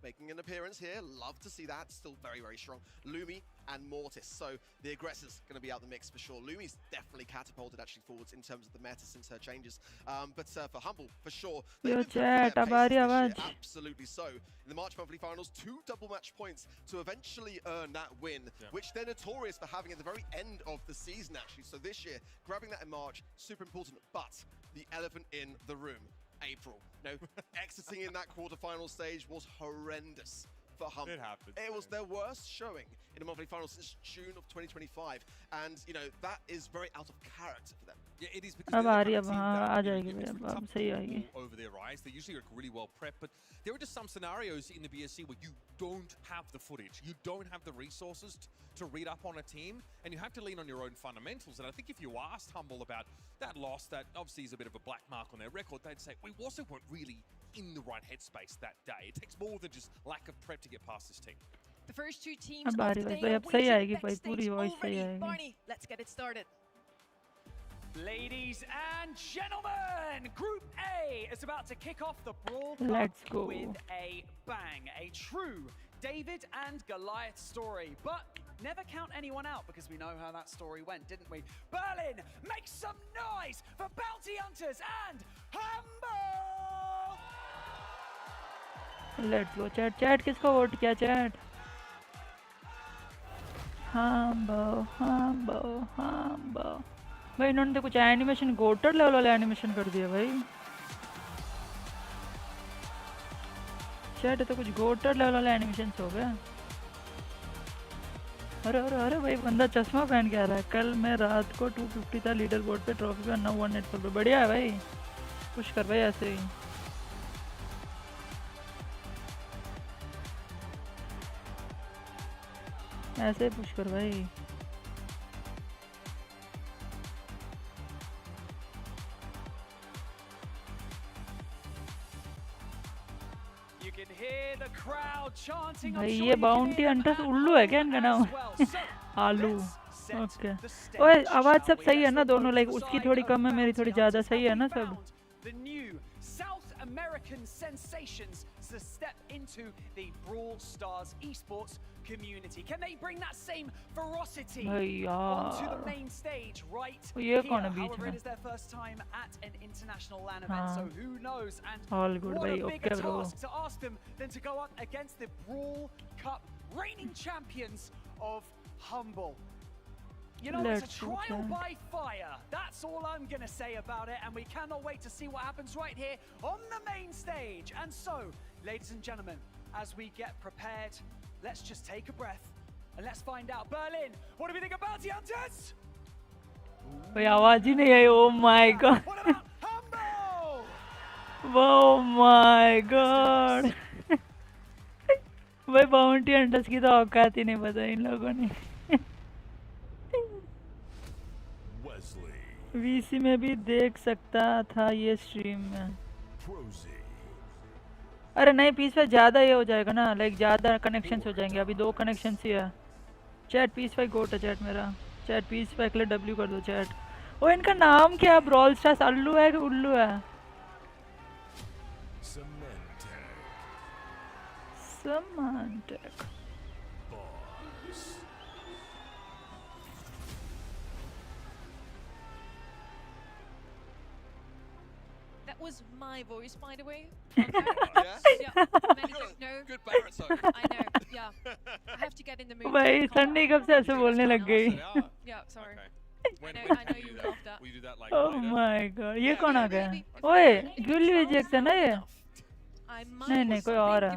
making an appearance here. Love to see that. Still very, very strong. Lumi and Mortis. So the aggressors going to be out the mix for sure. Lumi's definitely catapulted actually forwards in terms of the meta since her changes. But for Humble, for sure, they've been putting their paces this year. Absolutely so. In the March Monthly Finals, 2 double match points to eventually earn that win, which they're notorious for having at the very end of the season actually. So this year, grabbing that in March, super important. But the elephant in the room, April. No, exiting in that quarterfinal stage was horrendous for Humble. It happens. It was their worst showing in a monthly final since June of 2025, and you know that is very out of character for them. Yeah, it is because they're the kind of team that over their eyes. They usually look really well prepped, but there are just some scenarios in the BSC where you don't have the footage, you don't have the resources to read up on a team, and you have to lean on your own fundamentals. And I think if you asked Humble about that loss, that obviously is a bit of a black mark on their record, they'd say we also weren't really in the right headspace that day. It takes more than just lack of prep to get past this team. The first 2 teams of the day are waiting backstage already. Barney, let's get it started. Ladies and gentlemen, Group A is about to kick off the Brawl Cup with a bang. A true David and Goliath story. But never count anyone out because we know how that story went, didn't we? Berlin, make some noise for Bounty Hunters and Humble! Let's go chat. Chat किसको vote किया chat? Humble. भाई इन्होंने तो कुछ animation गोटर level वाले animation कर दिया भाई। चैट तो कुछ गोटर लेवल वाले एनिमेशन हो गए। अरे भाई बंदा चश्मा पहन के आ रहा है। कल मैं रात को 250 था लीडर बोर्ड पे, ट्रॉफी पे 184 पे। बढ़िया है भाई, पुश कर भाई ऐसे ही। ऐसे पुश कर भाई। भाई ये बाउंटी हंटर्स उल्लू है क्या इनका नाम? आलू। ओके। ओए आवाज सब सही है ना दोनों? लाइक उसकी थोड़ी कम है, मेरी थोड़ी ज्यादा। सही है ना सब? American sensations to step into the Brawl Stars esports community. Can they bring that same ferocity onto the main stage right here? However, it is their first time at an international LAN event, so who knows? And all good, what bhai. a bigger Okay, task to ask them than to go up against the Brawl Cup reigning champions of Humble. You know, it's a trial by fire. That's all I'm going to say about it. And we cannot wait to see what happens right here on the main stage. And so, ladies and gentlemen, as we get prepared, let's just take a breath and let's find out. Berlin, what do we think about the Hunters? Oh my god. What about Humble? Oh my god. भाई bounty hunters की तो औकात ही नहीं पता इन लोगों ने। VC में भी देख सकता था ये स्ट्रीम में। अरे नहीं पीस पे ज़्यादा ये हो जाएगा ना, लाइक ज़्यादा कनेक्शंस हो जाएंगे। अभी 2 कनेक्शंस ही है। चैट पीस पे गोट है चैट मेरा। चैट पीस पे अगले डब्ल्यू कर दो चैट। ओ इनका नाम क्या? ब्रॉल स्टार्स अल्लू है कि उल्लू है? Semantic. That was my voice, by the way. Yeah? Many don't know. Good baritone. I know, yeah. I have to get in the mood. भाई ठंडी कब से ऐसे बोलने लग गई? Yeah, sorry. When I know you love that. we do that like Oh later? my god, ये कौन आ गया? ओए गिल रिजेक्शन है ये? नहीं कोई और है।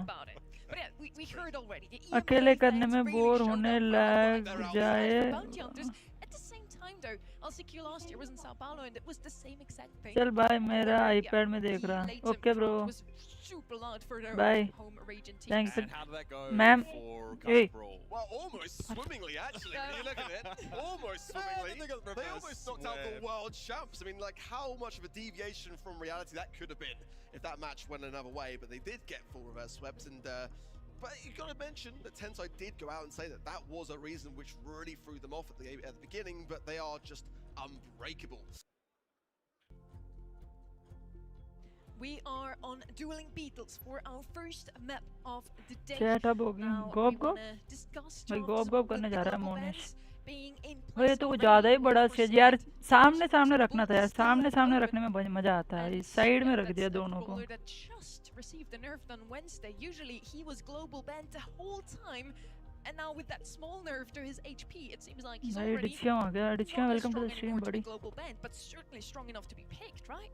We heard already. अकेले करने में बोर होने लग जाए। At the same time though, LCQ last year was in Sao Paulo and it was the same exact thing. चल बाय, मेरा आईपैड में देख रहा। Okay bro, bye, thanks ma'am. Well, almost swimmingly actually. When you look at it, almost swimmingly. They almost knocked out the world champs. I mean, like how much of a deviation from reality that could have been if that match went another way. But they did get full reverse swept, and but you got to mention that Tensai did go out and say that that was a reason which really threw them off at the beginning. But they are just unbreakable. we are on Dueling Beetles for our first map of the day. Chat अब हो गई Now, Gop we Gop wanna discuss भाई jobs Gop Gop with करने the जा रहा है global Monish bans being in भाई ये place तो कुछ already. ज्यादा ही We बड़ा foresee स्टेज यार that सामने division सामने two रखना था will यार still सामने have सामने open. रखने में मजा आता है And इस साइड में yeah, रख that's दिया a दोनों को brawler that just received a nerf on Wednesday. Usually he was global banned the whole time, and now with that small nerf to his HP, it seems like he's भाई already डिचकिया आ गया डिचकिया not as welcome to strong the stream anymore to be बड़ी global banned, but certainly strong enough to be picked, right?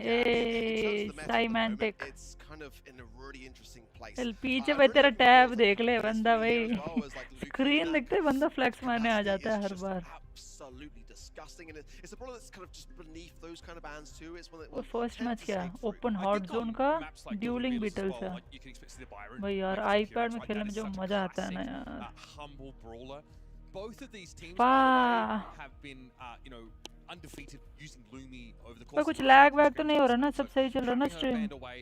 Yeah, in terms A of the meta at the moment, साइमेंटिक it's kind of in a really interesting place. चल पीछे I'm भाई really तेरा looking tab forward to देख ले this बंदा video भाई as well as, like, Luke screen Black. देखते बंदा फ्लेक्स मारने आ Capacity जाता है is her just bar absolutely disgusting, and it's a problem that's kind of just beneath those kind of bans too. It's one that और will first tend match to क्या stay through. Open I hot think zone on का maps like dueling Dueling Beetles beetles as है well, like you can expect to see the Byron भाई यार make his iPad में appearance, right? खेलने That में is जो such a मजा आता है ना classic, यार humble brawler. Both of these teams, पा by the way, have been, you know, undefeated using Lumi over the पर course कुछ of the लैग last वैग तो नहीं हो रहा ना so सब सही चल रहा ना having her stream banned away,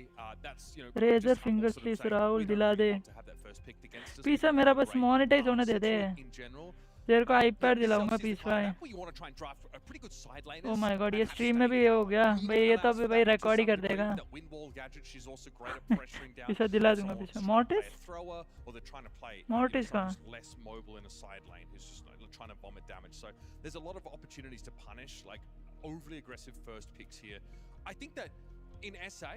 that's, you know, Razer just humble fingers sort of please saying, Rahul we don't दिला really they want to have that first picked against us. पीसा We've मेरा got a बस great, monetise होने दे दे situation in general. तेरे को But iPad this दिलाऊंगा obviously is peace the kind of भाई map where you want to try and drive a pretty good side oh laners my God and ये have stream में stay. भी ये हो गया Lumi भाई ये तो allows अभी for भाई that to record he some कर degree देगा with that wind wall gadget. She's also great at pressuring down. पीछा दिला if दूंगा someone पीछा wants to try and play mortis a thrower, or they're trying to play mortis someone कहाँ who's less mobile in a side lane who's just like, trying to vomit damage. So there's a lot of opportunities to punish like overly aggressive first picks here. I think that in SA,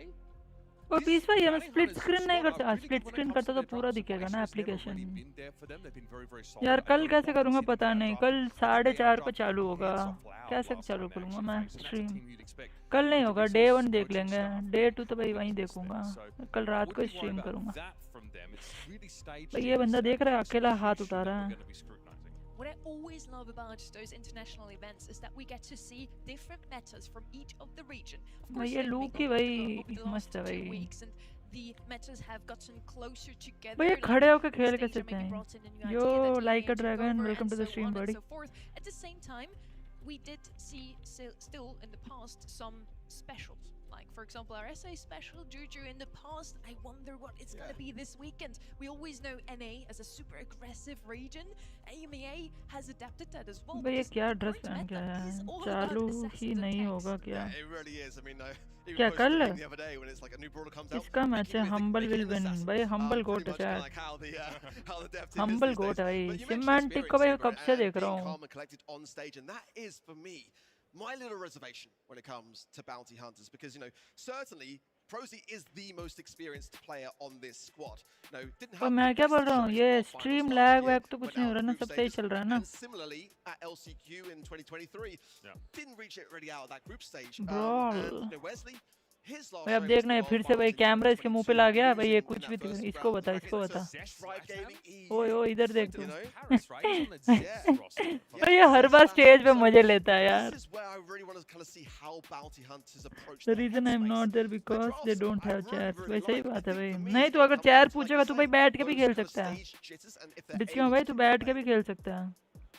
और piece भाई हमें Bounty split Hunters screen नहीं squad कर are सकता really split good when it screen comes करता to तो their पूरा drop दिखेगा supply. ना It's never application really been there for them. They've been very, very solid. यार I कल don't कैसे mind करूँगा seeing them पता get नहीं outdrafted. कल I think 4:30 they को चालू outdrafted होगा Hands Off Loud कैसे last चालू time they करूँगा actually मैं faced, and that's a stream team you'd expect कल नहीं with the होगा डे resources, 1 देख coaching लेंगे staff, डे and 2 तो भाई वहीं everything देखूंगा there. So कल I रात को wouldn't be worried stream about करूँगा that from them. It's really staged भाई in ये this बंदा area. देख रहा है It's a अकेला huge हाथ issue उठा that रहा we're है going to be scrutinizing. What I always love about those international events is that we get to see different metas from each of the region. Of भाई course, ये they've look been ही भाई developed over the मस्त last है 2 भाई weeks, and the metas have gotten closer together. भाई ये like खड़े होकर the खेल stage कैसे are maybe हैं brought in a new yo idea that like a EMEA took dragon over, welcome and to the so stream on and बड़ी so forth. At the same time, we did see still in the past some specials. Like, for example, our SA special, Juju in the past. I wonder what it's going to be this weekend. We always know NA as a super aggressive region. EMEA has adapted that as well. भाई ये because क्या the dress current पहन के meta आया is है all चालू about he assassin नहीं attacks. होगा क्या Yeah, it really is. I mean, even क्या posted कल a thing the other day when it's like a new brawler comes out. इसका मैच है making me think Humble making will an win assassin. भाई Humble Pretty GOAT much है kinda like how the dev team is Humble these GOAT days. है भाई But you mentioned semantic को भाई experience, कब से and देख रहा being हूँ calm and collected on stage, and that is for me my little reservation when it comes to bounty hunters, because you know certainly Prosy is the most experienced player on this squad. No, didn't और have मैं the क्या best बोल रहा हूँ showing ये in World stream Finals lag last year, वैग तो कुछ went नहीं हो out रहा ना group सब सही stages, चल रहा है ना and similarly at LCQ in 2023, didn't reach it really out of that group stage. Brawl And, you know, Wesley, his last भाई अब show was देखना है the फिर World से भाई Finals in कैमरा इसके मुंह पे 2022, ला गया भाई ये losing in कुछ भी that first इसको round बता bracket. इसको So बता Tribe Gaming ओए ओए इधर देख तू you know, Paris, right? He's on the Yeah. Zest roster. भाई ये हर बार स्टेज पे मजे लेता है यार this is where I really want to kind of see how bounty hunters approach The their reason I'm headspace. not there The because they drafts don't I have really, chats really भाई सही like. I बात है think भाई for me नहीं it's तो gonna अगर come chair down to, like पूछेगा you तो say, भाई बैठ के भी those खेल kind of सकता है stage jitters, and if they're डिचकियों able भाई to तू keep बैठ के playing. भी खेल सकता है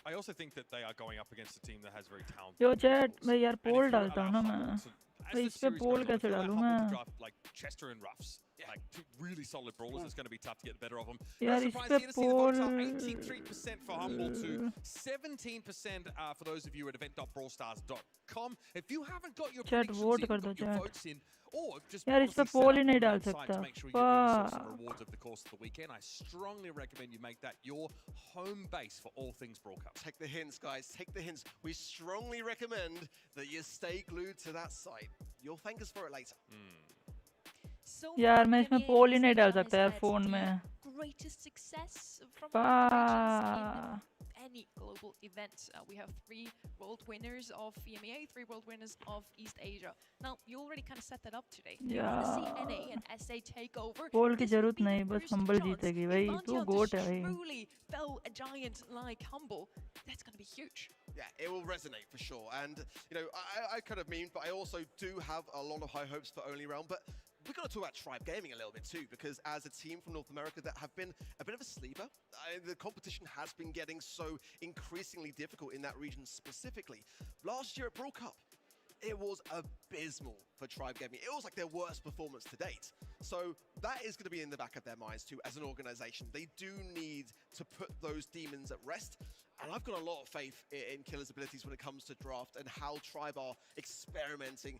I also think that they are going up against a team that has very talented yo chat individuals. भाई यार And if पोल you डालता हूँ allow ना Humble मैं to- as भाई the इस पे series pole goes on, if कैसे you allow डालूँ Humble to मैं draft like Chester and Ruffs, like two really solid brawlers, it's going to be tough to get the better of them. No यार इस surprise पे here to see the votes are pole 83% for Humble to 17% for those of you at event.brawlstars.com. If you haven't got your Chat, predictions vote in, कर got दो, your chat. votes in, or just यार इस पे honestly set पोल ही up नहीं on डाल that site सकता to make sure you get yourself some Fuck. rewards over the course of the weekend, I strongly recommend you make that your home base for all things Brawl Cup. Take the hints, guys. Take the hints. We strongly recommend that you stay glued to that site. You'll thank us for it later. So यार far, मैं इसमें EMEA पोल ही नहीं डाल has सकता यार had phone the में greatest success from all the regions in any global event. We have 3 world winners of EMEA, 3 world winners of East Asia. Now, you already kind of set that up today. You want to see NA and SA take over. पोल की This would जरूरत be the नहीं बस first humble chance. जीतेगी If भाई Bounty तू Hunters गोट है भाई truly fell a giant like Humble, that's going to be huge. Yeah, it will resonate for sure. And, you know, I kind of mean, but I also do have a lot of high hopes for Only Realm. But we've got to talk about Tribe Gaming a little bit too, because as a team from North America that have been a bit of a sleeper, the competition has been getting so increasingly difficult in that region specifically. Last year at Brawl Cup, it was abysmal for Tribe Gaming. It was like their worst performance to date. So that is going to be in the back of their minds too as an organization. They do need to put those demons at rest. And I've got a lot of faith in Killer's abilities when it comes to draft and how Tribe are experimenting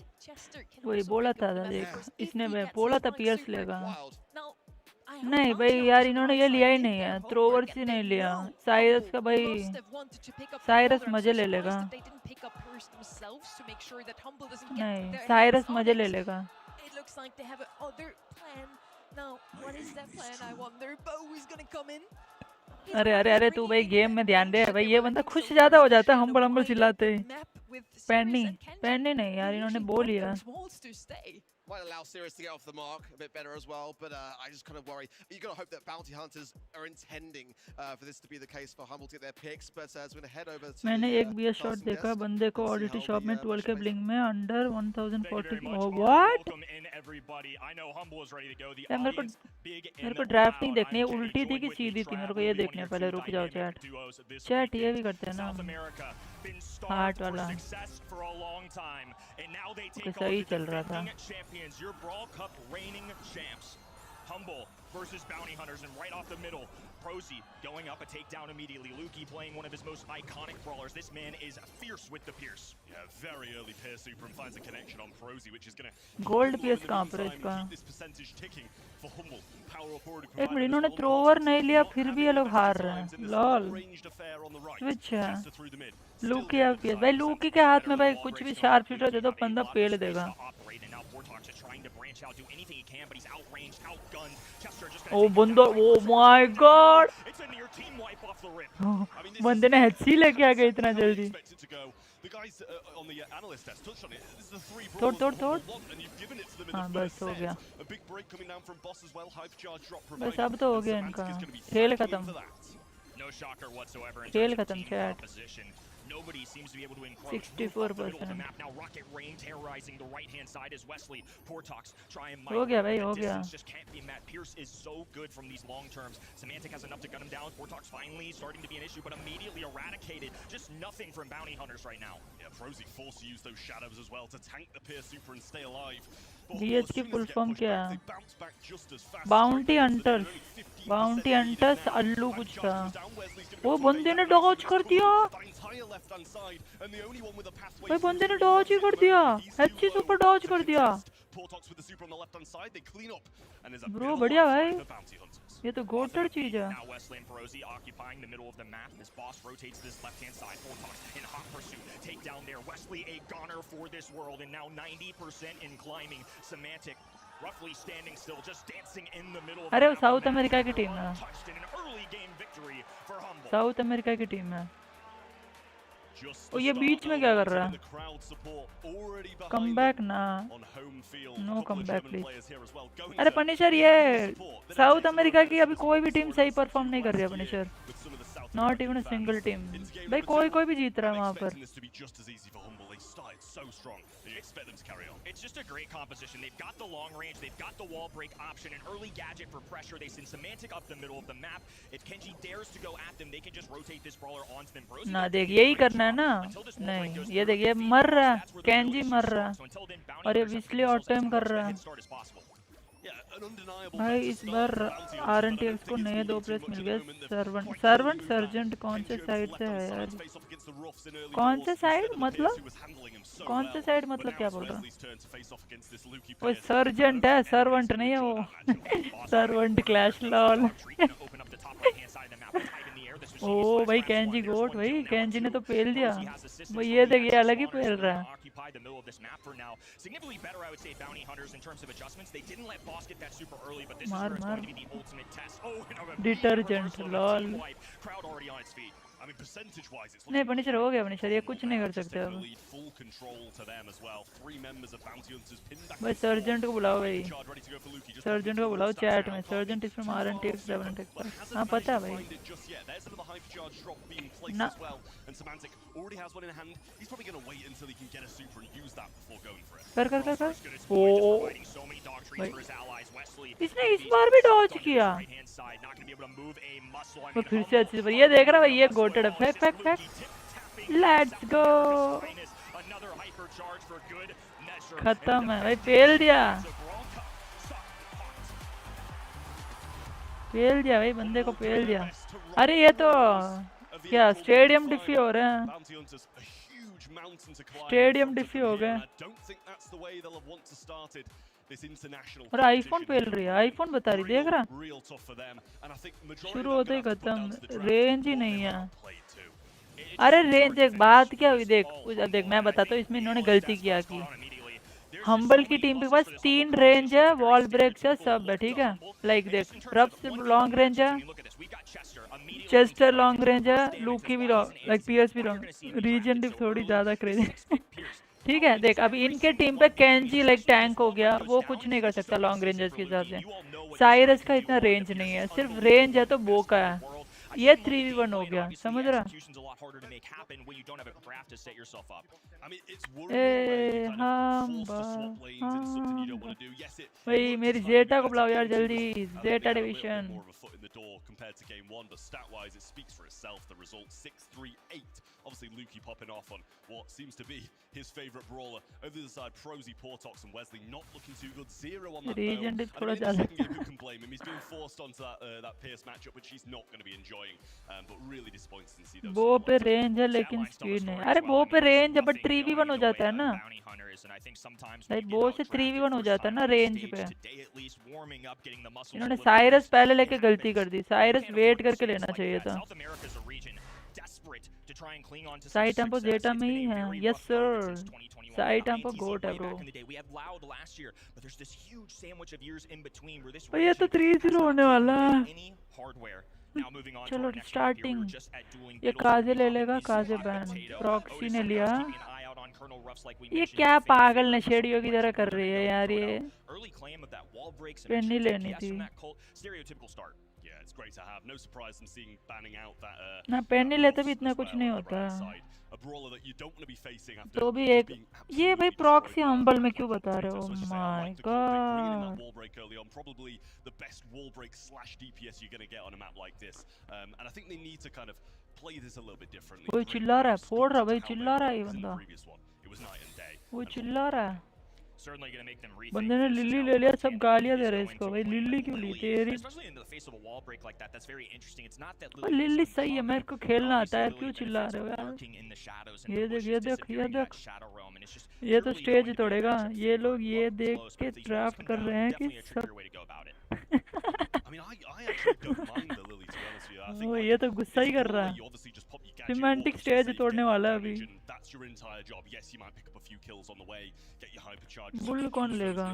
and Chester can वही also बोला pick up था the map, देख of course, if इसने he मैं gets बोला his था mic piers super. लेगा Wild. Now, I have नहीं no भाई doubt यार that इन्होंने ये Alpha लिया ही did नहीं their है homework throwers and he they नहीं लिया know साइरस Humble का भाई must have wanted to pick up the Cyrus brawler. I'm मजे so ले surprised लेगा that they didn't pick up hers themselves to make sure that Humble doesn't get नहीं their Cyrus hands on मजे it. ले लेगा It looks like they have another plan. Now, what is that plan? I wonder. Bo is gonna come in. His अरे अरे body अरे तू भाई bringing in game में ध्यान दे attention भाई, and ये बंदा momentum खुश so ज्यादा हो much जाता है in the humble humble wider चिल्लाते ही। map with पैनी Sirius and Kenji. पैनी नहीं यार, He इन्होंने actually बोल got लिया। those walls to stay. Might allow Sirius to get off the mark a bit better as well, but I just kind of worry. You got to hope that Bounty Hunters are intending for this to be the case for Humble to get their picks, but as we're going to head over to मैंने the एक BS shot casting देखा desk बंदे को and see ऑडिटी how shop में the 12 के mission blink में under Thank you 1040। very much, Mark. What Welcome in, everybody. I know Humble is ready to go. The यार audience big मेरे and को drafting loud. देखनी है, I'm उल्टी थी joined कि with the सीधी थी, मेरे को Trav, ये who'll be देखने one of पहले, your रुक two जाओ dynamic chat duos this chat ये weekend. भी करते हैं ना। South America been heart starved for वाला success for a long time, and now they okay, take on सही the चल रहा था। defending champions, your Brawl Cup reigning champs. Humble versus Bounty Hunters, and right off the middle, Prosy going up a takedown immediately. Lukey playing one of his most iconic brawlers. This man is fierce with the Pierce. Yeah, very early Pierce super and finds a connection on Prosy, which is going to gold PS कहाँ पर है इसका? keep this percentage ticking for Humble. Power up already एक provided minute, as इन्होंने well. Thrower नहीं लिया, Not फिर भी having ये the लोग best हार of रहे times in हैं। this lol ranged affair on the right. Switch है। Chester through the mid. Still Lockie the है other पीएस side भाई, of the लूकी center. के हाथ में Better भाई wall कुछ breaks भी going शार्प on. शूटर दे दो, Lukey have a बंदा lot of पेल space देगा। to operate, and now Warthog's just trying to branch out, do anything he can, but he's outranged, outgunned. Chester just O gonna take बंदा, it down. Oh my God, It's a near team wipe off the rip. I mean, this बंदे is ने HC लेके आ गए इतना exactly how we जल्दी। expect it to go. The guys on the analyst desk touched on it. This is the three तोड़ brawlers तोड़ that तोड़। Humble want, and you've given it to them in हाँ the बस first हो set. गया, A big break coming down from Boss as well. Hype charge drop बस provided. अब तो हो and गया Semantic इनका is gonna be खेल thanking him खत्म। for that. No shocker whatsoever in खेल terms of खत्म team chat. composition. Nobody seems to be able to encroach. 64%। Map now. Rocket Rain terrorizing the right-hand side as Wesley Portox try and हो गया भाई, the हो गया। distance just can't be met. Pierce is so good from these long terms. Semantic has enough to gun him down. Portox finally starting to be an issue, but immediately eradicated. Just nothing from Bounty Hunters right now. Yeah, Prosy forced to use those shadows as well to tank the Pierce super and stay alive. But BH as की soon as full they get form pushed क्या back, है? they bounce back just as fast. Bounty Strike hunters, only 15% bounty lead hunters now. Allu Back कुछ charge था। goes down. Wesley's gonna be वो able to बंदे make ने that nice Dodge with कर his दिया that entire left-hand side, and the only one with a pathway भाई, through बंदे to ने the डॉज ही advantage कर at the दिया, moment. He's too HC low super dodge to कर दिया। contest. Portox with the super on the left-hand side, they clean up, and there's a Bro, bit of a बढ़िया lifeline भाई। for Bounty Hunters. ये तो गोटर चीज है। Now Wesley and Perosi occupying the middle of the map. This boss rotates to this left-hand side. Portox in hot pursuit. Take down there. Wesley a goner for this world, and now 90% in climbing. Semantic roughly standing still, just dancing in the middle of अरे वो the map. South America की team है, Touched in an early game victory for Humble. South America की team है। Just O the ये start बीच में क्या कर element रहा and है? the crowd support already behind come them back ना, on home field. No Couple come of back German please. players here as well, going अरे to पनिशर, give ये support. Then it South takes America another की bit अभी of कोई भी support team for सही us perform नहीं कर रही है last year Punisher, with some of the South not American even a fans. Single team. Into game भाई number कोई two, भी जीत रहा है I'm वहाँ पर। expecting this to be just as easy for Humble. They started so strong. You expect them to carry on. It's just a great composition. They've got the long range, they've got the wall break option, an early gadget for pressure. They send Semantic up the middle of the map. If Kenji dares to go at them, they can just rotate this brawler onto them. Brosi ना does देख, a यही great करना है job ना, until this wall break नहीं goes ये through. देख, ये Feed मर boss, रहा है, that's where the कैंजी real मर issue रहा है। starts. So until then, Bounty और ये Hunters have to विस्ली give ऑट themselves टाइम as कर much of a रहा head है। start as possible. Yeah, an undeniable भाई better इस start बार for Bounty Hunters, R but N I T don't X think को it's नए gonna दो be too प्लेस much मिल at the गए। moment. They've servant quite servant clearly moved sergeant back. कौन से Kenji over साइड the से है left-hand यार? side to face off against the Roughs in early कौन doors से instead साइड of the मतलब? Pierce who was handling him so कौन से well. साइड But मतलब now क्या it's बोल रहा? Wesley's turn to face off against this Lukey वो Pierce. सर्जेंट है, सर्वेंट नहीं है वो। Servant clash lol. ओ भाई कैंजी गोट, भाई कैंजी ने तो पेल दिया भाई, ये देख ये अलग ही पेल रहा है। मार मार detergent lol. I mean, percentage-wise, it's नहीं पनिशर हो गया, पनिशर ये कुछ नहीं कर सकते अब। lead full control to them as well. 3 members of Bounty Hunters pinned back भाई to 4. सर्जेंट को बुलाओ भाई, Charge ready to go for Lukey, just sergeant को बुलाओ चैट में। सर्जेंट इसमें R N T X double N T X. हाँ पता है भाई। find it just yet. There's another hyper charge drop being placed Nah. as well, and Semantic already has one in hand. He's probably going to wait until he can get a super and use that before going for it. कर कर कर कर। ओ इसने इस बार भी Dodge किया। वो फिर से अच्छी बार, ये देख रहा भाई, ये गोटेड है। फेंक फेंक फेंक, लेट्स गो। खत्म है भाई, फेल दिया, फेल दिया भाई, बंदे को फेल दिया। अरे ये तो क्या स्टेडियम डिफी हो रहे हैं, Bounty Hunters, a huge mountain to climb. Stadium in front डिफी of हो them here, गए। and I don't think that's the way they'll have want to started this international और आईफोन competition. फेल रही है, iPhone बता रही, देख रहा Real tough for them, and I think majority शुरू of होते them he gonna have to put down खत्म, to the draft range he what नहीं they've है। played to. अरे रेंज एक बात क्या हुई, देख देख मैं बताता हूँ, इसमें इन्होंने गलती किया कि हम्बल की टीम के पास 3 रेंज है, वॉल ब्रेक है, सब है, ठीक है। लाइक देख रफ से लॉन्ग रेंज है, चेस्टर लॉन्ग रेंज है, लूकी भी लाइक पीएस भी लॉन्ग, रीजन डिप थोड़ी ज़्यादा क्रेजी। ठीक है देख, अभी इनके टीम पे केंजी लाइक टैंक हो गया, वो कुछ नहीं कर सकता लॉन्ग रेंजर्स के हिसाब से। साइरस का इतना रेंज नहीं है, सिर्फ रेंज है तो बो का है। ये 3v1 हो गया, समझ रहा? ए हम भाई मेरी जेटा को बुलाओ यार जल्दी, जेटा division. compared to game one, but stat-wise, it speaks for itself. The result 6-3-8. Obviously, Lukey popping off on what seems to be his favourite brawler. Over the other side, Prosy, Portox, and Wesley not looking too good. 0 on that though. And in the second game, who can blame him? He's being forced onto that Pierce matchup, which he's not going to be enjoying. But really disappointed to see those. वो पे range है लेकिन speed नहीं। अरे वो पे range है but 3v1 हो जाता है ना, लाइक वो से 3v1 हो जाता है ना रेंज पे। इन्होंने साइरस पहले लेके गलती कर दी, साइरस वेट करके लेना चाहिए था। साइड टेम्पो जेटा में ही है, यस सर, साइड टेम्पो गोट है ब्रो। ये तो 3-0 होने वाला है। चलो स्टार्टिंग, ये काजे ले लेगा, काजे बैन, प्रॉक्सी ने लिया। ये क्या पागल नशेड़ियों की तरह कर रही है यार, ये पेन नहीं लेनी थी ना, पेन नहीं लेते भी इतना कुछ नहीं होता। तो भी एक ये भाई प्रॉक्सी हम्बल में क्यों बता रहे हो? माय गॉड, कोई चिल्ला रहा है, फोड़ रहा भाई, चिल्ला रहा है ये बंदा, वो चिल्ला रहा है। बंदे ने लिल्ली ले लिया, सब गालियां दे रहे हैं इसको, भाई लिल्ली क्यों ली तेरी? लिल्ली सही है, मेरे को खेलना आता है, क्यों चिल्ला रहे हो यार? ये देख ये देख ये देख, ये तो स्टेज तोड़ेगा। ये लोग ये देख के ड्राफ्ट कर रहे हैं कि सब वो ये तो गुस्सा ही कर रहा है, सिमेंटिक स्टेज तोड़ने वाला है अभी। बुल कौन लेगा?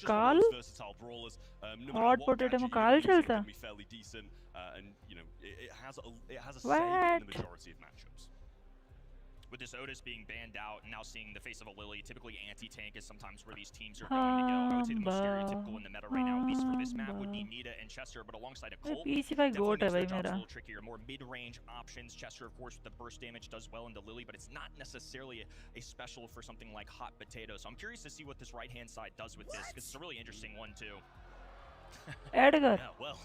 काल हॉट पोटैटो में काल चलता? With this Otis being banned out and now seeing the face of a Lily, typically anti-tank is sometimes where these teams are going to go. I would say the most stereotypical in the meta right now, at least for this map, would be Nita and Chester, but alongside a Colt, definitely makes their jobs a little trickier. More mid-range options. Chester, of course, with the burst damage does well into Lily, but it's not necessarily a special for something like Hot Potato. So I'm curious to see what this right-hand side does with this, because it's a really interesting one, too. Edgar. Yeah, well,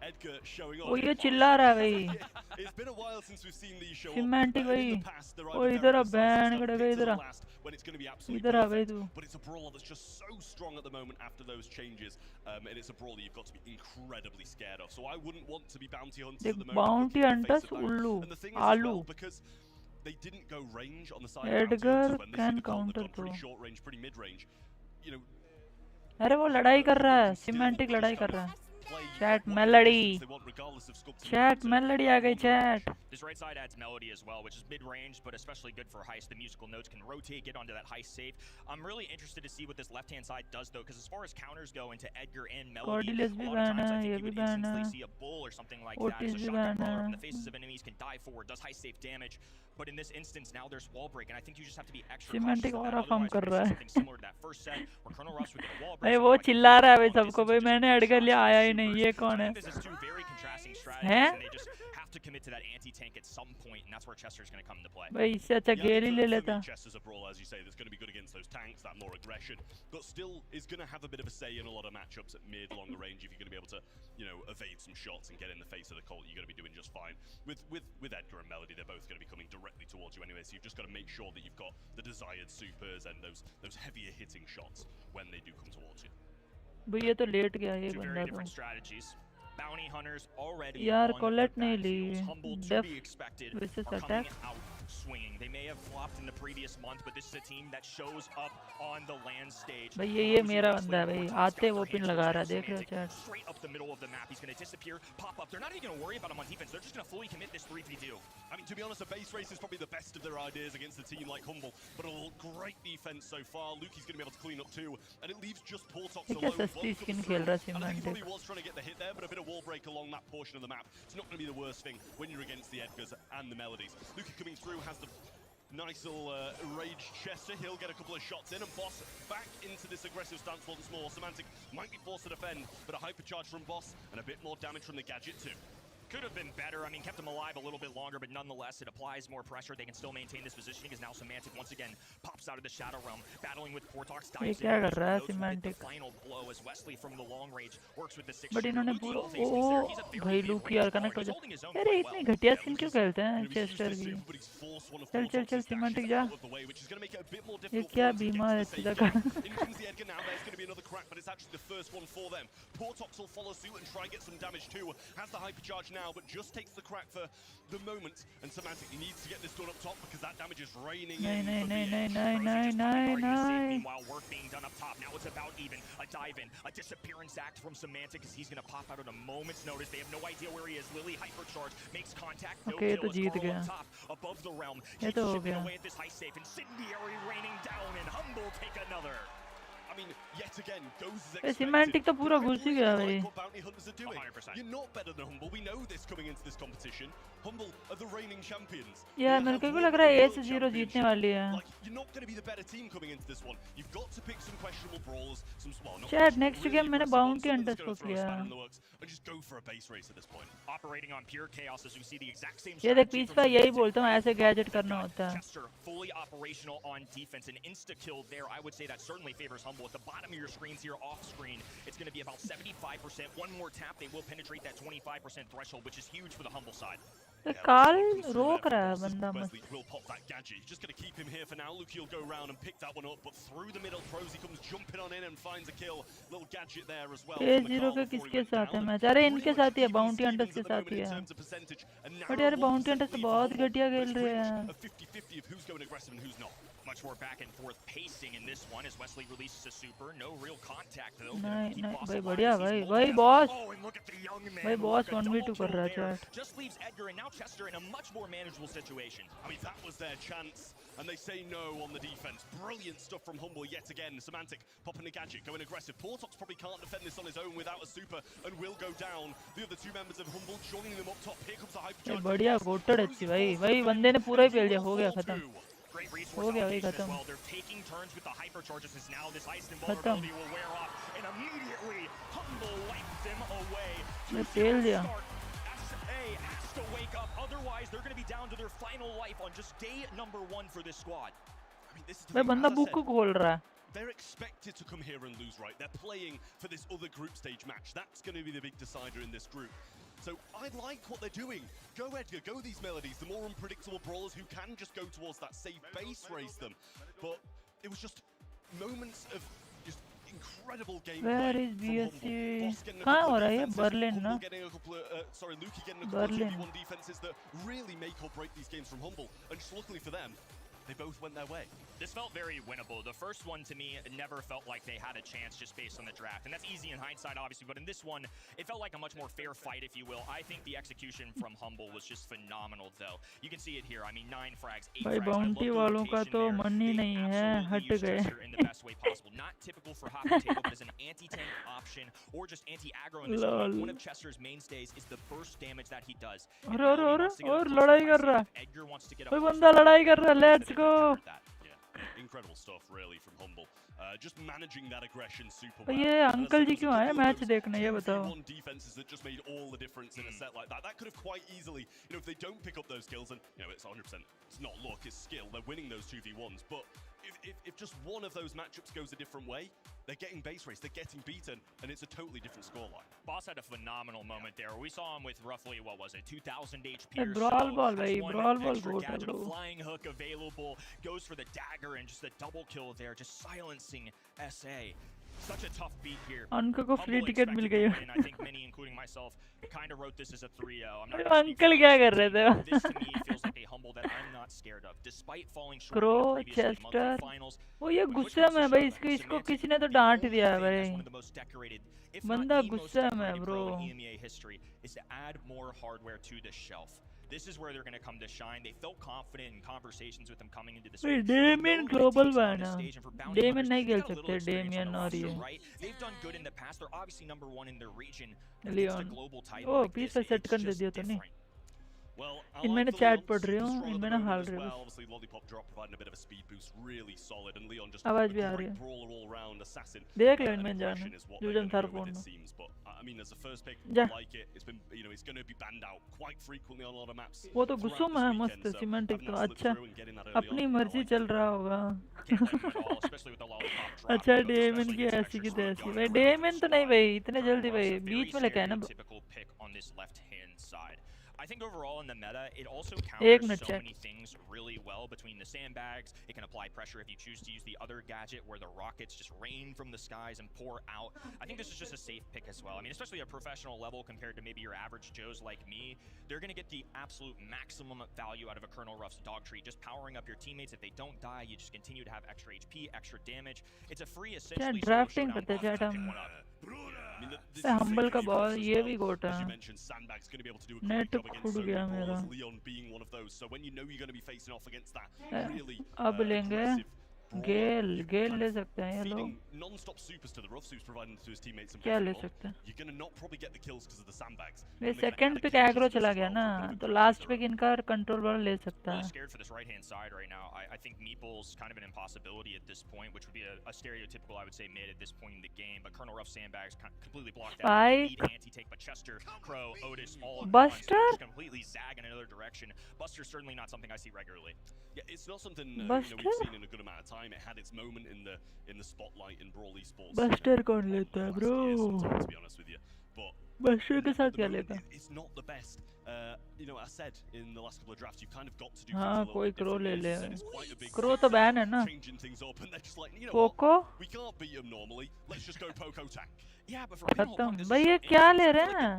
Edgar showing off. वो ये चिल्ला रहा है भाई, It's been a while since we've seen these show semantic भाई। ओ इधर आ, ban करेगा इधर आ, इधर आ भाई तू। But it's a brawler that's just so strong at the moment after those changes, and it's a brawler you've got to be incredibly scared of. So I wouldn't want to be bounty hunters at the moment. Bounty hunters उल्लू, आलू। They didn't go range on the side. Edgar can counter pretty short range, pretty mid range. You know. अरे वो लड़ाई कर रहा है, semantic लड़ाई कर रहा है। Chat Melody. Chat Melody आ गई chat. This right side adds Melody as well, which is mid-range, but especially good for Heist. The musical notes can rotate, get onto that Heist safe. I'm really interested to see what this left-hand side does, though, because as far as counters go into Edgar and Melody, a lot of times I think you would instantly see a bull or something like that. So shotgun brawler in the faces of enemies can dive forward, does Heist safe damage. But in this instance, now there's wall break, and I think you just have to be extra cautious of that. Otherwise, we're going to see something similar to that first set, where Colonel Ruffs would get a wall break. भाई वो चिल्ला रहा है भाई सबको, भाई मैंने Edgar लिया, आया ही नहीं, ये कौन है? This is two very contrasting strategies, and they just have to commit to that anti-tank at some point, and that's where Chester's going to come into play. भाई इससे अच्छा गेल ही ले लेता। Chester's a brawler, as you say, that's going to be good against those tanks, that more aggression, but still is going to have a bit of a say in a lot of matchups at mid, longer range. If you're going to be able to, you know, evade some shots and get in the face of the Colt, you're going to be doing just fine. With Edgar and Melody, they're both going to be coming directly towards you anyway, so you've just got to make sure that you've got the desired supers and those heavier hitting shots when they do come towards you. भाई ये तो late गया ये बंदा तो। Bounty hunters already यार on Colette the नहीं back ली, heels. Humble to डेफ be expected versus are coming attack। out swinging. They may have flopped in the previous month, but this is a team that shows up on the land stage. भाई ये मेरा बंदा है भाई, आते वो pin लगा रहा है, देख रहे हो chat? Straight up the middle of the map, he's going to disappear, pop up. They're not even going to worry about him on defense. They're just going to fully commit this 3v2. I mean, to be honest, a base race is probably the best of their ideas against a team like Humble, but it'll look great defense so far. Luki's going to be able to clean up too, and it leaves just Portox ये alone. क्या सस्ती skin खेल रहा है And I think he Semantic. probably was trying to get the hit there, but a bit of wall break along that portion of the map. It's not going to be the worst thing when you're against the Edgars and the Melodies. Luki coming through has the nice little rage Chester. He'll get a couple of shots in, and Boss back into this aggressive stance once more. Semantic might be forced to defend, but a hypercharge from Boss and a bit more damage from the Gadget too. Could have been better. I mean, kept him alive a little bit longer, but nonetheless, it applies more pressure. They can still maintain this positioning as now Semantic once again pops out of the Shadow Realm, battling with Portox. ये क्या कर रहा है Semantic? Final blow as Wesley from the long range works with the six. But इन्होंने पूरा ओ भाई look यार connect हो जा। अरे इतनी घटिया स्किन क्यों खेलते हैं चेस्टर की? चल चल चल Semantic जा। ये क्या बीमार है सीधा का? Portox will follow suit and try get some damage too. Has the hypercharge now, but just takes the crack for the moment. And Semantic needs to get this done up top because that damage is raining in. Meanwhile, work being done up top. Now it's about even a dive in, a disappearance act from Semantic as he's going to pop out at a moment's notice. They have no idea where he is. Lily hypercharge makes contact. No Okay, kill तो जीत as Carl गया। up top above the realm. ये Keeps तो हो chipping गया। away at this high safe. Incendiary raining down, and Humble take another. I mean, yet again, goes as ये expected. Semantic तो पूरा घुस ही गया भाई। What bounty hunters are doing. 100%. You're not better than Humble. We know this coming into this competition. Humble are the reigning champions. यार They मेरे have को भी won लग रहा है the A से World 0 जीतने Championship. वाली है। Like, you're not going to be the better team coming into this one. You've got to pick some questionable brawlers, some well, not Chat, questionable, next really game मैंने aggressive ones, bounty someone that's hunters gonna को throw a किया। spanner in the works, and just go for a base race at this point. Operating on pure chaos as we see the exact same ये देख strategy piece from पे यही Semantic. बोलता हूँ ऐसे gadget करना होता है। Chester fully operational on defense. An insta-kill there, I would say that certainly favors Humble. At the bottom of your screens here, off screen, it's going to be about 75%. One more tap, they will penetrate that 25% threshold, which is huge for the Humble side. काल रोक रहा है बंदा मत। Wesley will pop that gadget. He's just going to keep him here for now. Luki will go around and pick that one up, but through the middle, Prosy comes jumping on in and finds a kill. Little gadget there as well. A0 के किसके साथ है match? अरे इनके साथ ही है, bounty hunters के साथ ही है। बट यार बाउंटी हंटर्स तो बहुत घटिया खेल रहे हैं। 50-50 of who's going aggressive and who's not. Much more back and forth pacing in this one as Wesley releases a super. No real contact though. नहीं नहीं Boss भाई alive बढ़िया as he's भाई multiple- भाई boss Oh, and look at the young man. भाई boss Look, a 1v2 double कर रहा है kill there. Chat. Just leaves Edgar and now Chester in a much more manageable situation. I mean, that was their chance, and they say no on the defense. Brilliant stuff from Humble yet again. Semantic popping the gadget, going aggressive. Portox probably can't defend this on his own without a super and will go down. The other two members of Humble joining them up top. Here comes the hypercharge. बढ़िया गोटड़ अच्छी भाई भाई बंदे ने पूरा ही पेल दिया हो गया खत्म। Great हो resource गया भाई allocation as खत्म। well. They're taking turns with the hypercharges as now this ice खत्म। invulnerability will wear off, and immediately Humble wipes them away. मैं पेल दिया। SA has to wake up, otherwise they're going to be down to their final life on just day number 1 for this squad. I mean, this is the भाई thing, बंदा as I book said, को खोल रहा है। they're expected to come here and lose, right? They're playing for this other group stage match. That's going to be the big decider in this group. So I like what they're doing. Go Edgar, go these Melodies, the more unpredictable brawlers who can just go towards that safe base race them. But it was just moments of just incredible gameplay. Where is from Humble. BSC? Boss getting a कहाँ couple हो of रहा है ये? defenses, Berlin Humble ना? getting a couple of, sorry, Luki getting a couple of Berlin. 2v1 defenses that really make or break these games from Humble. And just luckily for them, they both went their way. This felt very winnable. The first one to me never felt like they had a chance just based on the draft. And that's easy in hindsight, obviously. But in this one, it felt like a much more fair fight, if you will. I think the execution from Humble was just phenomenal, though. You can see it here. I mean, 9 frags, 8 भाई frags. I love bounty the वालों का rotation तो there. मन ही They नहीं है, absolutely हट used गए। Chester in the best way possible. Not typical for Hot Potato, but as an anti-tank option or just anti-aggro in this one. Lol. One of Chester's mainstays is the burst damage that he does. And अरे now he अरे wants to get और up close लड़ाई and कर see रहा if Edgar wants to get up कोई close बंदा and लड़ाई कर रहा है, let's go. That, yeah, incredible stuff really from Humble. Just managing that aggression super तो well. ये And as I uncle said, जी there was a क्यों आए couple of मैच those देखने ये बताओ? 2v1 defenses that just made all the difference in a set like that. That could have quite easily, you know, if they don't pick up those kills, and you know, it's 100%, it's not luck, it's skill. They're winning those 2v1s, but if just one of those matchups goes a different way, they're getting base race, they're getting beaten, and it's a totally different scoreline. Boss had a phenomenal moment there. We saw him with roughly, what was it, 2,000 HP or Brawl so. ball Has भाई, one Brawl ball extra goat है gadget, a bro। flying hook available, goes for the dagger and just a double kill there, just silencing SA. Such a tough beat here. Uncle को free Humble ticket मिल expected गई। to win. I think many, including myself, kind of wrote this as a 3-0. I'm not अरे gonna speak for uncle the क्या rest कर of the रहे team, थे? but this to me feels like a Humble that I'm not scared of, despite falling short in crow the previous monthly Chester finals. वो ये When push गुस्से comes to में भाई shove, इसको Semantic, किसी ने तो the डांट only दिया है thing as भाई। one of the most decorated, if बंदा not the most गुस्से में है decorated pro bro। in EMEA history, is to add more hardware to the shelf. this is where they're going to come to shine. They felt confident in conversations with them coming into this. Damien global bana. Damien नहीं खेल सकते Damien और ये. They've done good in the past. They're obviously number 1 in their region. Leon. Oh, please set कर दे दिया तो नहीं. इनमें ना चैट पढ़ रही हूँ, इनमें ना हाल रही हूँ. आवाज भी आ रही है. देख लो इनमें जाना. यूजन थार फोन में. जा. वो तो गुस्सों में है मस्त सिमेंटिक तो अच्छा. अपनी मर्जी चल रहा होगा. अच्छा डेमिन की ऐसी की तैसी. भाई डेमिन तो नहीं भाई इतने जल्दी भाई बीच में लेके आए ना. I think overall in the meta, it also counters so many things really well between the sandbags. It can apply pressure if you choose to use the other gadget where the rockets just rain from the skies and pour out. I think this is just a safe pick as well. I mean, especially at professional level compared to maybe your average Joes like me, they're going to get the absolute maximum value out of a Colonel Ruff's dog treat. Just powering up your teammates. If they don't die, you just continue to have extra HP, extra damage. It's a free essentially drafting करते हैं हम. से humble का ball ये भी गोटा. Net फूट गया मेरा. अब लेंगे गेल ले सकते हैं ये लोग. क्या ले सकते हैं? ये सेकंड पिक एग्रो चला गया ना तो लास्ट पिक इनका कंट्रोल वाला ले सकता है. I think Meeple's kind of an impossibility at this point, which would be a stereotypical, I would say, mid at this point in the game. But Colonel Ruff sandbags completely blocked out. Need anti-take, but Chester, Crow, Otis, all at once, just completely zag in another direction. Buster's certainly not something I see regularly. Yeah, it's not something we've seen in a good amount of time. It had its moment in the spotlight in Brawl esports. Buster कौन लेता है, bro? To be honest with you, but Buster के साथ क्या लेता? It's not the best. You know, I said in the last couple of drafts, you've kind of got to do. हाँ कोई Crow ले ले. Crow तो ban है ना. Poco? We can't beat him normally. Let's just go Poco tank. Yeah, but for खत्म. भाई ये क्या ले रहे हैं?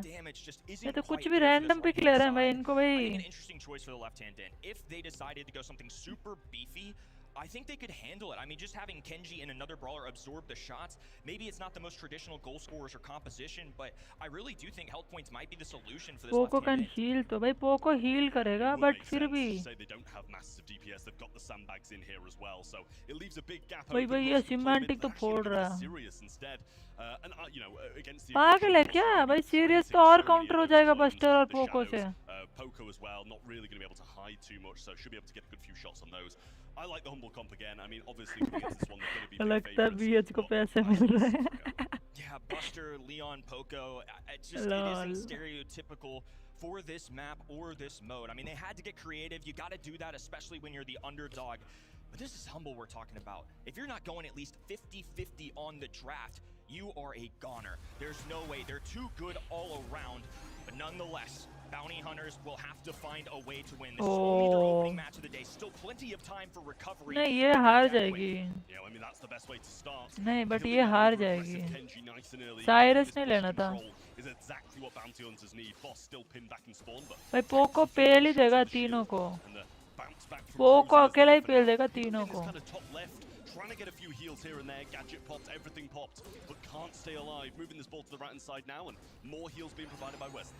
ये तो कुछ भी random pick ले रहे हैं भाई इनको भाई. An interesting choice for the left hand in. If they decided to go something super beefy, I think they could handle it. I mean, just having Kenji and another brawler absorb the shots, maybe it's not the most traditional goal scorers or composition, but I really do think health points might be the solution for this. Poco can heal तो भाई Poco heal करेगा, but फिर भी. They don't have massive DPS. They've got the sandbags in here as well, so it leaves a big gap. भाई ये semantic तो फोड़ रहा. Serious instead. And you know, against the पागल है क्या? भाई serious तो और counter हो जाएगा Buster और Poco से. Poco as well, not really going to be able to hide too much, so should be able to get a good few shots on those. I like the humble comp again. I mean, obviously, against this one, they're going to be लगता है BH को पैसे मिल रहे हैं. Yeah, Buster, Leon, Poco. It isn't stereotypical for this map or this mode. I mean, they had to get creative. You got to do that, especially when you're the underdog. But this is humble we're talking about. If you're not going at least 50-50 on the draft, you are a goner. There's no way. They're too good all around. But nonetheless, Bounty Hunters will have to find a way to win. This is only their opening match of the day. Still plenty of time for recovery. नहीं ये हार जाएगी. Yeah, I mean that's the best way to start. नहीं but ये हार जाएगी. Cyrus ने लेना था. Is exactly what Bounty Hunters need. Boss still pinned back in spawn, but भाई Poco पेल ही देगा तीनों को. Poco अकेला ही पेल देगा तीनों को. Trying to get a few heals here and there, gadget popped, everything popped, but can't stay alive. Moving this ball to the right hand side now, and more heals being provided by Wesley.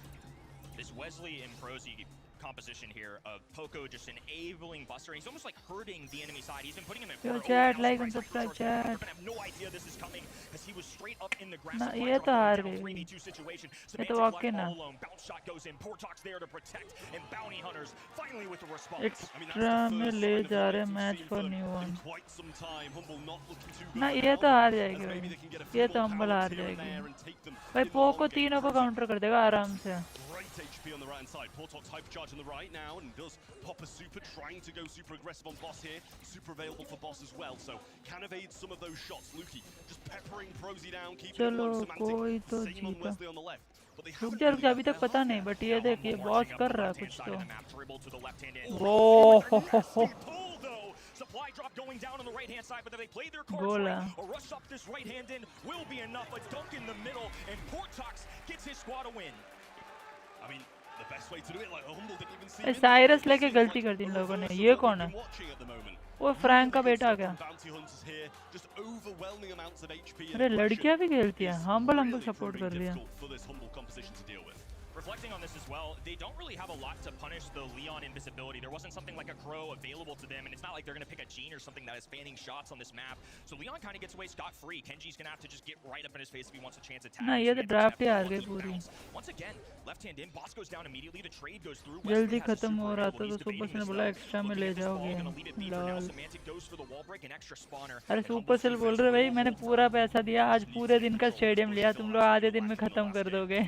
This Wesley and Prosy composition here of Poco just enabling Buster, and he's almost like hurting the enemy side. He's been putting him in Yo, chat, like and subscribe, chat. I have no idea this is coming as he was straight up in the grass. Nah, ये तो हार गई. 3v2 situation. ये तो वाकई ना. Bounce shot goes in. Portox there to protect, and Bounty Hunters finally with the response. Extra में ले जा रहे match for new one. ना ये तो हार जाएगी भाई. ये तो Humble हार जाएगी. भाई Poco तीनों को counter कर देगा आराम से. HP on the right hand side. Portox hypercharge on the right now and does pop a super, trying to go super aggressive on Boss here. Super available for Boss as well, so can evade some of those shots. Lukey just peppering Prosy down, keeping it low. Semantic, same on Wesley on the left. रुक जा अभी तक पता नहीं but ये देख ये boss कर रहा है कुछ तो. Supply drop going down on the right hand side, but if they play their cards Goal right, a rush up this right hand in will be enough. A dunk in the middle, and Portox gets his squad a win. I mean, the best way to do it, like Humble didn't even see. Cyrus लेके गलती कर दी इन लोगों ने. ये कौन है? वो Frank का बेटा क्या? अरे लड़कियां भी खेलती हैं. Humble हमको सपोर्ट कर दिया. reflecting on this as well, they don't really have a lot to punish the Leon invisibility. There wasn't something like a Crow available to them, and it's not like they're going to pick a Gene or something that is fanning shots on this map. So Leon kind of gets away scot-free. Kenji's going to have to just get right up in his face if he wants a chance to tag. ना ये तो draft ही हार गई पूरी. Once again, left hand in, boss goes down immediately. The trade goes through. जल्दी खत्म हो रहा था तो सुपर से ने बोला एक्स्ट्रा में ले जाओगे. लॉल. अरे सुपर सेल बोल रहे भाई मैंने पूरा पैसा दिया आज पूरे दिन का स्टेडियम लिया तुम लोग आधे दिन में खत्म कर दोगे.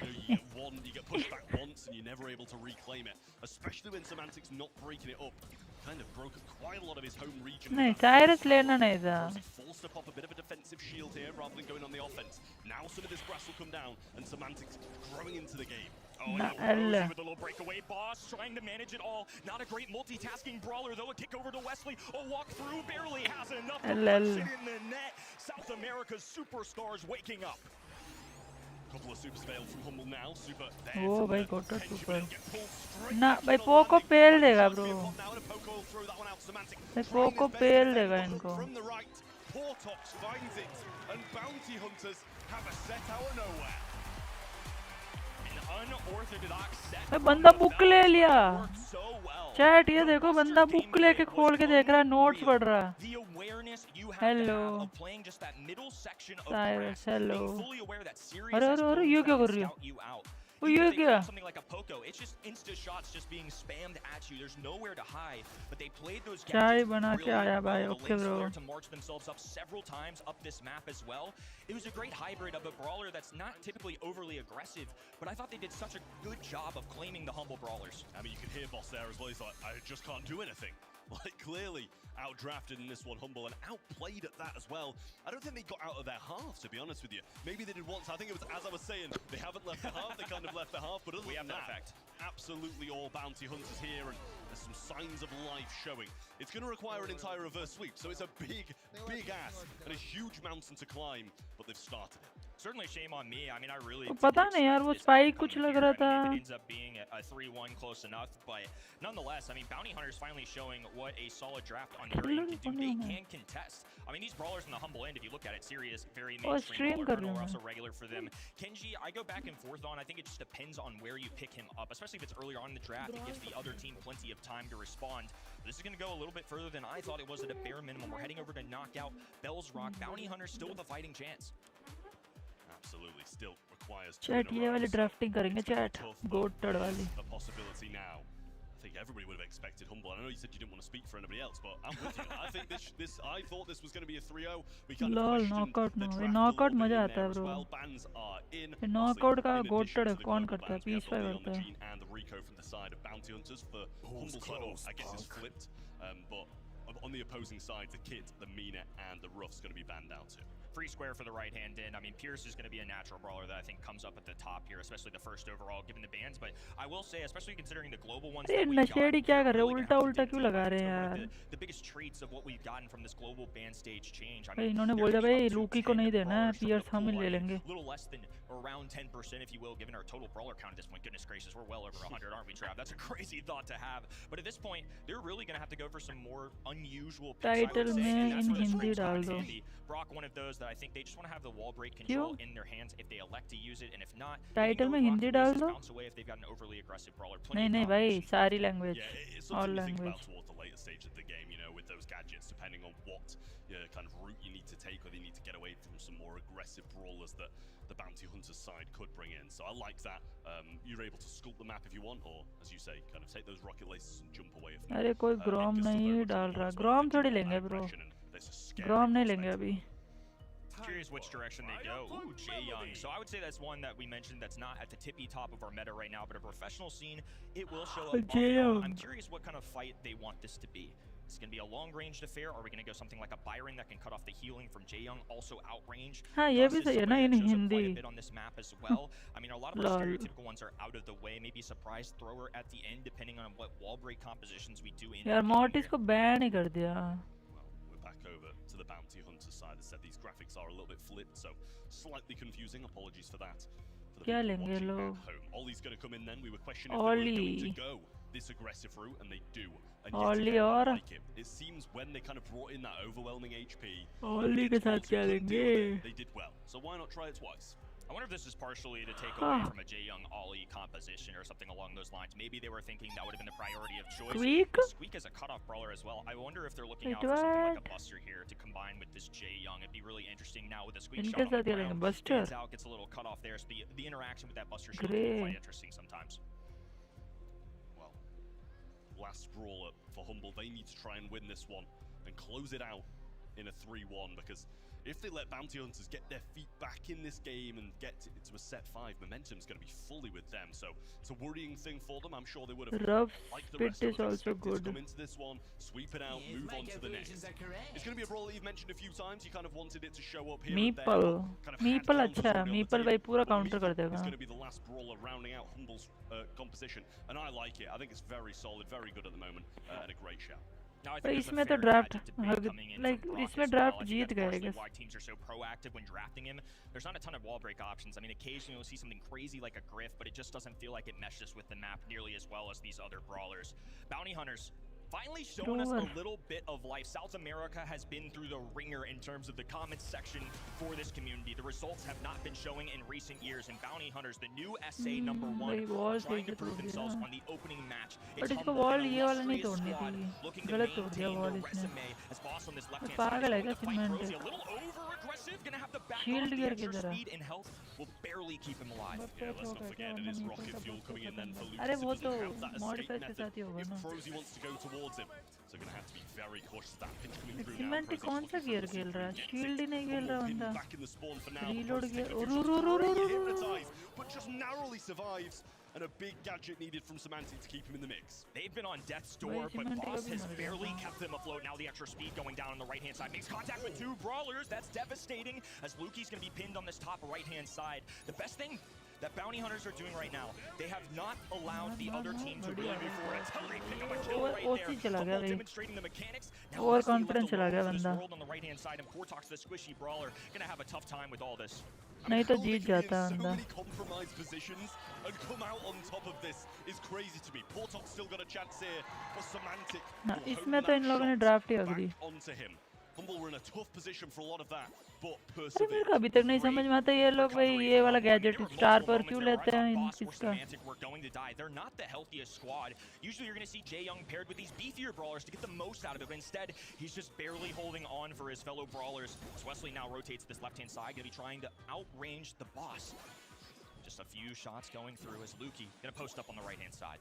You get pushed back once and you're never able to reclaim it, especially when Semantic's not breaking it up. Kind of broke quite a lot of his home region. नहीं साइरस लेना नहीं था. Forced to pop a bit of a defensive shield here rather than going on the offense. Now some of this grass will come down and Semantic's growing into the game. Oh, and Rosie with a little breakaway. Boss trying to manage it all. Not a great multitasking brawler though. A kick over to Wesley. A walk through barely has enough to punch it in the net. South America's superstars waking up. Couple of supers failed from Humble now. Super ओ भाई गोटा super. ना भाई Poco पेल देगा bro. भाई Poco पेल देगा इनको. From the right, Portox finds it, and Bounty Hunters have a set out of nowhere. An unorthodox set. भाई बंदा बुक ले लिया. चैट ये देखो बंदा बुक लेके खोल के देख रहा है नोट्स पढ़ रहा है. Hello Cyrus hello. अरे अरे अरे ये क्या कर रही हो? वो ये क्या? Something like a Poco. It's just insta shots just being spammed at you. There's nowhere to hide. But they played those चाय बना के आया भाई. Okay bro. to march themselves up several times up this map as well. It was a great hybrid of a brawler that's not typically overly aggressive, but I thought they did such a good job of claiming the humble brawlers. I mean, you can hear Boss there as well. He's like, I just can't do anything. Like, clearly outdrafted in this one, Humble, and outplayed at that as well. I don't think they got out of their half, to be honest with you. Maybe they did once. I think it was, as I was saying, they haven't left the half. They kind of left the half, but other We than have that that, effect. absolutely all bounty hunters here, and there's some signs of life showing. It's going to require an entire reverse sweep, so it's a big, big ask and a huge mountain to climb, but they've started it. Certainly shame on me. I mean, I really पता नहीं यार वो spike कुछ लग रहा था. It ends up being a 3-1 close enough, but nonetheless, I mean, Bounty Hunters finally showing what a solid draft on their end can do. They can contest. I mean, these brawlers in the humble end, if you look at it, serious, very mainstream brawler, are also regular for them. Kenji, I go back and forth on. I think it just depends on where you pick him up, especially if it's earlier on in the draft. It gives the other team plenty of time to respond. This is going to go a little bit further than I thought it was at a bare minimum. We're heading over to knockout Bell's Rock. Bounty Hunters still with a fighting chance. Absolutely, still requires. Chat ये वाली drafting करेंगे chat. गोटड वाली. A possibility now. I think everybody would have expected Humble. I know you said you didn't want to speak for anybody else, but I'm with you. I think I thought this was going to be a 3-0. We kind of questioned knockout the no. draft knockout a little bit मजा in आता there है as bro. well. Bans are in. knockout का In addition गोटड to the कौन global करता है? bans, we have P5 both करता है. the Gene and the Rico from the side of Bounty Hunters for Humble side. I guess it's flipped, but on the opposing side, the Kit, the Mina, and the Ruff's going to be banned out too. Free square for the right hand in. I mean, Pierce is going to be a natural brawler that I think comes up at the top here, especially the first overall, given the bans. But I will say, especially considering the global ones. अरे नशेड़ी क्या कर रहे हैं? उल्टा उल्टा क्यों लगा रहे हैं यार? The biggest traits of what we've gotten from this global ban stage change. I भाई mean, इन्होंने बोला भाई लूकी को नहीं देना है. पियर्स हम ही ले लेंगे. little less than around 10%, if you will, given our total brawler count at this point. Goodness gracious, we're well over 100, aren't we, Trav? That's a crazy thought to have. But at this point, they're really going to have to go for some more unusual picks, I would Title say, में and that's in where the Hindi screens come डाल in दो. handy. Brock, one of those that I think they just want to have the wall break control in their hands if they elect to use it, and if not, Title में हिंदी डाल दो. bounce away if they've got an overly aggressive brawler. नहीं नहीं भाई सारी language. Yeah, it's All something you think language. about towards the later stage of the game, you know, with those gadgets, depending on what kind of route you need to take, or you need to get away from some more aggressive brawlers that the Bounty Hunters side could bring in. So I like that. You're able to sculpt the map if you want, or as you say, kind of take those rocket laces and jump away. If अरे कोई gram नहीं डाल रहा. Gram थोड़ी लेंगे bro. Gram नहीं लेंगे अभी. Curious which direction they go. Ooh, Jae Young. So I would say that's one that we mentioned that's not at the tippy top of our meta right now, but a professional scene, it will show up. Jae Young. I'm curious what kind of fight they want this to be. Is it going to be a long-ranged affair, or are we going to go something like a Byron that can cut off the healing from Jae Young, also outrange? हाँ ये भी सही है ना इन Hindi. A bit on this map as well. I mean, a lot of our stereotypical ones are out of the way. Maybe surprise thrower at the end, depending on what wall break compositions we do. यार mortis को ban ही कर दिया. We're back over to the Bounty Hunter side. As said, these graphics are a little bit flipped, so slightly confusing. Apologies for that. क्या लेंगे लोग? Ollie's going to come in then. We were questioning if they were going to go this aggressive route, and they do. And Ollie yet और like it seems when they kind of brought in that overwhelming HP, Ollie के साथ क्या लेंगे? they did well. So why not try it twice? I wonder if this is partially to take away from a Jae Young Ollie composition or something along those lines. Maybe they were thinking that would have been the priority of choice. Squeak? Squeak is a cutoff brawler as well. I wonder if they're looking out for something like a Buster here to combine with this Jae Young. It'd be really interesting now with the Squeak shot on the ground. Buster. Stands out, gets a little cut off there. So the interaction with that Buster shot is quite interesting sometimes. Well, last brawler for Humble. They need to try and win this one and close it out in a 3-1, because if they let Bounty Hunters get their feet back in this game and get to a set 5, momentum's going to be fully with them. So it's a worrying thing for them. I'm sure they would have Rough liked the spit rest of is us also expected to good. come into this one, sweep it out, move on to the next. It's going to be a brawl that you've mentioned a few times. You kind of wanted it to show up here and there. Meeple. Kind of Meeple had अच्छा counters है. on the Meeple other भाई team. पूरा But counter कर Meeple is देगा. going to be the last brawler rounding out Humble's composition, and I like it. I think it's very solid, very good at the moment, and a great shout. Now, I पर think there's a इसमें तो fair draft gadget debate coming in like from Brock इसमें as well. draft I think Jeet that's गए I partially guess. why teams are so proactive when drafting him. There's not a ton of wall break options. I mean, occasionally you'll see something crazy like a Griff, but it just doesn't feel like it meshes with the map nearly as well as these other brawlers. Bounty Hunters finally showing us a little bit of life. South America has been through the ringer in terms of the comments section for this community. The results have not been showing in recent years, and Bounty Hunters, the new SA number 1, are trying to prove themselves on the opening match. But It's इसको Humble, wall an ये वाला नहीं illustrious तोड़नी squad थी. looking to गलत तोड़ दिया maintain wall their इसने. resume. As Boss on this left-hand पागल side है is क्या going to fight cement? Rosie. A little over-aggressive, gonna have the back Shield off. The गिर extra के जरा. speed and health will barely keep him alive. Yeah, let's not forget it is rocket fuel coming in then for Lucas. अरे It वो doesn't तो have that escape modifiers के method साथ ही होगा if ना. Frozy wants to go towards him. So going to have to be very cautious. That pinch coming through now. Cement Frozy's कौन सा looking gear for खेल the रहा है? secret. Shield ही नहीं खेल रहा Humble pinned बंदा. back in the spawn for now. Reload Frozy gear. taking a few shots, already hypnotized, but just narrowly survives. And a big gadget needed from Semantic to keep him in the mix. They've been on death's door, but Boss has barely kept them afloat. Now the extra speed going down on the right-hand side makes contact with 2 brawlers. That's devastating, as Lukey's going to be pinned on this top right-hand side. The best thing that Bounty Hunters are doing right now, they have not allowed the other team to really move forward until they pick up a kill right there. Humble demonstrating the mechanics. Now Overconfident चला गया बंदा. world on the right-hand side, and Portox, the squishy brawler, going to have a tough time with all this. नहीं तो जीत जाता So बंदा. many compromised positions and come out on top of this is crazy to me. Portox still got a chance here for Semantic. हाँ, will इसमें hone तो इन that लोगों ने shot draft ही back अगली. onto him. Humble were in a tough position for a lot of that, but अरे मेरे को persevered. अभी तक नहीं समझ में आता ये लोग भाई ये वाला गैजेट स्टार पर क्यों लेते हैं इन किसका. We're going to die. They're not the healthiest squad. Usually you're going to see Jae Young paired with these beefier brawlers to get the most out of it, but instead he's just barely holding on for his fellow brawlers. As Wesley now rotates this left-hand side, going to be trying to outrange the boss. Just a few shots going through as Lukey going to post up on the right-hand side.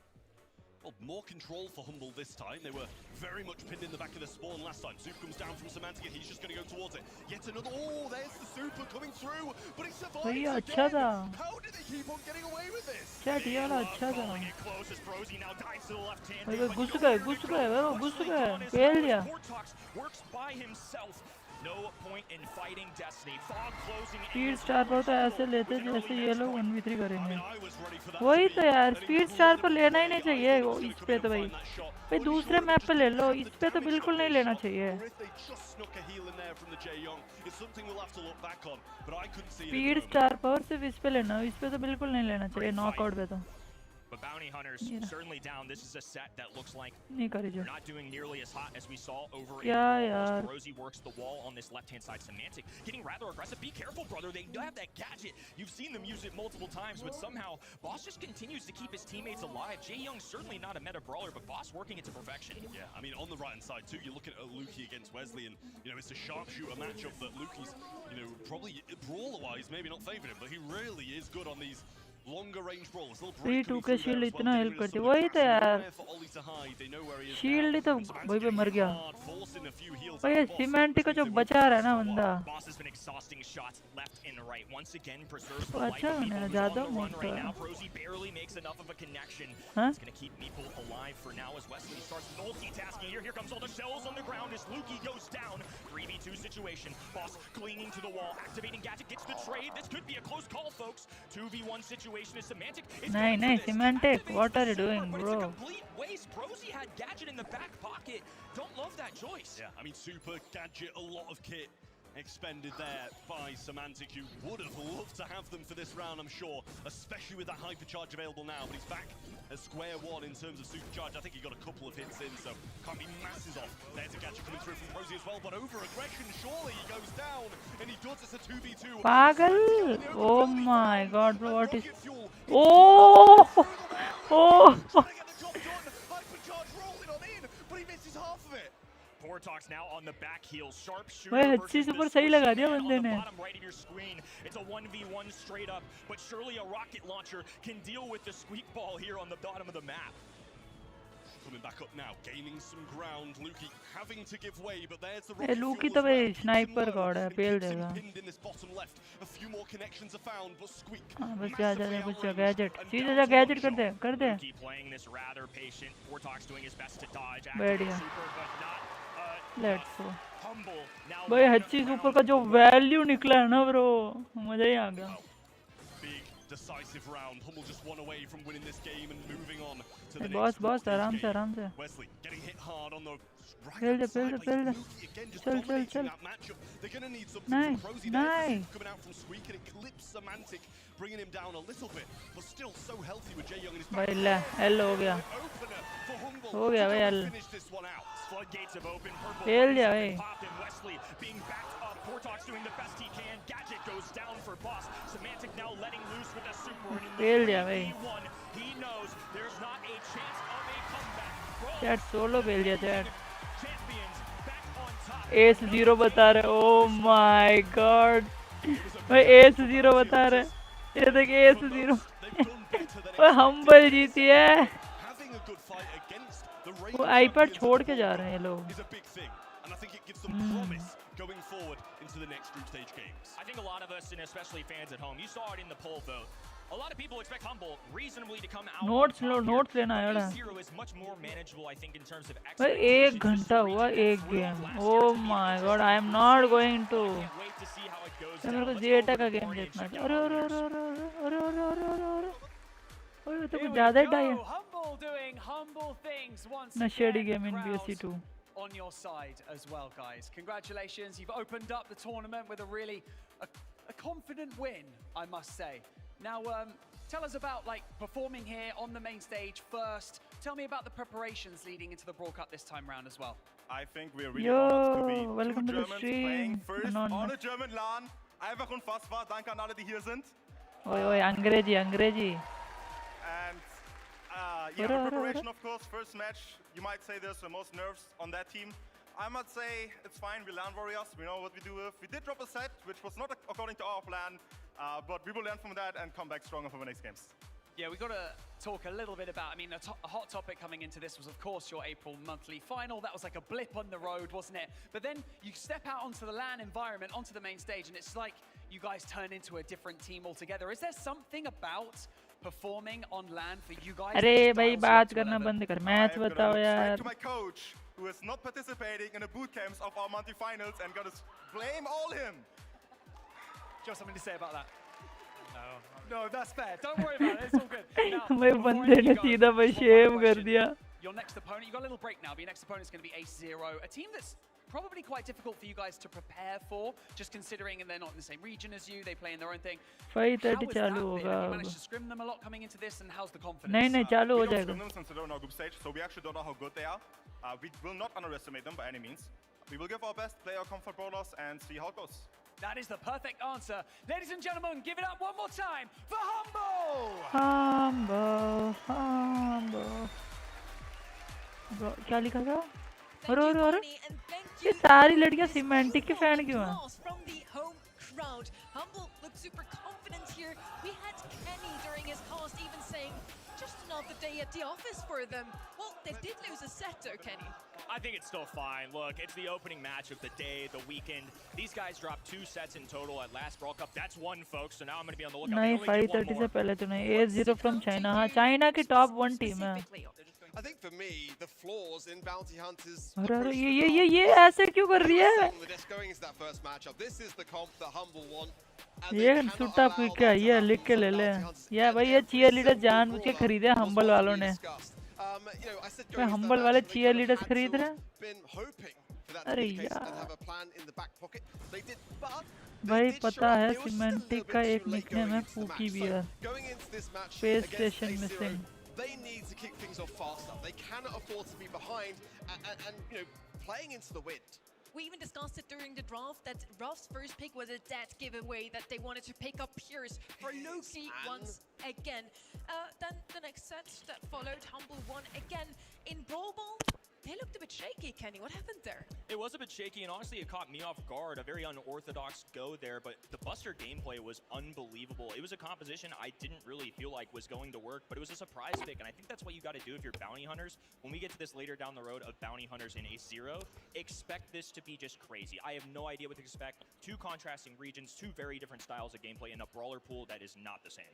Well, more control for Humble this time. They were very much pinned in the back of the spawn last time. Soup comes down from Semantic and he's just going to go towards it. Yet another. Oh, there's the Super coming through, but he survives भैया again. अच्छा था. How did they keep on getting away with this? Chat ये वाला अच्छा था. Calling it close as Frozy now dives to the left hand. भाई घुस गए वो घुस गए फेल दिया. Portox works by himself. No point in fighting Destiny. Fog closing in. Speed star पर तो ऐसे लेते जैसे ये लोग 1v3 I करेंगे. mean, I was ready for that वही to तो be यार an स्पीड स्टार पर incredible लेना ही नहीं play. I चाहिए think वो they're इस gonna पे be तो able to भाई. find that shot. भाई Only दूसरे short of मैप just पे ले लो the इस पे तो damage बिल्कुल that नहीं they लेना shot, चाहिए. or if they just snuck a heal in there from the Jae Young. It's something we'll have to look back on, but I couldn't see it. Speed at the moment. Star पर सिर्फ इस पे लेना इस पे तो बिल्कुल नहीं लेना चाहिए नॉकआउट पे तो But Bounty Hunters Yeah. certainly down. This is a set that looks like नहीं करी जो. they're not doing nearly as hot as we saw over in क्या Brawl. यार. As Rosie works the wall on this left-hand side. Semantic getting rather aggressive. Be careful, brother. They do have that gadget. You've seen them use it multiple times, but somehow Boss just continues to keep his teammates alive. Jae Young's certainly not a meta brawler, but Boss working it to perfection. Yeah, I mean, on the right-hand side too, you're looking at Lukey against Wesley, and you know it's a sharpshooter matchup that Lukey's, you know, probably brawler-wise maybe not favouring him, but he really is good on these longer range brawlers. Free 2 के shield इतना help करती है वही तो यार. Shield ही तो वही पे मर गया. भाई सीमेंट को जो बचा रहा है ना बंदा. Boss has been exhausting shots left and right. Once again preserves तो the life अच्छा of है Meeple, ना who's ज़्यादा on the run मस्त right है. now. Frozy barely makes enough of a connection. हाँ? It's going to keep Meeple alive for now as Wesley starts multitasking here. Here comes all the shells on the ground as Lukey goes down. 3v2 situation. Boss clinging to the wall, activating gadget, gets the trade. This could be a close call, folks. 2v1 situation is Semantic. नहीं नहीं Semantic what are you doing But it's a bro. complete waste. Frozy had gadget in the back pocket. Don't love that choice. Yeah, I mean, super gadget, a lot of kit. expended there by Semantic, who would have loved to have them for this round, I'm sure, especially with that hypercharge available now. But he's back at square one in terms of supercharge. I think he got a couple of hits in, so can't be masses off. There's a gadget coming through from Rosie as well, but over aggression, surely he goes down, and he does. It's a 2v2. Pagal! Oh my god, bro, what is... Oh! Oh! Hypercharge rolling on in, but he misses half of it. Portox now on the back heel, sharpshooter भाई versus अच्छी the super सही लगा दिया switchman बंदे on the ने. bottom right of your screen. It's a 1v1 straight up, but surely a rocket launcher can deal with the squeak ball here on the bottom of the map. Coming back up now, gaining some ground. Luki having to give way, but there's the A rocket Lockie fuel तो as well. भाई Keeps him sniper low God है, and pail keeps him देगा. pinned in this bottom left. A few more connections are found, but Squeak हाँ बस जा जा जा massively कुछ जा outranged gadget and cheese down जा to गैजेट one कर दे Luki playing this rather patient. Portox doing his best to dodge. बढ़िया. Active super, but not let's go. Humble. Now भाई one हच्ची round सुपर का जो value निकला है ना bro, मजा ही आ गया. Big decisive round. Hummel just one away from winning this game and moving on to the boss next boss stage आराम से game. आराम से. Wesley getting hit hard on the right Build hand it, build side. it, build it. Luki again just Chill, chill, dominating chill. that matchup. They're going to need something Nice, from Rosie there. nice. Coming out from Squeak and it clips Semantic, bringing him down a little bit, but still so healthy with Jae Young in his back. भाई ले L हो गया. Opener for Humble हो गया to भाई go L. and finish this one out. Floodgates have opened. Purple खेल दिया have भाई. popped and Wesley being backed up. Portox doing the best he can. Gadget goes down for boss. Semantic now letting loose with a super. And in the खेल दिया भाई. 3v1, he knows there's not a chance of a comeback. Brawl chat solo खेल दिया chat. champions back on top. S 0 बता रहे. Oh my God. भाई S 0 बता रहे. ये देख एस 0. वो हम्बल जीती है. Having a good fight against the वो Raven आईपैड champions छोड़ of के the जा world रहे हैं ये लोग. is a big thing, and I think it gives them promise going forward into the next group stage games. I think a lot of us, and especially fans at home, you saw it in the poll vote. A lot of people expect Humble reasonably to come out. Notes on low, top here, notes लेना but है यार. A0 is much more manageable, I think, in terms of भाई expectations. एक घंटा This हुआ region एक thrilled game. last oh year to be my in God this I am group not stage. Going to. Can't wait to see how it goes तो मेरे down. को Let's Zeta go का over to game Orange देखना है. and अरे Yellow अरे winners. अरे अरे अरे अरे अरे अरे अरे. ओए तो Here कुछ we ज़्यादा ही go. डाई है. Humble doing humble things once नशेड़ी again. Game in Crowds BSC 2. on your side as well, guys. Congratulations. You've opened up the tournament with a really a confident win, I must say. Now, tell us about like performing here on the main stage first. Tell me about the preparations leading into the Brawl Cup this time round as well. I think we're really Yo, honored to be welcome two to the Germans stream. playing first on Anonymous. a German LAN. Einfach unfassbar. Danke an alle, die hier sind. ओए ओए अंग्रेजी अंग्रेजी. And yeah, Ora, the ora, preparation, ora. of course. First match, you might say there's the most nerves on that team. I must say it's fine. We LAN warriors. We know what we do with. We did drop a set, which was not according to our plan, but we will learn from that and come back stronger for the next games. Yeah, we've got to talk a little bit about, I mean, a hot topic coming into this was, of course, your April monthly final. That was like a blip on the road, wasn't it? But then you step out onto the LAN environment, onto the main stage, and it's like you guys turn into a different team altogether. Is there something about performing on LAN for you guys? अरे that भाई dials you बात up to करना 11? बंद कर. I'm match gonna बताओ look straight यार. to my coach, who is not participating in the boot camps of our monthly finals, and gonna blame all him. Do you have something to say about that? No, that's fair. Don't worry about it. It's all good. Now, भाई before बंदे I let ने you go, सीधा भाई just one final Shem कर question. दिया. Your next opponent, you've got a little break now, but your next opponent's going to be Ace0, a team that's probably quite difficult for you guys to prepare for, just considering they're not in the same region as you, they play in their own thing. Five How 30 has चालू that been? होगा Have you अब. managed to scrim them a lot coming into this, and how's the confidence? नहीं नहीं चालू We हो don't जाएगा. scrim them since they don't know group stage, so we actually don't know how good they are. We will not underestimate them by any means. We will give our best, play our comfort brawlers, and see how it goes. That is the perfect answer. Ladies and gentlemen, give it up one more time for Humble! Humble, humble. Bro, क्या लिखा था? Thank अरे you, अरे अरे. Bonnie, and thank ये you सारी for लड़कियां this semantic की overall फैन क्यों हैं? applause from the home crowd. Humble looked super confident here. We had Kenny during his cast even saying, just another day at the office for them. Well, they did lose a set though, Kenny. I think it's still fine. Look, it's the opening match of the day, the weekend. These guys dropped 2 sets in total at last Brawl Cup. That's one, folks. So now I'm going to be on the lookout. They नहीं only get one 5:30 से more. पहले तो नहीं. A0 from China. हाँ China की top 1 team है. Specifically. I think for me, the flaws in Bounty Hunters. अरे अरे approach to ये the ऐसे क्यों कर रही है? on the desk going into that first matchup. This is the comp that Humble won. and they ये cannot Sutta allow P that के to आई है. happen लिख के from ले ले. Bounty Hunters. या भाई ये Every cheerleader single जानबूझ के brawler खरीदे हैं was Humble one to वालों be ने. discussed. You know, I said भाई going into that Humble match, वाले they could have cheerleaders had खरीद to रहे have हैं. been hoping for that to be the case Arey and have a plan in the back pocket. They did, but भाई they did पता show up. है They were just a little semantic bit का too एक late nickname going है into the फूकी match. भी है So going into this match Space against station A0, missing. they need to kick things off faster. They cannot afford to be behind and you know, playing into the wind. We even discussed it during the draft that Ruff's first pick was a dead giveaway, that they wanted to pick up Pierce for Loki once again. Then the next set that followed, Humble won again. In Brawl Ball, they looked a bit shaky, Kenny. What happened there? It was a bit shaky, and honestly, it caught me off guard. A very unorthodox go there, but the Buster gameplay was unbelievable. It was a composition I didn't really feel like was going to work, but it was a surprise pick, and I think that's what you got to do if you're bounty hunters. When we get to this later down the road of bounty hunters in A0, expect this to be just crazy. I have no idea what to expect. Two contrasting regions, two very different styles of gameplay in a brawler pool that is not the same.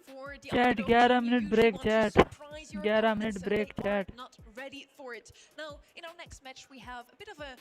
For the Chat, underdog 11 team, minute you break, usually want to chat. surprise your 11 opponents, minute so break, they chat. are not ready for it. Now, in our next match, we have a bit of a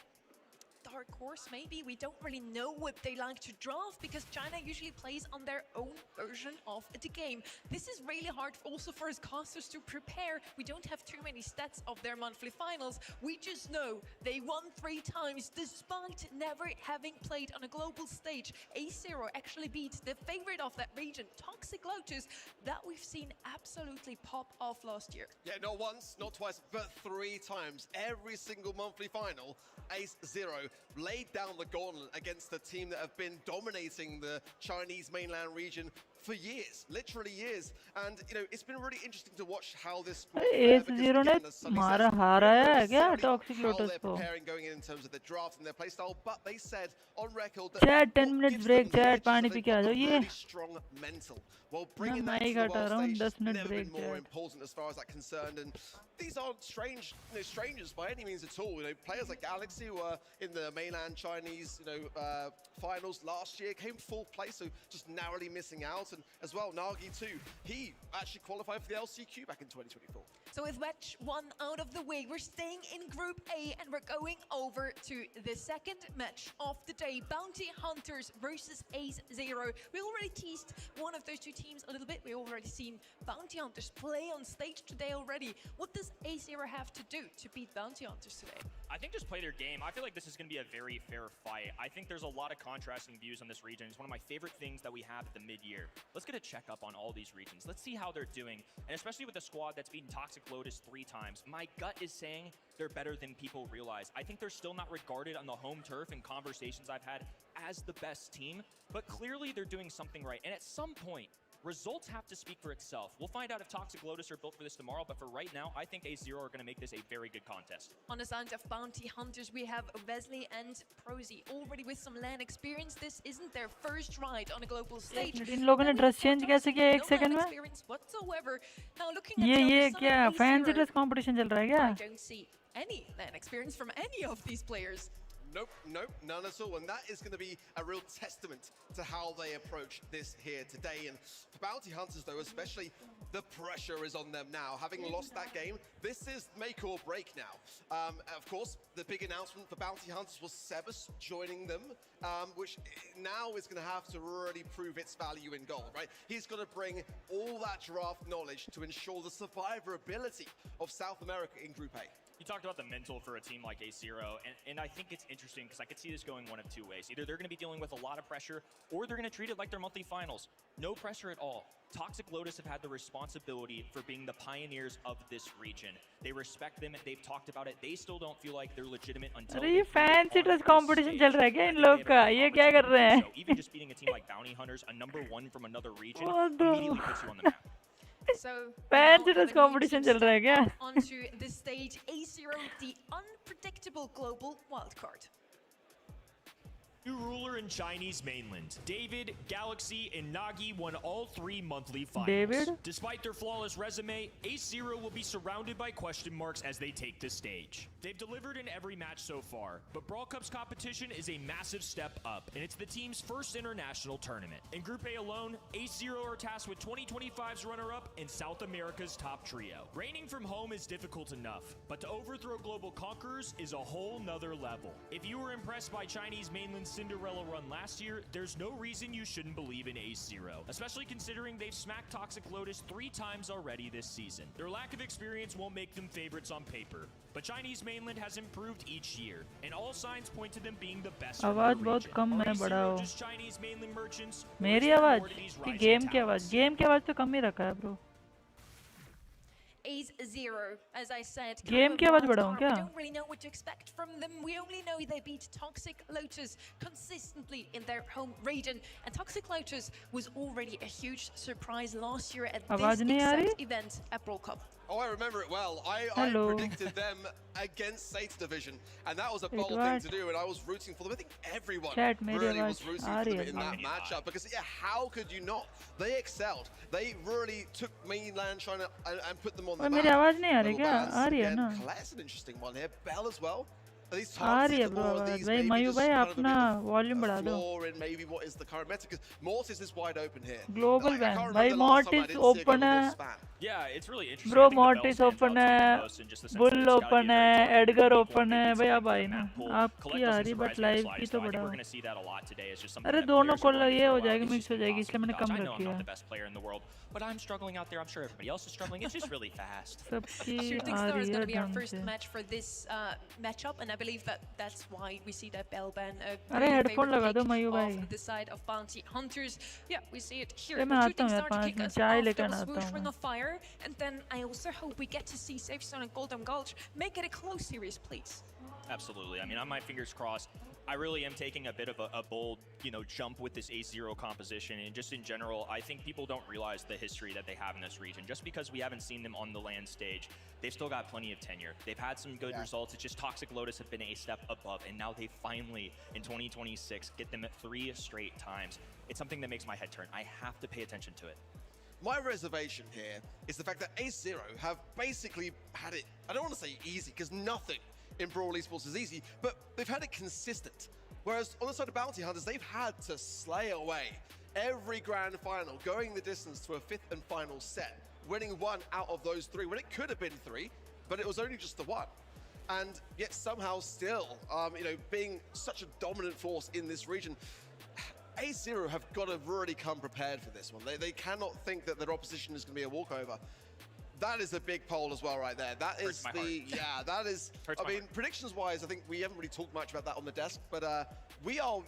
dark horse, maybe. We don't really know what they like to draft because China usually plays on their own version of the game. This is really hard also for us casters to prepare. We don't have too many stats of their monthly finals. We just know they won 3 times despite never having played on a global stage. A0 actually beat the favorite of that region, Toxic Lotus, that we've seen absolutely pop off last year. Yeah, not once, not twice, but 3 times. Every single monthly final, A0 laid down the gauntlet against the team that have been dominating the Chinese mainland region for years, literally years. And you know, it's been really interesting to watch how this A0 ने मारा हारा है क्या toxic how lotus they're को preparing going in terms of their draft and their playstyle, but they said on record that Chat, 10 what minutes gives break, them the chat, edge is that पानी they've P के आ got जाओ a ये really strong mental. Well, bringing that to the mic world हटा रहा हूँ, stage 10 has minute never break, been more chat. important as far as that's concerned. And these aren't strangers by any means at all. You know, players like Galaxy who were in the mainland Chinese, finals last year, came 4th place, so just narrowly missing out. And as well, Nagi too. He actually qualified for the LCQ back in 2024. So with match 1 out of the way, we're staying in Group A and we're going over to the second match of the day. Bounty Hunters versus A0. We already teased one of those two teams a little bit. We already seen Bounty Hunters play on stage today already. What does A0 have to do to beat Bounty Hunters today? I think just play their game. I feel like this is going to be a very fair fight. I think there's a lot of contrasting views on this region. It's one of my favorite things that we have at the mid-year. Let's get a checkup on all these regions. Let's see how they're doing. And especially with a squad that's beaten Toxic Lotus 3 times, my gut is saying they're better than people realize. I think they're still not regarded on the home turf in conversations I've had as the best team, but clearly they're doing something right. And at some point, results have to speak for itself. We'll find out if Toxic Lotus are built for this tomorrow, but for right now, I think A0 are going to make this a very good contest. On the side of Bounty Hunters, we have Wesley and Prosy, already with some LAN experience. This isn't their first ride on a global stage. इन लोगों ने dress change कैसे किया 1 second में experience whatsoever. Now looking at ये the ये other क्या side, fancy A0, dress competition चल रहा है क्या I don't see any LAN experience from any of these players. Nope, none at all. And that is going to be a real testament to how they approach this here today. And for Bounty Hunters, though, especially, the pressure is on them now. Having lost that game, this is make or break now. Of course, the big announcement for Bounty Hunters was Sebas joining them, which now is going to have to really prove its value in gold, right? He's going to bring all that draft knowledge to ensure the survivability of South America in Group A. You talked about the mental for a team like A0, and I think it's interesting because I could see this going one of 2 ways. Either they're going to be dealing with a lot of pressure, or they're going to treat it like their monthly finals. No pressure at all. Toxic Lotus have had the responsibility for being the pioneers of this region. They respect them, they've talked about it. They still don't feel like they're legitimate until अरे ये fancy dress competition चल रहा है क्या इन लोग का ये क्या कर रहे हैं So even just beating a team like Bounty Hunters, a #1 from another region, immediately puts you on the map. So fancy now dress the competition news चल रहा है क्या onto the stage. A0, the unpredictable global wildcard. New ruler in Chinese mainland. David, Galaxy, and Nagi won all 3 monthly finals. David? Despite their flawless resume, A0 will be surrounded by question marks as they take the stage. They've delivered in every match so far, but Brawl Cup's competition is a massive step up, and it's the team's first international tournament. In Group A alone, A0 are tasked with 2025's runner-up and South America's top trio. Reigning from home is difficult enough, but to overthrow global conquerors is a whole nother level. If you were impressed by Chinese mainland's Cinderella title run last year, there's no reason you shouldn't believe in Ace Zero, especially considering they've smacked Toxic Lotus 3 times already this season. Their lack of experience won't make them favorites on paper, but Chinese mainland has improved each year, and all signs point to them being the best from आवाज the बहुत region. Come Are है Ace बड़ा Zero हो just Chinese mainland merchants, or मेरी is there आवाज more to these कि rising game की talents? आवाज गेम की आवाज तो कम ही रखा है bro Ace Zero, as I said. Game की आवाज बढ़ाऊं क्या? We don't really know what to expect from them. We only know they beat Toxic Lotus consistently in their home region. And Toxic Lotus was already a huge surprise last year at आवाज this नहीं आ exact रही? event at Brawl Cup. Oh, I remember it well. I Hello. predicted them against Sate's division, and that was a Wait, bold thing what? to do, and I was rooting for them. I think everyone Chat, मेरी really आवाज was rooting uh for रही them है in ना? that matchup, because, yeah, how could you not? They excelled. They really took mainland China and put them on the ओए map. मेरी आवाज नहीं आ रही Little क्या Baz, आ रही है again, ना Colette's an interesting one here. Bell as well. Are these आ रही है targeted, ब्रो or are आवाज these भाई maybe मयू just भाई kind of a bit अपना of वॉल्यूम a बढ़ा दो flaw in maybe what is the current meta? Because Mortis is wide open here. Global Like, I ban can't भाई remember the last time I mortis didn't see a open global है spam. Yeah, it's really interesting. Bro I think the Bell mortis stands out open to me है most in just the sense that bull it's gotta be a open very है targeted Edgar people open and है maybe भाई some अब आई people ना in that pool. आपकी Colette uh doesn't रही surprise but me in the live की slightest, तो though. I think बढ़ाओ we're going to see that a lot today. It's just something अरे that दोनों players को are learning ये for हो a while. जाएगी It's मिक्स just हो जाएगी इसलिए impossible मैंने to dodge. Come I know I'm रखी not है the best player in the world, but I'm struggling out there. I'm sure everybody else is struggling. It's just really fast. सबकी Shooting uh Star is रही going है to be our ढंग first से match for this matchup, and I believe that that's why we see that Bell ban a अरे really headphone favorite लगा दो pick mu भाई of the side of Bounty Hunters. Yeah, we see it here. मैं But आता Shooting हूँ यार Star to 5 kick minute us चाय off, लेकर double आता swoosh हूँ ring मैं of fire, and then I also hope we get to see Safe Zone and Golden Gulch make it a close series, please. Absolutely. I mean, on my fingers crossed. I really am taking a bit of a bold, jump with this Ace Zero composition. And just in general, I think people don't realize the history that they have in this region. Just because we haven't seen them on the LAN stage, they've still got plenty of tenure. They've had some good results. It's just Toxic Lotus have been a step above. And now they finally, in 2026, get them at 3 straight times. It's something that makes my head turn. I have to pay attention to it. My reservation here is the fact that Ace Zero have basically had it, I don't want to say easy, because nothing in Brawl Esports is easy, but they've had it consistent. Whereas on the side of Bounty Hunters, they've had to slay away every grand final, going the distance to a 5th and final set, winning 1 out of those 3, when it could have been 3, but it was only just the 1. And yet somehow still, being such a dominant force in this region, Ace Zero have got to really come prepared for this one. They cannot think that their opposition is going to be a walkover. That is a big poll as well right there. That is that is, I mean, predictions-wise, I think we haven't really talked much about that on the desk, but we are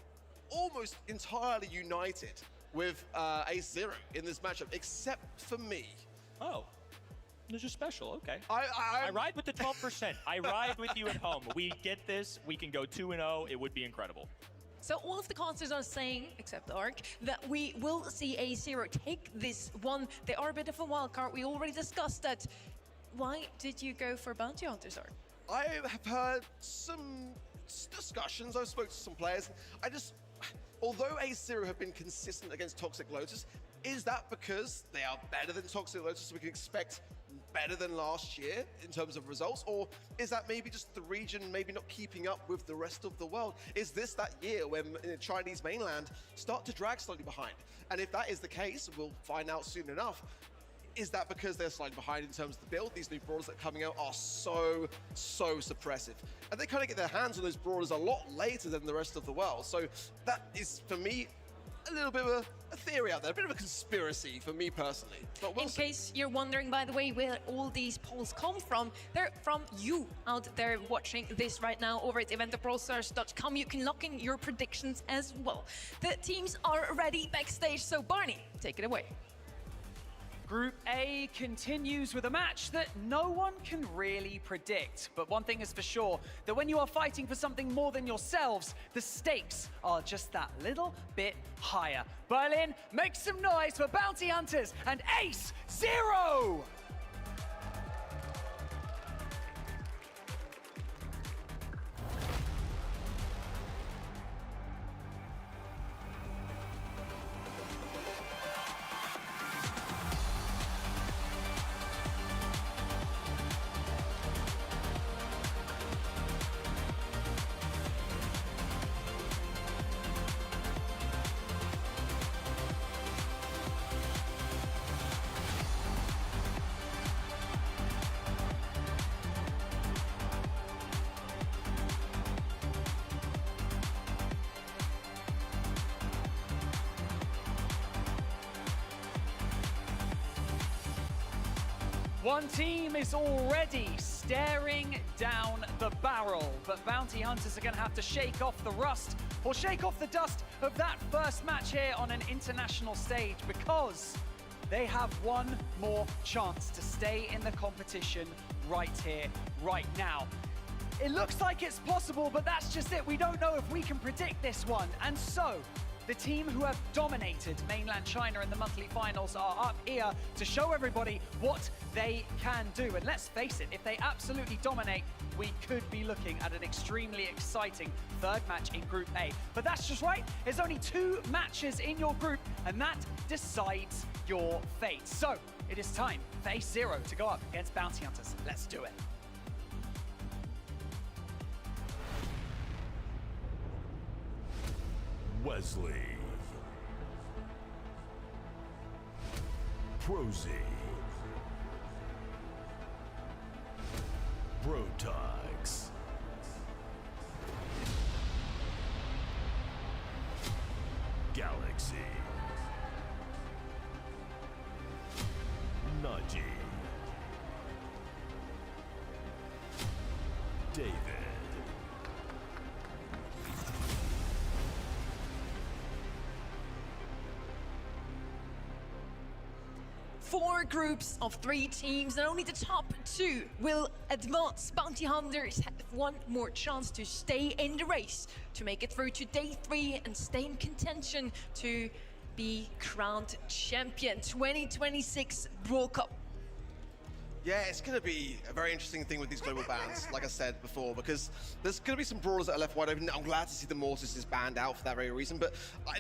almost entirely united with Ace Zero in this matchup, except for me. Oh. Those are special, okay. I ride with the 12%. I ride with you at home. We get this. We can go 2-0. It would be incredible. So all of the casters are saying, except Ark, that we will see Ace Zero take this one. They are a bit of a wild card. We already discussed that. Why did you go for Bounty Hunters, Ark? I have heard some discussions. I've spoken to some players. Although Ace Zero have been consistent against Toxic Lotus, is that because they are better than Toxic Lotus, so we can expect better than last year in terms of results? Or is that maybe just the region maybe not keeping up with the rest of the world? Is this that year when Chinese mainland start to drag slightly behind? And if that is the case, we'll find out soon enough. Is that because they're slightly behind in terms of the build? These new brawlers that are coming out are so suppressive. And they kind of get their hands on those brawlers a lot later than the rest of the world. So that is, for me, a little bit of a theory out there, a bit of a conspiracy for me personally. But we'll see. Case you're wondering, by the way, where all these polls come from, they're from you out there watching this right now over at event.brawlstars.com. You can lock in your predictions as well. The teams are ready backstage, so Barney, take it away. Group A continues with a match that no one can really predict. But one thing is for sure, that when you are fighting for something more than yourselves, the stakes are just that little bit higher. Berlin, make some noise for Bounty Hunters and Ace Zero! One team is already staring down the barrel, but Bounty Hunters are going to have to shake off the rust or shake off the dust of that first match here on an international stage, because they have one more chance to stay in the competition right here, right now. It looks like it's possible, but that's just it. We don't know if we can predict this one. And so, the team who have dominated mainland China in the monthly finals are up here to show everybody what they can do. And let's face it, if they absolutely dominate, we could be looking at an extremely exciting third match in Group A. But that's just right, there's only 2 matches in your group, and that decides your fate. So, it is time for A0 to go up against Bounty Hunters. Let's do it. Wesley, Prosy, Brotox, Galaxy, Najee, David. 4 groups of 3 teams, and only the top 2 will advance. Bounty Hunters have one more chance to stay in the race, to make it through to day 3 and stay in contention to be crowned champion 2026 Brawl Cup. Yeah, it's going to be a very interesting thing with these global bans, like I said before, because there's going to be some brawlers that are left wide open. I'm glad to see the Mortis is banned out for that very reason, but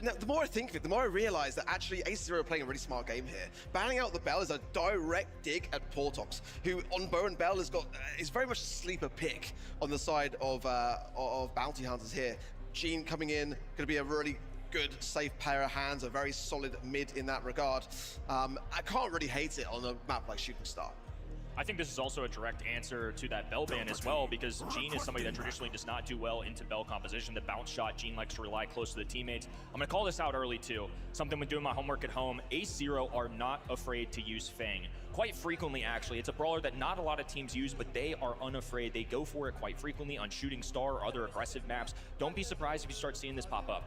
the more I think of it, the more I realize that actually A0 are playing a really smart game here. Banning out the Bell is a direct dig at Portox, who on Bow and Bell is very much a sleeper pick on the side of Bounty Hunters here. Gene coming in, going to be a really good, safe pair of hands, a very solid mid in that regard. I can't really hate it on a map like Shooting Star. I think this is also a direct answer to that Bell ban as well, because Gene is somebody that traditionally does not do well into Bell composition. The bounce shot, Gene likes to rely close to the teammates. I'm going to call this out early too. Something with doing my homework at home. A0 are not afraid to use Fang. Quite frequently, actually. It's a brawler that not a lot of teams use, but they are unafraid. They go for it quite frequently on Shooting Star or other aggressive maps. Don't be surprised if you start seeing this pop up.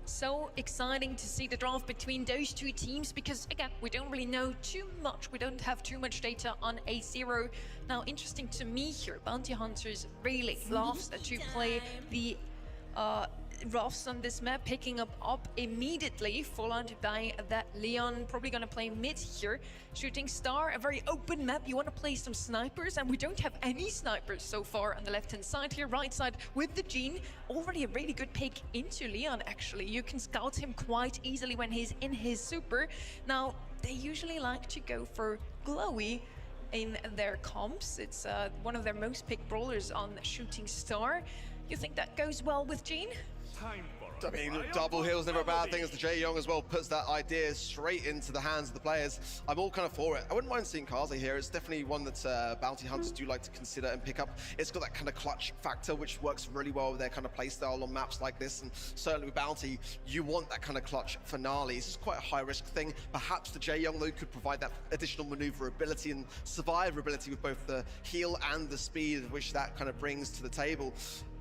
So exciting to see the draft between those 2 teams, because again, we don't really know too much. We don't have too much data on A0. Now, interesting to me here, Bounty Hunters really loves to play the Ruffs on this map, picking up immediately, followed by that Leon, probably gonna play mid here. Shooting Star, a very open map. You want to play some snipers, and we don't have any snipers so far on the left-hand side here. Right side with the Gene, already a really good pick into Leon, actually. You can scout him quite easily when he's in his super. Now, they usually like to go for Glowy in their comps. It's one of their most picked brawlers on Shooting Star. You think that goes well with Gene? I mean, double heal's never a bad thing, as the Jae-Young as well puts that idea straight into the hands of the players. I'm all kind of for it. I wouldn't mind seeing Kaze here. It's definitely one that Bounty Hunters do like to consider and pick up. It's got that kind of clutch factor, which works really well with their kind of playstyle on maps like this. And certainly with Bounty, you want that kind of clutch finale. It's quite a high-risk thing. Perhaps the Jae-Young, though, could provide that additional maneuverability and survivability with both the heal and the speed, which that kind of brings to the table.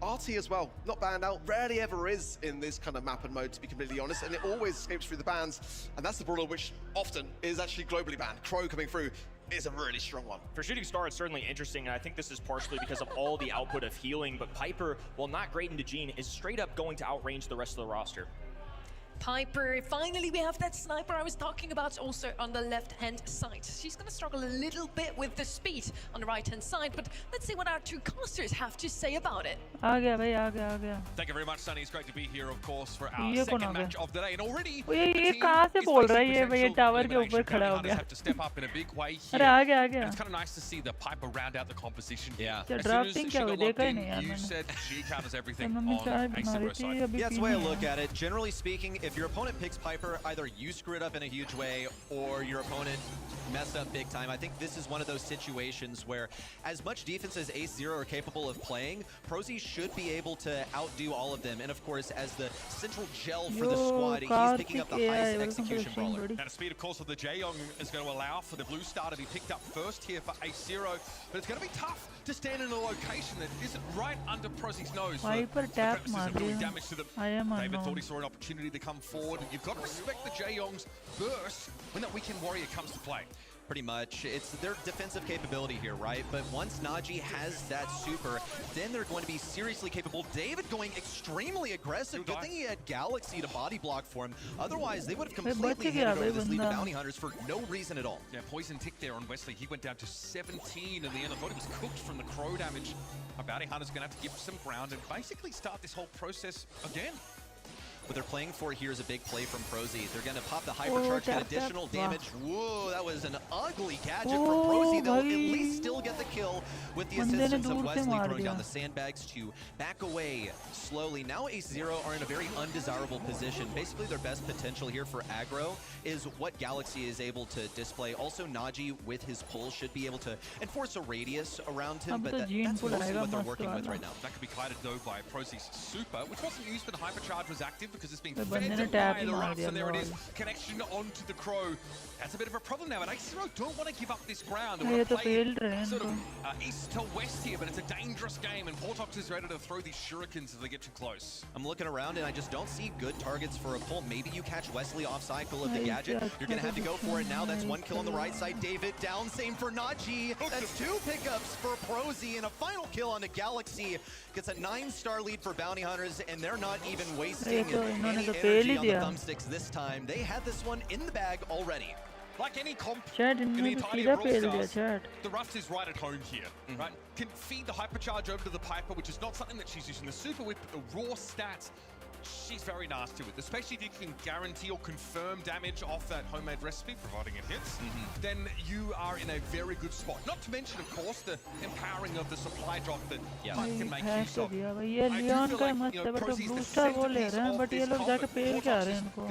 RT as well, not banned out, rarely ever is in this kind of map and mode, to be completely honest, and it always escapes through the bans, and that's the brawler which often is actually globally banned. Crow coming through is a really strong one. For Shooting Star, it's certainly interesting, and I think this is partially because of all the output of healing, but Piper, while not great into Gene, is straight up going to outrange the rest of the roster. Piper, finally we have that sniper I was talking about also on the left-hand side. She's going to struggle a little bit with the speed on the right-hand side, but let's see what our 2 casters have to say about it. आ गया. Thank you very much, Sunny. It's great to be here, of course, for our second match of the day. And already, ये कहाँ से बोल रहा है ये भैया tower के ऊपर खड़ा हो गया. Have to step up in a big way here. अरे आ गया. And it's kind of nice to see the Piper round out the composition. Yeah. As soon as Drafting she क्या got हुआ locked देखा ही in, नहीं यार you मैंने. said she counters everything mummy on चाय बना रही A0 थी side. अभी Yeah, that's the way I look at it. Generally speaking, if your opponent picks Piper, either you screw it up in a huge way or your opponent messed up big time. I think this is one of those situations where as much defense as Ace Zero are capable of playing, Prosy should be able to outdo all of them. And of course, as the central gel for the squad, he's picking up the highest execution brawler. And the speed, of course, of the Jaeyong is going to allow for the blue star to be picked up first here for Ace Zero. But it's going to be tough to stand in a location that isn't right under Prosy's nose. Piper tap Really damage to them. David unknown. thought he saw an opportunity to come forward. You've got to respect the Jaeyong's burst when that weekend warrior comes to play. Pretty much. It's their defensive capability here, right? But once Naji has that super, then they're going to be seriously capable. David going extremely aggressive. Good thing he had Galaxy to body block for him. Otherwise, they would have completely handed over this lead to Bounty Hunters for no reason at all. Yeah, poison tick there on Wesley. He went down to 17 in the end. I thought he was cooked from the crow damage. Bounty Hunter's going to have to give some ground and basically start this whole process again. What they're playing for here is a big play from Prosy. They're going to pop the hypercharge, get additional damage. Whoa, that was an ugly gadget from Prosy. They'll at least still get the kill with the assistance of Wesley throwing down the sandbags to back away slowly. Now Ace Zero are in a very undesirable position. Basically, their best potential here for aggro is what Galaxy is able to display. Also, Naji with his pull should be able to enforce a radius around him, but that's mostly what they're working with right now. That could be kited though by Prosy's super, which wasn't used when the hypercharge was active, because it's being fed by the Rufts, and there it is, connection onto the crow. That's a bit of a problem now, but Ace Zero don't want to give up this ground. They want to play sort of east to west here, but it's a dangerous game, and Portox is ready to throw these shurikens if they get too close. I'm looking around, and I just don't see good targets for a pull. Maybe you catch Wesley off cycle of the gadget. You're going to have to go for it now. That's one kill on the right side. David down, same for Naji. That's two pickups for Prosy, and a final kill on the Galaxy. Gets a 9-star lead for Bounty Hunters, and they're not even wasting any energy on the thumbsticks this time. They had this one in the bag already. Like any comp in the entirety of Brawl Stars, the Ruft is right at home here, right? Can feed the hypercharge over to the Piper, which is not something that she's using the super with, but the raw stats, she's very nasty with, especially if you can guarantee or confirm damage off that homemade recipe, providing it hits, then you are in a very good spot. Not to mention, of course, the empowering of the supply drop that Pipe can make use of. ये Leone का मस्त है, but blue star वो ले रहे हैं, but ये लोग जाके पेल के आ रहे हैं इनको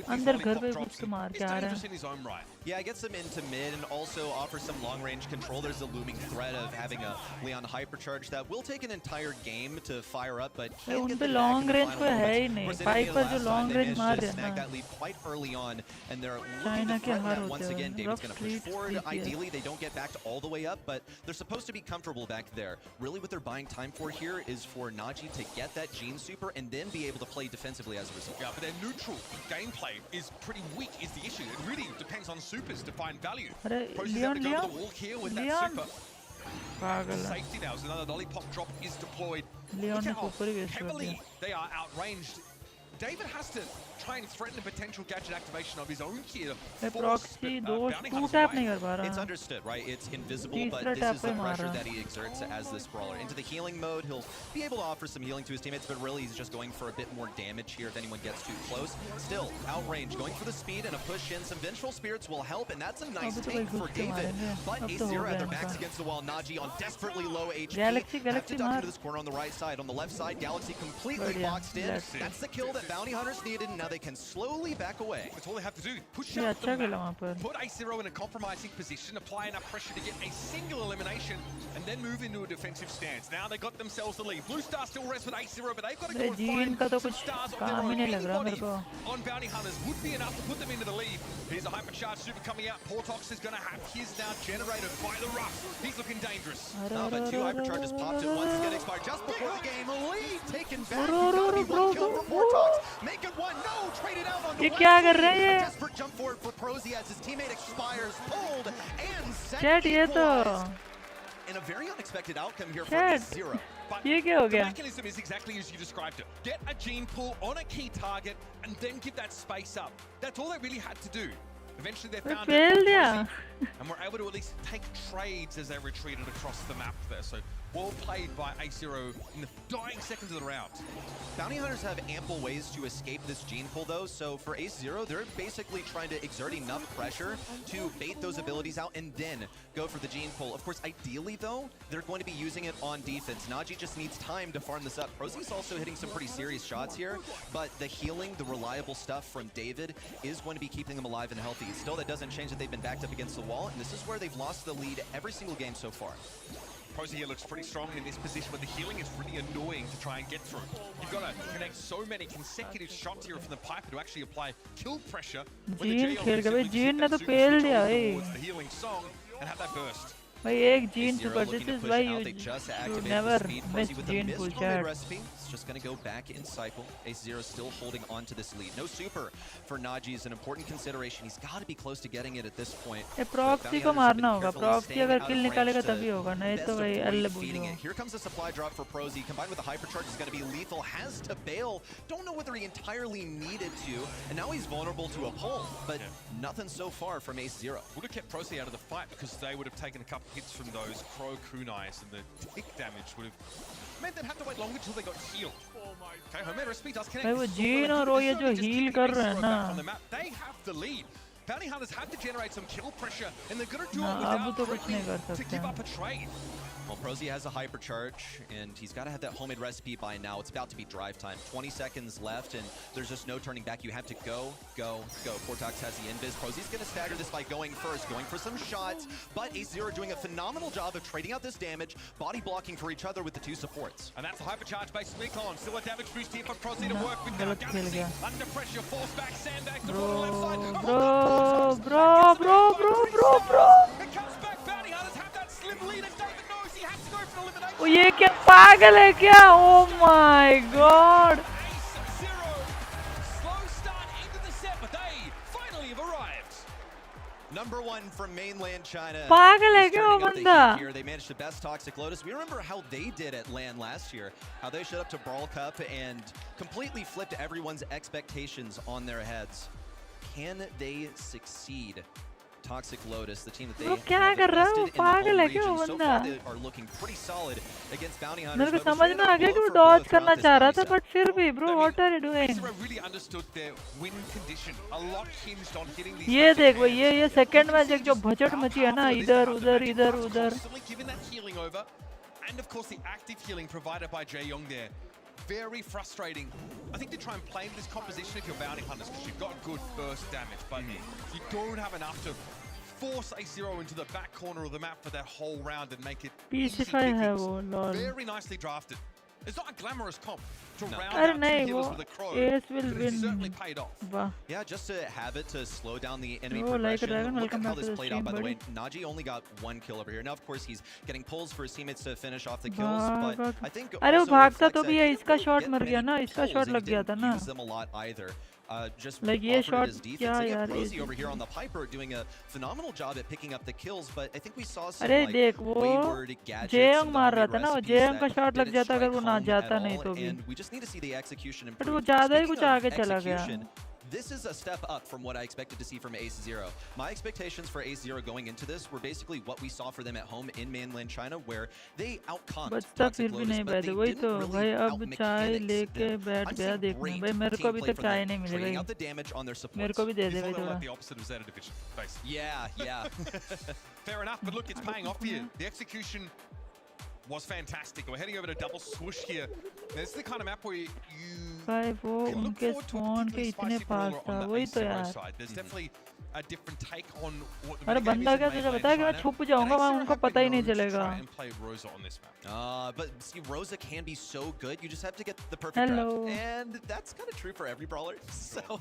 अंदर घर पे घुस के मार के आ रहे हैं. Yeah, gets them into mid and also offers some long-range control. There's a looming threat of having a Leon hypercharge that will take an entire game to fire up, but can't get the long range कोई है ही नहीं. Piper जो long range मार रहे हैं ना. That lead quite early on, and they're looking to threaten that once again. David's going to push forward. Ideally, they don't get backed all the way up, but they're supposed to be comfortable back there. Really, what they're buying time for here is for Naji to get that Gene super and then be able to play defensively as a result. Yeah, but their neutral gameplay is pretty weak is the issue. It really depends on supers to find value. Prosy's have to go to the wall here with that super. Safety now, so another lollipop drop is deployed. Look how heavily they are outranged. David has to try and threaten the potential gadget activation of his own key. Proxy two tap नहीं कर पा रहा. It's understood, right? It's invisible, but this is the pressure that he exerts as this brawler. Into the healing mode, he'll be able to offer some healing to his teammates, but really he's just going for a bit more damage here if anyone gets too close. Still, outrange, going for the speed and a push in. Some Vengeful Spirits will help, and that's a nice take for David. But Ace Zero had their backs against the wall. Naji on desperately low HP. Have to duck into this corner on the right side. On the left side, Galaxy completely boxed in. That's the kill that Bounty Hunters needed, and now they can slowly back away. That's all they have to do. Push out the map, put Ace Zero in a compromising position, apply enough pressure to get a single elimination, and then move into a defensive stance. Now they got themselves the lead. Blue Star still rests with Ace Zero, but they've got to go and find some stars of their own. Anybody on Bounty Hunters would be enough to put them into the lead. Here's a hypercharge super coming out. Portox is going to have his now generated by the Ruff. He's looking dangerous. No, but two hypercharges popped at once. It's going to expire just before the game. Lead taken back. You got to be one kill for Portox. Make it one. No, traded out on the left. Desperate jump forward for Prosy as his teammate expires, pulled and set in a very unexpected outcome here for Ace Zero. But the mechanism is exactly as you described it. Get a gene pull on a key target and then give that space up. That's all they really had to do. Eventually they found it, and were able to at least take trades as they retreated across the map there. So Well played by A0 in the dying seconds of the round. Bounty Hunters have ample ways to escape this gene pull though, so for Ace0, they're basically trying to exert enough pressure to bait those abilities out and then go for the gene pull. Of course, ideally though, they're going to be using it on defense. Naji just needs time to farm this up. Prozy's also hitting some pretty serious shots here, but the healing, the reliable stuff from David is going to be keeping them alive and healthy. Still, that doesn't change that they've been backed up against the wall, and this is where they've lost the lead every single game so far. Prozy here looks pretty strong in this position, but the healing is really annoying to try and get through. You've got to connect so many consecutive shots here from the Piper to actually apply kill pressure. Jean खेल गए भाई gene ने तो पेल दिया the healing song and have that burst. भाई एक gene super. This is why you never miss Jean full chat. It's just going to go back in cycle. Ace0 still holding on to this lead. No super for Naji is an important consideration. He's got to be close to getting it at this point. ये proxy को मारना होगा. Proxy अगर kill निकालेगा तभी होगा. नहीं तो भाई अल्ले बुझो. Here comes the supply drop for Prozy. Combined with the hypercharge is going to be lethal. Has to bail. Don't know whether he entirely needed to. And now he's vulnerable to a pull. But nothing so far from Ace0. Would have kept Prozy out of the fight because they would have taken a couple hits from those Crow kunais, and the tick damage would have meant they'd have to wait longer until they got healed. Okay, Homer recipe does connect. भाई वो gene और वो ये जो heal कर रहे हैं ना. They have the lead. Bounty Hunters have to generate some kill pressure, and they're going to do it without threatening to give up a trade. Well, Prozy has a hypercharge, and he's got to have that homemade recipe by now. It's about to be drive time. 20 seconds left, and there's just no turning back. You have to go, go, go. Portox has the invis. Prozy's going to stagger this by going first, going for some shots, but Ace0 doing a phenomenal job of trading out this damage, body blocking for each other with the two supports. And that's the hypercharge based Recon. Still a damage boost here for Prozy to work with now. Galaxy under pressure, force back, sandbag to the left side. Bro. It comes back, Bounty Hunters have that slim lead, and David knows he has to go for elimination. वो ये क्या पागल है क्या? Oh my god. Ace0, slow start into the set, but they finally have arrived. Number one from mainland China. पागल है क्या वो बंदा? Here they managed to best Toxic Lotus. We remember how they did at LAN last year, how they showed up to Brawl Cup and completely flipped everyone's expectations on their heads. Can they succeed? Toxic Lotus, the team that they have invested in the whole region, so far they are looking pretty solid against Bounty Hunters. मेरे को समझ में आ गया कि वो dodge करना चाह रहा था, but फिर भी bro, what are you doing? Ace0 really understood their win condition. A lot hinged on hitting these. ये देख भाई ये second match एक जो भचट मची है ना इधर उधर. Constantly giving that healing over, and of course the active healing provided by Jae-Young there. Very frustrating. I think to try and play this composition if you're Bounty Hunters, because you've got good burst damage, but you don't have enough to force A0 into the back corner of the map for that whole round and make it easy pickings. Very nicely drafted. It's not a glamorous comp to round out two healers with a crow, but it certainly paid off. Yeah, just to have it to slow down the enemy progression. Look at how this played out, by the way. Naji only got one kill over here. Now, of course, he's getting pulls for his teammates to finish off the kills, but I think अरे वो भागता तो भी है, इसका shot मर गया ना, इसका शॉट लग गया था ना. Use them a lot either. Just like ये shot क्या यार Prozy over here on the Piper doing a phenomenal job at picking up the kills, but I think we saw some अरे like देख वो Jae-Young मार रहा था ना, वो Jae-Young का शॉट लग जाता अगर वो ना जाता नहीं तो भी. We just need to see the execution but improve. वो ज़्यादा ही कुछ आगे चला गया. This is a step up from what I expected to see from Ace0. My expectations for Ace0 going into this were basically what we saw for them at home in mainland China, where they outcomped बचता फिर भी नहीं बैठे वही तो भाई अब चाय लेके बैठ गया देखने भाई मेरे को अभी तक चाय नहीं मिली भाई मेरे को भी दे दे भाई थोड़ा. The opposite of Zeta division. Yeah. Fair enough, but look, it's paying off here. The execution was fantastic. We're heading over to double swoosh here. This is the kind of map where you भाई वो उनके spawn के इतने पास था वही तो यार. There's definitely a different take on what the अरे बंदा क्या तुझे बताया कि मैं छुप जाऊंगा वहाँ उनको पता ही नहीं चलेगा. And play Rosa on this map. But see, Rosa can be so good. You just have to get the perfect draft, and that's kind of true for every brawler. So,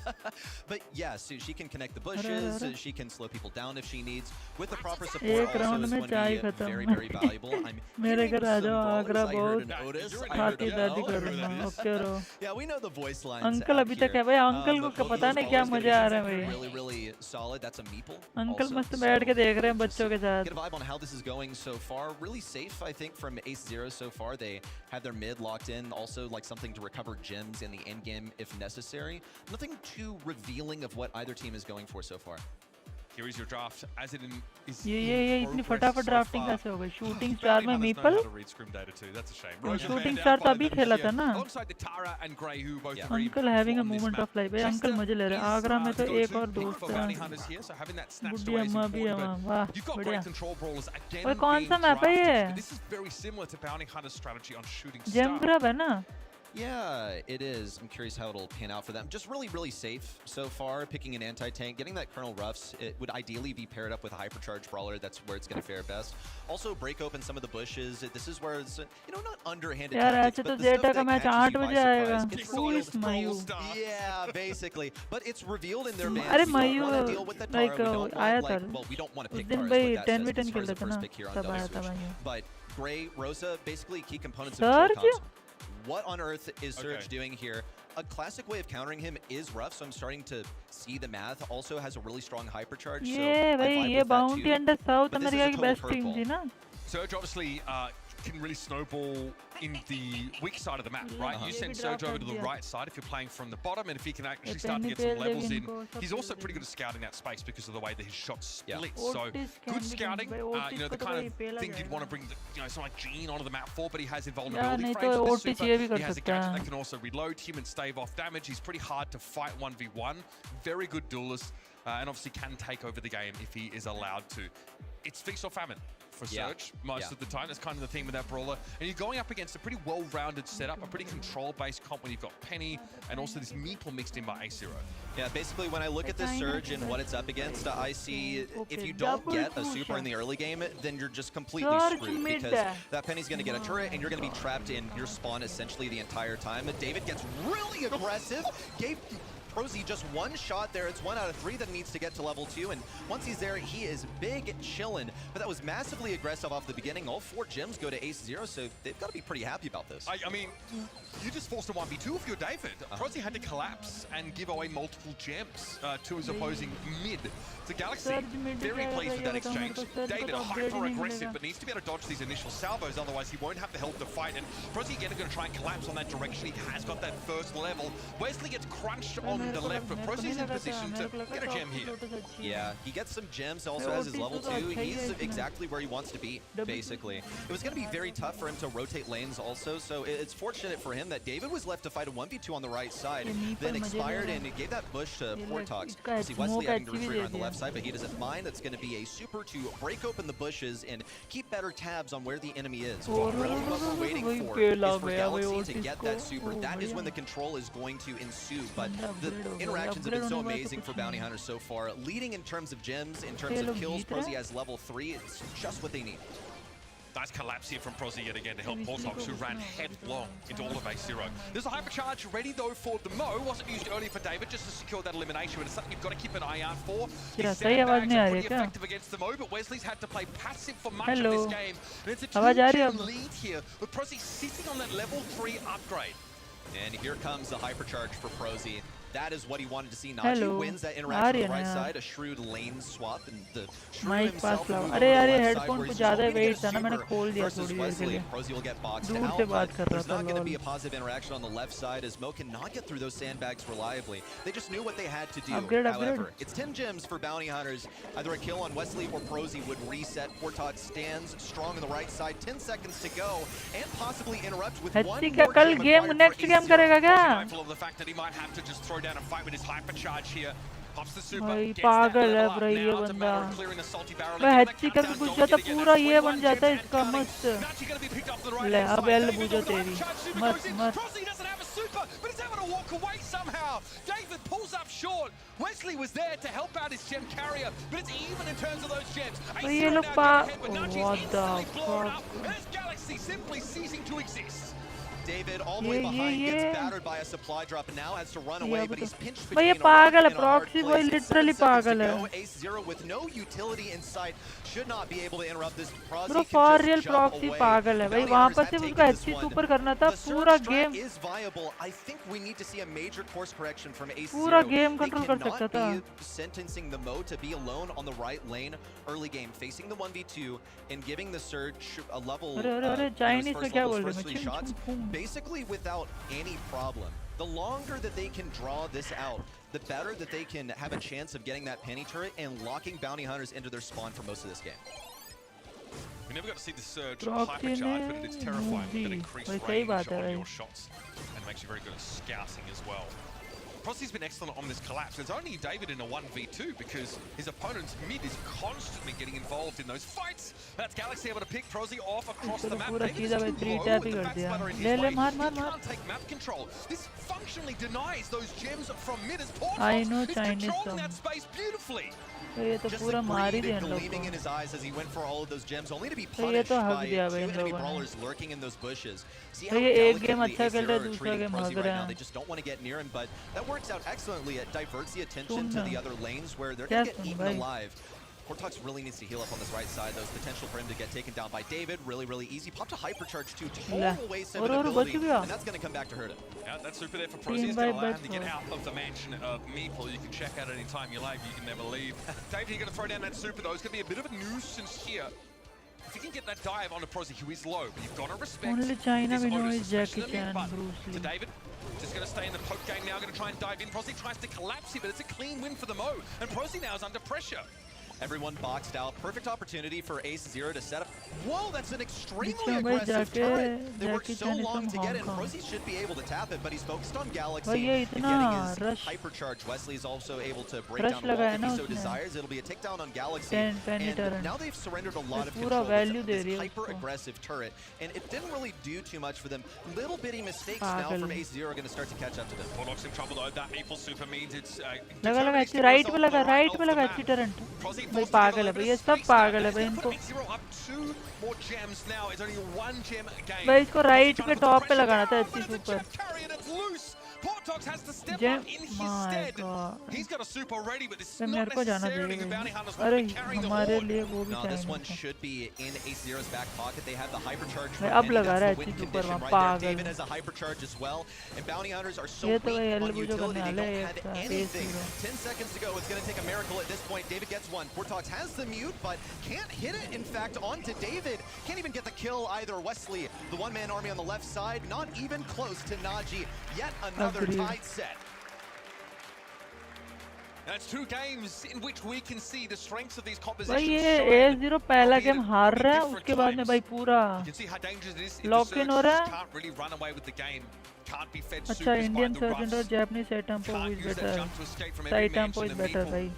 but yes, she can connect the bushes. She can slow people down if she needs. With the proper support, also is going to be very, very valuable. मेरे घर आ जाओ आगरा बहुत खाती दादी कर रहा हूँ okay रो. Yeah, we know the voice lines. Uncle अभी तक है भाई अंकल को पता नहीं क्या मजा आ रहा है भाई. Really solid. That's a meeple. Uncle मस्त बैठ के देख रहे हैं बच्चों के साथ. Get a vibe on how this is going so far. Really safe, I think, from Ace0 so far. They have their mid locked in. Also, like something to recover gems in the end game if necessary. Nothing too revealing of what either team is going for so far. Here is your draft as it is. ये इतनी फटाफट drafting कैसे हो गई? Shooting star में Bounty Hunters know maple how to read scrim data too. That's a shame. वो Rosa shooting banned star out तो by अभी them खेला this था year, ना? alongside the Tara and Grey, who both agree uncle having a on this moment map. Of life. भाई Just uncle मुझे ले रहे हैं. आगरा में तो go-to एक और pick दोस्त for है. Bounty Hunters here, so having that snatched बुड्ढी away is अम्मा भी है important, वहाँ. वाह but you've got बढ़िया. great control brawlers again ओए कौन being सा मैप है drafted, ये? but this is very similar to Bounty Hunter's strategy on shooting gem star. ग्रब है ना? Yeah, it is. I'm curious how it'll pan out for them. Just really, really safe so far. Picking an anti-tank, getting that Colonel Ruffs, it would ideally be paired up with a hypercharged brawler. That's where it's going to fare best. Also, break open some of the bushes. This is where it's, not underhanded यार tactics, ऐसे तो but the Zeta stuff का that match catches 8 you by बजे आएगा. surprise. It's Who is Mayu? Yeah, basically. But it's revealed in their bans. अरे We don't Mayu want to deal with the Tara. like We don't आया want, था. well, we don't want to उस pick दिन Tara's, भाई but that 10v10 says खेलते the थे ना? first pick here on तब आया था Double Mayu. Switch. But Gray, Rosa, basically key components of Surge? control comps. What on earth is Surge Okay. doing here? A classic way of countering him is rough, so I'm starting to see the math. Also has a really strong hypercharge. ये so I भाई vibe ये with that bounty too. Under south But this is America a की total best team curveball. थी ना? Surge obviously can really snowball in the weak side of the map, right? You send Surge over to the right side if you're playing from the bottom, and if he can actually start to get some levels in, he's also pretty good at scouting that space because of the way that his shots split. So good scouting, the kind of thing you'd want to bring, someone like Gene onto the map for, but he has invulnerability नहीं frames तो with OT this चाहिए भी super. कर He has a सकता gadget है. that can also reload him and stave off damage. He's pretty hard to fight 1v1. Very good duelist, and obviously can take over the game if he is allowed to. It's feast or famine for Surge most of the time. That's kind of the theme of that brawler. And you're going up against a pretty well-rounded setup, a pretty control-based comp when you've got Penny and also this Meeple mixed in by A0. Yeah, basically when I look at this Surge and what it's up against, I see if you don't get a super in the early game, then you're just completely screwed because that Penny's going to get a turret and you're going to be trapped in your spawn essentially the entire time. And David gets really aggressive, gave Prosy just one shot there. It's 1 out of 3 that needs to get to level 2, and once he's there, he is big chillin'. But that was massively aggressive off the beginning. All 4 gems go to Ace 0, so they've got to be pretty happy about this. I mean, you just forced a 1v2 if you're David. Prosy had to collapse and give away multiple gems to his opposing mid. To Galaxy, very pleased with that exchange. David, hyper-aggressive, but needs to be able to dodge these initial salvos, otherwise he won't have the health to fight. And Prosy again is going to try and collapse on that direction. He has got that first level. Wesley gets crunched on the left, but Prosy's in position to get a gem here. Yeah, he gets some gems, also has his level 2. He's exactly where he wants to be, basically. It was going to be very tough for him to rotate lanes also, so it's fortunate for him that David was left to fight a 1v2 on the right side, then expired and gave that push to Portox. See Wesley having to retreat on the left side, but he doesn't mind. That's going to be a super to break open the bushes and keep better tabs on where the enemy is. But really what we're waiting for is for Galaxy to get that super. That is when the control is going to ensue, but the interactions have been so amazing for Bounty Hunters so far. Leading in terms of gems, in terms of kills, Prosy has level 3. It's just what they need. Nice collapse here from Prosy yet again to help Portox, who ran headlong into all of A0. There's a hypercharge ready though for the Mo. Wasn't used earlier for David just to secure that elimination, but it's something you've got to keep an eye out for. His sandbags are pretty effective against the Mo, but Wesley's had to play passive for much of this game. And it's a 2-2 lead here, with Prosy sitting on that level 3 upgrade. And here comes the hypercharge for Prosy. That is what he wanted to see. Najee wins that interaction on the right side, a shrewd lane swap, and the shrew himself will move over to the left side where he's just hoping to get a super versus Wesley. Prosy will get boxed out, but there's not going to be a positive interaction on the left side as Mo cannot get through those sandbags reliably. They just knew what they had to do. However, it's 10 gems for Bounty Hunters. Either a kill on Wesley or Prosy would reset. Portox stands strong on the right side, 10 seconds to go, and possibly interrupt with one more gem next game करेगा क्या? Mindful of the fact that he might have to just throw down and fight with his hypercharge here. Pops the super, भाई gets that पागल है level up. भाई ये Now it's a बंदा. matter of clearing the salty barrel. मैं हैची का भी पूछ जाता पूरा ये बन जाता है इसका मस्त. ले अब एल बुझो तेरी. मत. Prosy doesn't have a super, but he's able to walk away somehow. David pulls up short. Wesley was there to help out his gem carrier, but it's even in terms of those gems. ये लोग what the fuck? There's Galaxy simply ceasing to exist. David all the way behind gets battered by a supply drop and now has to run away, but he's pinched भाई ये between पागल है. a hard Proxy place. boy literally पागल है. Ace 0 with no utility in sight should not be able to interrupt this. Bro for real Proxy पागल है भाई. वहाँ पर सिर्फ उसका HC super करना था. पूरा game is viable. I think we need to see a major course correction from Ace 0. पूरा game control कर सकता था. Sentencing the Mo to be alone on the right lane early game, facing the 1v2 and giving the Surge a level Chinese में क्या बोल रहे हैं? basically without any problem. the longer that they can draw this out, the better that they can have a chance of getting that penny turret and locking bounty hunters into their spawn for most of this game. We never got to see the surge hypercharge, but it is terrifying with that increased range on your shots and makes you very good at scouting as well. Prozy's been excellent on this collapse. There's only David in a 1v2 because his opponent's mid is constantly getting involved in those fights. That's Galaxy able to pick Prozy off across the map. David is too low with the back splatter in his way. He can't take map control. This functionally denies those gems from mid as Portox is controlling that space beautifully. Just the gleaming in his eyes as he went for all of those gems, only to be punished by two enemy brawlers lurking in those bushes. See how delicately A0 are treating Prozy right now. They just don't want to get near him, but that works out excellently. It diverts the attention to the other lanes where they're going to get eaten alive. Portox really needs to heal up on this right side. There's potential for him to get taken down by David. Really, really easy. Popped a hypercharge too. Total waste of ability, and that's going to come back to hurt him. Yeah, that's super there for Prozy. It's going to allow him to get out of the mansion of Meeple. You can check out any time you like. You can never leave. David, you're going to throw down that super though. It's going to be a bit of a nuisance here. If you can get that dive onto Prozy, who is low, but you've got to respect only China we know is Jackie Chan, but Bruce Lee. to David, just going to stay in the poke game now, going to try and dive in. Prozy tries to collapse here, but it's a clean win for the Mo, and Prozy now is under pressure. Everyone boxed out. Perfect opportunity for Ace0 to set up. Whoa, that's an extremely aggressive turret. They worked so long to get it, and Prozy should be able to tap it, but he's focused on Galaxy and getting his hypercharge. Wesley is also able to break down the wall if he so desires. It'll be a takedown on Galaxy, and now they've surrendered a lot of control with this hyper-aggressive turret, and it didn't really do too much for them. Little bitty mistakes now from Ace0 are going to start to catch up to them. Portox in trouble though. That Maple super means it's right पे लगा अच्छी turret. भाई पागल है भाई ये सब पागल है भाई इनको भाई इसको राइट पे टॉप पे लगाना था अच्छी super Portox has to step up in his stead. He's got a super ready, but this is not necessarily the bounty hunters want to carry the board. No, this one should be in Ace0's back pocket. They have the hypercharge for the win condition right there. David has a hypercharge as well, and bounty hunters are so weak on utility. They don't have anything. 10 seconds to go. It's going to take a miracle at this point. David gets one. Portox has the mute, but can't hit it. In fact, onto David. Can't even get the kill either. Wesley, the one-man army on the left side, not even close to Naji. Yet another tight set. That's two games in which we can see the strengths of these compositions. भाई ये A0 पहला game हार रहा है उसके बाद में भाई पूरा लॉक इन हो रहा है. अच्छा इंडियन सर्जेंट और Japanese side tempo is better. Side tempo is better भाई.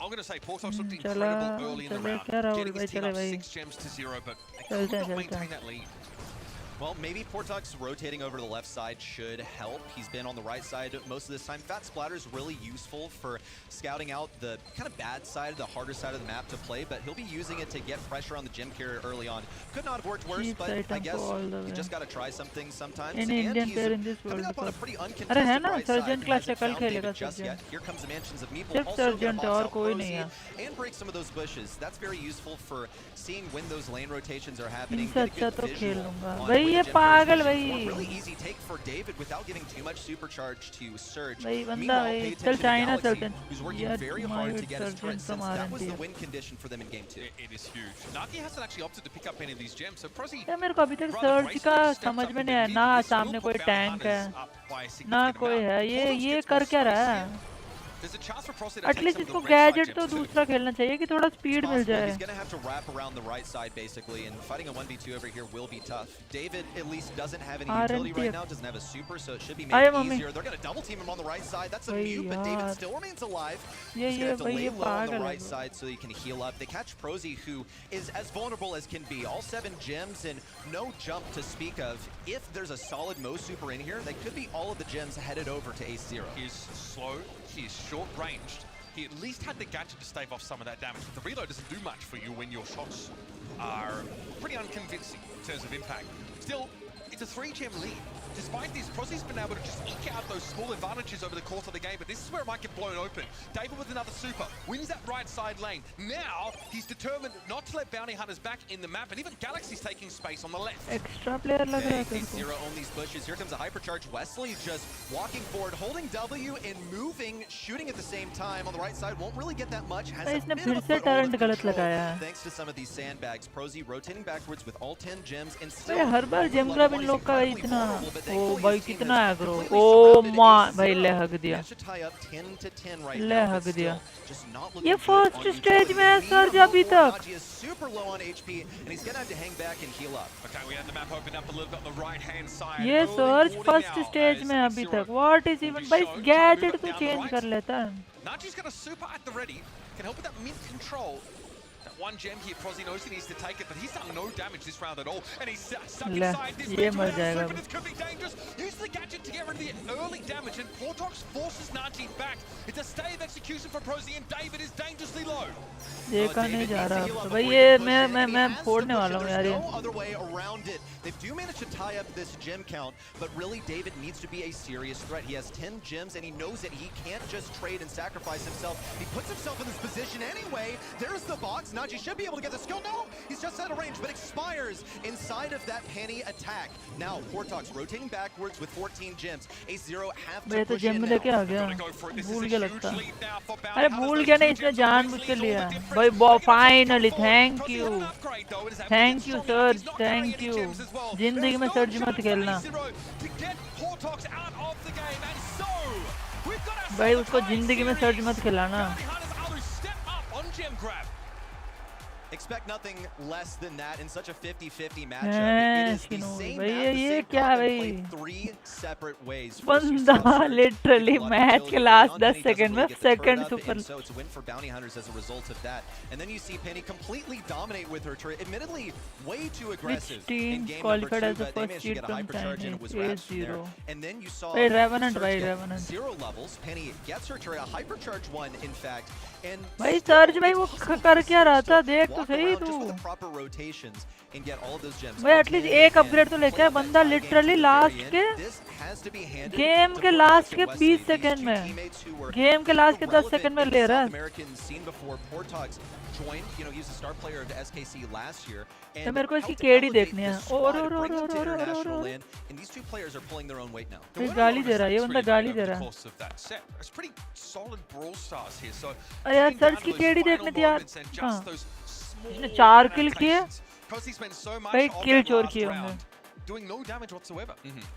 I'm going to say Portox looked incredible early in the round, getting his team up 6 gems to 0, but they could not maintain that lead. Well, maybe Portox rotating over to the left side should help. He's been on the right side most of this time. Fat Splatter is really useful for scouting out the kind of bad side, the harder side of the map to play, but he'll be using it to get pressure on the gem carrier early on. Could not have worked worse, but I guess you just got to try some things sometimes. And he's coming up on a pretty uncontested right side. Hasn't found David just yet. Here comes the mansions of Meeple. Also going to box out Prozy and break some of those bushes. That's very useful for seeing when those lane rotations are happening. Get a good visual on ये पागल भाई. Really easy take for David without giving too much supercharge to Surge. भाई बंदा भाई चल China चलते हैं. Who's working very hard to get his turret since that was the win condition for them in game 2. It is huge. Nagi hasn't actually opted to pick up any of these gems, so Prozy. यार मेरे को अभी तक surge का समझ में नहीं आया. ना सामने कोई टैंक है ना कोई है. ये कर क्या रहा है? एटलीस्ट इसको गैजेट तो दूसरा खेलना चाहिए कि थोड़ा स्पीड मिल जाए. He's going to have to wrap around the right side basically, and fighting a 1v2 over here will be tough. David at least doesn't have any utility right now, doesn't have a super, so it should be made easier. They're going to double team him on the right side. That's a mute, but David still remains alive. He's going to have to lay low on the right side so he can heal up. They catch Prozy, who is as vulnerable as can be. All 7 gems and no jump to speak of. If there's a solid Mo super in here, that could be all of the gems headed over to Ace0. He's slow, he's short-ranged. He at least had the gadget to stave off some of that damage, but the reload doesn't do much for you when your shots are pretty unconvincing in terms of impact. Still, it's a 3-gem lead. Despite this, Prozy's been able to just eke out those small advantages over the course of the game, but this is where it might get blown open. David with another super, wins that right side lane. Now, he's determined not to let bounty hunters back in the map, and even Galaxy's taking space on the left. Extra player lag raha hai. Ace0 on these bushes. Here comes a hypercharge. Wesley just walking forward, holding W and moving, shooting at the same time. On the right side, won't really get that much. Has a bit of a foothold of control thanks to some of these sandbags. Prozy rotating backwards with all 10 gems and still हर बार gem grab इन लोग का incredibly इतना vulnerable, but oh thankfully भाई his team कितना has aggro completely oh surrounded माँ A0. भाई ले हक दिया Managed to tie up 10 to 10 right ले now, हक but दिया still just not ये looking good first on stage utility. में है Need सर्ज a अभी lot more. तक Najee is super low on HP, and he's gonna have to hang back and heal up. Okay, we had the map open up a little bit on the right-hand side. ये Early surge warning first now stage as में अभी A0 तक what is will even be भाई shown, trying to move gadget it तो down the change right. कर लेता Naji's got a super at the ready, can help with that mid control. That one gem here, Prozzy knows he needs to take it, but he's done no damage this round at all. And he's stuck ले inside this ये mid मर without a जाएगा super. This could be dangerous. Use the gadget to get rid of the early damage, and Portox forces Naji back. It's a stay of execution for Prozzy, and David is dangerously low. देखा नहीं David जा needs to रहा heal up अब भाई before ये he can push मैं it, मैं and he मैं has to फोड़ने push वाला it. हूँ There's यार ये no other way around it. They do manage to tie up this gem count, but really David needs to be a serious threat. He has 10 gems, and he knows that he can't just trade and sacrifice himself. He puts himself in this position anyway. There's the box. Naji should be able to get the skill. No, he's just out of range, but expires inside of that penny attack. Now Portox rotating backwards with 14 gems. A0 have to मैं तो push GeM in में now. लेके आ गया Gotta go for it. This is भूल a गया huge लगता lead now for Bounty अरे Hunters. भूल Those गया two नहीं इसने gems जानबूझ के always लिया all the difference. भाई They're gonna finally push forward. Thank Prozzy you had an upgrade, though, and is able to thank get you strong enough. Surge He's not carrying thank any you gems as well. जिंदगी There's में no surge मत chance for खेलना A0 to get Portox out of the game, and so we've got ourselves भाई a उसको tie जिंदगी में surge मत series. खिलाना Bounty Hunters are to step up on gem grab. Expect nothing less than that in such a 50-50 matchup. हैं, It is the किनो, same भाई map, the ये same क्या map, and भाई? played 3 separate ways. First we saw बंदा Surge literally take a lot of match utility के early last on. 10 Penny doesn't second में really get the turret second up, super and so it's a win for Bounty Hunters as a result of that. And then you see Penny completely dominate with her turret, admittedly way too aggressive team in game qualified number as 2, the but they first managed to seed get a from hyper charge and it was Chinese? wrapped from there. 8-0. And then you saw Hey, Revenant, Surge भाई, get Revenant. 0 levels. Penny gets her turret, a hyper charge 1 in fact, and भाई still surge भाई it's वो possible कर for क्या रहा Surge था to देख तो walk सही around तू just with the proper rotations and get all of those gems. भाई एटलीस्ट एक अपग्रेड तो लेके आया बंदा लिटरली लास्ट के गेम के लास्ट के 20 सेकंड में गेम के लास्ट के 10 सेकंड में ले रहा है तो मेरे को इसकी केडी देखनी है और ये गाली दे रहा है ये बंदा गाली दे रहा है अरे यार सर्च की केडी देखने थी यार हाँ इसने 4 किल किए भाई किल चोर किए होंगे doing no damage whatsoever.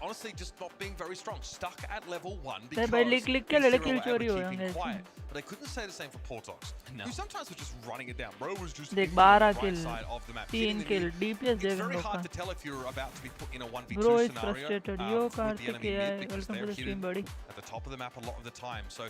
Honestly, just not being very strong. Stuck at level 1 भाई भाई लिख लिख के लड़के किल चोरी हो keeping जाएंगे quiet. But I couldn't say the same for Portox. No. Who sometimes was just running it down. Bro was just देख in 12 the right kill side of the map. 3 kill DPS It's देख very इन लोग hard का to tell if you're about to be put in a 1v2 Bro is scenario frustrated. Yo, with the Karthik, enemy yeah, mid because welcome to they're the stream, hidden buddy. at the top of the map a lot of the time. So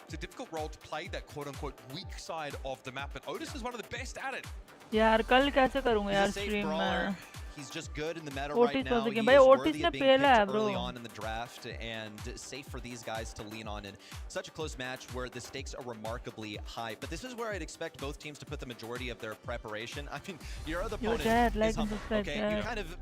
it's a difficult role to play, that quote-unquote weak side of the map. But Otis is one of the best at it. यार कल कैसे करूंगा यार stream में He's just good in the meta Otis right was now. the He game. is भाई Otis worthy ने of being पहला है picked bro early on in the draft and safe for these guys to lean on in such a close match where the stakes are remarkably high. But this is where I'd expect both teams to put the majority of their preparation. I mean, your other opponent Chad, like is and humble. subscribe, Okay, Chad. you kind of,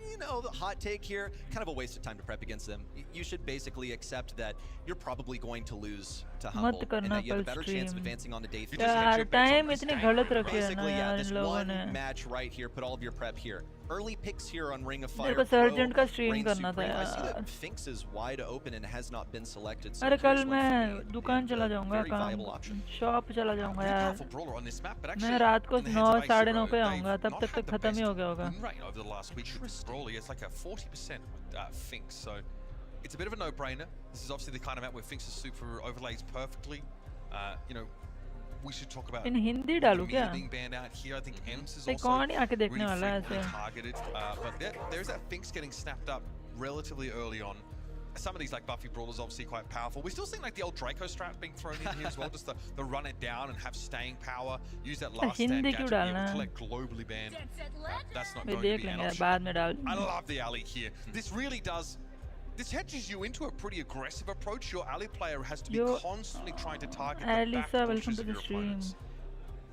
you know, the hot take here, kind of a waste of time to prep against them. You should basically accept that you're probably going to lose to Humble, and करना that you have a कल better chance of stream advancing on to day 3. यार time इतनी गलत रखी है ना Basically, yeah, यार this इन लोगों one ने match right here, put all of your prep here. Early picks here on Ring of मेरे Fire. को सर्जेंट का Pro, स्ट्रीम Reign करना था Supreme. I see यार that Finks is wide open and has not been selected. So अरे here's कल one for मैं me, दुकान and चला a जाऊंगा very viable काम option. शॉप चला जाऊंगा Pretty यार powerful brawler on this map, but मैं actually रात को in the 9 hands of साढ़े 9 A0, पे they've आऊंगा तब not तक had the खत्म ही best हो गया होगा win rate over the last week with Brawly. It's like a 40% Finks, so it's a bit of a no-brainer. This is obviously the kind of map where Finks' super overlays perfectly. You know, we should talk about इन हिंदी डालूं क्या being banned out here. I think Ems is भाई also कौन ही आके देखने really वाला है frequently ऐसे targeted. But there's that Finks getting snapped up relatively early on. Some of these like Buffy Brawlers obviously quite powerful. We're still seeing like the old Draco strat being thrown in here as well, just the run it down and have staying power. Use that last stand Hindi gadget क्यों to be डालना able to है collect globally banned. That's not भाई going to देख be an लेंगे यार option. बाद में डाल I love the alley here. This really does. This hedges you into a pretty aggressive approach. Your alley player has to be Yo, constantly trying to target the back Alisa, welcome pushes to of the your stream. opponents.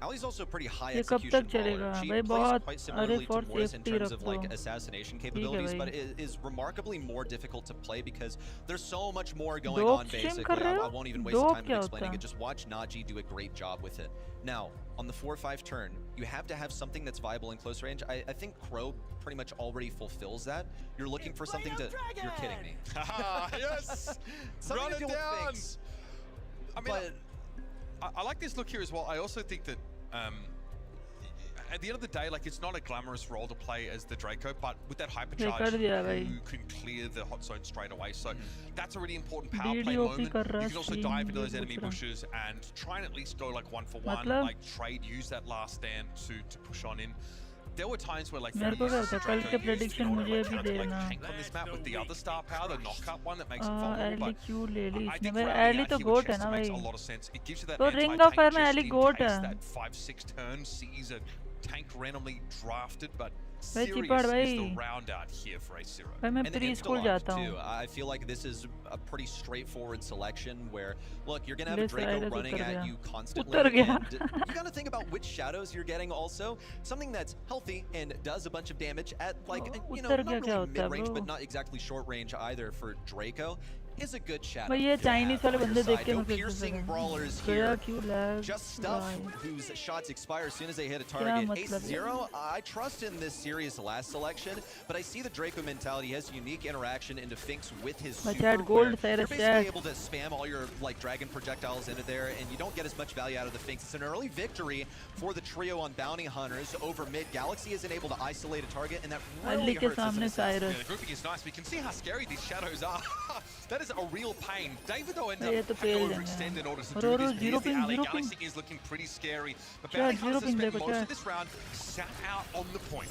Ali's also a pretty high ये कब execution तक चलेगा brawler. She भाई plays बहुत quite अरे similarly to for Mortis in safety terms रख of दो like assassination ठीक है capabilities, भाई but it is remarkably more difficult to play because there's so much more going दो on स्ट्रीम basically. कर रहे I हो won't even waste दो the time क्या of होता explaining है it. Just watch Naji do a great job with it. Now, on the 4-5 turn, you have to have something that's viable in close range. I think Crow pretty much already fulfills that. You're looking for something to... You're kidding me. Yes! Something Run to it do with down! things. I mean, But I like this look here as well. I also think that, at the end of the day, like, it's not a glamorous role to play as the Draco, but with that hypercharge, you can clear the hot zone straight away. So that's a really important power play moment. You can also dive into those enemy bushes and try and at least go like 1-for-1, like trade, use that last stand to push on in. There were times where like मेरे को क्या होता है कल के prediction मुझे भी देना on this map with the other star power, the knockup one that makes it vulnerable. एली क्यों ले ली I इसने think भाई for एली तो गोट है ना भाई a lot of sense. It gives you that तो रिंग ऑफ फायर में एली गोट है that 5-6 turn sees a tank randomly drafted, but भाई serious चिपड़ is भाई the round out here for A0. भाई मैं And pre it's school still जाता on, हूँ too. I feel like this is a pretty straightforward selection where, look, you're going to have a Draco running at you constantly. And you got to think about which shadows you're getting also. Something that's healthy and does a bunch of damage at, like, you know, not really mid-range, but not exactly short range either for Draco. Is a good shadow. भाई ये Chinese वाले बंदे देख के No मैं फिर piercing brawlers गया here. क्यों lag Just stuff whose shots expire as soon as they hit a target. Ace0, I trust in this series last selection, but I see the Draco mentality. He has unique interaction into Finks with his super. gold You're basically able to spam all your like dragon projectiles into there, and you don't get as much value out of the Finks. It's an early victory for the trio on Bounty Hunters over mid. Galaxy isn't able to isolate a target, and that really hurts as an assassin. Yeah, the grouping is nice. We can see how scary these shadows are. That is a real pain. David though ends up having to overextend in order to do this. Here's the alley. Galaxy is looking pretty scary. But Bounty Hunters has spent most of this round sat out on the point.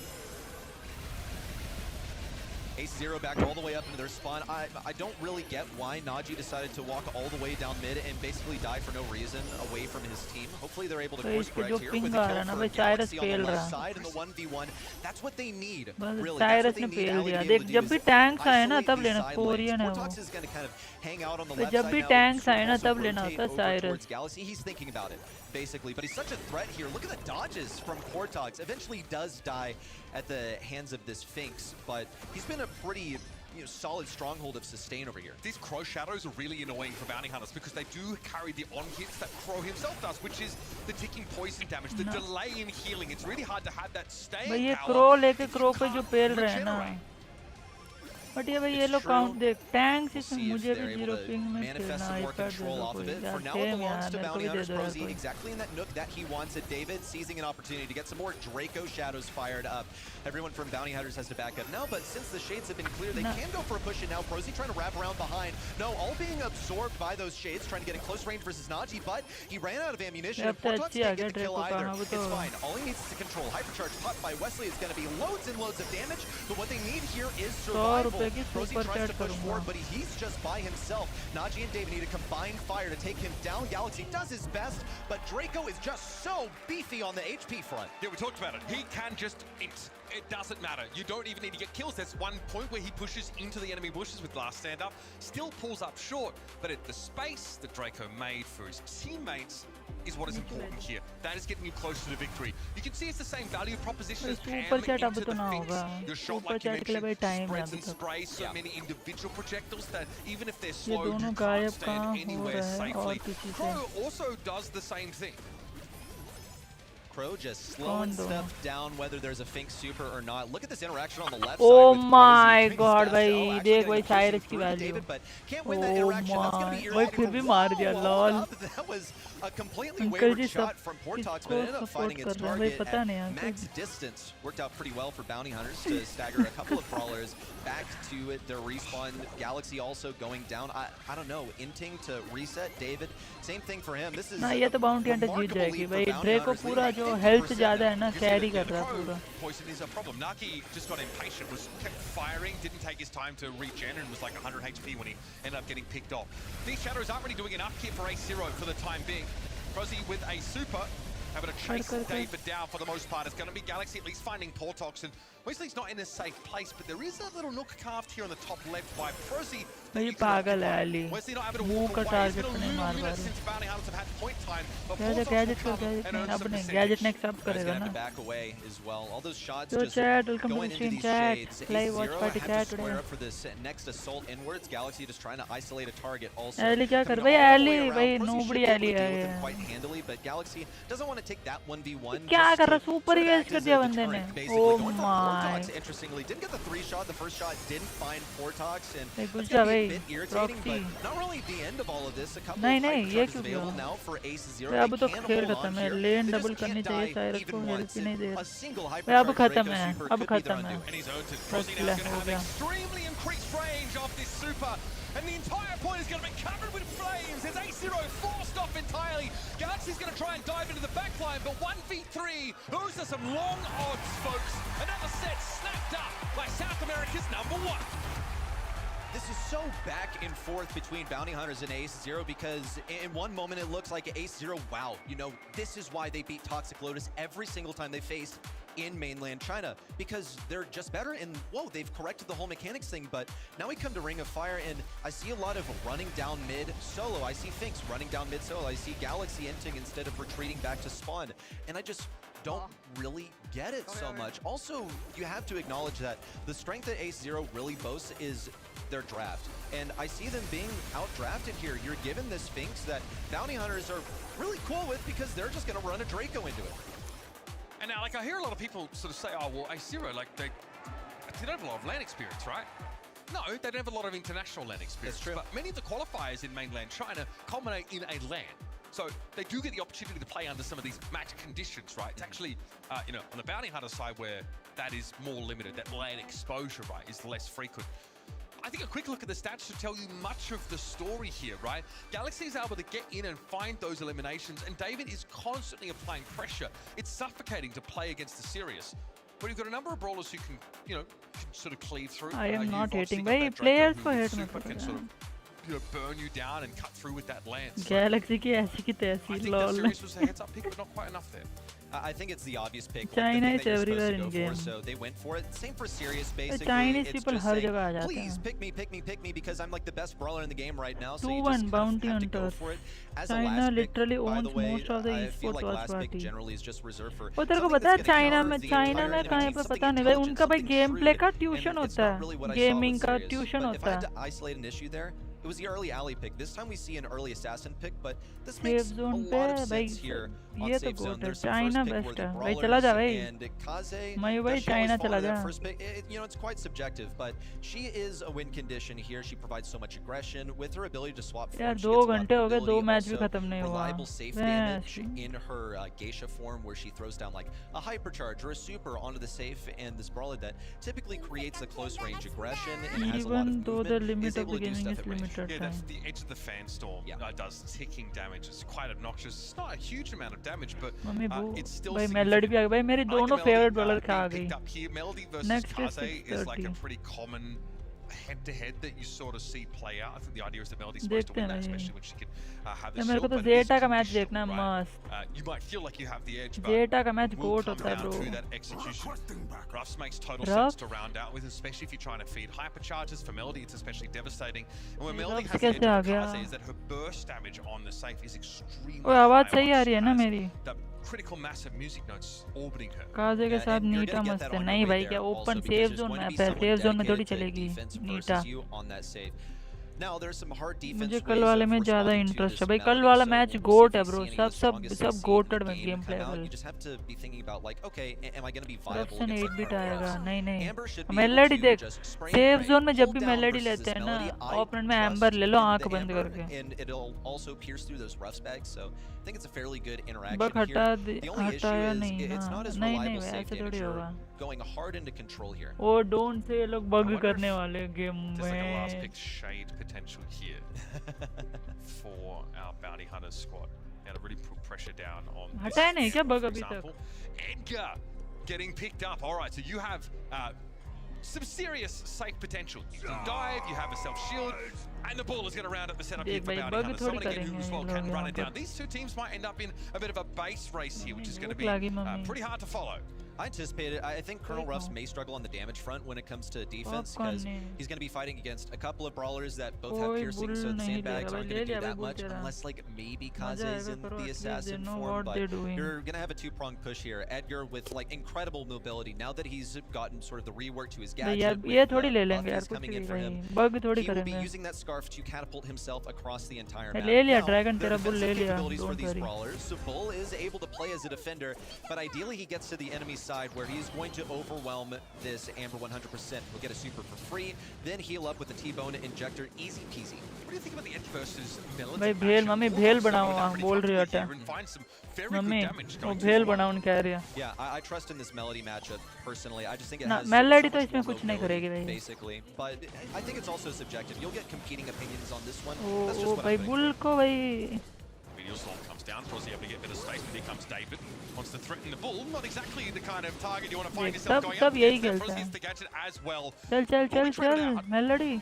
Ace0 back all the way up into their spawn. I don't really get why Najee decided to walk all the way down mid and basically die for no reason away from his team. Hopefully they're able to course correct here with the kill for Galaxy on the left side in the 1v1. That's what they need, really. That's what they need. देख जब भी tanks आए ना तब लेना Korean है वो Portox is going to kind of hang out on the left side जब भी टैंक्स आए ना तब लेना होता है Cyrus Galaxy. He's thinking about it, basically. But he's such a threat here. Look at the dodges from Portox. Eventually he does die at the hands of this Finks, but he's been a pretty solid stronghold of sustain over here. These Crow shadows are really annoying for Bounty Hunters because they do carry the on hits that Crow himself does, which is the ticking poison damage, the delay in healing. It's really hard to have that staying power. Crow लेके Crow पे जो पेल रहे हैं ना but ये भाई ये लोग काउंट देख टैंक्स इसमें मुझे भी 0 पिंग में खेलना iPad दे दो कोई यार सेम यार मेरे को भी दे दो यार कोई exactly in that nook that he wants it. David seizing an opportunity to get some more Draco shadows fired up. Everyone from Bounty Hunters has to back up now, but since the shades have been clear, they can go for a push, and now Prosy trying to wrap around behind. No, all being absorbed by those shades, trying to get in close range versus Najee, but he ran out of ammunition. And Portox can't get the kill either. It's fine. All he needs is to control. Hypercharge pop by Wesley is going to be loads and loads of damage, but what they need here is survival. Prosy tries to push forward, but he's just by himself. Najee and David need a combined fire to take him down. Galaxy does his best, but Draco is just so beefy on the HP front. Yeah, we talked about it. He can just it doesn't matter. You don't even need to get kills. There's one point where he pushes into the enemy bushes with last stand up, still pulls up short, but at the space that Draco made for his teammates is what is important here. That is getting you closer to victory. You can see it's the same value proposition as Pam into the Finks. Your shot, like you mentioned, spreads and sprays so many individual projectiles that even if they're slow, you can't stand anywhere safely. Crow also does the same thing. Crow just slowing stuff down, whether there's a Fink super or not. Look at this interaction on the left side. Oh my god, भाई देख भाई Cyrus की value. Oh my, भाई फिर भी मार दिया lol. That was a completely wayward shot from Portox, but ended up finding its target at max distance. Worked out pretty well for Bounty Hunters to stagger a couple of brawlers back to it. Their respawn. Galaxy also going down. I don't know. Inting to reset. David, same thing for him. This is ना ये तो Bounty Hunter जीत जाएगी भाई. Draco पूरा जो health ज़्यादा है ना carry कर रहा है पूरा. Poison is a problem. Naki just got impatient, kept firing, didn't take his time to regen, and was like 100 HP when he ended up getting picked off. These shadows aren't really doing enough here for A0 for the time being. Prosy with a super, having to chase David down for the most part. It's going to be Galaxy at least finding Portox, and Wesley's not in a safe place, but there is a little nook carved here on the top left by Prosy. भाई पागल है Ali. Wesley not able to मुंह walk का away. target It's been a नहीं मार little पा minute रहे. since Bounty Hunters have had point time, but gadget Portox अब नहीं gadget next up करेगा ना. back away as well. All those shots So just chat, welcome to going the into stream these chat. shades. Play Ace0 Watchparty have chat to square today. up for this next assault inwards. Galaxy just trying to isolate a target also. Ali क्या कर Coming भाई all the way Ali around. भाई Prosy should nobody be able to Ali deal with है. him quite handily, but Galaxy doesn't want to take that 1v1. क्या just कर रहा to super sort of ES act कर as a दिया बंदे ने. deterrent, basically. Oh Going for a my Portox, interestingly, didn't get the 3-shot. The first shot didn't find Portox, and Hey, it's Guja going to be a bhai, bit irritating, but Proxy. not really the end of all of this. A couple नहीं of नहीं hyper ये charges क्यों available किया? now for Ace Zero. भाई अब They तो can खेल hold खत्म on है here. Lane They double just करनी can't चाहिए die साइरस को even हेल्प once, ही नहीं दे and रहा a single भाई hyper अब charge खत्म Draco है Super अब could be their खत्म है undo. And he's earned it. बस Rosie now ले is going to हो have गया extremely increased range of this super. And the entire point is going to be covered with flames. There's A0 forced off entirely. Galaxy's going to try and dive into the backline, but 1v3. Those are some long odds, folks. Another set snapped up by South America's #1. This is so back and forth between Bounty Hunters and Ace Zero because in one moment it looks like Ace Zero, wow, you know, this is why they beat Toxic Lotus every single time they faced in mainland China, because they're just better, and whoa, they've corrected the whole mechanics thing. But now we come to Ring of Fire, and I see a lot of running down mid solo. I see Finks running down mid solo. I see Galaxy inting instead of retreating back to spawn, and I just don't really get it so much. Also, you have to acknowledge that the strength that Ace Zero really boasts is their draft, and I see them being out-drafted here. You're given this Finks that Bounty Hunters are really cool with because they're just going to run a Draco into it. And now, like, I hear a lot of people sort of say, oh, well, A0, like, they don't have a lot of LAN experience, right? No, they don't have a lot of international LAN experience. That's true. But many of the qualifiers in mainland China culminate in a LAN. So they do get the opportunity to play under some of these match conditions, right? It's actually, you know, on the Bounty Hunter side where that is more limited, that LAN exposure, right, is less frequent. I think a quick look at the stats should tell you much of the story here, right? Galaxy is able to get in and find those eliminations, and David is constantly applying pressure. It's suffocating to play against the Sirius. But you've got a number of brawlers who can, you know, can sort of cleave through. I am You've not obviously hating. got भाई that Draco players who को hate super मत can करो sort of, यार. you know, burn you down and cut through with that lance. Galaxy की ऐसी की I तैसी think that lol Sirius was a heads-up pick, but not quite enough there. I think it's the obvious pick. Like, China the is thing that you're everywhere supposed to in go for, game. so they went for it. Same for Sirius, basically. Chinese It's people just her saying, जगह आ जाते please हैं. pick me, pick me, pick me, because I'm like the best brawler in the game right now. So you 2-1 just kind bounty of have to go hunters. for it. As a China last pick, literally by owns the way, most of the I feel esports like last pick Watchparty. generally is just reserved for वो तेरे को something पता है that's gonna China counter में the China entire में enemy, कहीं पे something पता नहीं भाई intelligent, उनका भाई something गेम प्ले shrewd, का and ट्यूशन it's होता not really what है I saw with गेमिंग का Sirius. Tuition But if I होता had है to isolate an issue there, it was the early alley pick. This time we see an early assassin pick, but this safe makes a zone पे lot of भाई sense here on ये तो safe zone. गोट है There's some China first pick were best the है भाई चला जा brawlers, भाई and Kaze मयू भाई does she always China fall चला to जा that first pick? You know, it's quite subjective, but she is a win condition here. She provides so much aggression with her ability to swap यार form. She 2 gets a lot of घंटे हो गए 2 mobility, match भी also खत्म नहीं हुआ reliable safe damage in her geisha form, where she throws down like a hypercharge or a super onto the safe, and this brawler that typically creates a close range aggression and has a lot of even though the movement limit is of able the to do gaming stuff is at range. limited Yeah, time that's the edge of the fan storm does ticking damage. It's quite obnoxious. It's not a huge amount of damage, but mummy it's still भाई melody भी आ गई भाई मेरी दोनों favourite bowler क्या आ गई picked up here. Melody versus Next is Kaze is like a 6:30. pretty common head-to-head that you sort of see play out. I think the idea is that Melody's supposed to देखते win हैं that, भाई especially when she can have ये the मेरे को shield, तो but it is जेटा का match conditional, देखना है right? मस्त You might feel like you have the edge, but जेटा का match it will GOAT come होता है down bro to that execution. Ruffs makes total Ruffs? sense to round out with, especially if you're trying to feed hypercharges. For Melody, it's especially devastating. And when ये Melody Ruffs has the edge कैसे आ of the गया? Kaze is that her burst damage on the safe is extremely ओए आवाज high सही आ once रही है she ना has मेरी the critical massive music notes orbiting her. काजे के Yeah, साथ and you're Neeta gonna get मस्त that है on नहीं your way भाई there क्या also open because safe there's zone going to में be है someone सेफ जोन में थोड़ी dedicated to चलेगी defense Neeta versus you on that save. Now there's some hard defense मुझे ways कल वाले of में ज्यादा responding to इंटरेस्ट this है भाई कल Melody, वाला so match we'll see GOAT if है we bro see any of the सब strongest सब they've seen GOATed in the में game game come play out. Level You just have to be thinking about like, okay, am I going to be viable corruption against 8 like bit Colonel आएगा Ruffs? नहीं नहीं Amber should be melody able to देख just spray and safe pray, zone में जब hold भी down melody versus लेते this हैं ना Melody. I ओपोनेंट में trust एम्बर ले लो in आंख the बंद Amber, करके and it'll also pierce through those Ruffs bags, so I think it's a fairly good interaction bug here. हटा The only issue हटाया is नहीं it's ना not as नहीं नहीं reliable safe ऐसे damage. थोड़ी You're होगा going hard into control here. Oh don't say ये लोग I बग wonder करने if वाले game There's like a last में pick shade potential here for our bounty hunters squad. Now to really put pressure down on this हटाया नहीं क्या for bug अभी तक example. Edgar getting picked up. All right, so you have some serious safe potential. You can dive, you have a self-shield, and the ball is going to round up the setup here देख for भाई bounty bug hunters. थोड़ी Someone again who करेंगे as well ये can लोग run यहाँ it down. पर These two teams might end up in a bit of a base race here, which is going to भूख लगी be mummy pretty hard to follow. I anticipate it. I think Colonel Ruffs may struggle on the damage front when it comes to defense Popcorn because नहीं he's going to be fighting against a couple of brawlers that both have कोई piercing, bull so the नहीं दे sandbags रहा aren't भाई going ले to do लिया भाई that bull much तेरा unless like maybe मजा Kaze is आएगा in करो the at least they assassin know form, what but they're doing you're going to have a two-pronged push here. Edgar with like incredible mobility now that he's gotten sort of the rework to his भाई gadget. यार with, ये थोड़ी ले लेंगे buffs यार कुछ coming in भी for him. भाई बग थोड़ी He will be करेंगे using that scarf to catapult himself across the entire map. ले लिया Now, ड्रैगन their तेरा बुल ले defensive लिया capabilities for don't these worry brawlers. So Bull is able to play as a defender, but ideally he gets to the enemy side side where he's going to overwhelm this Amber 100%. He'll get a super for free, then heal up with the T-Bone Injector, easy peasy. What do you think about the Edge versus Melody? भाई भेल mummy भेल बनाओ बोल रही होता mummy वो भेल बनाओ कह रही है Yeah, I trust in this Melody matchup personally. I just think it ना has मेलोडी तो so much इसमें more कुछ नहीं mobility, करेगी भाई basically. But I think it's also subjective. You'll get competing opinions on this one. Oh That's just oh what भाई I think. Bull को भाई Meteor Storm comes down, Frozzy able to get a bit of space, but here comes David. Wants to threaten the bull. Not exactly the kind of target you want to find yourself going up सब यही against. There. खेलता Frozzy है gets the gadget as well. चल चल चल चल melody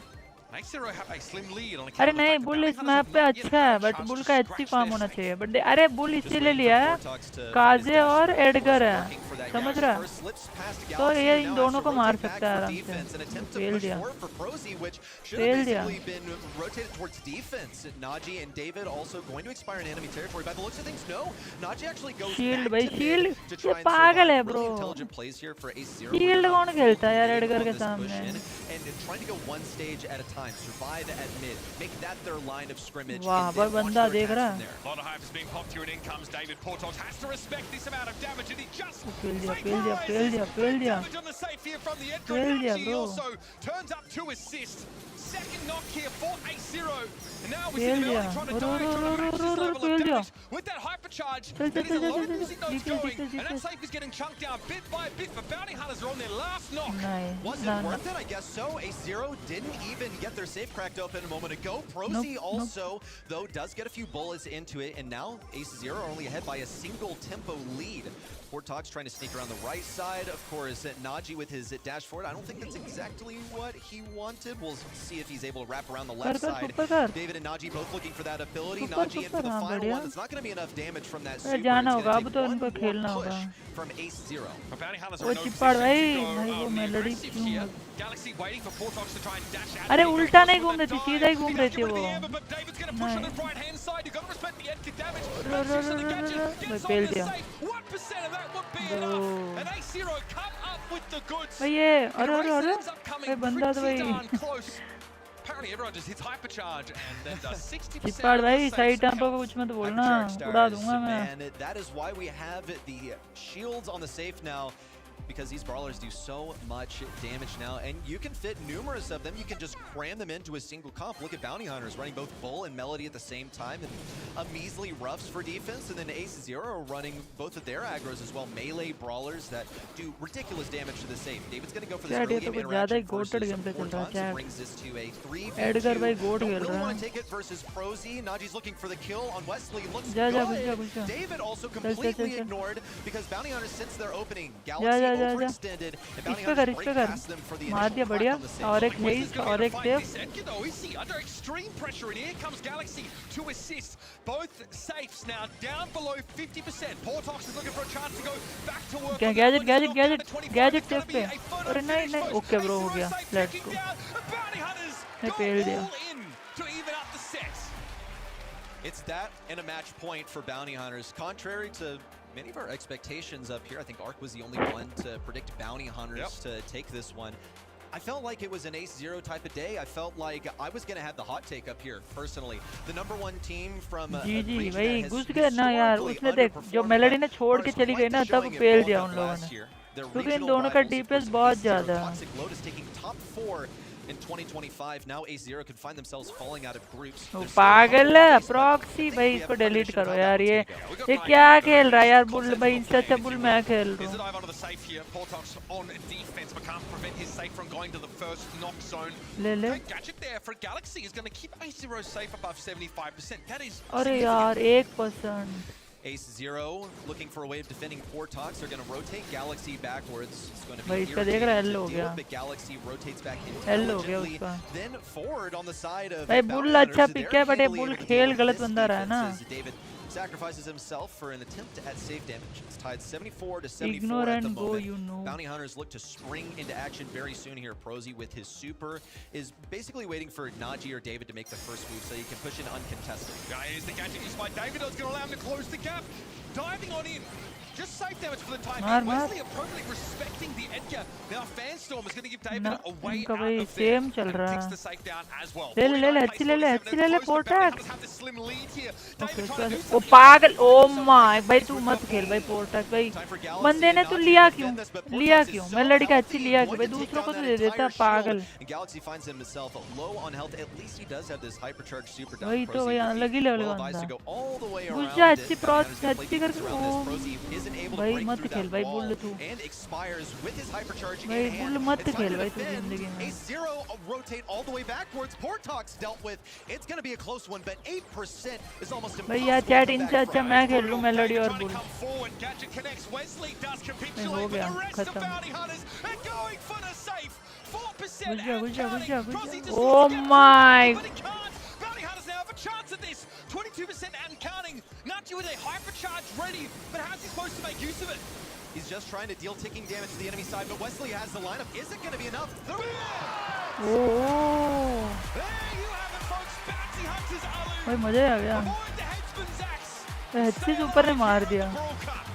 Nexero have a slim lead on account अरे of the नहीं fact that बुल इस Bounty मैप Hunters पे have not yet अच्छा had है a but chance bull to का scratch एचपी their फार्म होना safe. चाहिए बट अरे बुल Just इसीलिए waiting लिया for है Vortox to काजे finish और dash. एडगर है Looking for that समझ gadget. रहा First slips past तो Galaxy ये and इन now दोनों has to को मार rotate back सकता है for आराम defense. An से attempt to फेल push दिया forward for Prosy, which should fail have दिया basically been rotated towards defense. Naji and David also going to expire in enemy territory. By the looks of things, no. Naji actually goes shield back भाई to shield mid to ये try and पागल है survive. Bro Really intelligent plays here for Ace0. Shield कौन खेलता है यार Edgar on के this push सामने in and trying to go one stage at a time, survive at mid, make that their line of scrimmage, वाह and पर then launch बंदा their देख attacks रहा from है there. A lot of hype is being popped here, and in comes David. Portox has to respect this amount of damage, and he just fail दिया fail दिया fail दिया fail दिया damage on the safe here from the Edgar. Fail दिया He bro also turns up 2 assists. Second knock here for Ace0. And now we see fail the दिया Melody trying to रो dive, रो trying रो to match रो this रो level of fail दिया damage. With that hypercharge, चल there चल is a चल lot of चल losing nodes जीते going, जीते and that जीते safe is getting chunked down bit by bit, but Bounty Hunters are on their last knock. नहीं Was ना it ना worth it? I guess so. Ace0 didn't even get their safe cracked open a moment ago. Prosy also, though, does get a few bullets into it, and now Ace0 are only ahead by a single tempo lead. Vortox trying to sneak around the right side. Of course, Naji with his dash forward. I don't think that's exactly what he wanted. We'll see if he's able to wrap around the left side. David and Naji both looking for that ability. Naji in for the final one. It's not going to be enough damage from that super. It's जाना going होगा to अब take तो one इनको more खेलना push होगा from Ace0. But Bounty Hunters वो are in no चिपड़ position भाई to भाई go वो मेलोडी aggressive क्यों here. Galaxy waiting for Portox to try and dash out. अरे He goes उल्टा for नहीं the घूम रही थी dive. सीधा ही He घूम does रही get थी rid of वो the amber, but David's going to push on नहीं the right hand side. You've got to respect the Edgar damage. रो रो Matches रो to the रो gadget. रो Gets फेल on the दिया safe. 1% of that would be Bro. enough. And Ace0 come up with the goods. भाई ये And अरे अरे Racing अरे ends up coming भाई बंदा तो pretty भाई darn close. Apparently everyone just hits hypercharge and then does 60% चिपड़ of भाई the सही safe. टाइम पर कुछ मत बोलना Hypercharge उड़ा stars, दूंगा मैं man, that is why we have the shields on the safe now, because these brawlers do so much damage now, and you can fit numerous of them. You can just cram them into a single comp. Look at Bounty Hunters running both Bull and Melody at the same time, and a measly Ruffs for defense, and then Ace0 are running both of their aggros as well, melee brawlers that do ridiculous damage to the safe. David's going to go for this Chat, early ये तो game कुछ ज़्यादा ही interaction goated versus gameplay चल रहा है, Vortox, chat. it brings this to a 3v2. Edgar भाई गोट Don't खेल really रहा want है to take it versus Prosy. Naji's looking for the kill on Wesley. Looks जा जा good. घुस जा David also चल completely चल ignored because Bounty Hunters since their opening. जा Galaxy जा जा overextended and Bounty इस पे कर Hunters इस पे break कर past them for the मार initial दिया crack बढ़िया on the safe. और एक Wesley's हेल्थ gonna और be एक fighting safe this Edgar though, is he? Under extreme pressure, and here comes Galaxy to assist. Both safes now down below 50%. Portox is looking for a chance to go back to work. क्या gadget gadget gadget gadget safe पे अरे नहीं नहीं okay bro हो गया let's go मैं fail दिया It's that and a match point for Bounty Hunters. Contrary to many of our expectations up here, I think Ark was the only one to predict Bounty Hunters to take this one. I felt like it was an Ace0 type of day. I felt like I was going to have the hot take up here, personally. The #1 team from a ji ji region भाई that has घुस गए ना यार historically उसने देख जो underperformed, melody ने but छोड़ के was चली quite गई ना the तब showing in फेल World दिया Cup उन लोगों last ने year. Their क्योंकि इन regional दोनों का rivals, of DPS course, बहुत Ace0 ज़्यादा है Toxic Lotus taking top 4 in 2025. Now Ace0 could find themselves falling out of groups. वो They're still पागल है humble, but प्रॉक्सी I भाई think we इसको have a डिलीट prediction करो how that यार one's ये gonna go. ये क्या खेल रहा है यार बुल भाई इससे अच्छा बुल मैं खेल रहा Is it हूँ dive onto the safe here? Portox on defense, but can't prevent his safe from going to the first knock zone. ले ले Great gadget there for Galaxy is going to keep Ace0 safe above 75%. That is अरे यार 1% Ace0 looking for a way of defending Vortox. They're going to rotate Galaxy backwards. It's going to भाई be इसका देख रहा है irritating L हो to deal गया with, but Galaxy rotates back L हो गया intelligently. उसका Then forward on the side of भाई Bounty बुल Hunters, अच्छा so पिक they're है बट ये easily bull able to deal खेल with गलत this बंदा रहा है ना defense as David sacrifices himself for an attempt at save damage. It's tied 74 to 74 Ignore at the and go, moment. you know. Bounty Hunters look to spring into action very soon here. Prosy with his super is basically waiting for Naji or David to make the first move so he can push in uncontested. Here's the gadget used by David. It's going to allow him to close the gap. Diving on in. just safe damage for the time. Maar, Wesley appropriately respecting the Edgar. Now Fanstorm is going to give David ना, a way इनका out भाई of there. Same चल And रहा takes है. the safe down as well. ले ले ले ले 49 अच्छी ले ले plays अच्छी ले ले close, the Bounty पोर्टैक्स. Hunters have this slim lead here. Okay David trying to चल do ओ something. पागल ओ माय भाई तू मत खेल भाई पोर्टैक्स भाई बंदे ने तो लिया क्यों मैं लड़का अच्छी लिया क्यों भाई दूसरों को तो दे देता पागल वही तो भाई अलग ही लेवल का बंदा घुस जा अच्छी क्रॉस अच्छी कर ओ भाई मत खेल भाई बुल तू भाई बुल मत खेल भाई तू जिंदगी में rotate all the way backwards. Portox dealt with. It's going to be a close one, but 8% is almost impossible. भाई यार चैट इनसे अच्छा मैं खेल लूं मेलोडी और बुल हो गया खत्म घुस जा oh my Bounty Hunters now have a chance at this. 22% and counting. Nachi with a hypercharge ready, but how's he supposed to make use of it? He's just trying to deal ticking damage to the enemy side, but Wesley has the lineup. Is it going to be enough? There you have it, folks. Bounty Hunters are losing. भाई मजा आ गया Avoid the headsman's axe. अच्छी ऊपर ने मार दिया Brawl Cup.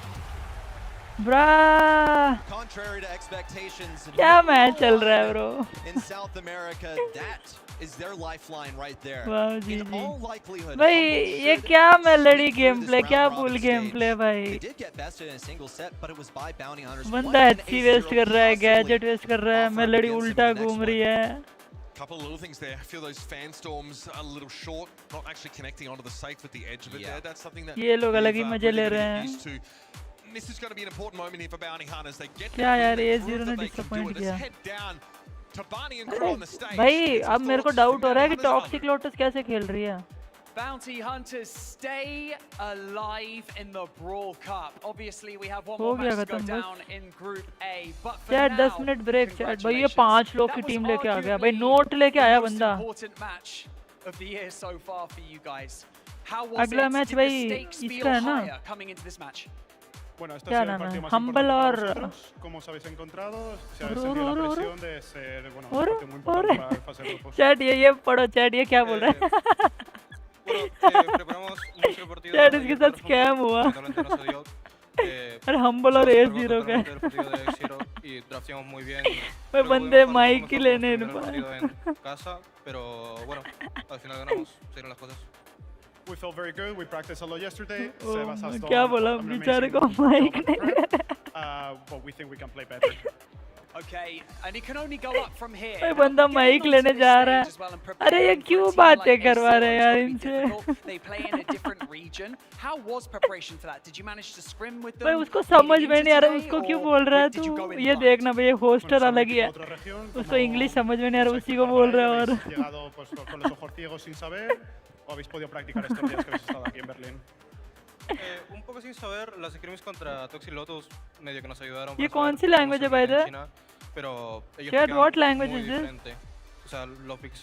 Bra Contrary to expectations, क्या match चल रहा है bro in South America, that is their lifeline right there. वाह जी In जी all likelihood, भाई Humble ये should क्या melody sleep game through play this क्या round bull robin game stage. Play भाई They did get bested in a single set, but it was by Bounty Hunters. बंदा अच्छी waste कर रहा है गैजेट वेस्ट कर रहा है मेलोडी उल्टा घूम रही है Couple of little things there. I feel those fan storms are a little short, not actually connecting onto the safe with the edge of it there. That's something that ये लोग अलग ही we've, मजे ले really रहे gotten हैं used to. This is going to be an important moment here for Bounty Hunters. They get क्या यार they A0 prove ने that they can do disappoint it. किया Let's head down to Barney and crew on the stage. भाई It's अब मेरे को thoughts doubt from हो रहा है कि Bounty Hunters टॉक्सिक लोटस कैसे खेल रही है Bounty Hunters stay alive in the Brawl Cup. Obviously, we have one हो more गया match to go खत्म down बस in Group A. But for chat now, 10 minute break chat भाई ये congratulations. 5 लोग की That was टीम लेके आ गया भाई arguably नोट लेके आया the most बंदा important match of the year so far for you guys. How was अगला it? मैच Did भाई the stakes इसका feel है ना higher coming into this match? Bueno, esto क्या ha sido el नाम है partido más हम्बल importante और para vosotros. ¿Cómo os habéis encontrado? Se ha और sentido la और presión de ser, bueno, un और partido muy importante para la fase de grupos. Chat ये पढ़ो chat ये क्या बोल रहा है Preparamos nuestro partido. चैट इसके साथ स्कैम हुआ Lamentablemente no se dio. अरे हम्बल और A0 का El partido de X0 y drafteamos muy bien. भाई बंदे माइक ही लेने el partido en casa, pero bueno, al final ganamos, se dieron las cosas. We felt very good. We practiced a lot yesterday. Oh, Sebas has done क्या बोला an बेचारे amazing को job mic at the नहीं prep. But we think we can play better. Okay, and it can only go up from here. भाई Now, बंदा getting mic onto लेने this जा stage रहा as well and है अरे ये preparing for a क्यों team बातें like करवा A0 रहे हैं is यार gonna be इनसे difficult. They play in a different region. How was preparation for that? Did you manage to scrim with them? भाई उसको leading समझ into में नहीं आ रहा today, उसको क्यों or बोल रहा है did you go तू in ये blind? देखना भाई होस्टर Bueno, अलग ही है otra región, उसको como इंग्लिश समझ में नहीं आ रहा os उसी को explicaba बोल रहा है Ray, और habéis llegado pues, con los ojos ciegos sin saber o habéis podido practicar estos días que habéis estado aquí en Berlín. Un poco sin saber, las scrims contra Toxic Lotus medio que nos ayudaron. ये para कौन saber सी cómo language se है भाई juega en इधर? China, pero ellos Chat, juegan what language muy is this? diferente. O sea, los picks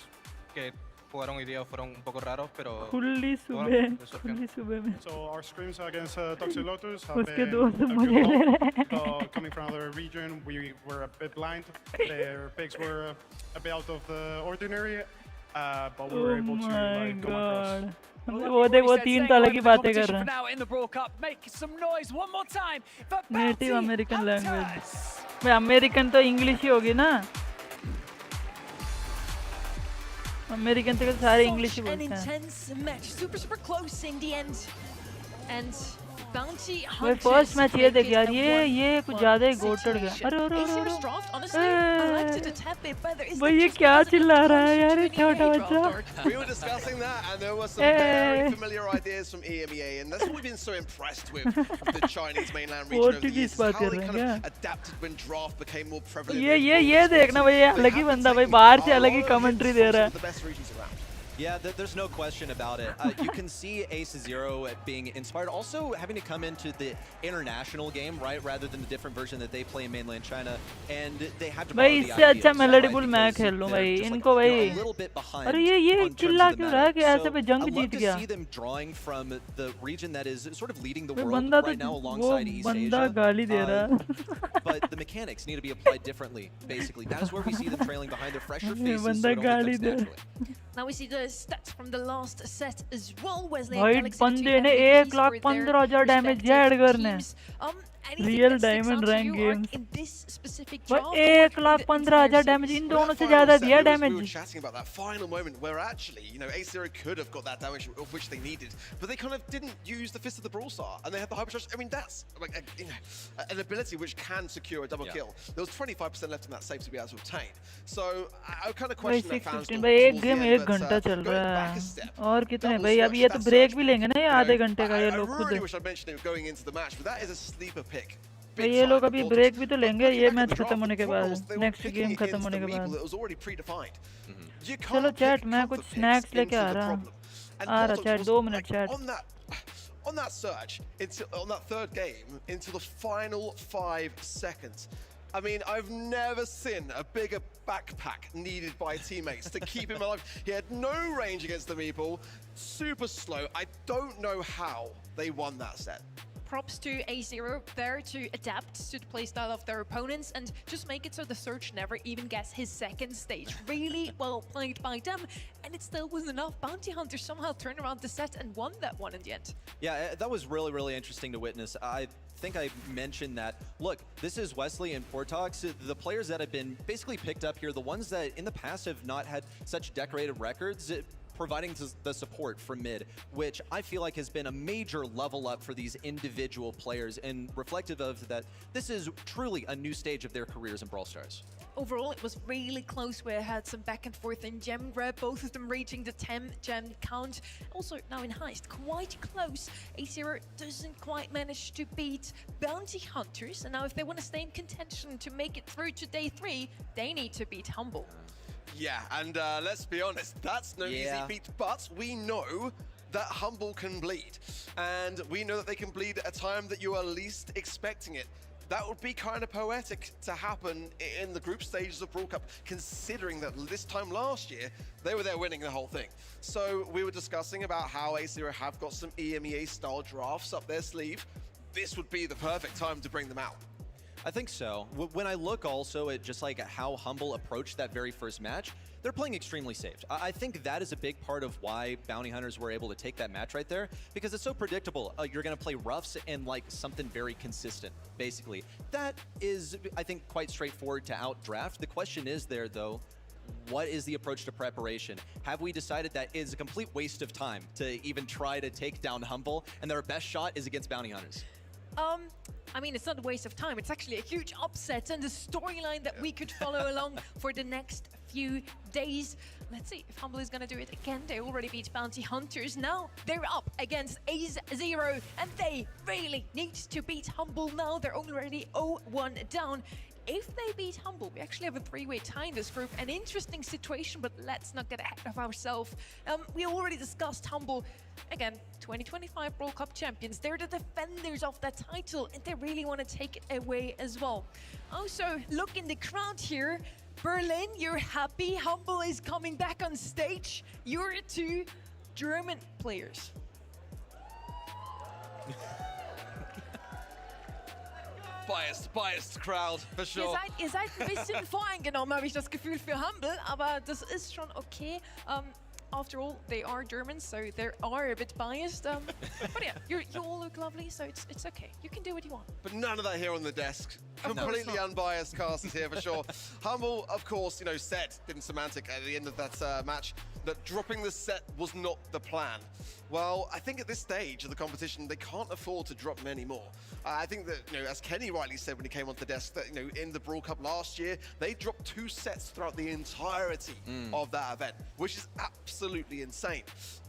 que jugaron hoy día fueron un poco raros, pero खुली bueno, सुबह eso es खुली सुबह में So our scrims against Toxic Lotus have उसके been दोस्त a मजे good ले help. रहे हैं So coming from another region, we were a bit blind. Their picks were a bit out of the ordinary, but we were Oh able to my like, come across. god Well, वो देख वो said तीन staying तो अलग away he from the बातें कर competition रहे for हैं now in the Brawl Cup. Make some noise one more time for native Bounty American language Hunters. भाई अमेरिकन तो इंग्लिश ही होगी ना अमेरिकन तो सारे इंग्लिश ही Such an बोलते हैं intense match, super close in the end, and Bounty भाई Hunters first match ये make देख it यार a ये कुछ 1-1 ज्यादा ही गोटड़ गया situation. अरे अरे अरे A0's अरे draft, honestly, I liked it a tad bit better. Is भाई that ये just क्या because it चिल्ला रहा है comes यार to ये an छोटा EMEA बच्चा draft, or- We were discussing that, and there were some Hey. very familiar ideas from EMEA, and that's what we've been so impressed with the Chinese mainland region over the Portuguese years, is बात how कर they रहे हैं kind क्या? of adapted when draft became more prevalent. ये in ये all ये sports. देखना भाई ये They अलग ही have been बंदा भाई taking बाहर से a अलग ही lot of commentary hits they from रहा some of है the best regions around. Yeah, there's no question about it. You can see Ace Zero being inspired, also having to come into the international game, right, rather than the different version that they play in mainland China, and they have to. भाई इससे अच्छा melody bull मैं खेल लूं भाई इनको भाई अरे ये चिल्ला क्यों रहा है कि ऐसे पे जंग जीत गया see them drawing from the region that is sort of leading the भाई world बंदा right now तो वो alongside East बंदा Asia. गाली दे रहा है But the mechanics need to be applied differently. Basically, that is where we see them trailing behind. They're fresher ये faces, so बंदा it only गाली comes they naturally. Now we see the stats from the last set as well. Wesley and White Galaxy, the two बंदे ने MVPs 1 lakh for their 15,000 damage respective दिया add करने teams. Anything real that sticks diamond out to rank you, games Ark, in this specific भाई draft, or 1 in lakh the 15,000 entire damage series? In Well, दोनों that से final ज्यादा set, दिया we damage were chatting about that final moment where actually, you know, A0 could have got that damage of which they needed, but they kind of didn't use the Fist of the Brawl Star, and they had the Hypercharge. I mean, that's like an ability which can secure a double kill. There was 25% left in that save to be able to obtain. So I kind of भाई question that fans 6:15 भाई एक game 1 घंटा चल रहा है और कितने भाई अभी ये तो ब्रेक भी लेंगे ना ये आधे घंटे का ये लोग I खुद really wish I'd mentioned it going into the match, but that is a sleeper pick. भाई ये लोग अभी ब्रेक भी तो लेंगे ये मैच खत्म होने के बाद नेक्स्ट गेम खत्म होने के बाद चलो चैट मैं कुछ स्नैक्स लेके आ रहा chat 2 minute chat on that surge on that third game into the final 5 seconds. I mean, I've never seen a bigger backpack needed by teammates to keep him alive. He had no range against the meeple, super slow. I don't know how they won that set. Props to A0 there to adapt to the playstyle of their opponents and just make it so the Surge never even gets his second stage. Really well played by them, and it still was enough. Bounty Hunter somehow turned around the set and won that one in the end. Yeah, that was really, really interesting to witness. I think I mentioned that, look, this is Wesley and Portox, the players that have been basically picked up here, the ones that in the past have not had such decorated records, providing the support from mid, which I feel like has been a major level up for these individual players and reflective of that this is truly a new stage of their careers in Brawl Stars. Overall, it was really close. We had some back and forth in gem grab, both of them reaching the 10 gem count. Also, now in Heist, quite close. A0 doesn't quite manage to beat Bounty Hunters, and now if they want to stay in contention to make it through to day 3, they need to beat Humble. Yeah, and let's be honest, that's no easy feat, but we know that Humble can bleed. And we know that they can bleed at a time that you are least expecting it. That would be kind of poetic to happen in the group stages of Brawl Cup, considering that this time last year, they were there winning the whole thing. So we were discussing about how A0 have got some EMEA-style drafts up their sleeve. This would be the perfect time to bring them out. I think so. When I look also at just like how Humble approached that very first match, they're playing extremely safe. I think that is a big part of why Bounty Hunters were able to take that match right there, because it's so predictable. You're going to play roughs and like something very consistent, basically. That is, I think, quite straightforward to outdraft. The question is there, though, what is the approach to preparation? Have we decided that it's a complete waste of time to even try to take down Humble and their best shot is against Bounty Hunters? I mean, it's not a waste of time. It's actually a huge upset and the storyline that we could follow along for the next few days. Let's see if Humble is going to do it again. They already beat Bounty Hunters. Now they're up against A0, and they really need to beat Humble now. They're already 0-1 down. If they beat Humble, we actually have a 3-way tie in this group. An interesting situation, but let's not get ahead of ourselves. We already discussed Humble. Again, 2025 Brawl Cup champions. They're the defenders of that title, and they really want to take it away as well. Also, look in the crowd here. Berlin, you're happy. Humble is coming back on stage. You're 2 German players. Biased crowd, for sure. Ihr seid ein bisschen voreingenommen, habe ich das Gefühl, für Humble, aber das ist schon okay. After all, they are Germans, so they are a bit biased. But yeah, you all look lovely, so it's okay. You can do what you want. But none of that here on the desk. Completely unbiased cast here for sure. Humble, of course, you know, said in Semantic at the end of that match that dropping the set was not the plan. Well, I think at this stage of the competition, they can't afford to drop many more. I think that, you know, as Kenny rightly said when he came onto the desk, that, you know, in the Brawl Cup last year, they dropped 2 sets throughout the entirety of that event, which is absolutely insane.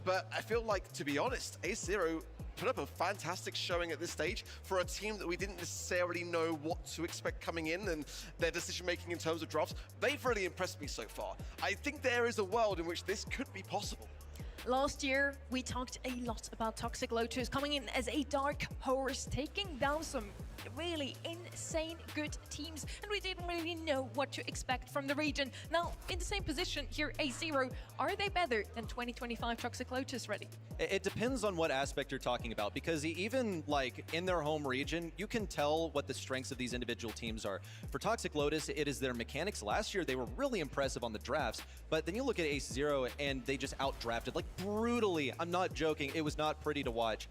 But I feel like, to be honest, A0 put up a fantastic showing at this stage for a team that we didn't necessarily know what to expect coming in, and their decision making in terms of drafts. They've really impressed me so far. I think there is a world in which this could be possible. Last year, we talked a lot about Toxic Lotus coming in as a dark horse, taking down some really insane good teams, and we didn't really know what to expect from the region. Now, in the same position here, A0, are they better than 2025 Toxic Lotus ready? It depends on what aspect you're talking about, because even like in their home region, you can tell what the strengths of these individual teams are. For Toxic Lotus, it is their mechanics. Last year, they were really impressive on the drafts, but then you look at Ace Zero and they just outdrafted, like brutally. I'm not joking. It was not pretty to watch.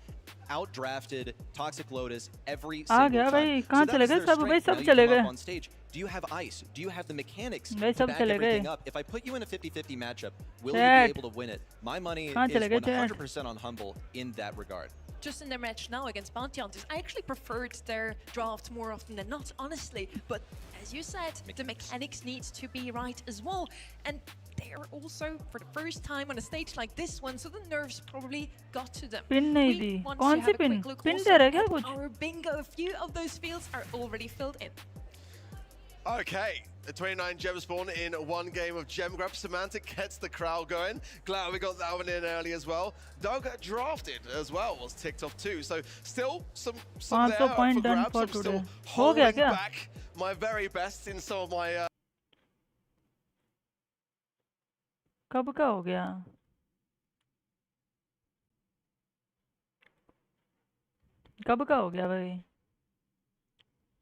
Outdrafted Toxic Lotus every single time. So that's their strength. Now you come up on stage. Do you have ice? Do you have the mechanics to back everything up? If I put you in a 50-50 matchup, will you be able to win it? My money is 100% on Humble in that regard. Just in their match now against Bounty Hunters, I actually preferred their draft more often than not, honestly. But as you said, the mechanics needs to be right as well. And they're also, for the first time on a stage like this one, so the nerves probably got to them. We want to have a quick look also at our bingo. A few of those fields are already filled in. Okay, the 29 gem spawn in one game of gem grab. Semantic gets the crowd going. Glad we got that one in early as well. Doug drafted as well, was ticked off too. So still some there for grabs. I'm still holding back my very best in some of my... कब का हो गया? कब का हो गया भाई?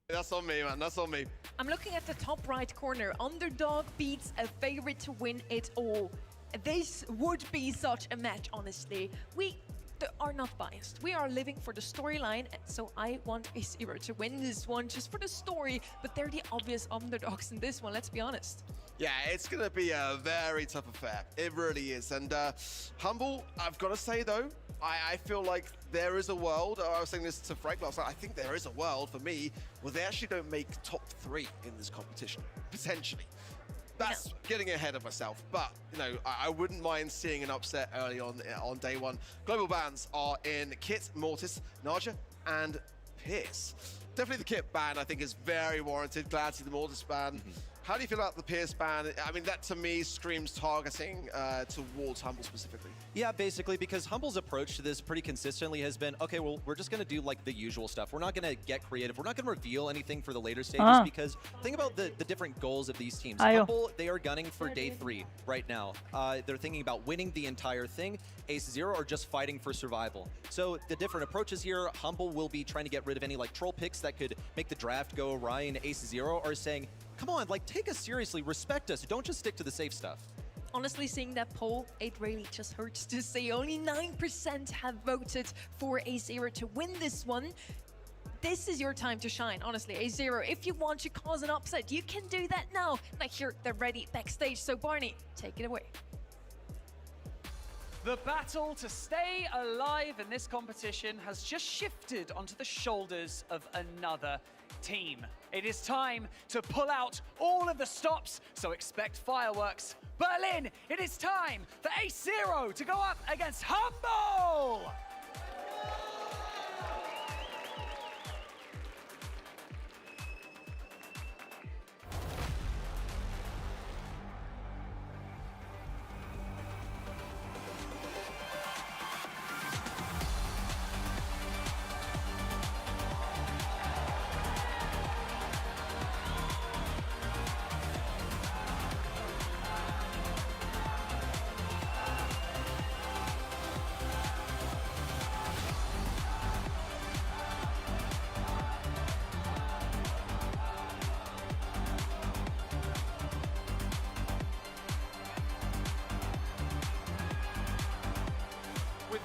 That's on me, man. That's on me. I'm looking at the top right corner. Underdog beats a favorite to win it all. This would be such a match, honestly. We are not biased. We are living for the storyline, so I want A0 to win this one just for the story, but they're the obvious underdogs in this one, let's be honest. Yeah, it's going to be a very tough affair. It really is. And Humble, I've got to say, though, I feel like there is a world, I was saying this to Frank last night, I think there is a world for me where they actually don't make top 3 in this competition, potentially. That's getting ahead of myself, but you know, I wouldn't mind seeing an upset early on day one. Global bans are in Kit, Mortis, Naja, and Pierce. Definitely the Kit ban, I think, is very warranted. Glad to see the Mortis ban. How do you feel about the Pierce ban? I mean, that to me screams targeting towards Humble specifically. Yeah, basically, because Humble's approach to this pretty consistently has been, okay, well, we're just going to do like the usual stuff. We're not going to get creative. We're not going to reveal anything for the later stages because think about the different goals of these teams. Humble, they are gunning for day 3 right now. They're thinking about winning the entire thing. Ace Zero are just fighting for survival. So the different approaches here, Humble will be trying to get rid of any like troll picks that could make the draft go awry, and Ace Zero are saying, come on, like take us seriously, respect us, don't just stick to the safe stuff. Honestly, seeing that poll, it really just hurts to see only 9% have voted for A0 to win this one. This is your time to shine, honestly, A0. If you want to cause an upset, you can do that now. Like here, they're ready backstage, so Barney, take it away. The battle to stay alive in this competition has just shifted onto the shoulders of another team. It is time to pull out all of the stops, so expect fireworks. Berlin, it is time for A0 to go up against Humble!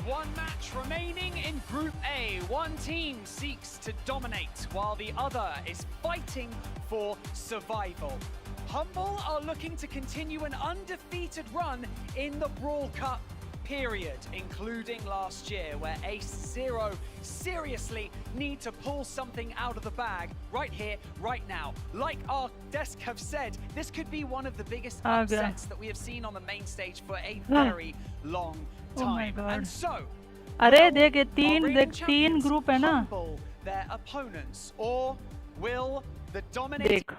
One match remaining in Group A. One team seeks to dominate while the other is fighting for survival. Humble are looking to continue an undefeated run in the Brawl Cup period, including last year where A0 seriously need to pull something out of the bag right here, right now. Like our desk have said, this could be one of the biggest upsets that we have seen on the main stage for a very long time. Oh my God. And so, अरे देख तीन group है ना. Their opponents, or will the dominating... देख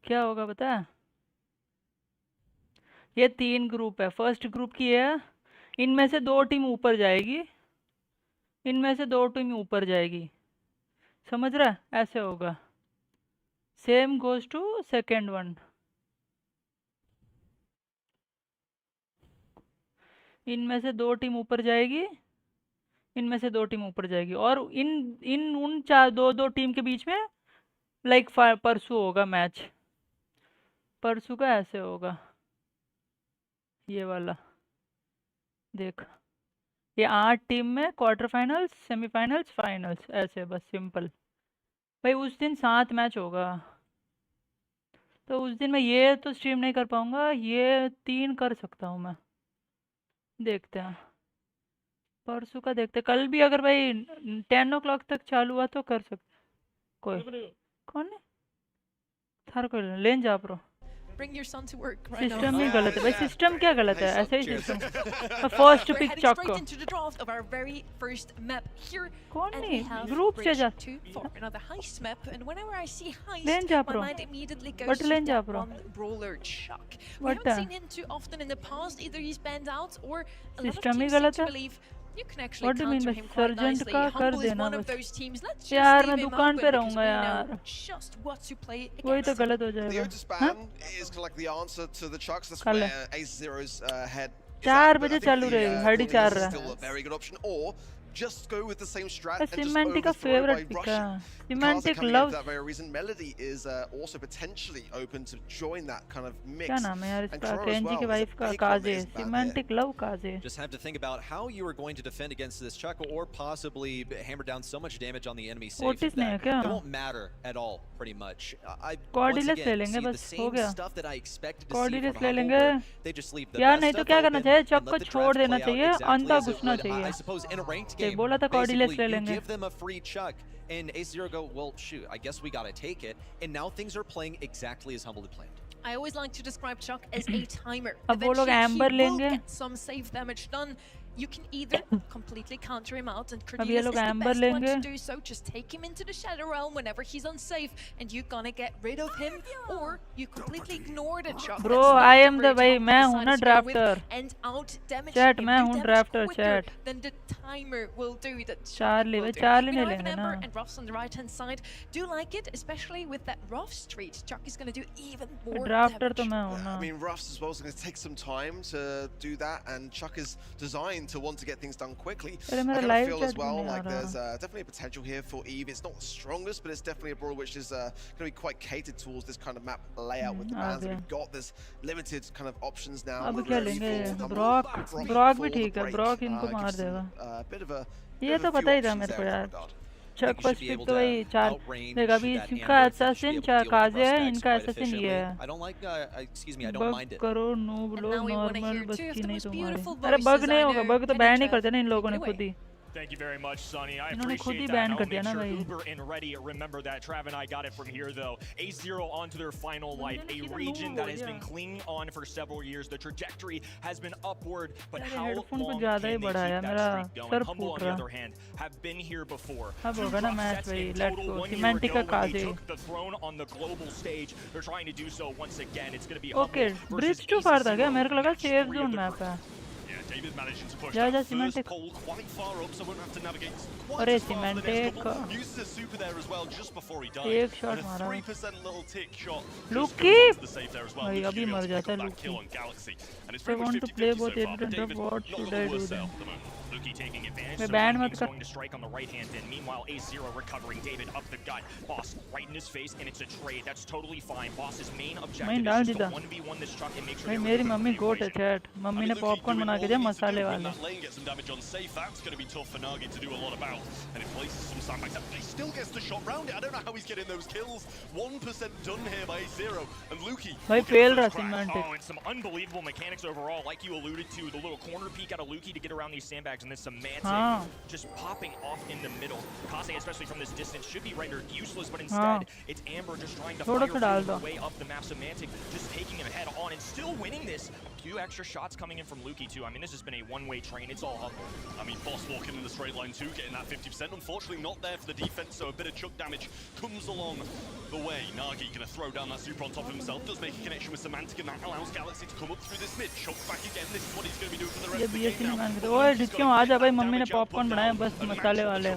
क्या होगा पता है? ये 3 ग्रुप है. फर्स्ट ग्रुप की है, इनमें से 2 टीम ऊपर जाएगी, इनमें से 2 टीम ऊपर जाएगी. समझ रहा है? ऐसे होगा. Same goes to second one. इनमें से 2 टीम ऊपर जाएगी, इनमें से 2 टीम ऊपर जाएगी और उन 2 टीम के बीच में लाइक परसों होगा मैच. परसों का ऐसे होगा, ये वाला देख. ये 8 टीम में क्वार्टर फाइनल्स, सेमीफाइनल्स, फाइनल्स, ऐसे बस सिंपल. भाई उस दिन 7 मैच होगा, तो उस दिन मैं ये तो स्ट्रीम नहीं कर पाऊँगा, ये 3 कर सकता हूँ मैं. देखते हैं परसों का, देखते हैं. कल भी अगर भाई 10 o'clock तक चालू हुआ तो कर सकते. कोई कौन है थार को लेन जा pro. Bring your son to work right now. System ही गलत है भाई. सिस्टम क्या गलत है? ऐसे ही system. First pick We're heading चॉको. straight into the draft of our very first map here. कौन And नहीं we have ग्रुप से जा. bridge 2 for another heist map. And whenever I see heist, लेन जा my pro. mind immediately goes but to लेन जा that pro. one brawler Chuck. We What haven't seen him too often in the past. Either he's banned out or a lot of system he teams seem गलत to है. believe you can actually What do you mean counter by him quite sergeant nicely. का कर Humble is देना one of बस. those teams. Let's just यार मैं leave him दुकान open पे because रहूंगा we यार. know just what to play वही तो against him. गलत हो The जाएगा. Otis ban is kind of like the answer to the Chucks. That's कल where Ace Zero's head is 4 at, but I बजे think चालू the, रहेगी. Gordon 4:30 is रहा. still a very good option. Or just go with the same strat and just semantic का overthrow favourite by pick rushing. है. Cards are semantic coming in for love. that very reason. Melody is also potentially open to join that kind of mix. क्या नाम है यार And इसका? Crow as Kenji well की is a wife का big one that काजे. is banned here. Semantic love काजे. Just have to think about how you are going to defend against this Chuck or possibly hammer down so much damage on the enemy safe Otis नहीं है that क्या? it won't matter at all, pretty much. I once Cordyless ले again लेंगे see the बस. हो same गया. stuff that I expected to see Cordyless from ले Humble, लेंगे. where they just leave the यार best नहीं तो stuff क्या करना open चाहिए? and चक let को the छोड़ draft देना play out चाहिए. exactly अंधा as it घुसना would. चाहिए. I suppose in a ranked ठीक game, बोला था Cordyless basically ले you लेंगे. give them a free Chuck and Ace Zero go, well, shoot, I guess we gotta take it. And now things are playing exactly as Humble had planned. I always like to describe Chuck as a timer. अब वो लोग Eventually, Amber he will लेंगे. get some safe damage done. You can either completely counter him out, and अब ये Cornelius is लोग the Amber best one to लेंगे. do so. Just take him into the Shadow Realm whenever he's unsafe, and you're gonna get rid of him, or you completely ignore the Chuck. Bro, that's not I the am the bridge भाई Humble मैं हूँ decided ना to go with, drafter. and out damage Chat him, मैं do हूँ damage drafter, quicker chat. than the timer will do. That Chuck Charlie will भाई do. Charlie We नहीं now have an लेंगे Amber ना. and Ruffs on the right hand side. Do like it, especially with that rough street. Chuck is gonna do even more Drafter damage. तो मैं हूँ I ना. mean, Ruffs as well is going to take some time to do that, and Chuck is designed to want to get things done quickly. अरे I मेरा kind of live feel chat as भी well नहीं आ like there's रहा. definitely a potential here for Eve. It's not the strongest, but it's definitely a brawl which is going to be quite catered towards this kind of map layout with the uh bans that गया. we've got. There's limited kind of options now. अब with क्या Remy लेंगे? for Humble, Brock. Brock Brock for भी the ठीक है. break. Brock इनको Gives मार them, देगा. bit of a ये तो few पता ही था options मेरे को there in यार. that regard. Chuck think you first should be pick able तो to वही 4 outrange देख अभी that इसका Amber. You should be assassin able to deal with काजे है. Mustangs इनका quite assassin ये efficiently. है. I don't like, excuse me, I don't bug mind it. करो नूब And लोग now we wanna normal hear two Basti of the नहीं most तुम्हारी. beautiful अरे बग voices नहीं I होगा. know. बग तो बैन ही कर देना इन लोगों ने Take it खुद ही. Thank you very much, Sonny. I इन्होंने खुद ही appreciate बैन that. कर I'll दिया make ना sure भाई. Uber and Ready remember that. Trav and I got it from here, though. A0 onto their final life. A region that has been clinging on for several years. The trajectory has been upward, but अरे how headphone long कुछ can ज़्यादा they he keep बड़ा है. that मेरा streak going? Sir Humble, foot on the रहा. other hand, have been here before. अब 2 होगा ना rough मैच sets भाई. in let's total go. 1 year semantic ago का when they काजे. took the throne on the global stage. They're trying to do so once again. It's going to be okay Humble bridge versus too far था क्या? A0. मेरे को लगा Match safe 3 zone of the map group. है. Yeah, David managing to push जा that जा first semantic. pole quite far up, so won't have to navigate quite अरे as far for the next semantic couple. Uses a super there as well just before he died. एक shot And a मारा. 3% little tick shot Luke just goes onto keep. the save there as well. भाई Luke अभी should be able मर to pick जाता up है that Luke kill की. on Galaxy. And it's I pretty much want to 50-50 play so both far, but Abraham David what not should got I the do worst then? setup at the moment. Luki taking advantage. मैं So ban Luki मत is कर. going to strike on the right hand end. Meanwhile, A0 recovering David up the gut. Boss right in his face, and it's a trade. That's totally fine. Boss's main objective डाल is just दिया. to 1v1 this truck and make sure भाई they मेरी remove mummy the गोट है equation. Chat. Mummy I ने mean, Luki popcorn doing बना all के he दिया needs to do, मसाले run वाले. that lane, get some damage on safe. That's going to be tough for Nagi to do a lot about. And he places some sandbags up. He still gets the shot round it. I don't know how he's getting those kills. 1% done here by A0. And Luki. भाई looking fail for रहा his crack. Semantic. Oh, and some unbelievable mechanics overall, like you alluded to. The little corner peek out of Luki to get around these sandbags, and then Semantic हाँ. just popping off in the middle. Kaze, especially from this distance, should be rendered useless, but instead, it's Amber just trying to थोड़ा सा डाल fire दो. her way up the map. Semantic just taking him head on and still winning this. 2 extra shots coming in from Luki, too. I mean, this has been a one-way train. It's all Humble. I mean, Boss walking in the straight line too, getting that 50%. Unfortunately, not there for the defense, so a bit of chuck damage comes along the way. Nagi going to throw down that super on top of himself, does make a connection with Semantic, and that allows Galaxy to come up through this mid. Chuck back again. This is what he's going to be doing for the ये rest of the BSc game नहीं now. मांग रहे. ओए डिस्क्यों आ जा भाई. Mummy ने popcorn बनाया बस मसाले वाले.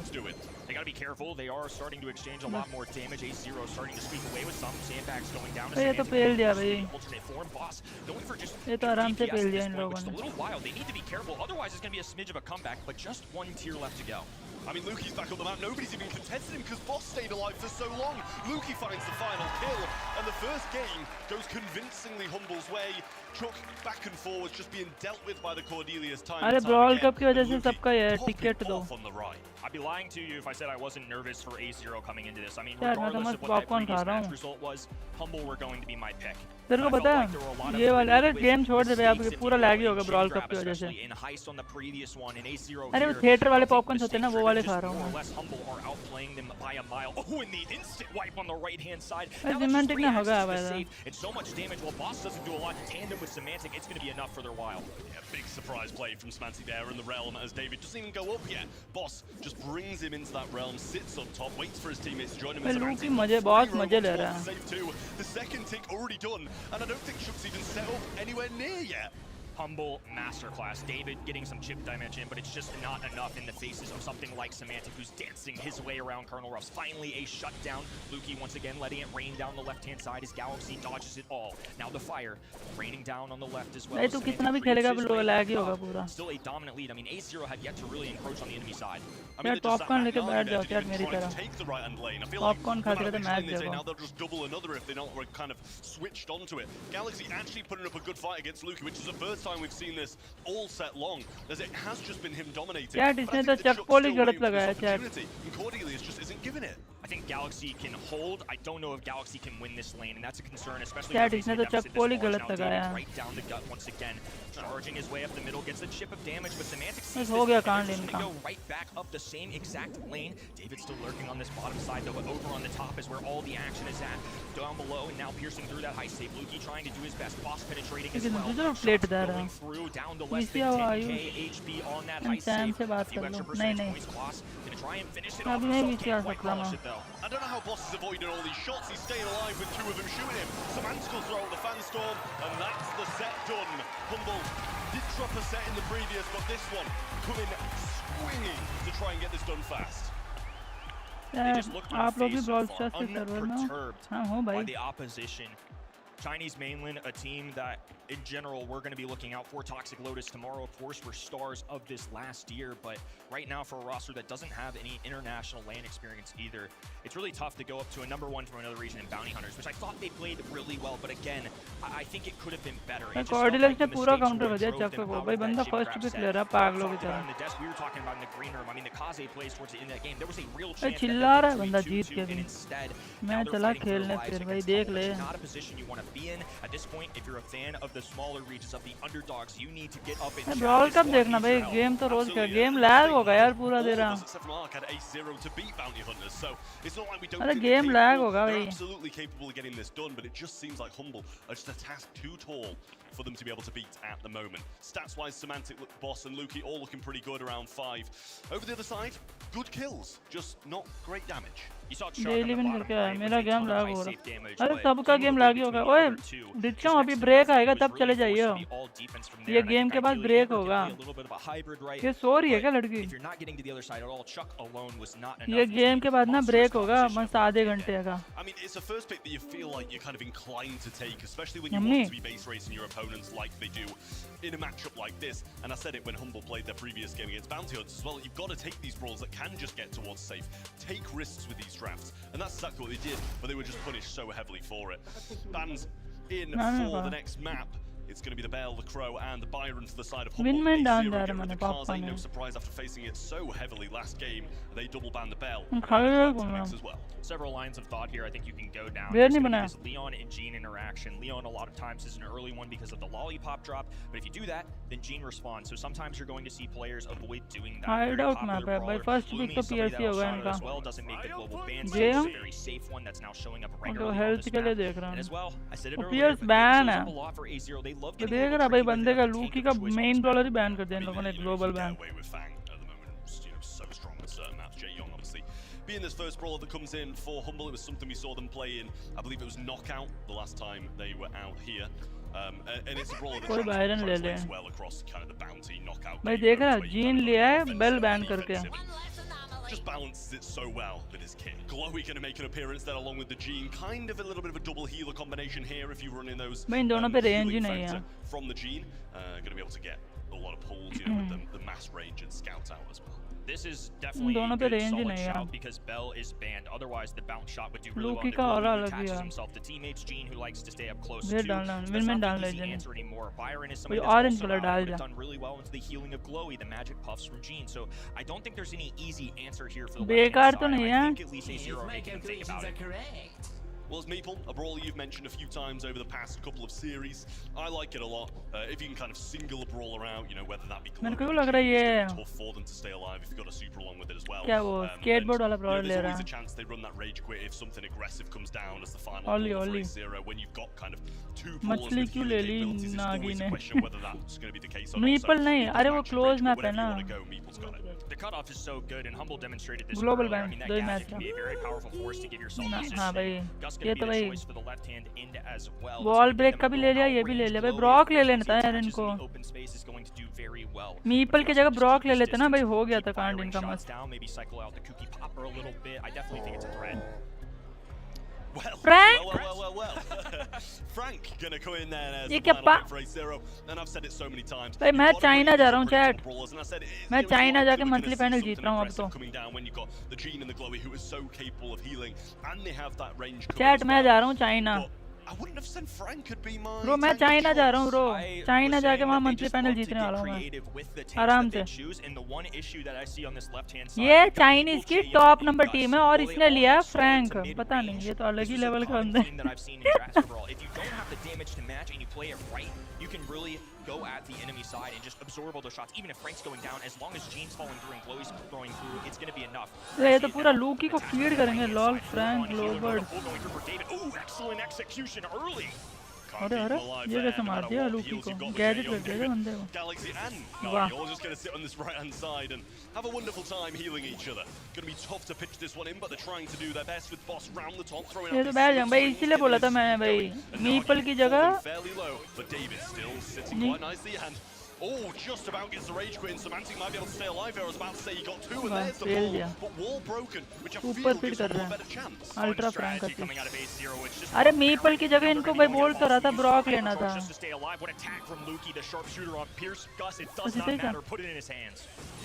They got to be careful. They are starting to exchange a lot more damage. A0 starting to squeak away with some sandbags going down. ये तो पेल दिया भाई Alternate form boss going for just ये तो आराम से पेल दिया इन which लोगों is a ने little wild. They need to be careful. Otherwise, it's going to be a smidge of a comeback. But just one tier left to go. I mean, Luki's back up the map. Nobody's even contested him because Boss stayed alive for so long. Luki finds the final kill, and the first game goes convincingly Humble's way. Chuck back and forwards, just being dealt with by the Cordelia's time. अरे Brawl Cup की वजह से सबका ये ticket दो I'd be lying to you if I said I wasn't nervous for A0 coming into this. I mean, यार मैं तो regardless मस्त of what that popcorn खा previous रहा match हूँ result was, Humble were going to be my pick. तेरे को पता है ये वाला अरे गेम छोड़ दे भाई अब पूरा लैग ही होगा Brawl Cup की वजह से अरे वो थिएटर वाले पॉपकॉर्न होते हैं ना वो वाले खा रहा हूँ Semantic ने होगा भाई and so much damage while Boss doesn't do a lot in tandem with Semantic. It's going to be enough for their while. Yeah, big surprise play from Semantic there in the realm as David doesn't even go up yet. Boss just brings him into that realm, sits up top, waits for his teammates to join him. Luki मजे बहुत मजे ले रहा है. The second tick already done, and I don't think Chuck's even set up anywhere near yet. Humble masterclass. David getting some chip dimension, but it's just not enough in the faces of something like Semantic, who's dancing his way around Colonel Ruffs. Finally, a shutdown. Luki once again letting it rain down the left-hand side. His Galaxy dodges it all. Now the fire raining down on the left as well. तू कितना भी खेलेगा वो lag ही होगा पूरा. Still a dominant lead. I mean, A0 had yet to really encroach on the enemy side. यार popcorn लेके बैठ जाओ यार मेरी तरह. Popcorn खाते रहते match देखो. Now they'll just double another if they're not kind of switched onto it. Galaxy actually putting up a good fight against Luki, which is the first time we've seen this all set long, as it has just been him dominating. यार इसने तो चक पोली गलत लगाया यार. And Cordelius just isn't giving it. I think Galaxy can hold. I don't know if Galaxy can win this lane, and that's a concern, especially यार if इसने तो चक पोली गलत लगाया. Right down the gut once again, charging his way up the middle, gets a chip of damage, but Semantic sees हो गया कांड this, इनका. go right back up the same exact lane. David's still lurking on this bottom side, though, but over on the top is where all the action is at. Down below, and now piercing through that high save. Luki trying to do his best, boss penetrating as well. Going through, down to less than 10k HP on that high save. A few extra percentage points cost. Gonna try and finish it off. Can't quite polish it, though. I don't know how Boss is avoiding all these shots. He's staying alive with two of them shooting him. Semantic will throw out the fan storm, and that's the set done. Humble did drop a set in the previous, but this one coming swinging to try and get this done fast. आप लोग भी Brawl Stars के server में हो? हाँ हो भाई. By the opposition. Chinese mainland, a team that in general we're going to be looking out for. Toxic Lotus tomorrow, of course, were stars of this last year, but right now for a roster that doesn't have any international LAN experience either, it's really tough to go up to a #1 from another region in Bounty Hunters, which I thought they played really well, but again, I think it could have been better. Cordelius ने पूरा counter कर दिया चक पे वो भाई बंदा first pick ले रहा पागलों की तरह. We were talking about in the green room. I mean, the Kaze plays towards the end of that game. There was a real chance चिल्ला रहा है बंदा जीत के भी. instead, मैं चला खेलने फिर भाई देख ले. not a position you want to be in at this point. If you're a fan of the smaller regions of the underdogs, you need to get up and Brawl Cup देखना भाई game तो रोज का game lag होगा यार पूरा दे रहा. अरे game lag होगा भाई. Absolutely capable of getting this done, but it just seems like Humble are just a task too tall for them to be able to beat at the moment. Stats-wise, Semantic, Boss, and Luki all looking pretty good, around 5. Over the other side, good kills, just not great damage. Daily win करके आया मेरा game lag हो रहा. अरे सबका game lag ही होगा. ओए डिचम अभी ब्रेक आएगा तब चले जाइए. ये गेम के बाद ब्रेक होगा. ये सो रही है क्या लड़की? ये गेम के बाद ना ब्रेक होगा बस आधे घंटे का. I mean, it's a first pick that you feel like you're kind of inclined to take, especially when you want to be base racing your opponents like they do in a matchup like this. And I said it when Humble played their previous game against Bounty Hunters as well. You've got to take these brawls that can just get towards safe, take risks with these drafts, and that's exactly what they did, but they were just punished so heavily for it. Bans in for the next map. It's going to be the Bale, the Crow, and the Byron to the side of Humble. No surprise after facing it so heavily last game, they double ban the Bale as well. Several lines of thought here I think you can go down. This Leon and Gene interaction. Leon a lot of times is an early one because of the lollipop drop, but if you do that, then Gene responds. So sometimes you're going to see players avoid doing that. Hideout map है भाई first pick तो PRC होगा इनका. As well doesn't make the global ban. It's a very safe one that's now showing up regularly on this map. And as well, I said it earlier, but it shows up a lot for A0. They love getting देख रहा भाई बंदे का Lockie का main bowler ही ban कर दिया इन लोगों ने global ban. Being this first brawler that comes in for Humble, it was something we saw them play in. I believe it was Knockout the last time they were out here. And it's a brawl that कोई Byron ले ले translates well across kind of the bounty knockout. भाई देख रहा gene लिया है bell ban करके Just balances it so well with his kit. Glowy going to make an appearance there along with the Gene. Kind of a little bit of a double healer combination here if you run in those. भाई इन दोनों पे range ही नहीं है. From the Gene, going to be able to get a lot of pulls, you know, with the mass range and scout out as well. This is definitely a good solid shout because Bell is banned. Otherwise, the bounce shot would do really well. He attaches himself to teammates. Gene, who likes to stay up close too. That's not the easy answer anymore. Byron is somebody that's also done really well into the healing of Glowy, the magic puffs from Gene. So I don't think there's any easy answer here for the left-hand side. I think at least A0 are making him think about it. Well, as Meeple, a brawler you've mentioned a few times over the past couple of series. I like it a lot. If you can kind of single a brawler out, you know, whether that be मेरे को लग रहा है ये tough for them to stay alive if you've got a super along with it as well. क्या वो skateboard वाला brawler ले रहा है. There's always a chance they run that rage quit if something aggressive comes down as the final ball for A0 when you've got kind of two brawlers मछली क्यों ले ली नागी ने Meeple नहीं अरे वो close map है ना The cutoff is so good, and Humble demonstrated this global earlier. I ban mean, that दो gas match can be a very powerful force to give yourself position. हाँ भाई ये तो भाई wall break का भी ले लिया ये भी ले लिया भाई ब्रॉक ले लेना था यार इनको मीपल की जगह ब्रॉक ले लेते ना भाई हो गया था कांड इनका मस्त Frank Frank gonna go in there as ये क्या for A0 and I've said it so many times. भाई मैं चाइना जा रहा हूँ चैट मैं चाइना जाके मंथली फाइनल जीत रहा हूँ अब तो चैट मैं जा रहा हूँ चाइना ब्रो मैं चाइना जा रहा हूँ ब्रो चाइना जाके वहाँ मंथली पैनल जीतने वाला हूँ मैं आराम से ये चाइनीज की टॉप नंबर टीम है और इसने लिया फ्रैंक पता नहीं ये तो अलग ही लेवल का बंदा है you can really go at the enemy side and just absorb all those shots. Even if Frank's going down, as long as Gene's falling through and Glowy's going through, it's going to be enough. ये तो पूरा Lockie को feed करेंगे lol Frank ग्लोबर्ड Excellent execution early. अरे अरे ये कैसे मार दिया लूकी को गैजेट लग गया बंदे को Galaxy and Nari all just going to sit on this right hand side and have a wonderful time healing each other. Going to be tough to pitch this one in, but they're trying to do their best with Boss round the top, throwing ये तो बैठ जाऊँ भाई इसीलिए बोला था मैंने भाई मीपल की जगह fairly low, but David still sitting quite nicely and oh, just about gets the rage quit and Semantic might be able to stay alive here. I was about to say he got two and there's the ball, but wall broken, which I feel gives them a better chance. Ultra Frank अरे maple की जगह इनको भाई बोल तो रहा था Brock लेना था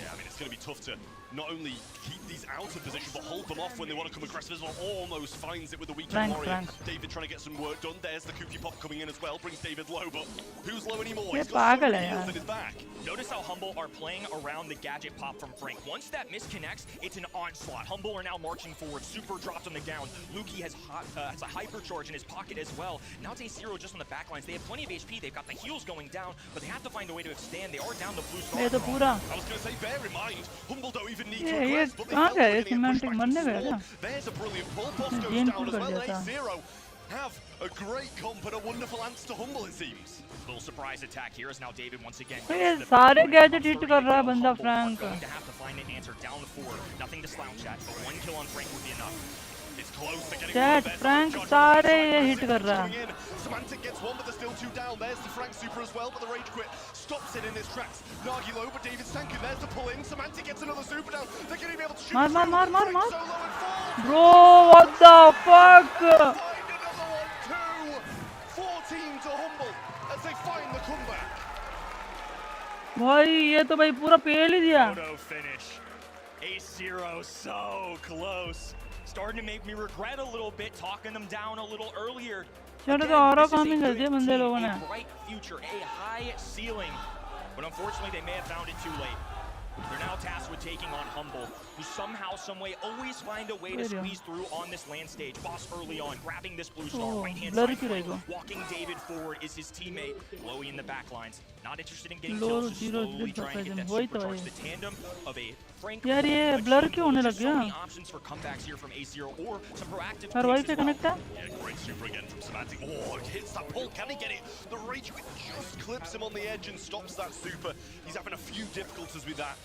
Yeah, I mean, it's going to be tough to not only keep these out of position, but hold them off when they want to come aggressive as well. Almost finds it with the weekend warrior. David trying to get some work done. There's the kooky pop coming in as well. Brings David low, but who's low anymore? He's got so many heals in his back. Notice how Humble are playing around the gadget pop from Frank. Once that misconnects, it's an onslaught. Humble are now marching forward. Super dropped on the ground. Lukey has a hypercharge in his pocket as well. Now it's A0 just on the back lines. They have plenty of HP. They've got the heals going down, but they have to find a way to extend. They are down the blue star. I was going to say, bear in mind, Humble don't even need to aggress, but they felt like there's a brilliant pull. Boss goes down as well. A0 have a great comp and a wonderful answer to Humble, it seems. Little surprise attack here as now David once again. ये सारे gadget hit कर रहा है बंदा Frank Going to have to find an answer down the floor. Nothing to slouch at, but one kill on Frank would be enough. It's close. They're getting chat Frank सारे ये hit कर रहा है Semantic gets one, but they're still two down. There's the Frank super as well, but the rage quit stops it in his tracks. Nagi low, but David's tanking. There's the pull in. Semantic gets another super down. They're going to be able to shoot. मार bro what the fuck Find another one, 2-14 to Humble as they find the comeback. भाई ये तो भाई पूरा पेल ही दिया Photo finish. A0 so close. Starting to make me regret a little bit talking them down a little earlier. चलो तो और farming कर दिया बंदे लोगों ने A bright future, a high ceiling, but unfortunately they may have found it too late. They're now tasked with taking on Humble, who somehow, someway, always find a way to squeeze through on this land stage. Boss early on, grabbing this blue star, right-hand side flank, walking David forward is his teammate, Glowy in the back lines. Not interested in getting kills, just slowly trying to get that supercharge. The tandem of a Frank यार ये blur क्यों होने लग गया options for comebacks here from A0 or some proactive यार Y पे connect है Yeah, great super again from Semantic. Oh, it hits that pull. Can he get it? The rage quit just clips him on the edge and stops that super. He's having a few difficulties with that.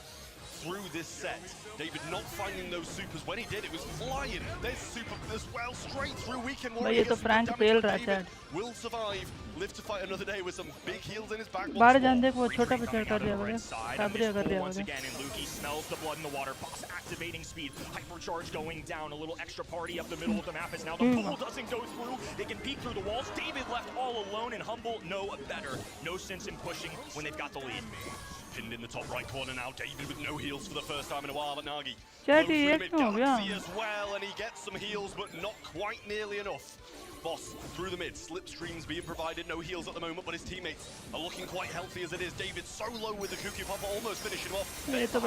through this set. David not finding those supers. When he did, it was flying. There's super as well, straight through. Weekend Warrior gets some damage, but David will survive. Live to fight another day with some big heals in his back. बाहर जान दे वो छोटा बच्चा कर दिया होगा काबरिया कर दिया once होगा again, and Luki smells the blood in the water. Boss activating speed, hypercharge going down. A little extra party up the middle of the map as now the pool doesn't go through. They can peek through the walls. David left all alone, and Humble know better. No sense in pushing when they've got the lead. Pinned in the top right corner now. David with no heals for the first time in a while, but Nagi goes through mid Galaxy as well, and he gets some heals, but not quite nearly enough. Boss through the mid, slipstreams being provided, no heals at the moment, but his teammates are looking quite healthy as it is. David so low with the Cuckoo Pop, almost finishing him off. They've got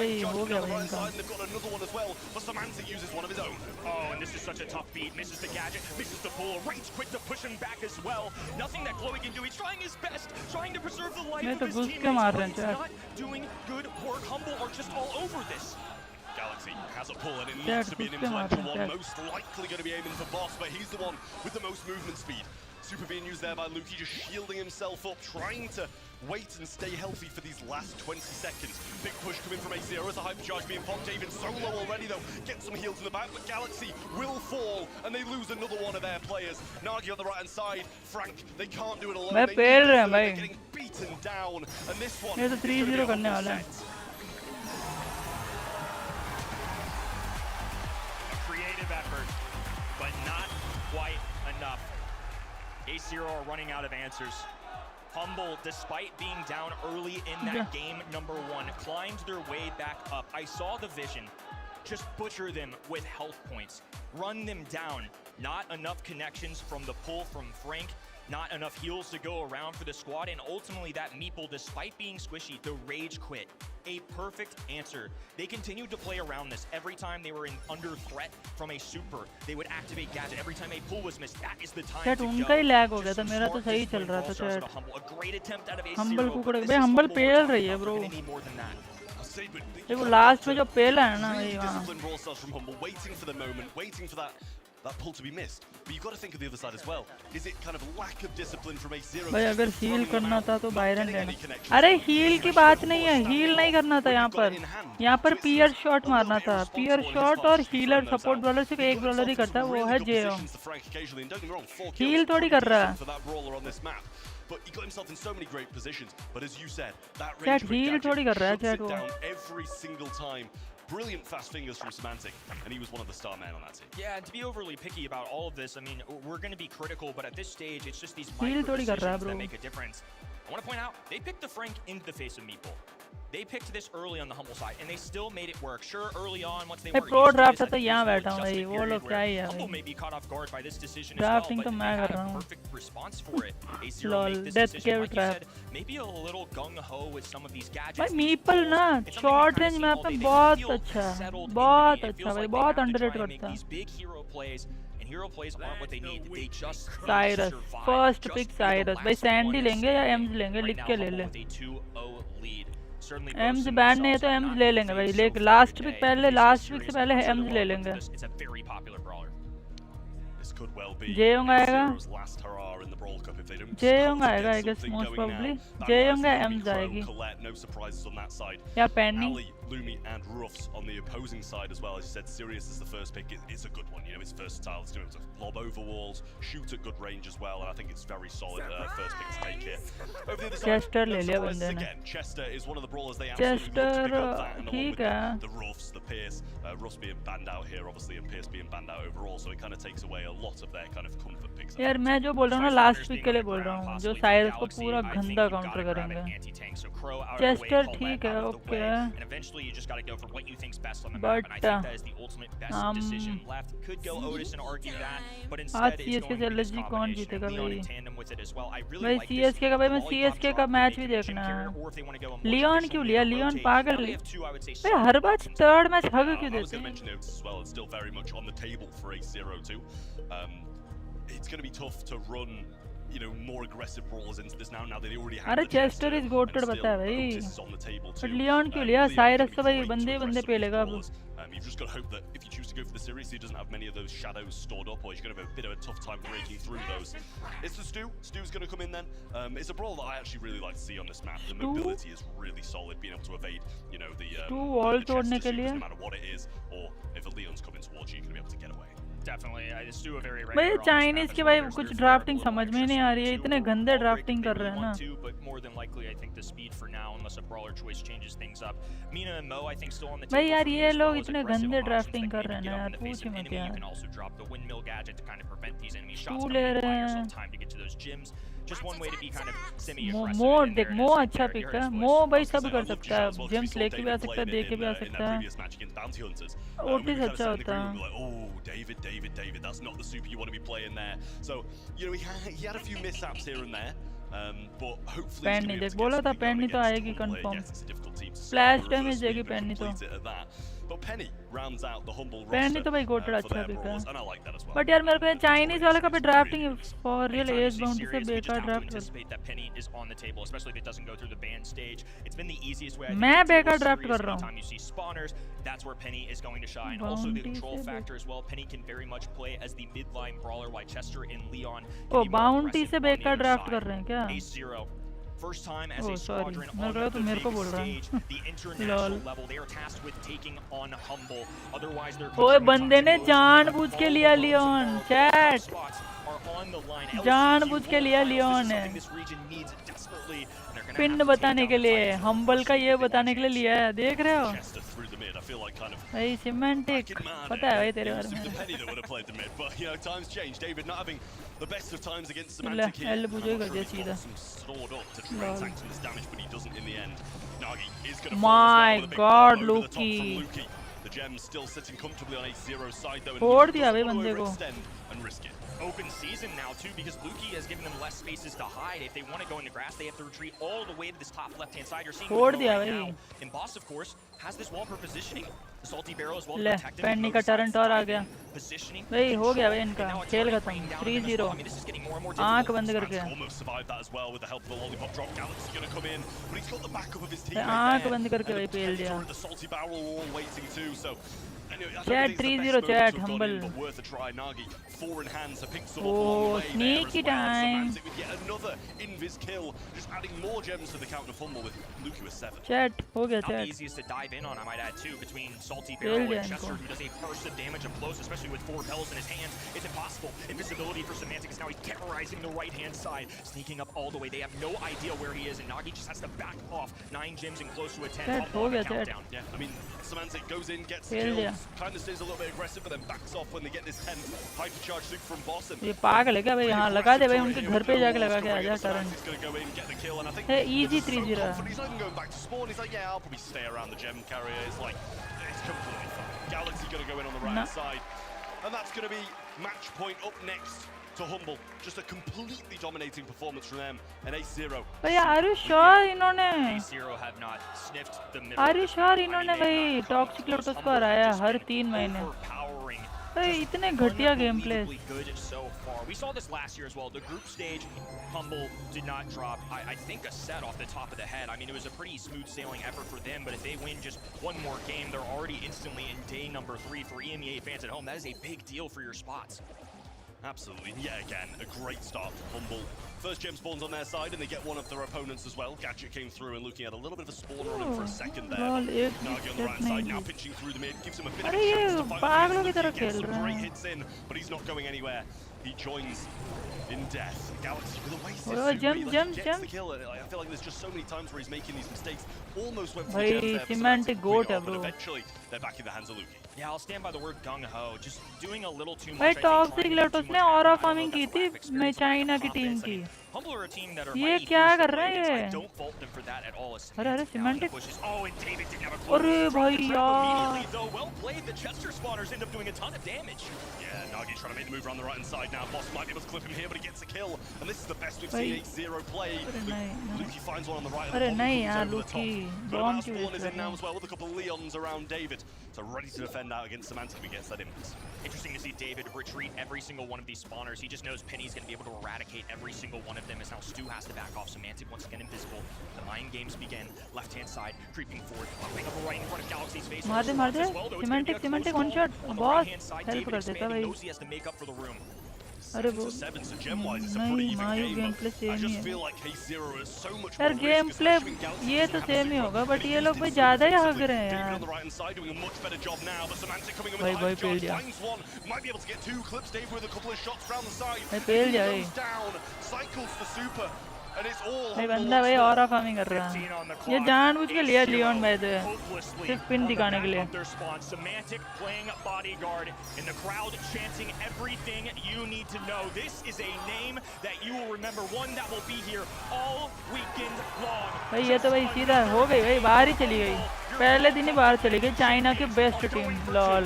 another one as well, but Samantha uses one of his own. Oh, and this is such a tough beat. Misses the gadget, misses the pull. Rage quick to push him back as well. Nothing that Chloe can do. He's trying his best, trying to preserve the life of his teammates, but he's not doing good work. Humble are just all over this. Galaxy has a pull, and it needs to be an influential one. Most likely going to be aiming for Boss, but he's the one with the most movement speed. Super being used there by Luki, just shielding himself up, trying to wait and stay healthy for these last 20 seconds. Big push coming from ACO as the hypercharge being popped. David solo already though, gets some heals in the back, but Galaxy will fall, and they lose another one of their players. Nagi on the right hand side, Frank, they can't do it alone. They're getting beaten down, and this one is going to be a whole set. Effort, but not quite enough. A0 are running out of answers. Humble, despite being down early in that game number 1, climbed their way back up. I saw the vision. Just butcher them with health points. Run them down. Not enough connections from the pull from Frank. Not enough heals to go around for the squad, and ultimately that Meeple, despite being squishy, the rage quit. A perfect answer. They continued to play around this. Every time they were under threat from a super, they would activate gadget. Every time a pull was missed, that is the time to go. उनका ही lag हो गया था मेरा तो सही चल रहा था चैट हम्बल को भाई हम्बल पेल रही है ब्रो ये वो लास्ट में जो पेला है ना भाई वहां that pull to be missed, but you've got to think of the other side as well. Is it kind of lack of discipline from A0? भाई अगर हील करना था तो बायरन लेना अरे हील की बात नहीं है हील नहीं करना था यहाँ पर पियर शॉट मारना था पियर शॉट और हीलर सपोर्ट ब्रॉलर सिर्फ एक ब्रॉलर ही करता है वो है जेओ हील थोड़ी कर रहा है But he got himself in so many great positions. But as you said, that rage quit shuts it down every single time. Brilliant fast fingers from Semantic, and he was one of the star men on that team. Yeah, and to be overly picky about all of this, I mean, we're going to be critical, but at this stage, it's just these micro decisions that make a difference. I want to point out, they picked the Frank into the face of Meeple. They picked this early on the Humble side, and they still made it work. Sure, early on, once they were pro draft तो यहाँ बैठा हूँ भाई वो लोग क्या ही है Humble may be caught off guard by this decision as well, but they had a perfect response for it. A0 make this decision, like you said, maybe a little gung-ho with some of these gadgets. भाई Meeple ना short range map में बहुत अच्छा भाई बहुत underrated करता है these big hero plays. Hero plays aren't what they need. They just Cyrus first pick Cyrus भाई Sandy लेंगे या Ems लेंगे लिख के ले ले Ems बैन नहीं है तो Ems ले लेंगे भाई लेकिन लास्ट पिक से पहले Ems ले लेंगे Jeyong आएगा Jeyong आएगा I guess most probably Jeyong या Ems आएगी या Penny Lumi and Ruffs on the opposing side as well. As you said, Sirius is the first pick. It's a good one. You know, it's versatile. It's doing it to lob over walls, shoot at good range as well. And I think it's very solid first pick to take here. Over the other side, Chester ले लिया बंदे ने. Again, Chester is one of the brawlers they absolutely look to pick up that. And along with the Ruffs, the Pierce, Ruffs being banned out here, obviously, and Pierce being banned out overall. So it kind of takes away a lot of their kind of comfort picks. यार मैं जो बोल रहा हूँ ना last pick के लिए बोल रहा हूँ जो साइरस को पूरा गंदा काउंटर करेंगे चेस्टर ठीक है ओके बट आज सीएसके से एलएसजी कौन जीतेगा भाई सीएसके का भाई मैं सीएसके का मैच भी देखना है लियोन क्यों लिया लियोन पागल भाई हर बार थर्ड मैच हग क्यों देते हैं It's going to be tough to run you know, more aggressive brawlers into this now that they already have अरे the Chester Chester, is GOATed and पता है still भाई Otis is on the table but too. Leon क्यों लिया Leon's Cyrus gonna तो be भाई great to बंदे aggress some of पेलेगा these अब brawlers. You've just got to hope that if you choose to go for the series, he doesn't have many of those shadows stored up, or he's going to have a bit of a tough time breaking through those. It's the Stu. Stu's going to come in then. It's a brawl that I actually really like to see on this map. The mobility is really solid, being able to evade, you know, the wall the तोड़ने Chester के लिए supers, no matter what it is, or if a Leon's coming towards you, you're going to be able to get away. Definitely, it's do a very भाई Chinese के भाई कुछ drafting समझ में नहीं आ रही है इतने गंदे ड्राफ्टिंग कर रहे हैं ना but more than likely I think the speed for now, unless a brawler choice changes things up. Mina and Mo I think still on the भाई table यार for me ये as लोग well as इतने aggressive गंदे options drafting that कर can रहे maybe हैं get यार up in the face पूछ of मत enemy. You यार can also drop the windmill gadget to kind of prevent these enemy shots टू ले coming in, buy रहे yourself हैं time to get to those gyms. Just one way to be kind of मो semi-aggressive. मो in देख there, मो and अच्छा you pick heard है his मो voice. भाई I सब was कर gonna say, I सकता loved you as है well, 'cause we James saw लेके भी आ David सकता है playing दे के भी आ in सकता their है previous match against Bounty Hunters. Otis We kind of अच्छा sat in the होता group, है like, oh, David, that's not the super you want to be playing there. So, you know, he had a few mishaps here and there. But hopefully पैन नहीं देख बोला था पैन नहीं तो आएगी कंफर्म फ्लैश डैमेज देगी पैन नहीं तो But Penny rounds out the Humble पैन roster नहीं तो भाई गोटेड for अच्छा their पिक है brawlers, and I like that as well. But यार मेरे को चाइनीज वाले का भी drafting for real Anytime you as see bounty से serious, we just बेकार have to ड्राफ्ट कर anticipate that Penny is on the table, especially if it doesn't go through the ban stage. It's been the easiest way. I think, मैं to deal बेकार with draft series. कर रहा हूँ Anytime you see spawners, that's where Penny is going to shine. Also, the Bounty control से factor as well. Penny can very much play as the mid-line brawler, while Chester and Leon can oh be more bounty aggressive से on the बेकार other draft side. कर रहे हैं क्या Ace Zero. First time as Oh, a sorry. squadron मेरे on को the तो मेरे को big बोल रहा है। stage, the international lol level. They are tasked with taking on Humble. Otherwise, they're ओए considering बंदे ने touching those जानबूझ all के the लिया votes Leon and all the chat spots are on the line. जानबूझ के LCQ लिया finals, Leone this is है something this region needs desperately, and they're gonna pin have to take बताने down के the लिए Titans. Humble का ये बताने के लिए लिया है देख रहे हो Chester through the mid, I feel like kind of भाई सिमेंटिक पता है भाई तेरे it बारे was the में Penny that would have played the mid, but you know, times change. David not having the best of times against ले Semantic here. L I'm बुझे not कर sure दिया he's सीधा got some stored up to try lol and tank some of this damage, but he doesn't in the end. Nagi is going to My fall as well with a big God, bomb over the top Luki. from Luki. The gems still sitting comfortably on A0's side though, and फोड़ Luki दिया भाई doesn't want बंदे to को overextend and risk it. Open season now too, because Luki has given them less spaces to hide. If they want to go in the grass, they have to retreat all the way to this top left-hand side. You're seeing फोड़ Luki दिया right भाई now. And Boss, of course, has this wall for positioning. The salty barrel as well to ले protect him. पैनी Both का sides Toronto और आ dive गया in, positioning, भाई हो गया भाई control, इनका and now a खेल target खत्म raining down on them as 3-0 well. I mean, this is getting more and more आंख difficult. बंद करके Semantic almost survived that as well with the help of the lollipop drop. Galaxy going to come in, but he's got the backup of his teammate आंख there. बंद करके And भाई the पेल दिया Predator and the salty barrel are all waiting too, so anyway, I don't Chat think it's the 3-0 best moment chat, to have gone humble. in, but worth a try. Nagi, four in hand, so picks them up Oh, along the way there sneaky as well. time. Semantic with yet another invis kill, just adding more gems to the count of Humble with Luki with 7. Chat हो गया Not the chat easiest to dive in on, I might add, too, between Salty Fail Barrel दिया and Chester, इनको who does a burst of damage up close, especially with 4 bells in his hands. It's impossible. Invisibility for Semantic is now he's terrorizing the right-hand side, sneaking up all the way. They have no idea where he is, and Nagi just has to back off. 9 gems and close to a 10. Chat Humble हो on the गया chat countdown. Yeah, I mean, Semantic goes in, gets the Fail दिया kills, kind of stays a little bit aggressive, but then backs off when they get this 10 hypercharge super from Boston. ये पागल है क्या भाई यहाँ लगा दे भाई उनके घर पे जाके लगा के आ जा Toronto He's going to go in, get the kill, and I think है he's easy so 3-0 confident, he's not even going back to spawn. He's like, yeah, I'll probably stay around the gem carrier. It's like, it's completely fine. Galaxy going to go in on the right No. side, and that's going to be match point up next to Humble. Just a completely dominating performance from them, and A0. भाई are you sure इन्होंने A0 have not sniffed the middle. Are of you this sure map. I इन्होंने mean, they've भाई not come toxic close. Lotus को Humble हराया just हर been 3 महीने overpowering. भाई इतने घटिया game play Unbelievably good so far. We saw this last year as well. The group stage, Humble did not drop, I think, a set off the top of the head. I mean, it was a pretty smooth sailing effort for them, but if they win just one more game, they're already instantly in day number 3 for EMEA fans at home. That is a big deal for your spots. Absolutely. Yet again, a great start for Humble. First gem spawns on their side, and they get one of their opponents as well. Gadget came through and looking at a little bit of a spawner on him for a second there. Lol एक Nagi on the right side, now pitching through the mid, gives him a bit of अरे a ये chance to fight पागलों की against तरह Luki, gets खेल some रहे great हैं hits in, but he's not going anywhere. He joins in death. Galaxy with a wasted Oh, super, jump, he, like, jump, gets jump. the kill. And I feel like there's just so many times where he's making these mistakes. Almost went for भाई, the gem there, but semantic Semantic goat clean है up, but bro. eventually they're back in the hands of Luki. Yeah, I'll stand by the word gung-ho. Just doing a little too much. भाई I think, toxic trying to do lotus too ने much aura happen. I farming don't know की if that's थी lack of experience मैं or lack China of की team confidence. I की mean, Humble are a team that are ये mighty क्या fierce कर to रहे play हैं against. I ये? don't fault them for that at all. अरे अरे Now in the semantic bushes. Oh, and David didn't have a clue. अरे Struck भाई the trap यार immediately, though. Well played. The Chester spawners end up doing a ton of damage. Yeah, Nagi trying to make the move around the right-hand side now. Boss might be able to clip him here, but he gets a kill. And this is the best we've seen भाई 8-0 play. अरे नहीं Luki finds one on the right. अरे and the नहीं bomb यार comes over the top. लुकी But bomb Mouse क्यों Spawn is waste in कर now रहा as well with a couple of Leons around David. So ready to defend out against Semantic if he gets that impetus. Interesting to see David retreat every single one of these spawners. He just knows Penny's going to be able to eradicate every single one of them, as now Stu has to back off. Semantic once again invisible. The mind games begin. Left-hand side, creeping forward, popping up right in front of Galaxy's face. मार दे Semantic one shot boss help कर देता भाई knows he has to make up for the room. अरे वो नहीं मायू game play same ही है यार game play ये तो सेम ही होगा बट ये लोग भाई ज़्यादा ही हग रहे हैं यार भाई भाई पेल जा भाई पेल जा भाई बंदा भाई ऑरा फार्मिंग कर रहा है ये जानबूझ के लिया लियोन भाई तो सिर्फ पिन दिखाने के लिए Semantic playing bodyguard in the crowd chanting everything you need to know. This is a name that you will remember, one that will be here all weekend long. भाई ये तो भाई सीधा हो गई भाई बाहर ही चली गई पहले दिन ही बाहर चली गई चाइना की बेस्ट टीम लॉल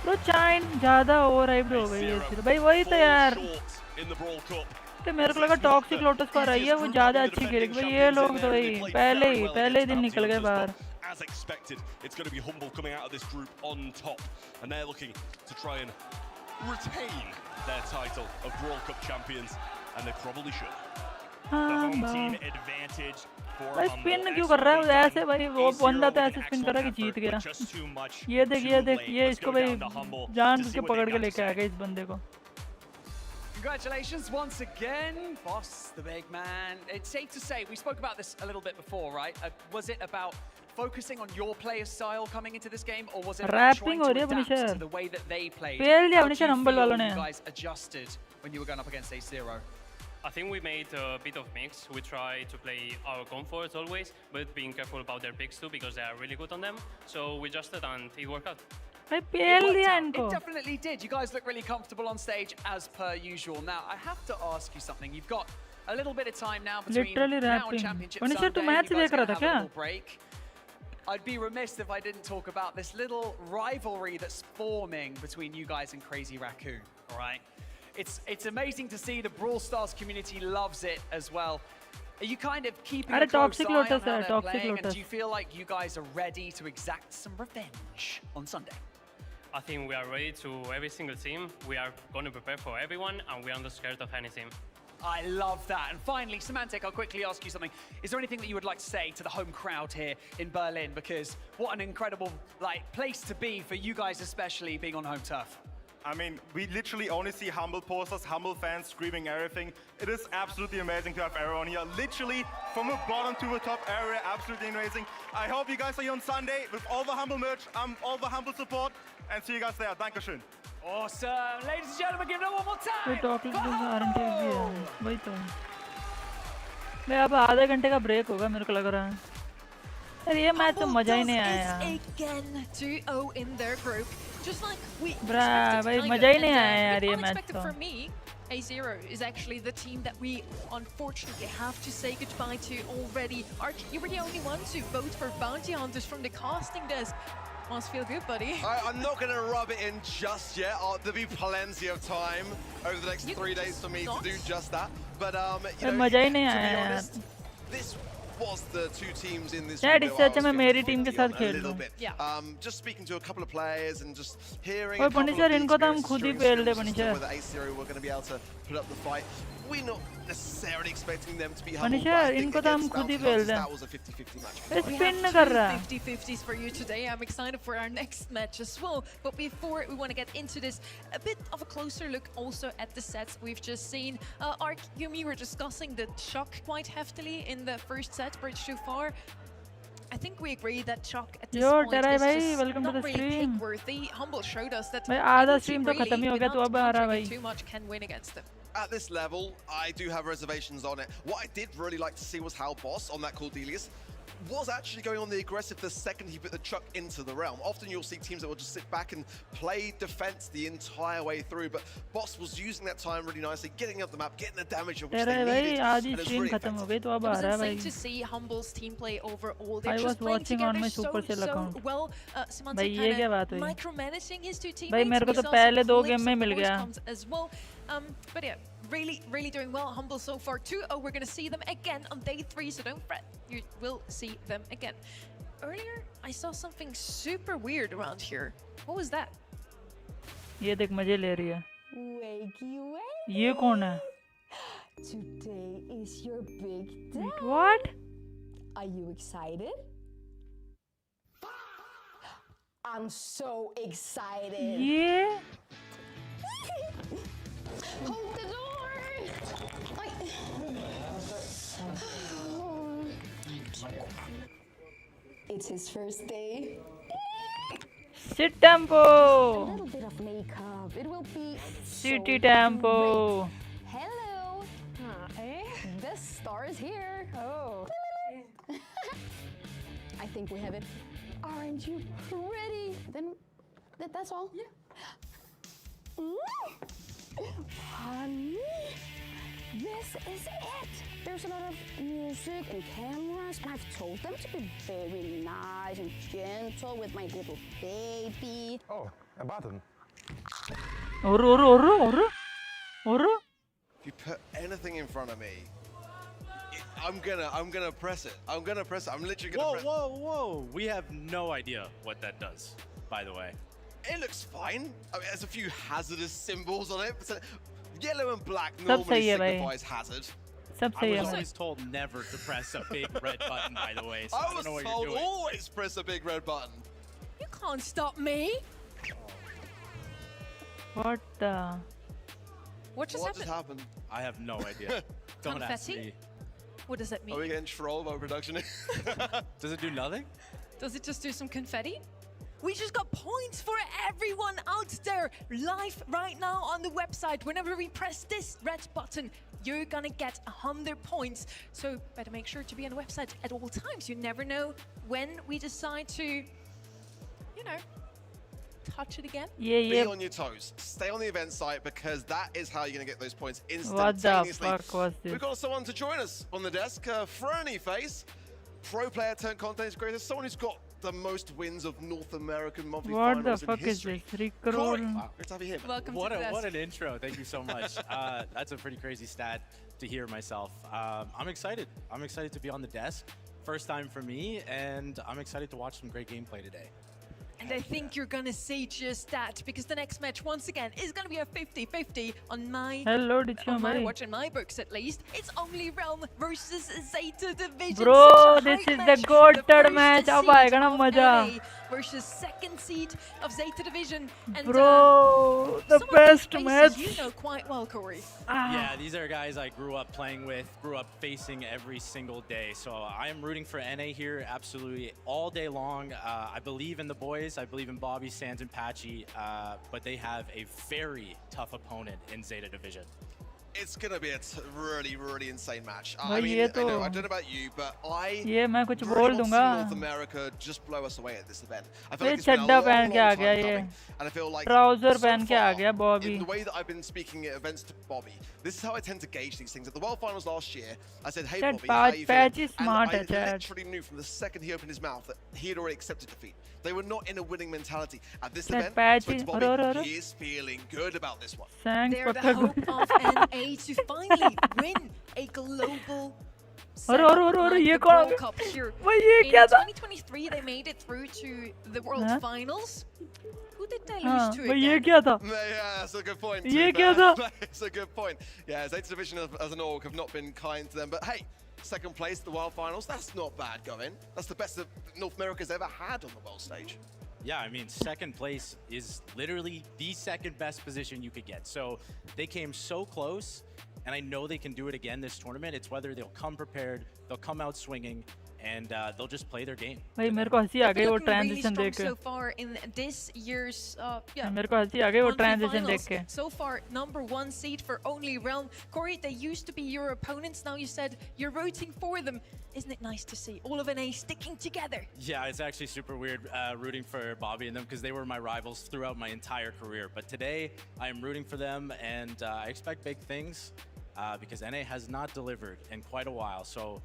तो चाइन ज़्यादा ओवर हाइप्ड हो गई है फिर भाई वही तो यार तो मेरे को लगा टॉक्सिक लोटस पर आई है वो ज़्यादा अच्छी खेलेगी भाई ये लोग तो भाई पहले ही दिन निकल गए बाहर As expected, it's going to be Humble coming out of this group on top, and they're looking to try and retain their title of Brawl Cup champions, and they probably should. The home team advantage for भाई spin क्यों कर रहा है ऐसे भाई वो बंदा तो ऐसे स्पिन कर रहा है कि जीत गया ये देख ये इसको भाई जान के पकड़ के लेके आ गया इस बंदे को Congratulations once again, Boss, the big man. It's safe to say, we spoke about this a little bit before, right? Was it about focusing on your player style coming into this game, or was it about trying to adapt to the way that they played? How do you feel you guys adjusted when you were going up against A0? I think we made a bit of mix. We try to play our comforts always, but being careful about their picks too, because they are really good on them. So we adjusted and it worked out. It definitely did. You guys look really comfortable on stage as per usual. Now, I have to ask you something. You've got a little bit of time now between now and Championship Sunday. You guys are going to have a little break. I'd be remiss if I didn't talk about this little rivalry that's forming between you guys and Crazy Raccoon, all right? It's amazing to see. The Brawl Stars community loves it as well. Are you kind of keeping a close eye on how they're playing, and do you feel like you guys are ready to exact some revenge on Sunday? I think we are ready to every single team. We are going to prepare for everyone, and we are not scared of any team. I love that. And finally, Semantic, I'll quickly ask you something. Is there anything that you would like to say to the home crowd here in Berlin? Because what an incredible place to be for you guys, especially being on home turf. I mean, we literally only see Humble posters, Humble fans screaming everything. It is absolutely amazing to have everyone here. Literally, from the bottom to the top area, absolutely amazing. I hope you guys are here on Sunday with all the Humble merch, all the Humble support, and see you guys there. Dankeschön. Awesome. Ladies and gentlemen, give it up one more time. वही तो मैं अब आधे घंटे का break होगा मेरे को लग रहा है यार ये मैच तो मजा ही नहीं आया यार again 2-0 in their group just like we भाई मजा ही नहीं आया यार ये मैच तो for me A0 is actually the team that we unfortunately have to say goodbye to already. Ark, you were the only one to vote for bounty hunters from the casting desk. Must feel good, buddy. I'm not going to rub it in just yet. There'll be plenty of time over the next 3 days for me to do just that. But you know, to be honest, this was the two teams in this video I was a little bit. Just speaking to a couple of players and just hearing a couple of whether A0 were going to be able to put up the fight. We're not necessarily expecting them to be humble, but I think that was a 50-50 match. We have 2 50-50s for you today. I'm excited for our next match as well. But before we want to get into this, a bit of a closer look also at the sets we've just seen. Ark, you and me were discussing the Shock quite heftily in the first set, bridge too far. I think we agree that Shock at this point is just not really pick-worthy. Humble showed us that really too much can win against them. At this level, I do have reservations on it. What I did really like to see was how Boss on that Cordelius was actually going on the aggressive the second he put the chuck into the realm. Often you'll see teams that will just sit back and play defense the entire way through, but Boss was using that time really nicely, getting up the map, getting the damage of which they needed, and it was really effective. It was insane to see Humble's team play overall. They're just playing together so well. Semantic kind of micromanaging his two teammates. भाई मेरे को तो पहले 2 game में मिल गया. As well. But yeah, really doing well. Humble so far 2-0. We're going to see them again on day 3, so don't fret. You will see them again. Earlier, I saw something super weird around here. What was that? ये देख मजे ले रही है. Wakey, wakey. ये कौन है? Today is your big day. What? Are you excited? I'm so excited. Yeah. Hold the door. It's his first day. Sit A tempo. little bit of makeup. It will be City so tempo. great. Hello. The star is here. Oh. I think we have it. Aren't you ready? Then that's all. Yeah. Honey, this is it. There's a lot of music and cameras, and I've told them to be very nice and gentle with my little baby. Oh, a button. If you put anything in front of me, I'm gonna press it. I'm gonna press it. I'm literally gonna press it. Whoa. We have no idea what that does, by the way. It looks fine. I mean, there's a few hazardous symbols on it. But yellow and black normally signifies hazard. I was always told never to press a big red button, by the way. So I was don't know what told you're doing. always press a big red button. You can't stop me. What the? What just happened? I have no idea. Don't ask Confetti? me. What does that mean? Are we getting trolled by production? Does it do nothing? Does it just do some confetti? We just got points for everyone out there live right now on the website. Whenever we press this red button, you're gonna get 100 points. So better make sure to be on the website at all times. You never know when we decide to, you know, touch it again. Be on your toes. Stay on the event site because that is how you're gonna get those points What instantaneously. the fuck was this? We've got someone to join us on the desk. Fernie Face, pro player turned content creator, someone who's got the most wins of North American monthly What the finals fuck in is history. this? Corey, Rickroll. great to have you here. Welcome What to the an desk. intro. Thank you so much. That's a pretty crazy stat to hear myself. I'm excited. I'm excited to be on the desk. First time for me, and I'm excited to watch some great gameplay today. And I think you're gonna say just that because the next match, once again, is gonna be a 50-50 on my watch, in my books at least. It's Only Realm versus Zeta Division. Bro, this is the goated match. अब आएगा ना मजा. Versus second seed of Zeta Division. And, Bro, the some best of these match. faces you know quite well, Corey. Yeah, these are guys I grew up playing with, grew up facing every single day. So I am rooting for NA here absolutely all day long. I believe in the boys. I believe in Bobby, Sands, and Patchy, but they have a very tough opponent in Zeta Division. It's going to be a really insane match. भाई I mean, ये I तो don't know about you, but I ये मैं कुछ really बोल want to see दूंगा. North America just blow us away at this event. I feel ये like it's been a Chadda long, पहन के long आ गया time ये. coming, and I feel like trouser so पहन के आ far, गया Bobby. in the way that I've been speaking at events to Bobby, this is how I tend to gauge these things. At the World Finals last year, I said, hey Chat, Bobby, how are you feeling? Patchy smart And है, I chat. literally knew from the second he opened his mouth that he had already accepted defeat. They were not in a winning mentality. At this Chat, event, Patchy, spoke to अरे, Bobby, अरे. he is feeling good about this one. Thanks They're the पक्का hope of NA to finally win a global अरे, ये कौन आ World गया? Cup here. भाई ये In क्या था? 2023, they made it through to the World Huh? Finals. Who did they हाँ, lose to भाई ये again? क्या था? Yeah, that's a good point. ये क्या था? It's a good point. Yeah, Zeta Division as an org have not been kind to them, but hey, second place at the World Finals, that's not bad going. That's the best that North America's ever had on the world stage. Yeah, I mean, second place is literally the second best position you could get. So they came so close, and I know they can do it again this tournament. It's whether they'll come prepared, they'll come out swinging, and they'll just play their game. भाई मेरे को हंसी आ गई वो Looking really transition strong देख के. so far in this year's मेरे को हंसी आ गई वो monthly ट्रांजिशन देख finals. के. So far, #1 seed for Only Realm. Corey, they used to be your opponents. Now you said you're rooting for them. Isn't it nice to see all of NA sticking together? Yeah, it's actually super weird rooting for Bobby and them because they were my rivals throughout my entire career. But today, I am rooting for them, and I expect big things because NA has not delivered in quite a while. So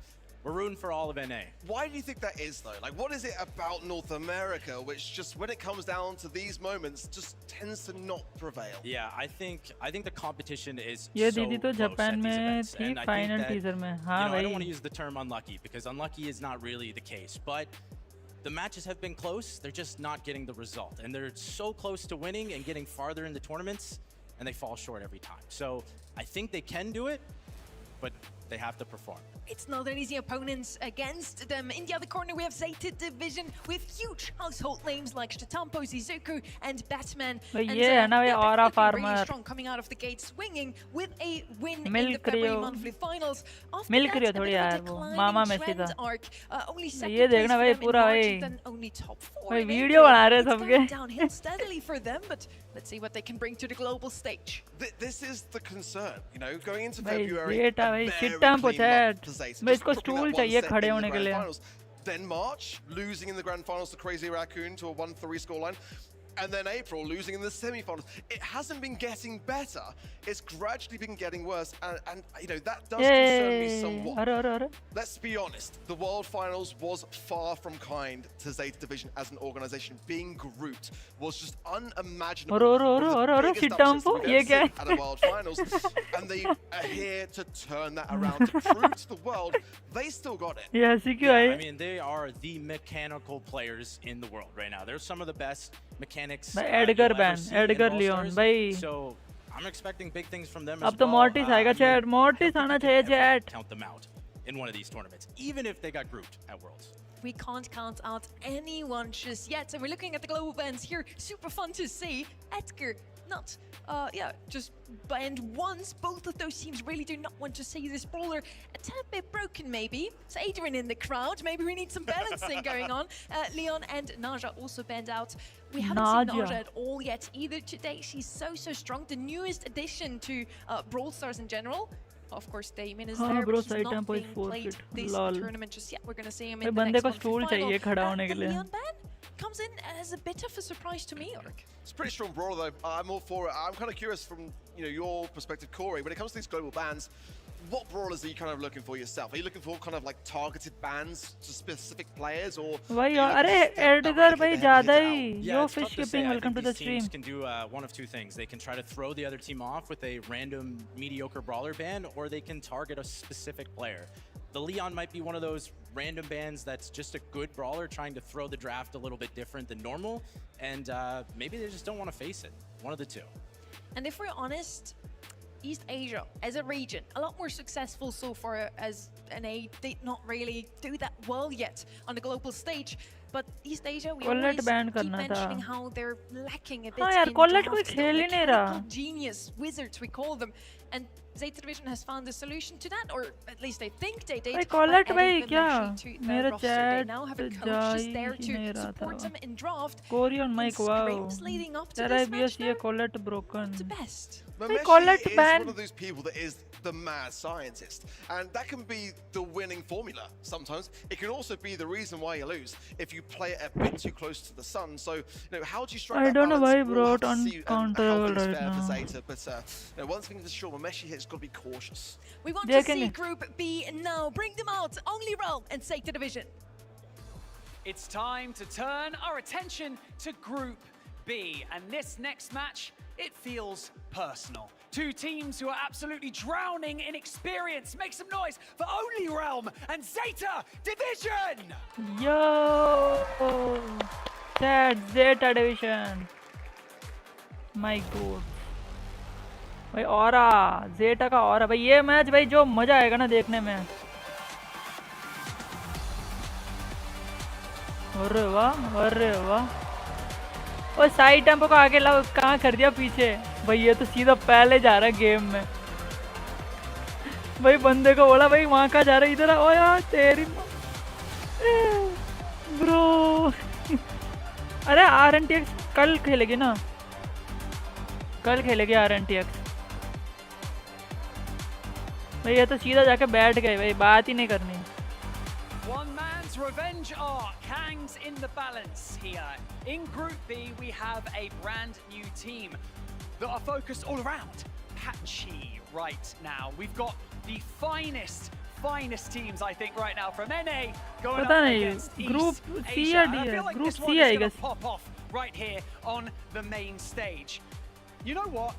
We're rooting for all of NA. Why do you think that is, though? Like, what is it about North America which just, when it comes down to these moments, just tends to not prevail? Yeah, I think the competition is ये so दीदी तो close Japan at these में events. थी And I think final that, teaser में. you हाँ know, I don't want भाई. to use the term unlucky because unlucky is not really the case, but the matches have been close. They're just not getting the result, and they're so close to winning and getting farther into tournaments, and they fall short every time. So I think they can do it, but they have to perform. It's not an easy opponent against them. In the other corner, we have Zeta Division with huge household names like Shtatampo, Zizuku, and Batman. भाई And ये है ना ये they're aura looking really farmer. strong coming out of the gate, swinging with a win in mill the करियो. February monthly finals. After mill that, करियो a bit थोड़ी of a यार वो. declining मामा में trend सीधा. arc. Only second ये place देखना for भाई them in पूरा March भाई. and then only top 4 भाई in वीडियो April. बना रहे It's सबके. going downhill steadily for them, but let's see what they can bring to the global stage. This is the concern, you know, going into भाई February. जेटा भाई सिट्टाम पोचैट. भाई इसको stool चाहिए खड़े होने के लिए. Then March, losing in the grand finals to Crazy Raccoon to a 1-3 scoreline. And then April, losing in the semi-finals. It hasn't been getting better. It's gradually been getting worse. And you know, that does concern me somewhat. अरे. Let's be honest. The World Finals was far from kind to Zeta Division as an organization. Being grouped was just unimaginable. और सिट्टाम पो ये क्या है? At a World Finals. And they are here to turn that around, to prove to the world they still got it. Yeah, I mean, they are the mechanical players in the world right now. They're some of the best mechanics. भाई Edgar you'll ban, ever see in Edgar Brawl Leon Stars. भाई. So I'm expecting big things from them अब as तो well. Mortis आएगा chat. Mortis आना चाहिए chat. Count them out in one of these tournaments, even if they got grouped at Worlds. We can't count out anyone just yet. So we're looking at the global bans here. Super fun to see. Edgar, not, just banned once. Both of those teams really do not want to see this brawler a tad bit broken, maybe. It's Adrian in the crowd. Maybe we need some balancing going on. Leon and Naja also banned out. We haven't seen Naja at all yet either today. She's so strong. The newest addition to Brawl Stars in general. Of course, Damien is there, but he's not being played this tournament just yet. We're going to see him in the next one final. The Leon ban comes in as a bit of a surprise to me, Orc. It's a pretty strong brawler, though. I'm all for it. I'm kind of curious from your perspective, Corey. When it comes to these global bans, what brawlers are you kind of looking for yourself? Are you looking for kind of like targeted bans to specific players, or? भाई अरे Edgar भाई ज़्यादा ही. Yo fish shipping, welcome to the stream. Teams can do one of two things. They can try to throw the other team off with a random mediocre brawler ban, or they can target a specific player. The Leon might be one of those random bans that's just a good brawler trying to throw the draft a little bit different than normal, and maybe they just don't want to face it. One of the two. And if we're honest, East Asia as a region, a lot more successful so far as NA did not really do that well yet on the global stage. But East Asia, we always keep mentioning how they're lacking a bit in draft. Genius wizards, we call them. And Zeta Division has found a solution to that, or at least they think they did. भाई क्या? मेरा They chat now have a coach just there to support them in draft. Corey on mic, wow. Leading up to तेरा this IBS match ये Colette broken. the best. Memeshi is one of those people that is the mad scientist, and that can be the winning formula sometimes. It can also be the reason why you lose if you play it a bit too close to the sun. So, how do you strike that balance? I don't know why he We'll brought have to see, uncounterable how things right fare now. for Zeta, but one thing for sure, Memeshi has got to be cautious. We want to see Group B now. Bring them out. Only Realm and Zeta Division. It's time to turn our attention to Group B, and this next match, it feels personal. Two teams who are absolutely drowning in experience. Make some noise for Only Realm and Zeta Division! Yo! That Zeta Division. My God. भाई aura, Zeta का aura. भाई ये match भाई जो मजा आएगा ना देखने में. अरे वाह. और साइड टेम्पो को आगे लाओ, कहाँ कर दिया पीछे. भाई ये तो सीधा पहले जा रहा है गेम में. भाई बंदे को बोला भाई वहाँ कहाँ जा रहा है, इधर आ. ओ यार तेरी ब्रो. अरे RNTX कल खेलेगी ना, कल खेलेगी RNTX. भाई ये तो सीधा जाके बैठ गए भाई, बात ही नहीं करनी. One man's revenge arc hangs in the balance here. In Group B, we have a brand new team that are focused all around Patchy right now. We've got the finest finest teams, I think, right now from NA going पता up नहीं, against Group East C Asia. या And D I है, feel like Group this C one है, is I going guess. to pop off right here on the main stage. You know what?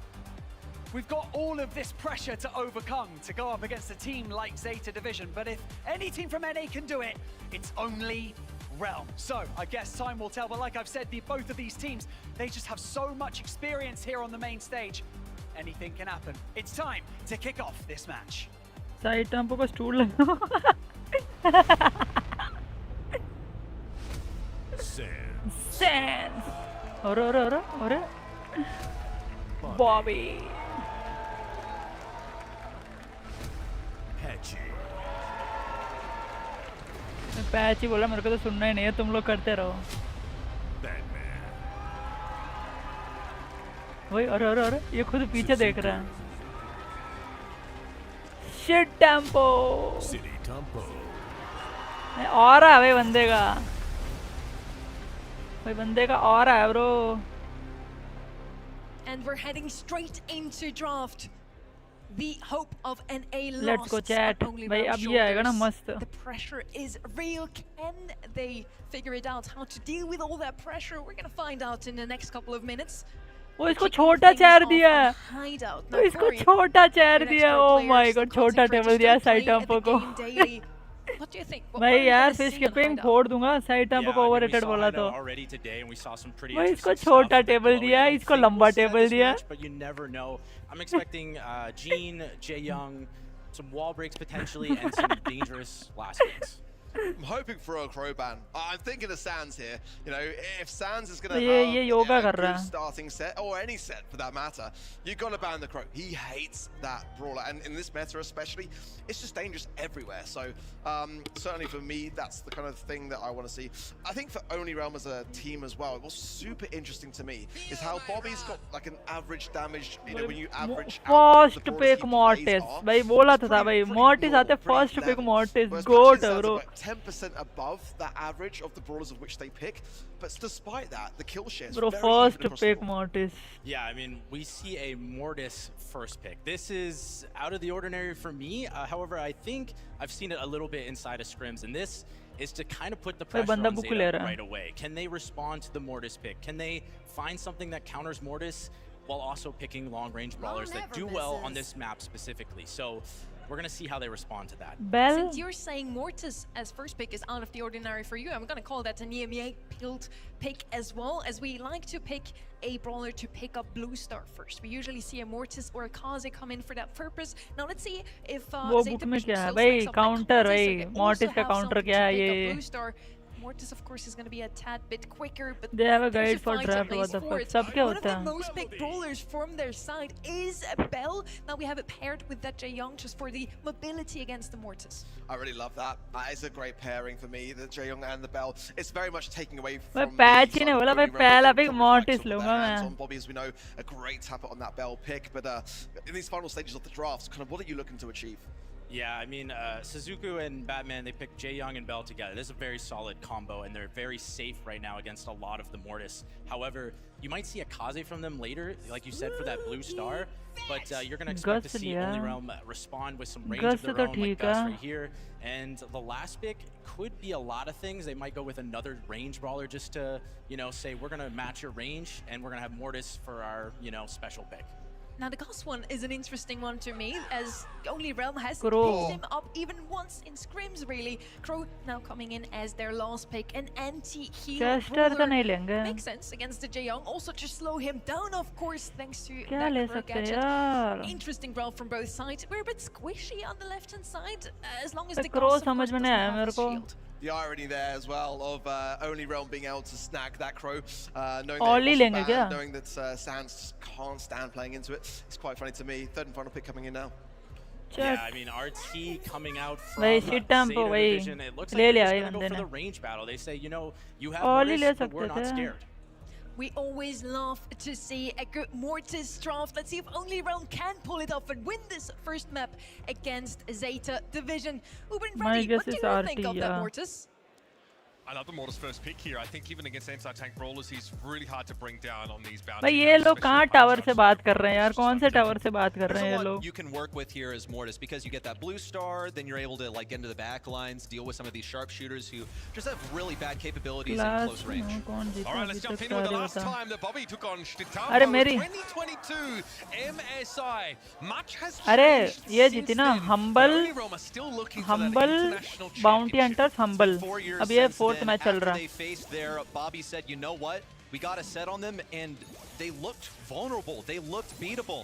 We've got all of this pressure to overcome to go up against a team like Zeta Division, but if any team from NA can do it, it's only Realm. So I guess time will tell, but like I've said, both of these teams, they just have so much experience here on the main stage. Anything can happen. It's time to kick off this match. Side tempo को stool लगा Sands. अरे Bobby. Patchy बोला मेरे को तो सुनना ही नहीं है, तुम लोग करते रहो. वही अरे ये खुद पीछे देख रहा है. Shit tempo. और है भाई बंदे का और है bro. And we're heading straight into draft. The hope of NA lost. Let's go chat. भाई अब ये आएगा ना मस्त. The pressure is real. Can they figure it out how to deal with all that pressure? We're gonna find out in the next couple of minutes. वो इसको छोटा chair दिया है. तो इसको छोटा चेयर दिया. Oh my god, छोटा टेबल दिया साइड टम्पो को. What do you think? भाई यार फिश कीपिंग फोड़ दूंगा साइड टम्पो को ओवररेटेड बोला तो. भाई इसको छोटा टेबल दिया है, इसको लंबा टेबल दिया. But you never know. I'm expecting Gene, Jae Young, some wall breaks potentially, and some dangerous last hits. I'm hoping for a Crow ban. I'm thinking of Sands here. You know, if Sands is going to have a good starting set, or any set for that matter, you've got to ban the Crow. He hates that brawler, and in this meta especially, it's just dangerous everywhere. So certainly for me, that's the kind of thing that I want to see. I think for Only Realm as a team as well, what's super interesting to me is how Bobby's got like an average damage, you know, when you average first pick Mortis. भाई बोला था भाई Mortis आते first pick Mortis. Goat bro. 10% above the average of the brawlers of which they pick, but despite that, the kill share is bro very first even pick Mortis. Yeah, I mean, we see a Mortis first pick. This is out of the ordinary for me. However, I think I've seen it a little bit inside of scrims, and this is to kind of put the pressure on Zeta right away. Can they respond to the Mortis pick? Can they find something that counters Mortis while also picking long-range brawlers that do well on this map specifically? So we're going to see how they respond to that. Since you're saying Mortis as first pick is out of the ordinary for you, I'm going to call that an EMEA-built pick as well, as we like to pick a brawler to pick up Blue Star first. We usually see a Mortis or a Kaze come in for that purpose. Now let's see if Zeta में क्या है भाई counter भाई Mortis का counter क्या है ये. Mortis, of course, is going to be a tad bit quicker, but they have a guide for draft. What the fuck? सब क्या One of होता the है? most picked brawlers from their side is Bell. Now we have it paired with that Jae Young just for the mobility against the Mortis. I really love that. That is a great pairing for me, the Jae Young and the Bell. It's very much taking away from मैं patch ही नहीं बोला भाई पहला pick Mortis लूँगा मैं. On Bobby, as we know, a great tapper on that Bell pick, but in these final stages of the drafts, kind of what are you looking to achieve? Yeah, I mean, Suzuku and Batman, they picked Jae Young and Bell together. This is a very solid combo, and they're very safe right now against a lot of the Mortis. However, you might see a Kaze from them later, like you said, for that Blue Star, but you're going to expect to see Only Realm respond with some range of their own, like Gus right here. And the last pick could be a lot of things. They might go with another range brawler just to, you know, say, we're going to match your range, and we're going to have Mortis for our, you know, special pick. Now the Gus one is an interesting one to me, as Only Realm has Crow picked him up even once in scrims, really. Crow now coming in as their last pick, an anti-heal Chester तो नहीं लेंगे. Makes sense against the Jae Young, also to slow him down, of course, thanks to क्या ले that Crow सकते हैं gadget. यार? Interesting brawl from both sides. We're a bit squishy on the left-hand side, as long as the Crow Gus, of समझ course, में doesn't नहीं आया have मेरे his को. shield. The irony there as well of Only Realm being able to snag that Crow, knowing Ollie that, लेंगे क्या? knowing that Sands just can't stand playing into it. It's quite funny to me. Third and final pick coming in now. Yeah, I mean, RT coming out from भाई Zeta shit tempo भाई Division, it looks like ले they're लिया just भाई going to go बंदे for ने. the range battle. They say, you know, you have Ollie ले Mortis, but we're सकते not थे. scared. We always love to see a good Mortis draft. Let's see if Only Realm can pull it off and win this first map against Zeta Division. Uber and My Freddy, guess what do is you RT, think of that yeah. Mortis? I love the Mortis first pick here. I think even against anti-tank brawlers, he's really hard to bring down on these bounties. भाई ये लोग कहाँ tower से बात कर रहे हैं यार? कौन से टावर से बात कर रहे हैं ये लोग? You can work with here as Mortis because you get that blue star, then you're able to like get into the back lines, deal with some of these sharpshooters who just have really bad capabilities in close range. All right, let's jump into the last time that Bobby took on Shtitampo. अरे मेरी 2022 MSI. Much has अरे changed ये since जीती ना then. Humble Only Realm are still looking for that Humble international Bounty Hunters Humble. 4 years अब ये since fourth then, match चल after रहा. they faced there, Bobby said, you know what? We got a set on them, and they looked vulnerable. They looked beatable.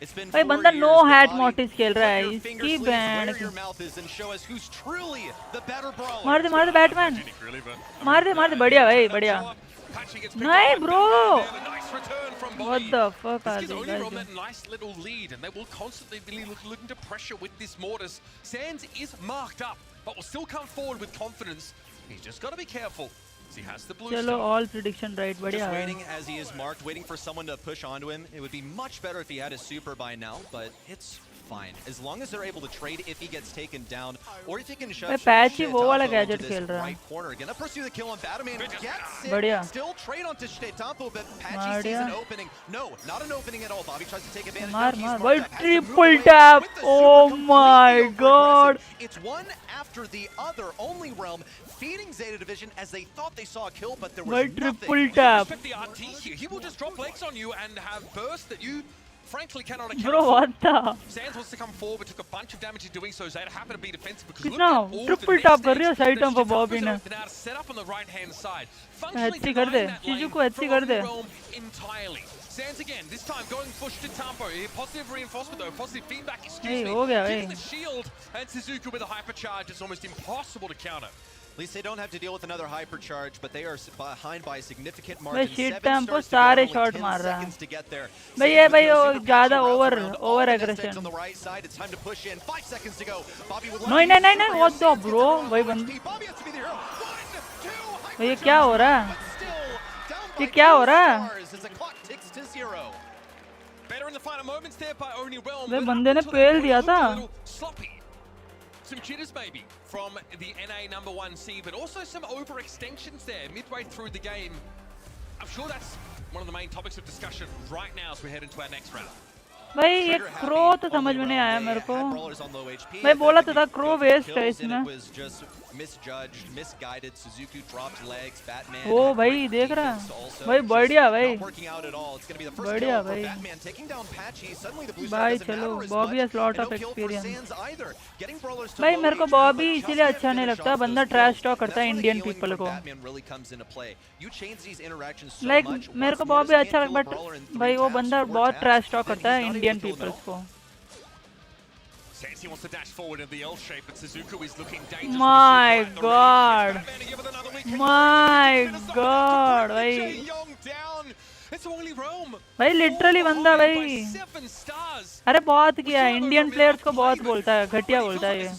It's been 4 भाई बंदा years, no but hat Bobby, Mortis खेल रहा है. put your finger इसकी sleeves band where your mouth is and show us who's truly the better brawler. मार दे Batman. मार दे बढ़िया भाई बढ़िया. नहीं bro. What the fuck are This these gives only guys Realm doing? that nice little lead, and they will constantly be looking to pressure with this Mortis. Sands is marked up, but will still come forward with confidence. He's just got to be careful. He has the blue चलो star. all prediction right बढ़िया Just है. waiting as he is marked, waiting for someone to push onto him. It would be much better if he had his super by now, but it's fine. As long as they're able to trade if he gets taken down, or if he can shove भाई Patchy वो वाला Shtitampo gadget into खेल this रहा है. right corner. Gonna pursue the kill on Batman. Gets it. बढ़िया. Still trade onto Shtitampo, but Patchy sees बढ़िया. an opening. No, not an opening at all. Bobby tries to take advantage. मार Now he's मार marked भाई up. Has to move triple away tap. with the Oh super my completely god. overaggressive. It's one after the other. Only Realm feeding Zeta Division as they thought they saw a kill, but there was भाई nothing. triple tap. Respect the RT here. He will just drop legs on you and have burst that you frankly cannot account Bro for. what the? Sands wants to come forward, but took a bunch of damage in doing so. Zeta happened to be defensive because कितना look at all triple the tap कर रही है mistakes side that jump पर Bobby Shtitampo's ने. been able to set up on the right-hand side. Functionally अच्छी कर दे. denying that चीजू lane को अच्छी from कर दे. Realm entirely. Sands again, this time going for Shtitampo. Positive reinforcement though, positive feedback, excuse me. हो गया Hitting भाई. the shield, and Suzuki with a hypercharge is almost impossible to counter. At least they don't have to deal with another hypercharge, but they are behind by a significant भाई margin. Shtitampo 7 stars to go, सारे only shot 10 मार रहा है. seconds to get there. भाई ये भाई वो Super ज़्यादा patchy over routes around all over the nest eggs aggression. on the right side. It's time to push in. 5 seconds to go. Bobby would नहीं नहीं नहीं नहीं what the bro भाई बंद. Bobby has to be the hero. 1, 2, भाई ये क्या हो रहा है? but still down ये by क्या 2 हो रहा है? stars as the clock ticks to 0. Better in the final moments there by Oni Realm. भाई but बंदे up ने until that पेल point, दिया it looked था. a little sloppy. Some jitters maybe from the NA #1 seed, but also some overextensions there midway through the game. I'm sure that's one of the main topics of discussion right now as we head into our next round. भाई ये crow तो समझ में नहीं आया मेरे को. मैं बोला तो था क्रो वेस्ट है इसमें. Misjudged, misguided. Suzuki dropped legs. Batman. ओ भाई देख रहा है. भाई बढ़िया भाई. बढ़िया भाई. भाई चलो Bobby has lot of experience. भाई मेरे को बॉबी इसीलिए अच्छा नहीं लगता. बंदा ट्रैश टॉक करता है इंडियन पीपल को. लाइक मेरे को बॉबी अच्छा लग बट भाई वो बंदा बहुत ट्रैश टॉक करता है इंडियन पीपल्स को. He wants to dash forward in the L shape, but Suzuki is looking dangerous. My God. My God भाई. It's only Realm. भाई लिटरली बंदा भाई. अरे बहुत किया इंडियन प्लेयर्स को बहुत बोलता है घटिया बोलता है ये.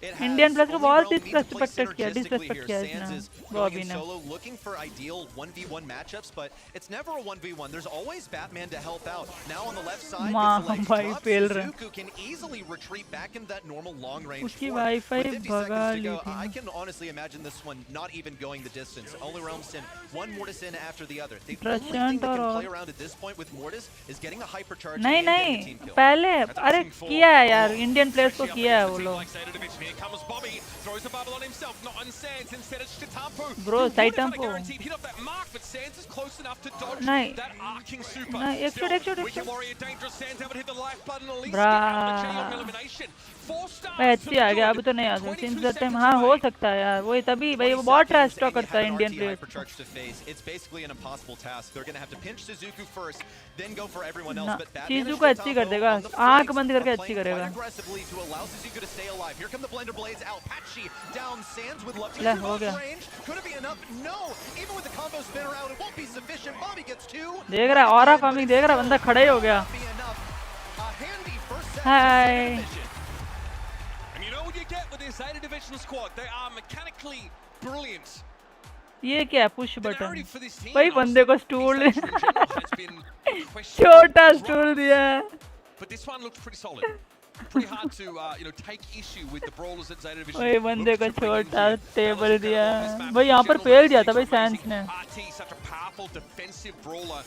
इंडियन प्लेयर्स को बहुत डिसरेस्पेक्टेड किया इसने बॉबी ने. Looking for ideal 1v1 matchups, but it's never a 1v1. There's always Batman to help out. Now on the left side, भाई फेल रहा. Suzuki can easily retreat back in that normal long range. उसकी wifi भगा ली थी. I can honestly imagine this one not even going the distance. Only Realm send one Mortis in after the other. The only thing they can play around at this point with Mortis is getting a hypercharge. नहीं पहले अरे किया है यार Indian players को किया है वो लोग. Comes Bobby, throws a bubble on himself, not on Sands, instead it's Shtitampo. Bro, side tempo. Guaranteed hit off that mark, but Sands is close enough to dodge that arcing super. एक shot Wicked Warrior dangerous, Sands able to hit the life button at least. Bruh. Elimination. 4 stars. भाई अच्छी आ गया. अब तो नहीं आ सकता. Since that time हाँ हो सकता है यार. वही तभी भाई वो बहुत ट्रैश टॉक करता है Indian players. It's basically an impossible task. They're going to have to pinch Suzuki first, then go for everyone else. But Batman चीजू को अच्छी कर देगा. आंख बंद करके अच्छी करेगा. aggressively to allow Suzuki to stay alive. Here come the Blender Blades out. Patchy down. Sands would love to ले हो get गया. range. Could it be enough? No. Even with the combo spinner out, it won't be sufficient. Bobby gets 2. देख रहा है aura farming देख रहा है बंदा खड़ा ही हो गया. हाय. And you know what you get with this Zeta Division squad? They are mechanically brilliant. ये क्या है पुश बटन. भाई बंदे को स्टूल छोटा स्टूल दिया है. But this one looks pretty solid. pretty hard to take issue with the brawlers at Zeta Division. ओए बंदे को छोटा टेबल दिया भाई यहाँ पर फेल दिया था भाई सैंस ने RT, such a powerful defensive brawler.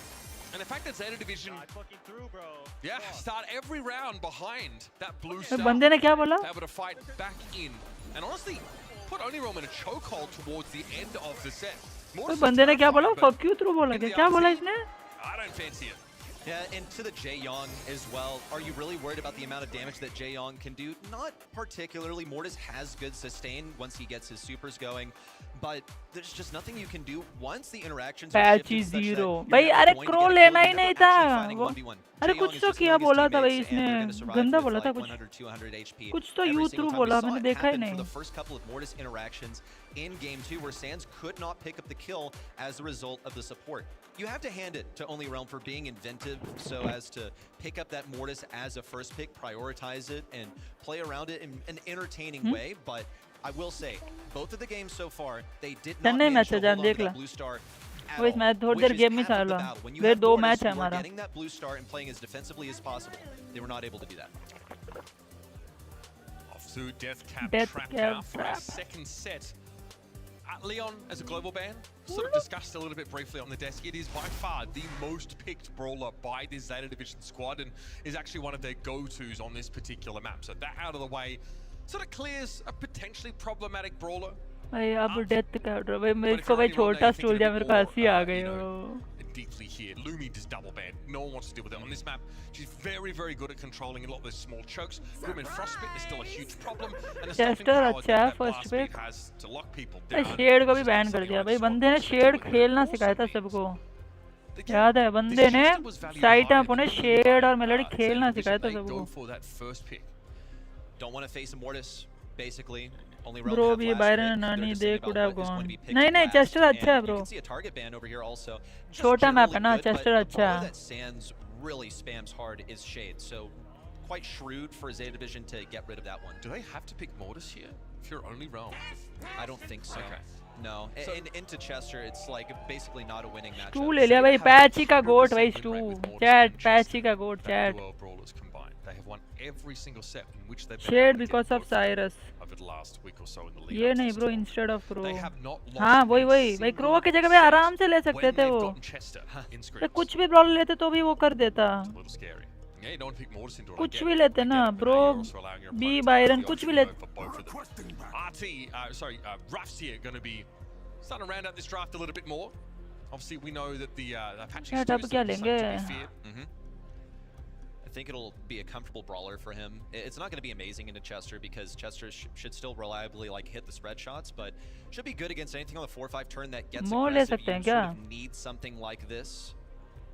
And the fact that Zeta Division start every round behind that blue star, बंदे ने क्या बोला able to fight back in. And honestly, put Onirom in a chokehold towards the end of the set. ओए बंदे ने क्या बोला fuck you through बोला क्या बोला इसने I don't fancy it. Yeah, and to the Jae-Young as well, are you really worried about the amount of damage that Jae-Young can do? Not particularly. Mortis has good sustain once he gets his supers going, but there's just nothing you can do once the interactions are patchy zero भाई अरे crow लेना ही नहीं था अरे कुछ तो किया बोला था भाई इसने गंदा बोला था कुछ तो यू थ्रू बोला मैंने देखा ही नहीं the first couple of Mortis interactions in game 2 where Sands could not pick up the kill as a result of the support. You have to hand it to Only Realm for being inventive so as to pick up that Mortis as a first pick, prioritize it, and play around it in an entertaining way. But I will say, both of the games so far, they did not manage to hold on to that blue star at all, which is half of the battle. When you have Mortis who are getting that blue star and playing as defensively as possible, they were not able to do that. Off to Death Cap trapped out for a second set. Leon, as a global ban, sort of discussed a little bit briefly on the desk. It is by far the most picked brawler by this Zeta Division squad and is actually one of their go-tos on this particular map. So that out of the way sort of clears a potentially problematic brawler. भाई अब death का भाई मेरे को भाई छोटा stool जा मेरे को हंसी आ गई हो deeply here. Lumi does double ban. No one wants to deal with it on this map. She's very, very good at controlling a lot of those small chokes. Grim and Frostbite is still a huge problem. And the stopping power that blast speed has to lock people down. Shade को भी ban कर दिया भाई बंदे ने shade खेलना सिखाया था सबको याद है बंदे ने साइट अप ने शेड और मेलोडी खेलना सिखाया था सबको Don't want to face a Mortis basically. Bro, भी Byron नानी they could have gone. नहीं नहीं Chester अच्छा है bro. छोटा मैप है ना Chester अच्छा है. Sands really spams hard is Shade, so quite shrewd for Zeta Division to get rid of that one. Do they have to pick Mortis here? If you're only Realm? I don't think so. Okay. No, and into Chester, it's like basically not a winning matchup. Stu ले लिया भाई Patchy का goat भाई Stu. Chat Patchy का goat chat. They have won every single set in which they've shared because of Cyrus. Over the last week or so in the league. ये नहीं bro instead of Crow. They have not lost. हाँ वही भाई Crow की जगह पे आराम से ले सकते थे वो. तो कुछ भी brawl लेते तो भी वो कर देता. Yeah, you don't pick Mortis into कुछ भी लेते ना bro. B Byron कुछ भी लेते. Ruff's here going to be starting to round out this draft a little bit more. Obviously, we know that the Apache Stew is something to be feared. I think it'll be a comfortable brawler for him. It's not going to be amazing into Chester because Chester should still reliably like hit the spread shots, but should be good against anything on the 4-5 turn that gets aggressive. You sort of need something like this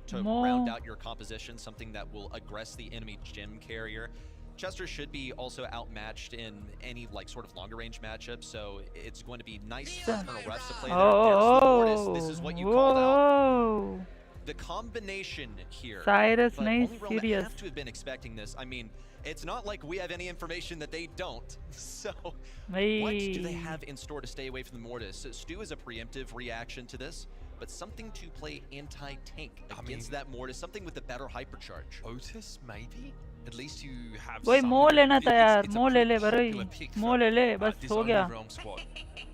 to round out your composition, something that will aggress the enemy gem carrier. Chester should be also outmatched in any like sort of longer range matchup, so it's going to be nice for Colonel Refs to play there. This is what you called out. The combination here, Cyrus, but nice, Only Realm have to have been expecting this. I mean, it's not like we have any information that they don't. So, what do they have in store to stay away from the Mortis? Stu is a preemptive reaction to this, but something to play anti-tank against that Mortis, something with a better hypercharge. Otis, maybe? At least you have वही मो लेना था यार मो ले ले भाई मो ले ले बस हो गया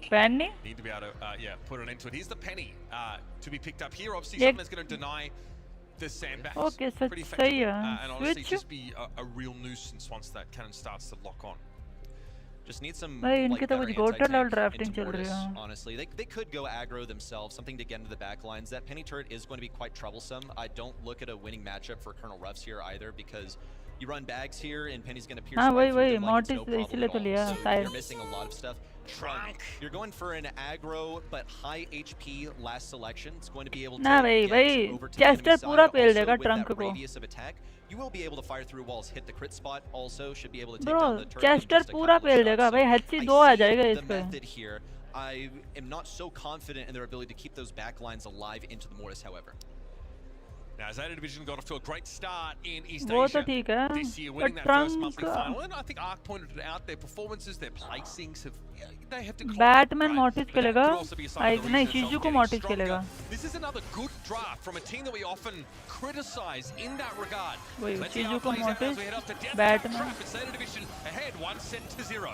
Penny need to be able to put an end to it. Here's the Penny to be picked up here. Obviously something that's going to deny the sandbags pretty effectively and honestly just be a real nuisance once that cannon starts to lock on. Just need some भाई इनके तो कुछ गोटर level drafting चल रही है. Honestly, they could go aggro themselves, something to get into the back lines. That Penny turret is going to be quite troublesome. I don't look at a winning matchup for Colonel Ruffs here either because you run bags here and Penny's going to pierce right through them like it's no problem at all. So you're missing a lot of stuff. You're going for an aggro but high HP last selection. It's going to be able to get over to the enemy side also with that radius of attack. You will be able to fire through walls, hit the crit spot also, should be able to take down the turret. Chester पूरा पेल देगा भाई HC 2 आ जाएगा इस पे. Method here, I am not so confident in their ability to keep those back lines alive into the Mortis, however. Now, Zeta Division got off to a great start in East Asia this year, winning that first monthly final. And I think Ark pointed it out, their performances, their placings, they have declined. Batman Mortis खेलेगा. नहीं, Shizuku Mortis खेलेगा. This is another good draft from a team that we often criticize in that regard. Wait, Let's see how it Shizuku plays out as Mortis, we head up to Death Batman. Trap and Zeta Division ahead 1-0.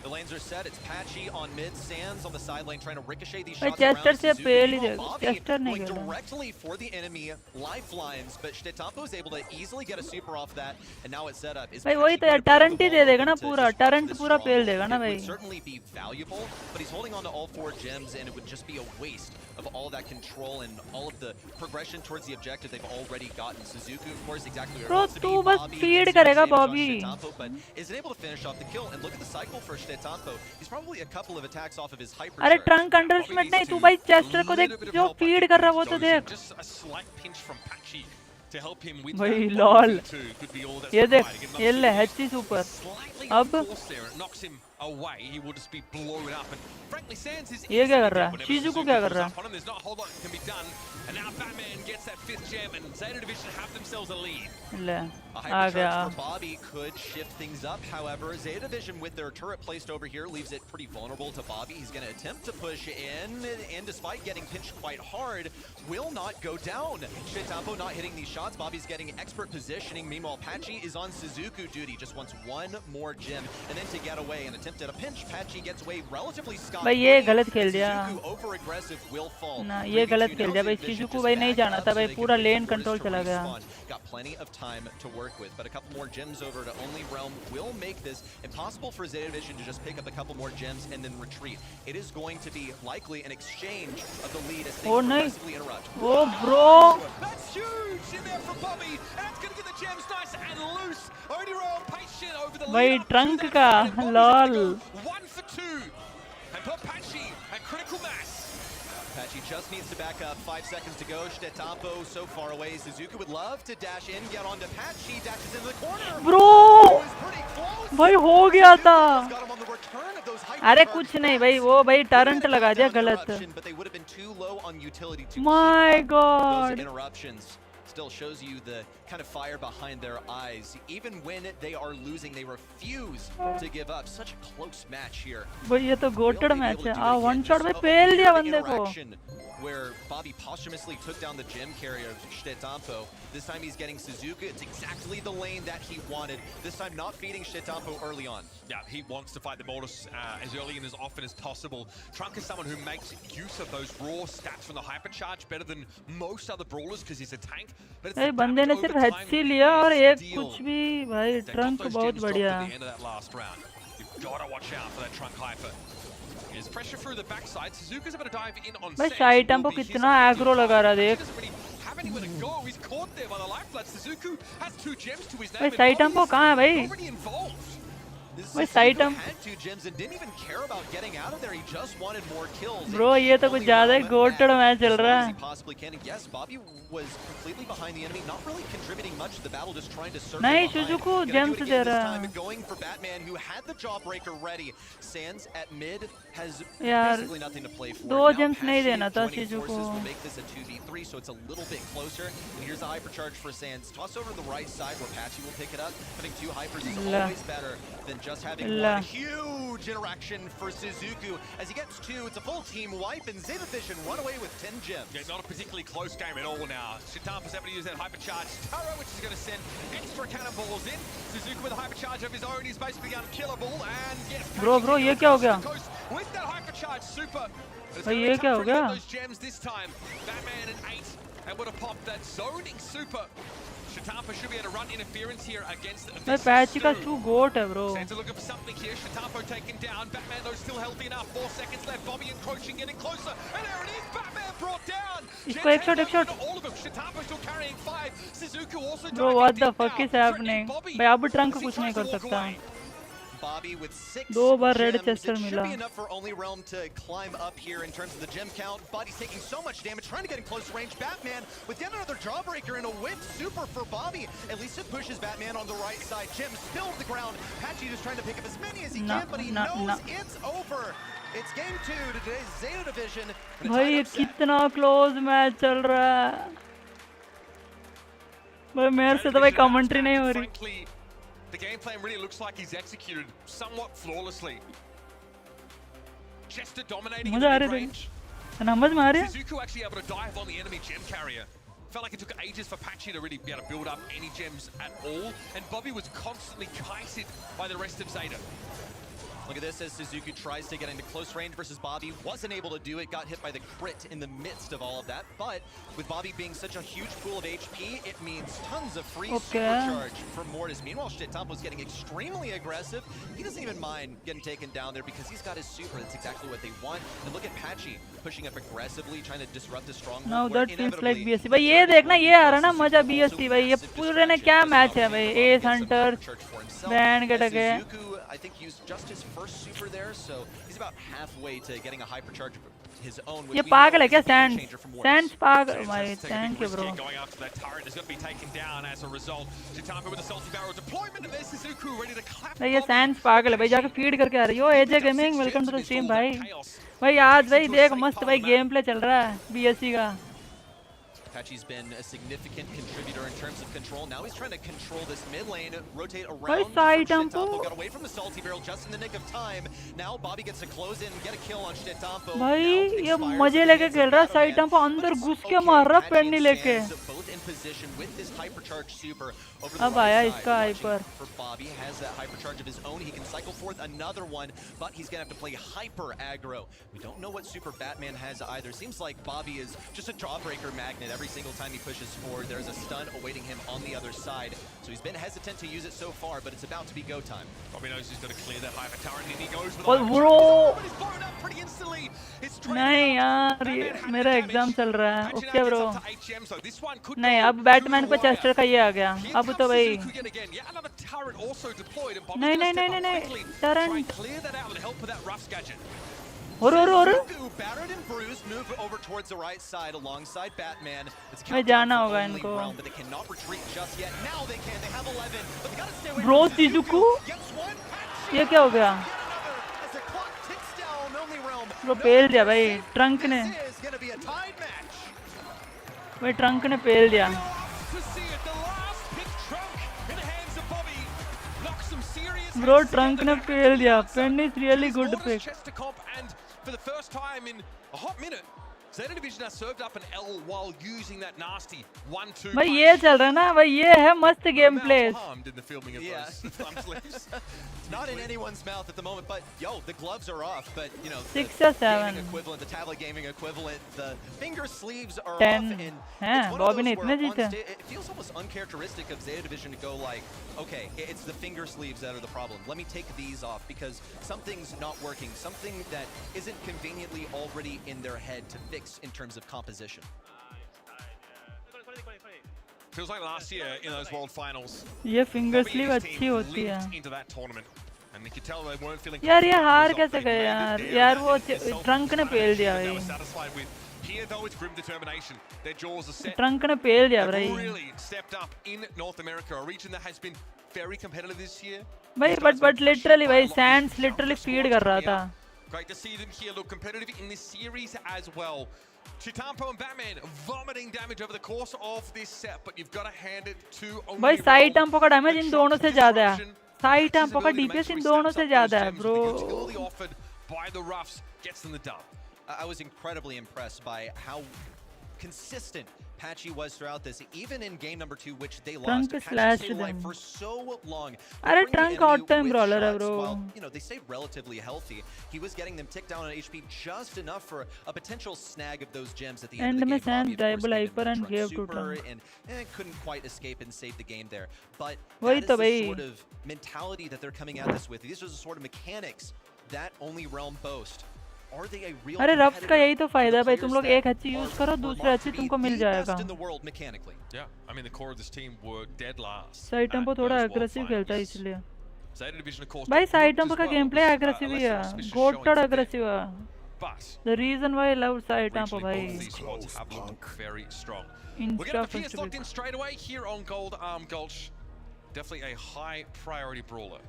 The lanes are set. It's Patchy on mid, Sands on the side lane trying to ricochet these भाई shots Chester around से Suzuki. पेल ही Meanwhile, देगा Bobby Chester नहीं going खेला directly for the enemy lifelines, but Shtetampo is able to easily get a super off that, and now it's set up. Is भाई वही Patchy तो यार going to put Toronto the he ball दे देगा open ना to पूरा disrupt Toronto this पूरा strong? पेल देगा ना It भाई would certainly be valuable, but he's holding on to all 4 gems, and it would just be a waste of all that control and all of the progression towards the objective they've already gotten. Suzuki, of course, exactly where it Bro, wants to be. तू बस Bobby feed gets करेगा damage on Bobby. Shtetampo, but isn't able to finish off the kill. And look at the cycle for Shtetampo. He's probably a couple of attacks off of his hyper. अरे trunk underestimate नहीं तू भाई Chester को देख जो feed कर रहा है वो तो देख Just a slight pinch from Patchy to help him with भाई that. Lol Could be all that's ये देख required. Again, ये ले Matsuki एचसी सुपर slightly अब off there. It knocks him away. He will just be blown up. And frankly, Sands is ये क्या कर रहा है whenever शिजुकू Suzuki क्या कर comes रहा up on him, there's not a whole lot that can be done. And now Batman gets that 5th gem, and Zeta Division have themselves a lead. है ले A आ hypercharge गया for Bobby could shift things up. However, Zeta Division with their turret placed over here leaves it pretty vulnerable to Bobby. He's going to attempt to push in, and despite getting pinched quite hard, will not go down. Shtetampo not hitting these shots. Bobby's getting expert positioning. Meanwhile, Patchy is on Suzuku duty. Just wants one more gem, and then to get away and attempt at a pinch. Patchy gets away relatively scot-free. भाई ये गलत खेल दिया Suzuku over-aggressive will fall. ना ये गलत खेल दिया भाई शिजुकू भाई नहीं जाना था भाई पूरा लेन कंट्रोल चला गया Got plenty of time to work with, but a couple more gems over to Only Realm will make this impossible for Zeta Division to just pick up a couple more gems and then retreat. It is going to be likely an exchange of the lead as things progressively interrupt. Oh, bro! That's huge in there from Bobby, and that's going to get the gems nice and loose. Only Realm patient over the भाई lead. Trunk का lol 1 for 2. And put Patchy at critical mass. Patchy just needs to back up. 5 seconds to go. Shtetampo so far away. Suzuki would love to dash in, get onto Patchy, dashes into the corner. Bro! भाई हो गया था Got him on the return of those अरे कुछ नहीं भाई वो भाई टरंट लगा दिया गलत but they would have been too low on utility to My keep up God. those interruptions. Still shows you the kind of fire behind their eyes. Even when they are losing, they refuse to give up. Such a close match here. भाई ये तो GOATed match है आ one shot में पेल दिया बंदे को Where Bobby posthumously took down the gem carrier of Shtetampo. This time he's getting Suzuki. It's exactly the lane that he wanted. This time not feeding Shtetampo early on. Yeah, he wants to fight the Mortis as early and as often as possible. Trunk is someone who makes use of those raw stats from the hypercharge better than most other brawlers because he's a tank. But it's भाई the बंदे ने damage सिर्फ over HC time लिया और is एक deal. कुछ भी भाई They got ट्रंक those बहुत gems dropped बढ़िया at the end of that last round. You've got to watch out for that Trunk hyper. There's pressure through the backside. Suzuki's able to dive in on भाई Sands, side who tempo will be his कितना active agro लगा रहा target. देख He doesn't really have anywhere to go. He's caught there by the lifeblood. Suzuki has 2 gems to his name. भाई and side Bobby's tempo कहाँ है भाई already involved. भाई side tempo Had 2 gems and didn't even care about getting out of there. He just wanted more kills. Bro ये तो कुछ ज्यादा ही GOATed match चल रहा He है possibly can. And yes, Bobby was completely behind the enemy, not really contributing much to the battle, just trying to circle नहीं behind. शिजुकू Gonna do James it they again this रहा time है and going for Batman, who had the jawbreaker ready. Sands at mid has यार basically nothing to play for. दो Now James नहीं Patchy देना था joining शिजुकू forces will make this a 2v3, so it's a little bit closer. And here's a hypercharge for Sands. Toss over to the right side where Patchy will pick it up. Having 2 hypers is ला always better than just having ला one. Huge interaction for Suzuki. As he gets 2, it's a full team wipe, and Zeta Division run away with 10 gems. Yeah, not a particularly close game at all now. Shitampa's able to use that hypercharge Taro, which is going to send extra cannonballs in. Suzuki with a hypercharge of his own. He's basically unkillable. And yes, bro ये क्या हो गया with that hypercharge super. भाई ये क्या हो गया Those gems this time. Batman and 8 able to pop that zoning super. Shitampa should be able to run interference here against भाई this पैची का Stu. शू गोट है bro Sands are looking for something here. Shitampo taken down. Batman though still healthy enough. 4 seconds left. Bobby encroaching, getting closer. And there it is. Batman brought down. इसको एक shot All of them. Shitampo still carrying 5. Suzuki also bro diving what the deep fuck now. Is happening भाई अब trunk कुछ नहीं कर सकता Bobby with 6 दो बार red gems. Chester It should मिला be enough for Only Realm to climb up here in terms of the gem count. Body's taking so much damage, trying to get in close range. Batman with yet another jawbreaker and a whip super for Bobby. At least it pushes Batman on the right side. Gems still on the ground. Patchy just trying to pick up as many as he can, but he knows it's over. It's game 2 to today's Zeta Division. भाई कितना close match चल रहा है भाई मेरे से तो भाई कमेंट्री नहीं हो रही Frankly, the game plan really looks like he's executed somewhat flawlessly. Chester dominating in मजा आ the रहा है mid-range. समझ में आ रही है? Suzuku actually able to dive on the enemy gem carrier. Felt like it took ages for Patchy to really be able to build up any gems at all, and Bobby was constantly kited by the rest of Zeta. Look at this as Suzuku tries to get into close range versus Bobby. Wasn't able to do it, got hit by the crit in the midst of all of that. But with Bobby being such a huge pool of HP, it means tons of free supercharge for Mortis. Meanwhile, Shittampo's getting extremely aggressive. He doesn't even mind getting taken down there because he's got his super. That's exactly what they want. And look at Patchy pushing up aggressively, trying to disrupt the stronghold. Now that feels like BSC. भाई ये देखना ये आ रहा ना मजा BSC भाई ये पूरे ने क्या मैच है भाई Ace Hunter Band get again. Suzuku, I think, used just his first super there, so he's about halfway to getting a hypercharge of his own. ये पागल है क्या Sands? Sands पागल भाई thank you bro. Going after that turret is going to be taken down as a result. Chitampo with a salty barrel deployment and there's Suzuku ready to clap. भाई ये Sands पागल है भाई जाके feed करके आ रही हो AJ Gaming welcome to the stream भाई. भाई आज भाई देख मस्त भाई गेम प्ले चल रहा है BSC का. Patchy's been a significant contributor in terms of control. Now he's trying to control this mid lane, rotate around. Shittampo got away from the salty barrel just in the nick of time. Now Bobby gets to close in, get a kill on Shittampo. भाई ये मजे लेके खेल रहा है Shittampo अंदर घुस के मार रहा पेनी लेके. Both in position with this hypercharge super over अब आया इसका hyper. For Bobby has that hypercharge of his own. He can cycle forth another one, but he's gonna have to play hyper aggro. We don't know what super Batman has either. Seems like Bobby is just a jawbreaker magnet. Every single time he pushes forward, there's a stun awaiting him on the other side. So he's been hesitant to use it so far, but it's about to be go time. Bobby knows he's got to clear that hyper turret, and he goes with Oh bro, he's blown up pretty instantly. नहीं यार ये मेरा exam चल रहा है. Okay bro. नहीं अब Batman पे चेस्टर का ये आ गया. अब तो भाई. नहीं नहीं नहीं नहीं टरेंट. और Battered and bruised, move over towards the right side alongside Batman. मैं जाना होगा इनको. But they cannot retreat just yet. Now they can. They have 11, but they got to stay away. Bro, Suzuku. ये क्या हो गया? Bro पेल दिया भाई ट्रंक ने. भाई ट्रंक ने पेल दिया. Bro ट्रंक ने पेल दिया. Pen is really good pick. For the first time in a hot minute, Zeta Division has served up an L while using that nasty 1-2. भाई ये चल रहा है ना भाई ये है मस्त game play. Not in anyone's mouth at the moment, but yo, the gloves are off. But you know, 6 or 7 equivalent, the tablet gaming equivalent, the finger sleeves are 10. off. And हाँ, Bobby ने इतने जीते. it feels almost uncharacteristic of Zeta Division to go like, okay, it's the finger sleeves that are the problem. Let me take these off because something's not working. Something that isn't conveniently already in their head to fix in terms of composition. Feels like last year in those World Finals. ये finger sleeve अच्छी होती है. Into that tournament. And you could tell they weren't feeling. यार ये हार कैसे गए यार? यार वो ट्रंक ने पेल दिया भाई. Here though it's grim determination. Their jaws are set. Trunk ने पेल दिया भाई. Really stepped up in North America, a region that has been very competitive this year. भाई but literally भाई Sands literally feed कर रहा था. Great to see them here look competitive in this series as well. Chitampo and Batman vomiting damage over the course of this set, but you've got to hand it to only भाई Shittampo का damage in दोनों से ज्यादा है. Shittampo का DPS इन दोनों से ज्यादा है bro. Offered by the Roughs gets them the dub. I was incredibly impressed by how consistent Patchy was throughout this, even in game number 2, which they lost. Patchy stayed alive for so long. अरे trunk out time brawler है bro. Well, you know, they stayed relatively healthy. He was getting them ticked down on HP just enough for a potential snag of those gems at the end of the game. Sands double hyper and gave to Trump. And couldn't quite escape and save the game there. But वही that तो is the भाई. sort of mentality that they're coming at this with. These are the sort of mechanics that only Realm boast. अरे ruffs का यही तो फायदा है भाई तुम लोग एक अच्छी यूज करो दूसरा अच्छी तुमको मिल जाएगा. Yeah, I mean the core of this team were dead last. Shittampo थोड़ा एग्रेसिव खेलता है इसलिए. भाई Shittampo का गेम प्ले एग्रेसिव ही है. गोटड एग्रेसिव है. The reason why I love Shittampo भाई. Very strong. We're gonna have PS locked in straight away here on Gold Arm Gulch. Definitely a high priority brawler.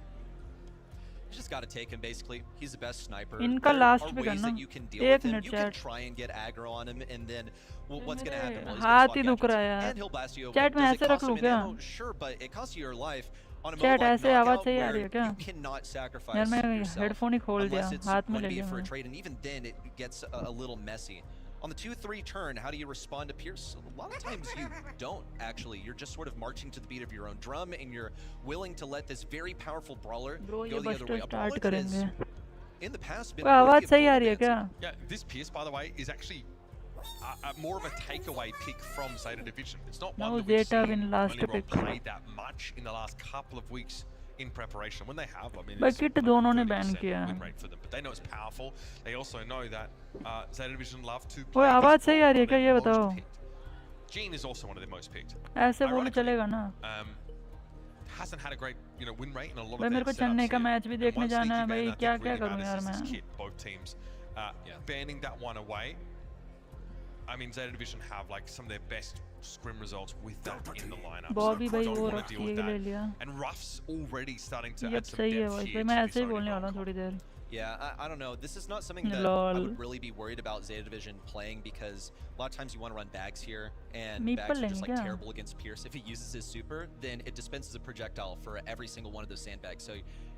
You just got to take him basically. He's the best sniper. इनका last pick है ना. एक minute You can try and get aggro on him and then what's going to happen? Well, हाथ ही दुख रहा है and he'll blast you. Chat में ऐसे रख लूं क्या? Sure, but it costs you your life. Chat ऐसे आवाज सही आ रही है क्या? You cannot sacrifice यार मैं हेडफोन ही खोल दिया हाथ में ले लिया. And even then it gets a little messy. On the 2-3 turn, how do you respond to Pierce? A lot of times you don't, actually. You're just sort of marching to the beat of your own drum, and you're willing to let this very powerful brawler go the other way. A brawler that has, in the past, been आवाज सही आ रही है क्या? Yeah, this Pierce, by the way, is actually more of a takeaway pick from Zeta Division. It's not one that we've seen only played that much in the last couple of weeks in preparation. When they have, I mean, it's दोनों ने ban किया win rate for them, but they know it's powerful. They also know that Zeta Division love to वो play. आवाज सही आ रही है क्या ये बताओ? Gene is also one of their most picked. ऐसे बोलो चलेगा ना? Hasn't had a great, win rate in a lot of भाई मेरे को चेन्नई का मैच भी देखने जाना है भाई क्या क्या करूं यार मैं? Both teams banning that one away. I mean, Zeta Division have like some of their best scrim results with that in the lineup. Bobby so भाई don't वो want to deal with ले लिया. that. And Ruff's already starting to ये add some सही है depth भाई here. मैं ऐसे ही बोलने वाला हूँ थोड़ी देर. Yeah, I don't know. This is not something that I would really be worried about Zeta Division playing, because a lot of times you want to run bags here, and bags are just like terrible against Pierce. If he uses his super, then it dispenses a projectile for every single one of those sandbags. So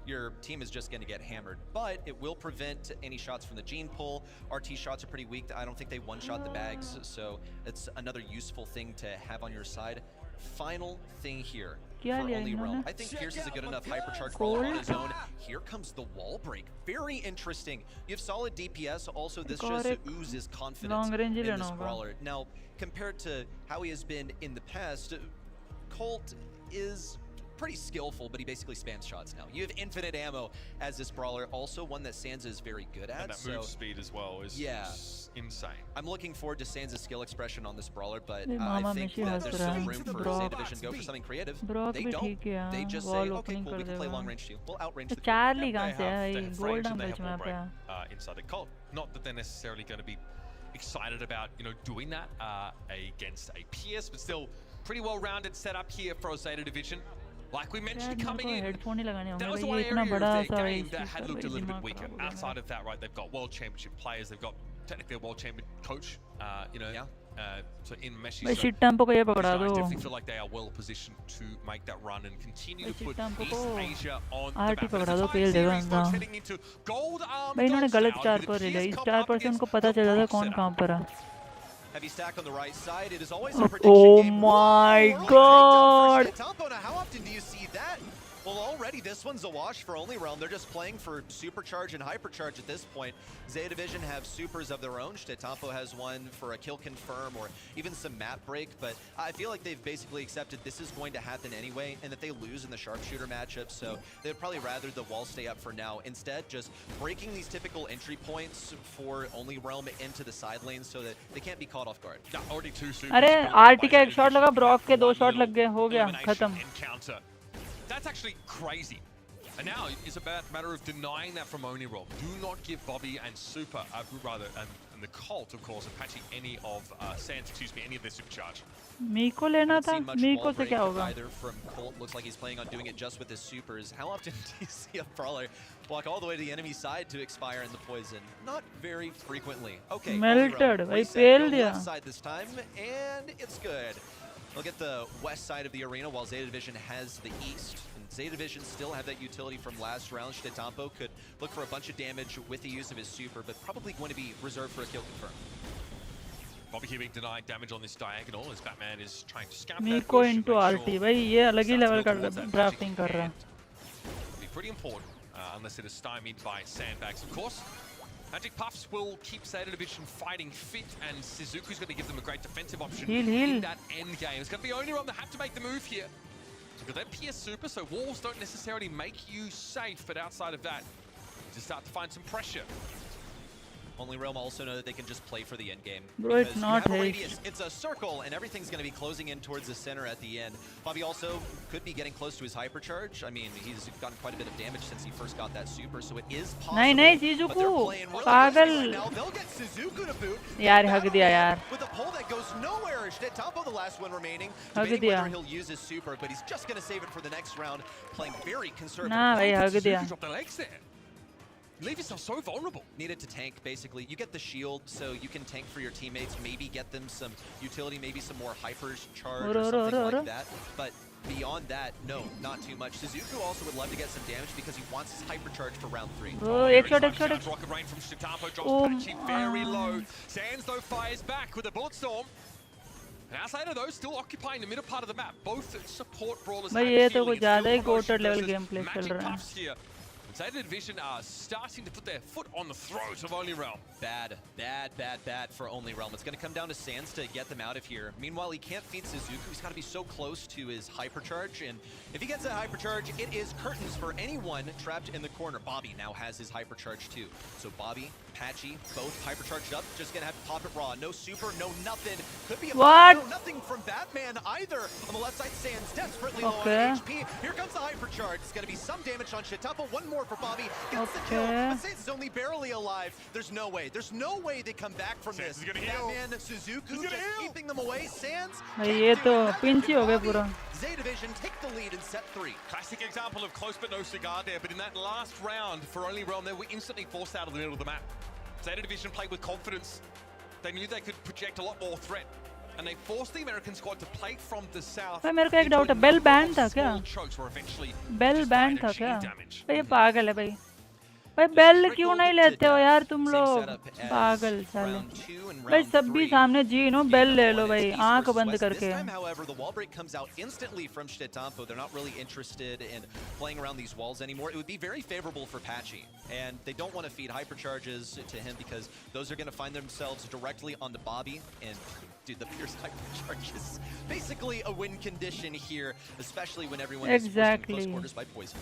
your team is just going to get hammered. But it will prevent any shots from the gene pull. RT shots are pretty weak. I don't think they one-shot the bags, so it's another useful thing to have on your side. Final thing here. For only realm. I think Pierce is a good enough hypercharge brawler on his own. Here comes the wall break. Very interesting. You have solid DPS. Also, this just oozes confidence in this brawler. Now, compared to how he has been in the past, Colt is pretty skillful, but he basically spams shots now. You have infinite ammo as this brawler, also one that Sansa is very good at. And that move speed as well is insane. I'm looking forward to Sansa's skill expression on this brawler, but I think that there's still room for Zeta Division to go for something creative. They don't. They just say, okay, cool, we can play long range too. We'll outrange the Charlie कहाँ से they है? have Gold range and they damage have में wall पे. break inside the Colt. Not that they're necessarily going to be excited about, doing that against a Pierce, but still pretty well-rounded setup here for Zeta Division. Like we mentioned coming in, that was one area of their game that had looked a little bit weaker. Outside of that, right, they've got World Championship players, they've got technically a World Champion coach, so in Messi. So shit tempo को ये पकड़ा I दो. definitely feel like they are well positioned to make that run and continue to put East Asia on the RT map. पकड़ा दो fail देगा इंसान. भाई इन्होंने गलत स्टार पर ले लिया. इस स्टार पर से उनको पता चल जाता कौन कहाँ पर है. Heavy stack on the right side. It is always a prediction game. Oh my god! How often do you see that? Well, already this one's a wash for Only Realm. They're just playing for Supercharge and Hypercharge at this point. Zeta Division have supers of their own. Shtettampo has one for a kill confirm or even some map break, but I feel like they've basically accepted this is going to happen anyway and that they lose in the sharpshooter matchup, so they'd probably rather the wall stay up for now. Instead, just breaking these typical entry points for Only Realm into the side lanes so that they can't be caught off guard. Already two supers. अरे RT का एक shot लगा, Brock के 2 shot लग गए, हो गया खत्म. That's actually crazy. And now it's about a matter of denying that from Oni Realm. Do not give Bobby and Super, and the Colt, of course, Apache any of any of their supercharge. मीको लेना था. मीको से क्या होगा? Either from Colt, looks like he's planning on doing it just with his supers. How often do you see a brawler walk all the way to the enemy side to expire in the poison? Not very frequently. Okay, melted. भाई fail दिया. Left side this time, and it's good. They'll get the west side of the arena while Zeta Division has the east. And Zeta Division still have that utility from last round. Shtettampo could look for a bunch of damage with the use of his super, but probably going to be reserved for a kill confirm. Bobby here being denied damage on this diagonal as Batman is trying to scam Miko into RT. भाई ये अलग ही level का drafting कर रहा है. Be pretty important unless it is stymied by sandbags, of course. Magic Puffs will keep Zeta Division fighting fit, and Suzuki's going to give them a great defensive option in that end game. It's going to be only Realm that have to make the move here. So they're PS Super, so walls don't necessarily make you safe, but outside of that, you just start to find some pressure. Only Realm also know that they can just play for the end game. Bro, it's not a radius. It's a circle, and everything's going to be closing in towards the center at the end. Bobby also could be getting close to his hypercharge. I mean, he's gotten quite a bit of damage since he first got that super, so it is possible. नहीं Shizuku, पागल. Now they'll get Suzuku to boot. यार हक दिया यार. With a pull that goes nowhere. Shtettampo, the last one remaining. Debating whether he'll use his super, but he's just going to save it for the next round, playing very conservative. ना भाई हक दिया. leave yourself so vulnerable. Needed to tank, basically. You get the shield, so you can tank for your teammates, maybe get them some utility, maybe some more hypercharge or something like that. But beyond that, no, not too much. Suzuku also would love to get some damage because he wants his hypercharge for round 3. एक shot. Rocket rain from Shitapo drops Patchy very low. Sands though fires back with a bullet storm. And outside of those, still occupying the middle part of the map. Both support brawlers. भाई ये तो कुछ ज़्यादा ही goated level gameplay चल रहा है. Zeta Division are starting to put their foot on the throat of Only Realm. Bad for Only Realm. It's going to come down to Sands to get them out of here. Meanwhile, he can't feed Suzuku. He's got to be so close to his hypercharge. And if he gets that hypercharge, it is curtains for anyone trapped in the corner. Bobby now has his hypercharge too. So Bobby, Patchy, both hypercharged up. Just going to have to pop it raw. No super, no nothing. Could be a what? No, nothing from Batman either. On the left side, Sands desperately low on HP. Here comes the hypercharge. It's going to be some damage on Shitapo. One more for Bobby. Gets the kill. But Sands is only barely alive. There's no way they come back from Sands this. Is gonna heal. Batman, Suzuku just keeping them away. Sands. ये तो pinch ही हो गया पूरा. Zeta Division take the lead in set 3. Classic example of close but no cigar there, but in that last round for Only Realm, they were instantly forced out of the middle of the map. Zeta Division played with confidence. They knew they could project a lot more threat. And they forced the American squad to play from the south. भाई मेरे को एक doubt है, bell ban था क्या? Bell ban था क्या? भाई ये पागल है भाई. भाई बेल क्यों नहीं लेते हो यार तुम लोग? पागल साले. भाई सब भी सामने जी नो बेल ले लो भाई आंख बंद करके. However, the wall break comes out instantly from Shitapo. They're not really interested in playing around these walls anymore. It would be very favorable for Patchy, and they don't want to feed hypercharges to him because those are going to find themselves directly onto Bobby. And dude, the Pierce hypercharge is basically a win condition here, especially when everyone is forced in close quarters by poison.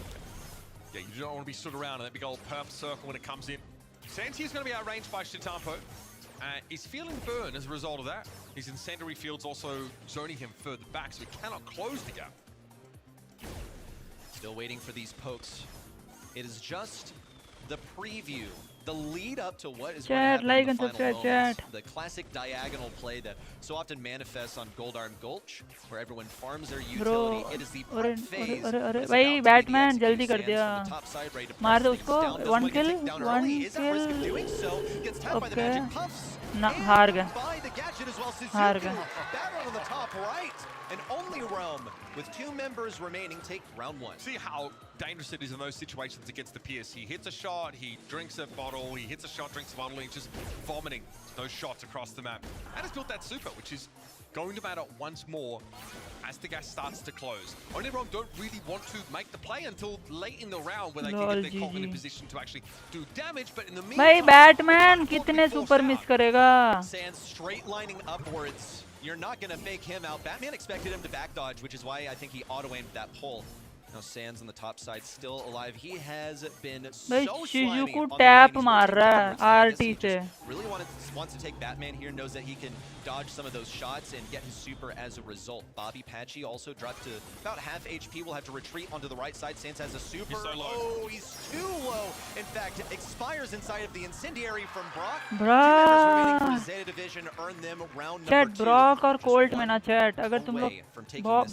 Yeah, you don't want to be stood around in that big old purple circle when it comes in. Santi is going to be outranged by Shitapo. He's feeling burn as a result of that. His incendiary fields also zoning him further back, so he cannot close the gap. Still waiting for these pokes. It is just the preview, the lead up to what is going to happen in the final moments. The classic diagonal play that so often manifests on Gold Arm Gulch, where everyone farms their utility. It is the prep phase. भाई Batman जल्दी कर दिया. मार दो उसको. One kill. Okay. ना हार गया. हार गया. And Only Realm, with 2 members remaining, take round 1. See how dangerous it is in those situations against the PS. He hits a shot, he drinks a bottle, he hits a shot, drinks a bottle, and he's just vomiting those shots across the map. And has built that super, which is going to matter once more as the gas starts to close. Only Realm don't really want to make the play until late in the round where they can get their call in a position to actually do damage, but in the meantime... भाई Batman कितने super miss करेगा? Sands straight lining upwards. You're not going to fake him out. Batman expected him to back dodge, which is why I think he auto-aimed that pull. Now Sands on the top side still alive. He has been so slimy on the tap मार रहा है RT से. Really wants to take Batman here, knows that he can dodge some of those shots and get his super as a result. Bobby Patchy also dropped to about half HP. Will have to retreat onto the right side. Sands has a super. He's so low. Oh, he's too low. In fact, expires inside of the incendiary from Brock. Bruh. Zeta Division earn them round Chat number 2. Brock और Colt में ना chat. अगर तुम लोग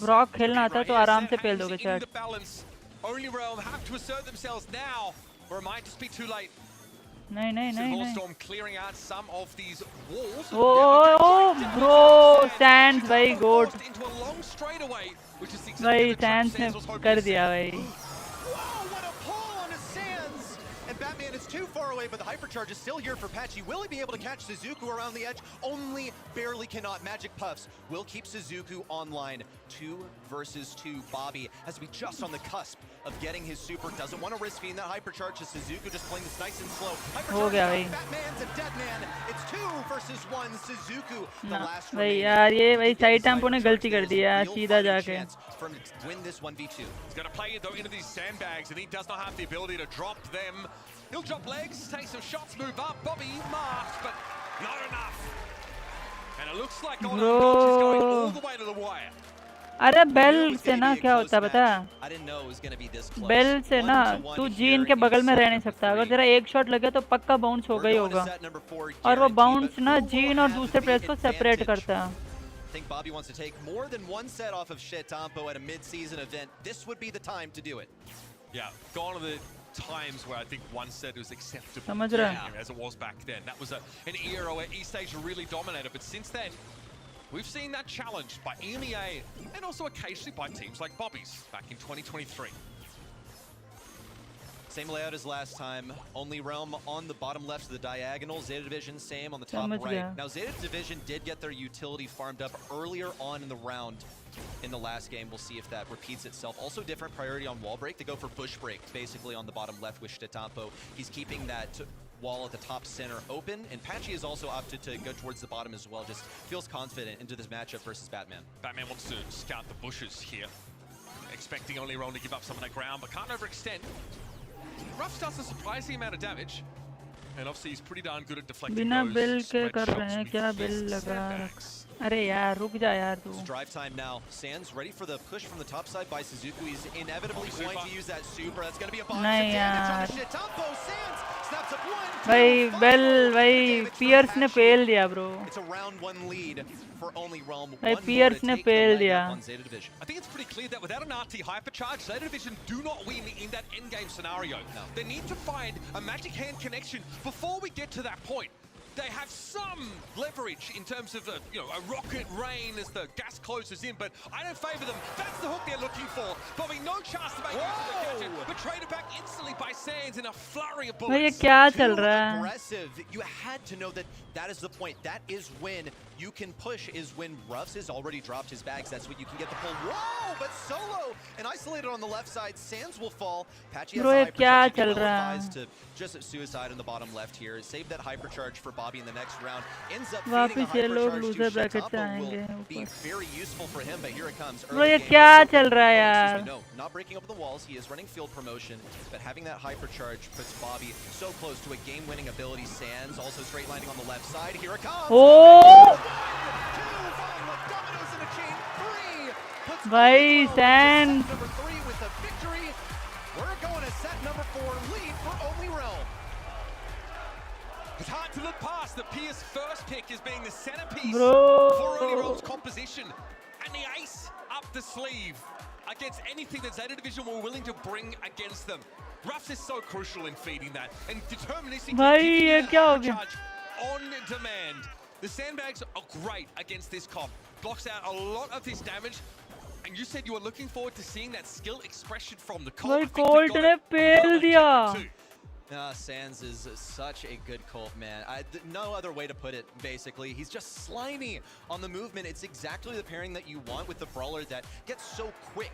Brock खेलना आता तो आराम से पेल दोगे chat. Only Realm have to assert themselves now, or it might just be too late. नहीं. Storm clearing out some of these walls. Oh, bro, Sands भाई goat. Into a long straightaway, which is भाई Sands ने कर दिया भाई. Wow, what a pull on his Sands! And Batman is too far away, but the hypercharge is still here for Patchy. Will he be able to catch Suzuku around the edge? Only barely cannot. Magic Puffs will keep Suzuku online. 2 versus 2. Bobby has to be just on the cusp of getting his super. Doesn't want to risk feeding that hypercharge to Suzuku, just playing this nice and slow. Hypercharge, Batman's a dead man. It's 2 versus 1. Suzuku, the last भाई यार ये भाई side tempo ने गलती कर दी यार सीधा जाके. Win this 1v2. He's going to play it though into these sandbags, and he does not have the ability to drop them. He'll drop legs, take some shots, move up. Bobby marks, but not enough. And it looks like Gold Arm is going all the way to the wire. अरे bell से ना क्या होता है पता है? Bell से ना तू जीन के बगल में रह नहीं सकता. अगर तेरा एक शॉट लगे तो पक्का बाउंस होगा ही होगा. और वो बाउंस ना जीन और दूसरे प्लेयर्स को सेपरेट करता है. I think Bobby wants to take more than one set off of Shitapo at a mid-season event. This would be the time to do it. Yeah, gone are the times where I think one set was acceptable समझ रहा है? as it was back then. That was an era where East Asia really dominated, but since then, we've seen that challenged by EMEA and also occasionally by teams like Bobby's back in 2023. Same layout as last time, only Realm on the bottom left of the diagonal, Zeta Division same on the top समझ right. गया. Now Zeta Division did get their utility farmed up earlier on in the round in the last game. We'll see if that repeats itself. Also different priority on wall break. They go for bush break, basically on the bottom left with Shtatampo. He's keeping that wall at the top center open, and Patchy has also opted to go towards the bottom as well. Just feels confident into this matchup versus Batman. Batman wants to scout the bushes here, expecting only Realm to give up some of that ground, but can't overextend. Ruff does a surprising amount of damage, and obviously he's pretty darn good at deflecting बिना those bill के spread कर रहे shots हैं with क्या his bill लगा sandbags. अरे यार रुक जा यार तू It's drive time now. Sands ready for the push from the top side by Suzuki. He's inevitably going to use that super. That's going to be a bunch of नहीं damage on यार Shtatampo. Sands snaps up one, two, भाई five bell damage भाई from piers ने Patchy. पेल दिया bro It's a round one lead for only Realm. भाई One more to piers ने take the pail leg दिया up on Zeta Division. I think it's pretty clear that without an RT hypercharge, Zeta Division do not win in that endgame scenario. No. They need to find a magic hand connection before we get to that point. They have some leverage in terms of a rocket rain as the gas closes in, but I don't favour them. That's the hook they're looking for. Bobby, no chance to make use of the gadget, but traded back instantly by Sands in a flurry of भाई ये bullets. क्या चल Too रहा है aggressive. You had to know that that is the point. That is when you can push, is when Ruffs has already dropped his bags. That's when you can get the pull. Whoa, but solo and isolated on the left side. Sands will fall. Patchy has Bro, the ये क्या hypercharge. चल He'd be रहा है? ill-advised to just suicide in the bottom left here. Save that hypercharge for Bobby in the next round. Ends up feeding a वापस ये लोग hypercharge loser to bracket पे Shtatampo आएंगे will be ऊपर very useful for him, but here it comes. Bro Early ये game क्या for चल रहा है excuse यार me, no, not breaking open the walls. He is running field promotion, but having that hypercharge puts Bobby so close to a game-winning ability. Sands also straight lining on the left side. Here it comes. Oh Dominoes in a chain. Three. Puts भाई Bobby sand number 3 with a victory. We're going to set number 4 lead for Only Realm. It's hard to look past the Pierce first pick as being the centerpiece Bro. for Only Realm's composition. And the ace up the sleeve against anything that Zeta Division were willing to bring against them. Ruffs is so crucial in feeding that and deterministic भाई giving ये that क्या हो गया hypercharge on demand. The sandbags are great against this comp. Blocks out a lot of this damage. And you said you were looking forward to seeing that skill expression from the Colt. भाई I think we Colt got ने it pail on दिया chapter 2. Sands is such a good Colt, man. No other way to put it, basically. He's just slimy on the movement. It's exactly the pairing that you want with the brawler that gets so quick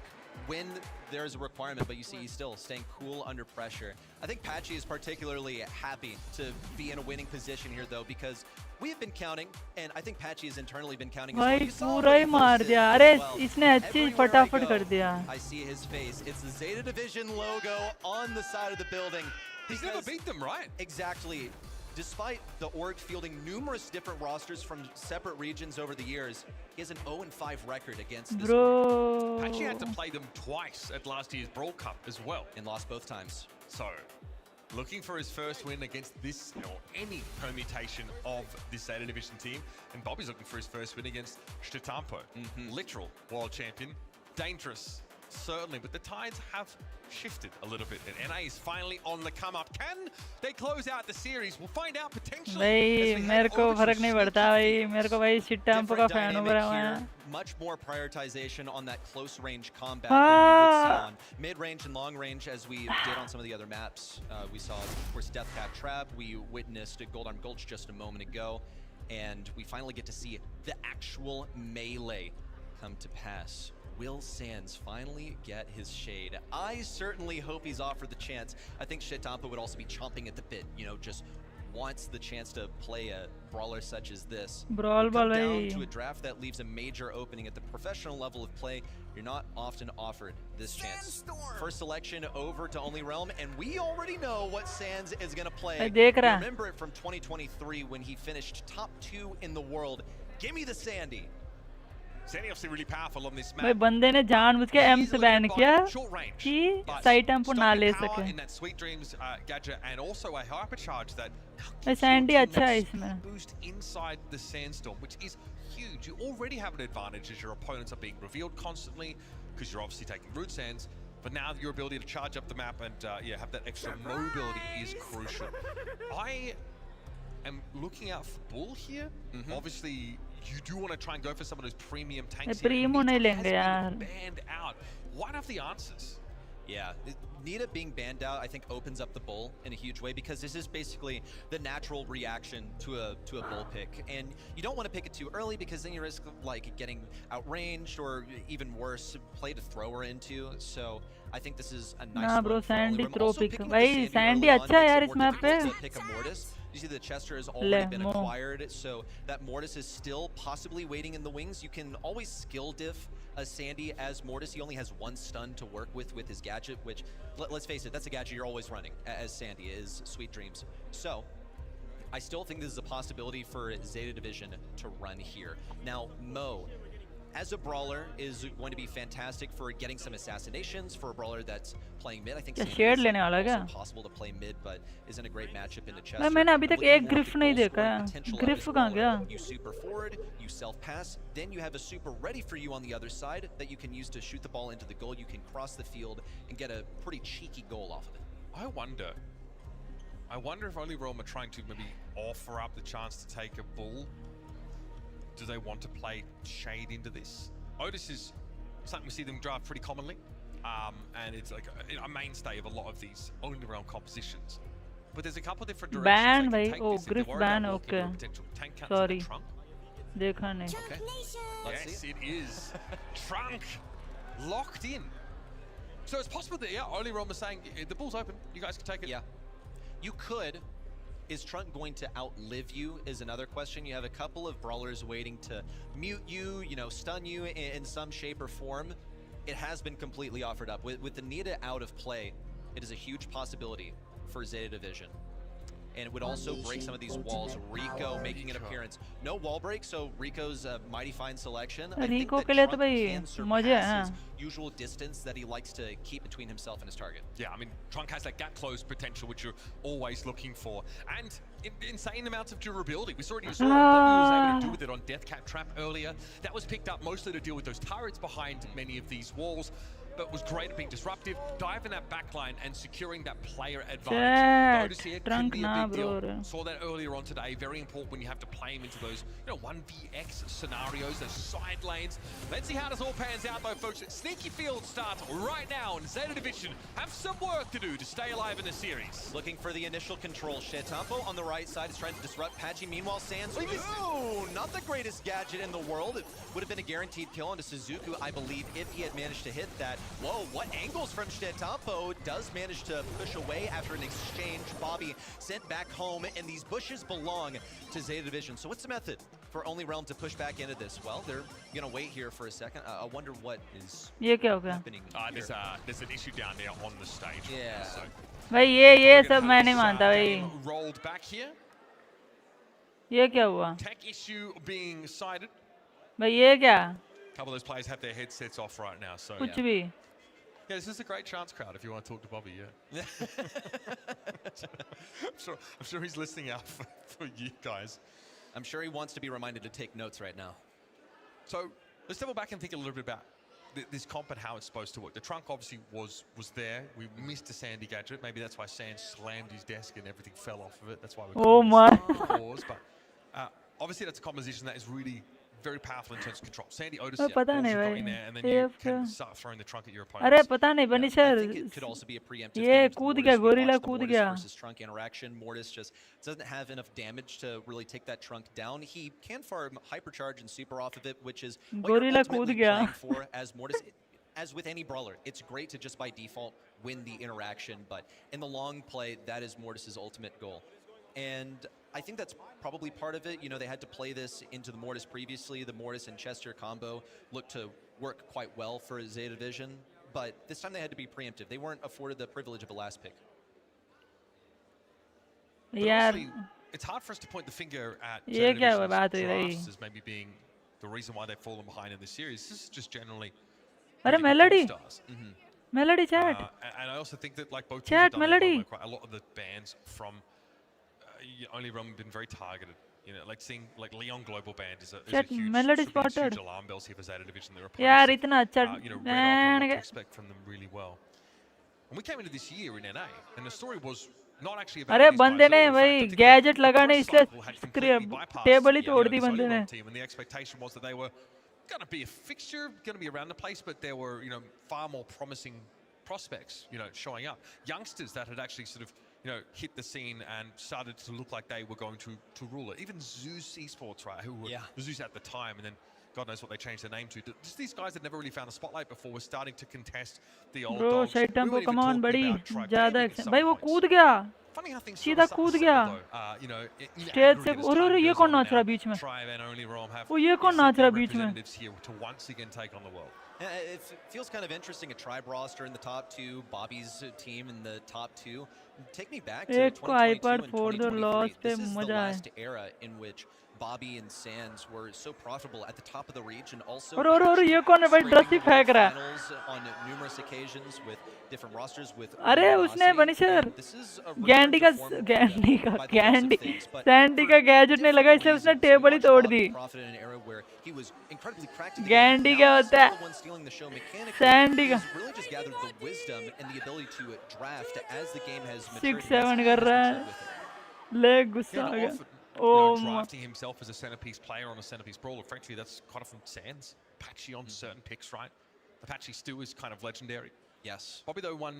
when there's a requirement, but you see he's still staying cool under pressure. I think Patchy is particularly happy to be in a winning position here, though, because we have been counting, and I think Patchy has internally been counting as well. भाई You saw पूरा when he he मार posted दिया as अरे well. इसने अच्छी Everywhere I फटाफट go, कर दिया I see his face. It's the Zeta Division logo on the side of the building. He's never Because- beat them, right? Exactly. Despite the org fielding numerous different rosters from separate regions over the years, he has an 0-5 record against this org. Patchy had to bro play them twice at last year's Brawl Cup as well. And lost both times. So, looking for his first win against this or any permutation of this Zeta Division team. And Bobby's looking for his first win against Shtatampo. Literal world champion. Dangerous, certainly, but the tides have shifted a little bit. And NA is finally on the come up. Can they close out the series? We'll find out potentially. भाई as we मेरे head को over to फर्क नहीं sneaky पड़ता भाई मेरे को भाई शिट टेम्पो का Different फैन हो dynamic रहा here. है Much more prioritization on that close range combat than you would see Ah. on mid range and long range, as we did on some of the other maps. We saw, of course, Death Cap Trap. We witnessed Goldarm Gulch just a moment ago, and we finally get to see the actual melee come to pass. Will Sands finally get his shade? I certainly hope he's offered the chance. I think Shtatampo would also be chomping at the bit, you know, just wants the chance to play a brawler such as this. Brawl You come ball down भाई to a draft that leaves a major opening at the professional level of play. You're not often offered this chance. First selection over to Only Realm, and we already know what Sands is going to play. भाई देख You रहा है remember it from 2023 when he finished top 2 in the world. Give me the Sandy. Sandy obviously really powerful on this भाई map. बंदे ने जानबूझ के M से बैन किया Short range, कि but साइड टेम्पो ना stopping ले power सके in that Sweet Dreams gadget and also a hypercharge that भाई सैंडी अच्छा है इसमें boost inside the sandstorm, which is huge. You already have an advantage as your opponents are being revealed constantly because you're obviously taking root sands. But now your ability to charge up the map and yeah, have that extra mobility is crucial. I am looking out for Bull here. Obviously, you do want to try and go for some of those premium tanks here. Primo नहीं लेंगे यार. Banned out. What are the answers? Yeah, Nita being banned out, I think, opens up the Bull in a huge way because this is basically the natural reaction to a Bull pick, and you don't want to pick it too early because then you risk like getting outranged or even worse, played a thrower into. So I think this is a nice. Nah, bro, one for Sandy Oliver. throw Also pick. picking भाई with Sandy early on अच्छा है makes यार it इस more map पे. difficult to pick a Mortis. You see the Chester has already been acquired, so that Mortis is still possibly waiting in the wings. You can always skill diff a Sandy as Mortis. He only has one stun to work with his gadget, which, let's face it, that's a gadget you're always running as Sandy is Sweet Dreams. So I still think this is a possibility for Zeta Division to run here. Now, Mo, as a brawler, is going to be fantastic for getting some assassinations for a brawler that's playing mid. I think Sandy Shade is लेने वाला क्या? also possible to play mid, but isn't a great matchup into Chester. मैंने अभी तक Looking एक more grief at the नहीं goal देखा scoring है. potential of ग्रिफ this कहाँ brawler. गया? You super forward, you self pass, then you have a super ready for you on the other side that you can use to shoot the ball into the goal. You can cross the field and get a pretty cheeky goal off of it. I wonder if Only Realm are trying to maybe offer up the chance to take a Bull. Do they want to play Shade into this? Otis is something we see them draft pretty commonly, and it's like a mainstay of a lot of these Only Realm compositions. But there's a couple different directions Ban they भाई. can take Oh, this if they grief worry ban. about walking Okay. into a potential tank counter in Sorry. the trunk. देखा नहीं. Okay. Yes, it is. Trunk locked in. So it's possible that, yeah, Only Realm is saying the Bull's open. You guys can take it. Yeah. You could. Is Trunk going to outlive you is another question. You have a couple of brawlers waiting to mute you, stun you in some shape or form. It has been completely offered up. With the Nita out of play, it is a huge possibility for Zeta Division. And it would also break some of these walls. Rico making an appearance. No wall break, so Rico's a mighty fine selection. I think Rico that के लिए तो Trunk भाई can मजे हैं. surpass his usual distance that he likes to keep between himself and his target. Yeah, I mean, Trunk has that gap close potential, which you're always looking for. And insane amounts of durability. We already saw what Bobby was able to do with it on Deathcat Trap earlier. That was picked up mostly to deal with those turrets behind many of these walls, but was great at being disruptive, diving that backline and securing that player advantage. Notice here could be a big deal. Saw that earlier on today. Very important when you have to play him into those 1vx scenarios, those side lanes. Let's see how this all pans out though, folks. Sneaky Field starts right now, and Zeta Division have some work to do to stay alive in the series. Looking for the initial control. Shetampo on the right side is trying to disrupt Patchy. Meanwhile, Sans, not the greatest gadget in the world. It would have been a guaranteed kill onto Suzuku, I believe, if he had managed to hit that. Whoa, what angles from Shetampo. Does manage to push away after an exchange. Bobby sent back home, and these bushes belong to Zeta Division. So what's the method for Only Realm to push back into this? Well, they're going to wait here for a second. I wonder what is happening here. There's an issue down there on the stage. Yeah. So भाई ये सब मैं नहीं मानता भाई. rolled back here. ये क्या हुआ? Tech issue being cited. भाई ये क्या? A couple of those players have their headsets off right now, so कुछ भी. Yeah, this is a great chance crowd if you want to talk to Bobby, yeah. I'm sure he's listening out for you guys. I'm sure he wants to be reminded to take notes right now. So let's double back and think a little bit about this comp and how it's supposed to work. The trunk obviously was there. We missed a Sandy gadget. Maybe that's why Sand slammed his desk and everything fell off of it. That's why we're pause. But obviously that's a composition that is really very powerful in terms of control. Sandy Otis, पता नहीं got भाई. in there, and then you can start throwing the trunk at your opponent. अरे पता नहीं बनी sir. I think it could also be a preemptive ये damage. कूद गया, गोरिल्ला The कूद Mortis गया. versus trunk interaction. Mortis just doesn't have enough damage to really take that trunk down. He can farm hypercharge and super off of it, which is what you're gorilla ultimately कूद गया. playing for as Mortis. As with any brawler, it's great to just by default win the interaction, but in the long play, that is Mortis's ultimate goal. And I think that's probably part of it. They had to play this into the Mortis previously. The Mortis and Chester combo looked to work quite well for Zeta Division, but this time they had to be preemptive. They weren't afforded the privilege of a last pick. यार It's hard for us to point the finger at ये क्या हुआ बात हुई drafts भाई? as maybe being the reason why they've fallen behind in the series. This is just generally अरे melody. Melody chat. And I also think that like both Chat, teams have done Melody. a lot of the bans from Only Realm have been very targeted. You know, like seeing like Leon Global Band is a Chat, huge, Melody should be a huge spotted. alarm bells here for Zeta Division. They're यार इतना अच्छा you know, read up on what to expect from them really well. And we came into this year in NA, and the story was not actually about अरे these बंदे guys ने at all. In भाई fact, I think gadget the लगाने first इसलिए cycle had completely bypassed, table he you तोड़ know, the this बंदे Holy ने Realm team, and the expectation was that they were going to be a fixture, going to be around the place, but there were, you know, far more promising prospects, you know, showing up. Youngsters that had actually sort of, you know, hit the scene and started to look like they were going to rule it. Even Zeus Esports, right, who were Zeus at the time, and then God knows what they changed their name to. Just these guys that never really found the spotlight before were starting to contest the old Bro, dogs. side tempo, We weren't even come on, talking buddy. about tribe ज़्यादा banding at action. some भाई वो points. कूद गया. Funny how things सीधा sort of कूद settle गया. though. You know, in stage से aggregate as और time ये goes कौन on नाच रहा now, बीच में? Tribe and Only Realm have वो ये कौन sent नाच their रहा बीच में? representatives here to once again take on the world. It feels kind of interesting, a tribe roster in the top two, Bobby's team in the top two. Take me back to एक को 2022 iPad and फोड़ दो 2023. Loss पे This is the मजा आए. last era in which Bobby and Sands were so profitable at the top of the reach and also और ये कौन है भाई ड्रेस ही फेंक रहा है? finals on numerous occasions with different rosters with अरे उसने बनीशर गैंडी का सैंडी का गैजेट नहीं लगा इसलिए उसने टेबल ही तोड़ दी. गैंडी क्या होता है? सैंडी का 6-7 कर रहा है. ले गुस्सा आ गया. Oh, drafting himself as a centerpiece player on a centerpiece brawler. Frankly, that's quite often Sands. Apache on certain picks, right? Apache still is kind of legendary. Yes. Bobby, though, one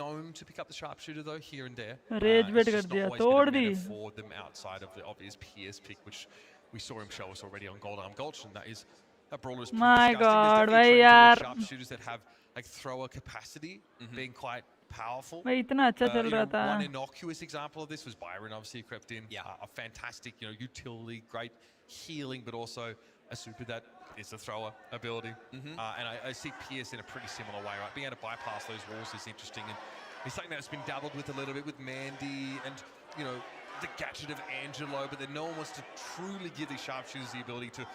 known to pick up the sharpshooter, though, here and there. Rage bait कर दिया, तोड़ दी. For them outside of the obvious PS pick, which we saw him show us already on Goldarm Gulch, and that is that brawler is pretty My disgusting. God, There's definitely भाई यार. sharpshooters that have like thrower capacity, being quite powerful. भाई इतना अच्छा चल You रहा know, था. one innocuous example of this was Byron, obviously crept in. A fantastic, you know, utility, great healing, but also a super that is the thrower ability. And I see Pierce in a pretty similar way, right? Being able to bypass those walls is interesting, and it's something that's been dabbled with a little bit with Mandy and, you know, the gadget of Angelo, but then no one wants to truly give these sharpshooters the ability to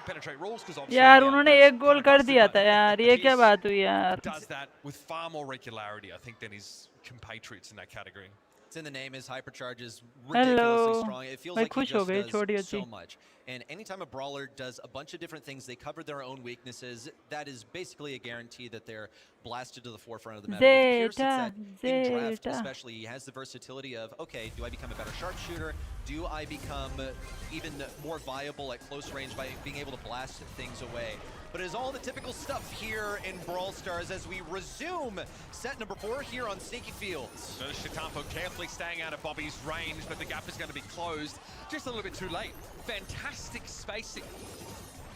penetrate walls, because obviously यार उन्होंने एक गोल कर दिया था यार. ये क्या बात हुई यार? does that with far more regularity, I think, than his compatriots in that category. It's in the name. His hypercharge is ridiculously Hello. strong. It feels भाई like he खुश हो just गई does छोटी so अच्छी. much. And anytime a brawler does a bunch of different things, they cover their own weaknesses. That is basically a guarantee that they're blasted to the forefront of the meta. With Pierce, it's that in draft especially, he has the versatility of, okay, do I become a better sharpshooter? Do I become even more viable at close range by being able to blast things away? But it is all the typical stuff here in Brawl Stars as we resume set number 4 here on Sneaky Fields. So Shitampo carefully staying out of Bobby's range, but the gap is going to be closed just a little bit too late. Fantastic spacing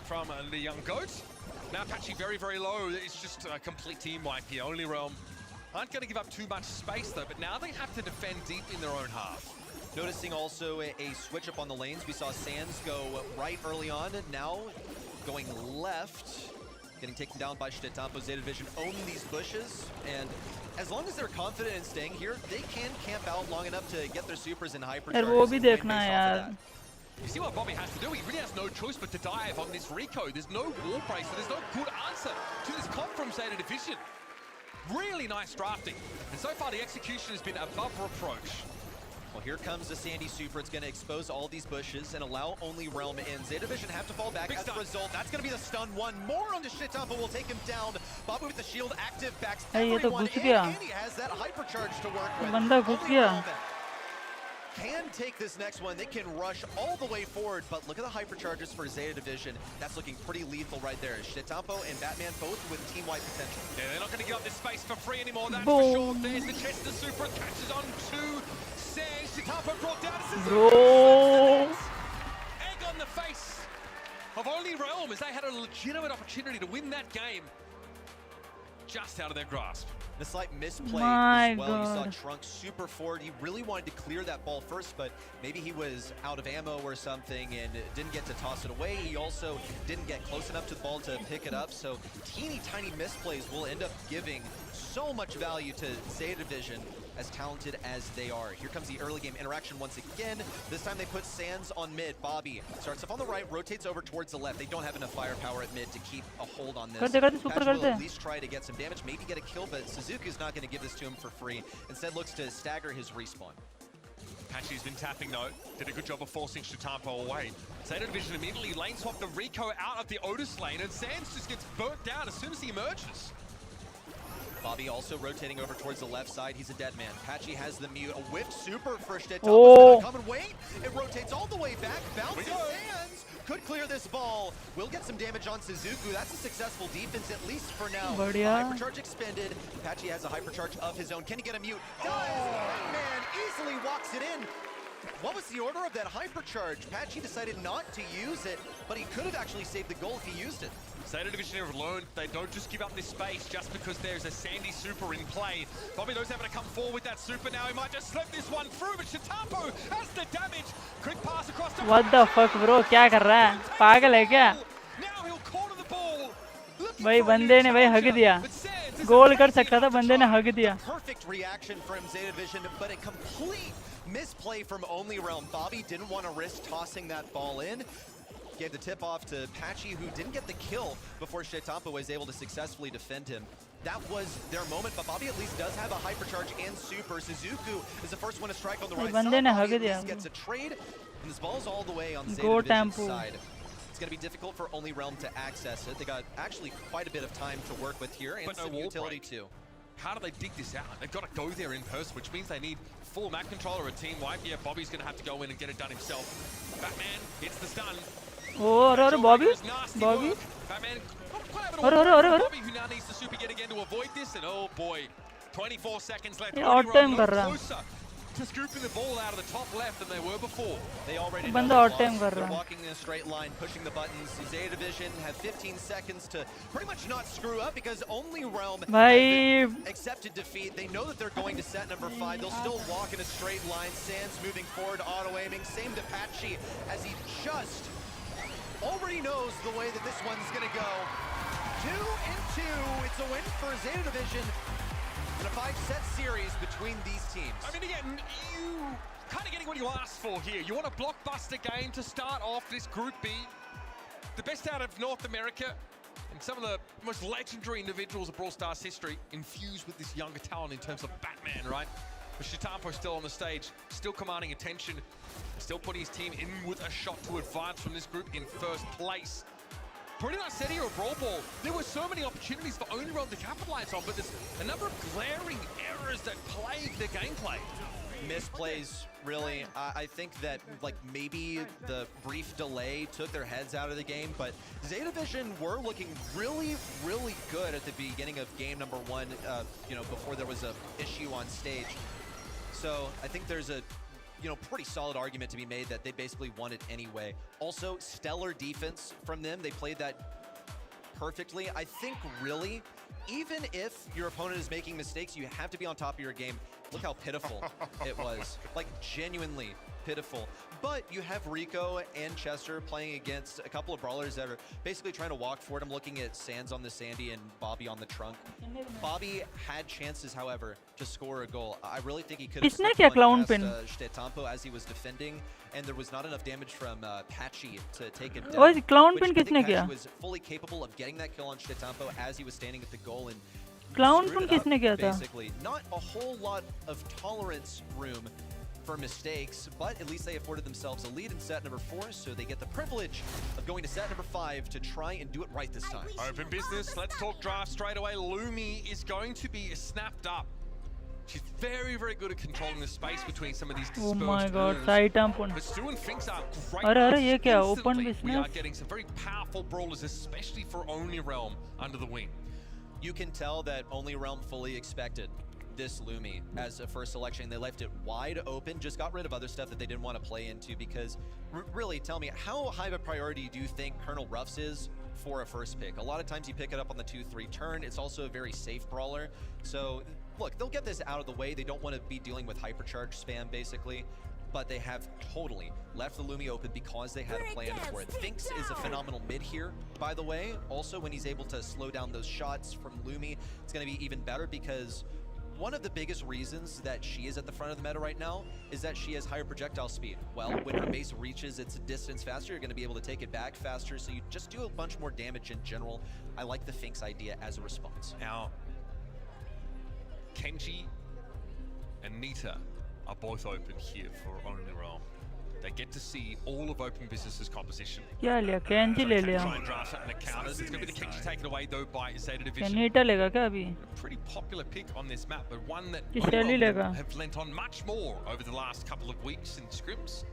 from the young goat. Now Apache very, very low. It's just a complete team wipe here. Only Realm aren't going to give up too much space though, but now they have to defend deep in their own half. Noticing also a switch up on the lanes. We saw Sands go right early on, and now going left, getting taken down by Shitampo. Zeta Division own these bushes, and as long as they're confident in staying here, they can camp out long enough to get their supers and hypercharges. यार वो भी देखना है यार. You see what Bobby has to do? He really has no choice but to dive on this Rico. There's no wall brace, so there's no good answer to this comp from Zeta Division. Really nice drafting, and so far the execution has been above reproach. Well, here comes the Sandy Super. It's going to expose all these bushes and allow Only Realm in. Zeta Division have to fall back. As a result, that's going to be the stun. One more on the Shitampo will take him down. Bobby with the shield active, backs everyone in, and he has that hypercharge to work with. बंदा घुस गया. Can take this next one. They can rush all the way forward, but look at the hypercharges for Zeta Division. That's looking pretty lethal right there. Shitampo and Batman both with team-wide potential. Yeah, they're not going to give up this space for free anymore, that's for sure. There's the chest, the super catches on to Sands. Shitampo brought down. Bro. Egg on the face of Only Realm as they had a legitimate opportunity to win that game just out of their grasp. The slight misplay My as well. God. You saw Trunks super forward. He really wanted to clear that ball first, but maybe he was out of ammo or something and didn't get to toss it away. He also didn't get close enough to the ball to pick it up. So teeny tiny misplays will end up giving so much value to Zeta Division, as talented as they are. Here comes the early game interaction once again. This time they put Sands on mid. Bobby starts off on the right, rotates over towards the left. They don't have enough firepower at mid to keep a hold on this. Patch will at least try to get some damage, maybe get a kill, but Suzuki's not going to give this to him for free. Instead looks to stagger his respawn. Patchy's been tapping though. Did a good job of forcing Shitampo away. Zeta Division immediately lane swap the Rico out of the Otis lane, and Sands just gets burnt down as soon as he emerges. Bobby also rotating over towards the left side. He's a dead man. Patchy has the mute. A whiffed super for Shtetop. Oh. Come and wait. It rotates all the way back. Bounces Sands. Could clear this ball. We'll get some damage on Suzuku. That's a successful defense, at least for now. Badhiya. Hypercharge expended. Patchy has a hypercharge of his own. Can he get a mute? Does! Man easily walks it in. What was the order of that hypercharge? Patchy decided not to use it, but he could have actually saved the goal if he used it. Zeta Division have learned they don't just give up this space just because there's a Sandy super in play. Bobby knows having to come forward with that super now. He might just slip this one through, but Shitampo has the damage. Quick pass across to... What the fuck bro, क्या कर रहा है? पागल है क्या? Now he'll corner the ball. भाई बंदे ने भाई हग दिया. गोल कर सकता था, बंदे ने हग दिया. Perfect reaction from Zeta Division, but a complete misplay from Only Realm. Bobby didn't want to risk tossing that ball in. Gave the tip off to Patchy, who didn't get the kill before Shitampo was able to successfully defend him. That was their moment, but Bobby at least does have a hypercharge and super. Suzuku is the first one to strike on the right side. Bobby at least gets a trade, and this ball's all the way on Zeta Division's side. It's going to be difficult for Only Realm to access it. They got actually quite a bit of time to work with here, and but some no utility too. How do they dig this out? They've got to go there in person, which means they need full map control or a team wipe. Yeah, Bobby's going to have to go in and get it done himself. Batman hits the stun. Oh, Bobby? Bobby? Batman, Bobby who now needs the super yet again to avoid this, and oh boy, 24 seconds left. Odd time कर रहा. Closer to scooping the ball out of the top left than they were before. They already know बंदा odd time कर they're रहा. walking in a straight line, pushing the buttons. Zeta Division have 15 seconds to pretty much not screw up because Only Realm accepted defeat. They know that they're going to set number 5. They'll still walk in a straight line. Sands moving forward, auto-aiming. Same to Patchy as he just already knows the way that this one's going to go. 2-2. It's a win for Zeta Division in a 5-set series between these teams. I mean, again, you kind of getting what you asked for here. You want a blockbuster game to start off this Group B. The best out of North America and some of the most legendary individuals of Brawl Stars history infused with this younger talent in terms of Batman, right? But Shitampo still on the stage, still commanding attention, still putting his team in with a shot to advance from this group in first place. Pretty much said here at Brawl Ball, there were so many opportunities for Only Realm to capitalize on, but there's a number of glaring errors that plague the gameplay. Misplays, really. I think that like maybe the brief delay took their heads out of the game, but Zeta Division were looking really, really good at the beginning of game number 1, you know, before there was a issue on stage. So I think there's a pretty solid argument to be made that they basically won it anyway. Also, stellar defense from them. They played that perfectly. I think really, even if your opponent is making mistakes, you have to be on top of your game. Look how pitiful it was. Like, genuinely pitiful. But you have Rico and Chester playing against a couple of brawlers that are basically trying to walk forward. I'm looking at Sands on the Sandy and Bobby on the trunk. Bobby had chances, however, to score a goal. I really think he could have slipped one past Shitampo as he was defending, and there was not enough damage from Patchy to take him down. Oh, clown pin which I किसने think किया? Patchy was fully capable of getting that kill on Shitampo as he was standing at the goal and Clown screwed pin it up, किसने किया था? basically. Not a whole lot of tolerance room for mistakes, but at least they afforded themselves a lead in set number 4, so they get the privilege of going to set number 5 to try and do it right this time. Open business. Let's talk draft straight away. Lumi is going to be snapped up. She's very, very good at controlling the space between some of these dispersed Oh my god, moves. side tampon. But Stu and Finks are great. अरे ये क्या? Open Instantly, we are business? getting some very powerful brawlers, especially for Only Realm under the wing. You can tell that Only Realm fully expected this Lumi as a first selection. They left it wide open, just got rid of other stuff that they didn't want to play into because really, tell me, how high of a priority do you think Colonel Ruffs is for a first pick? A lot of times you pick it up on the 2-3 turn. It's also a very safe brawler. So look, they'll get this out of the way. They don't want to be dealing with hypercharge spam basically, but they have totally left the Lumi open because they had a plan for it. Finks is a phenomenal mid here, by the way. Also, when he's able to slow down those shots from Lumi, it's going to be even better because one of the biggest reasons that she is at the front of the meta right now is that she has higher projectile speed. Well, when her base reaches its distance faster, you're going to be able to take it back faster, so you just do a bunch more damage in general. I like the Finks idea as a response. Now, Kenji and Nita are both open here for Only Realm. They get to see all of Open Business's composition. क्या लिया Kenji ले लिया Try and draft it in the counters. It's going to be the Kenji taken away though by Zeta Division. Kenita लेगा क्या अभी A pretty popular pick on this map, but one that कि Shelly लेगा have lent on much more over the last couple of weeks in scrims.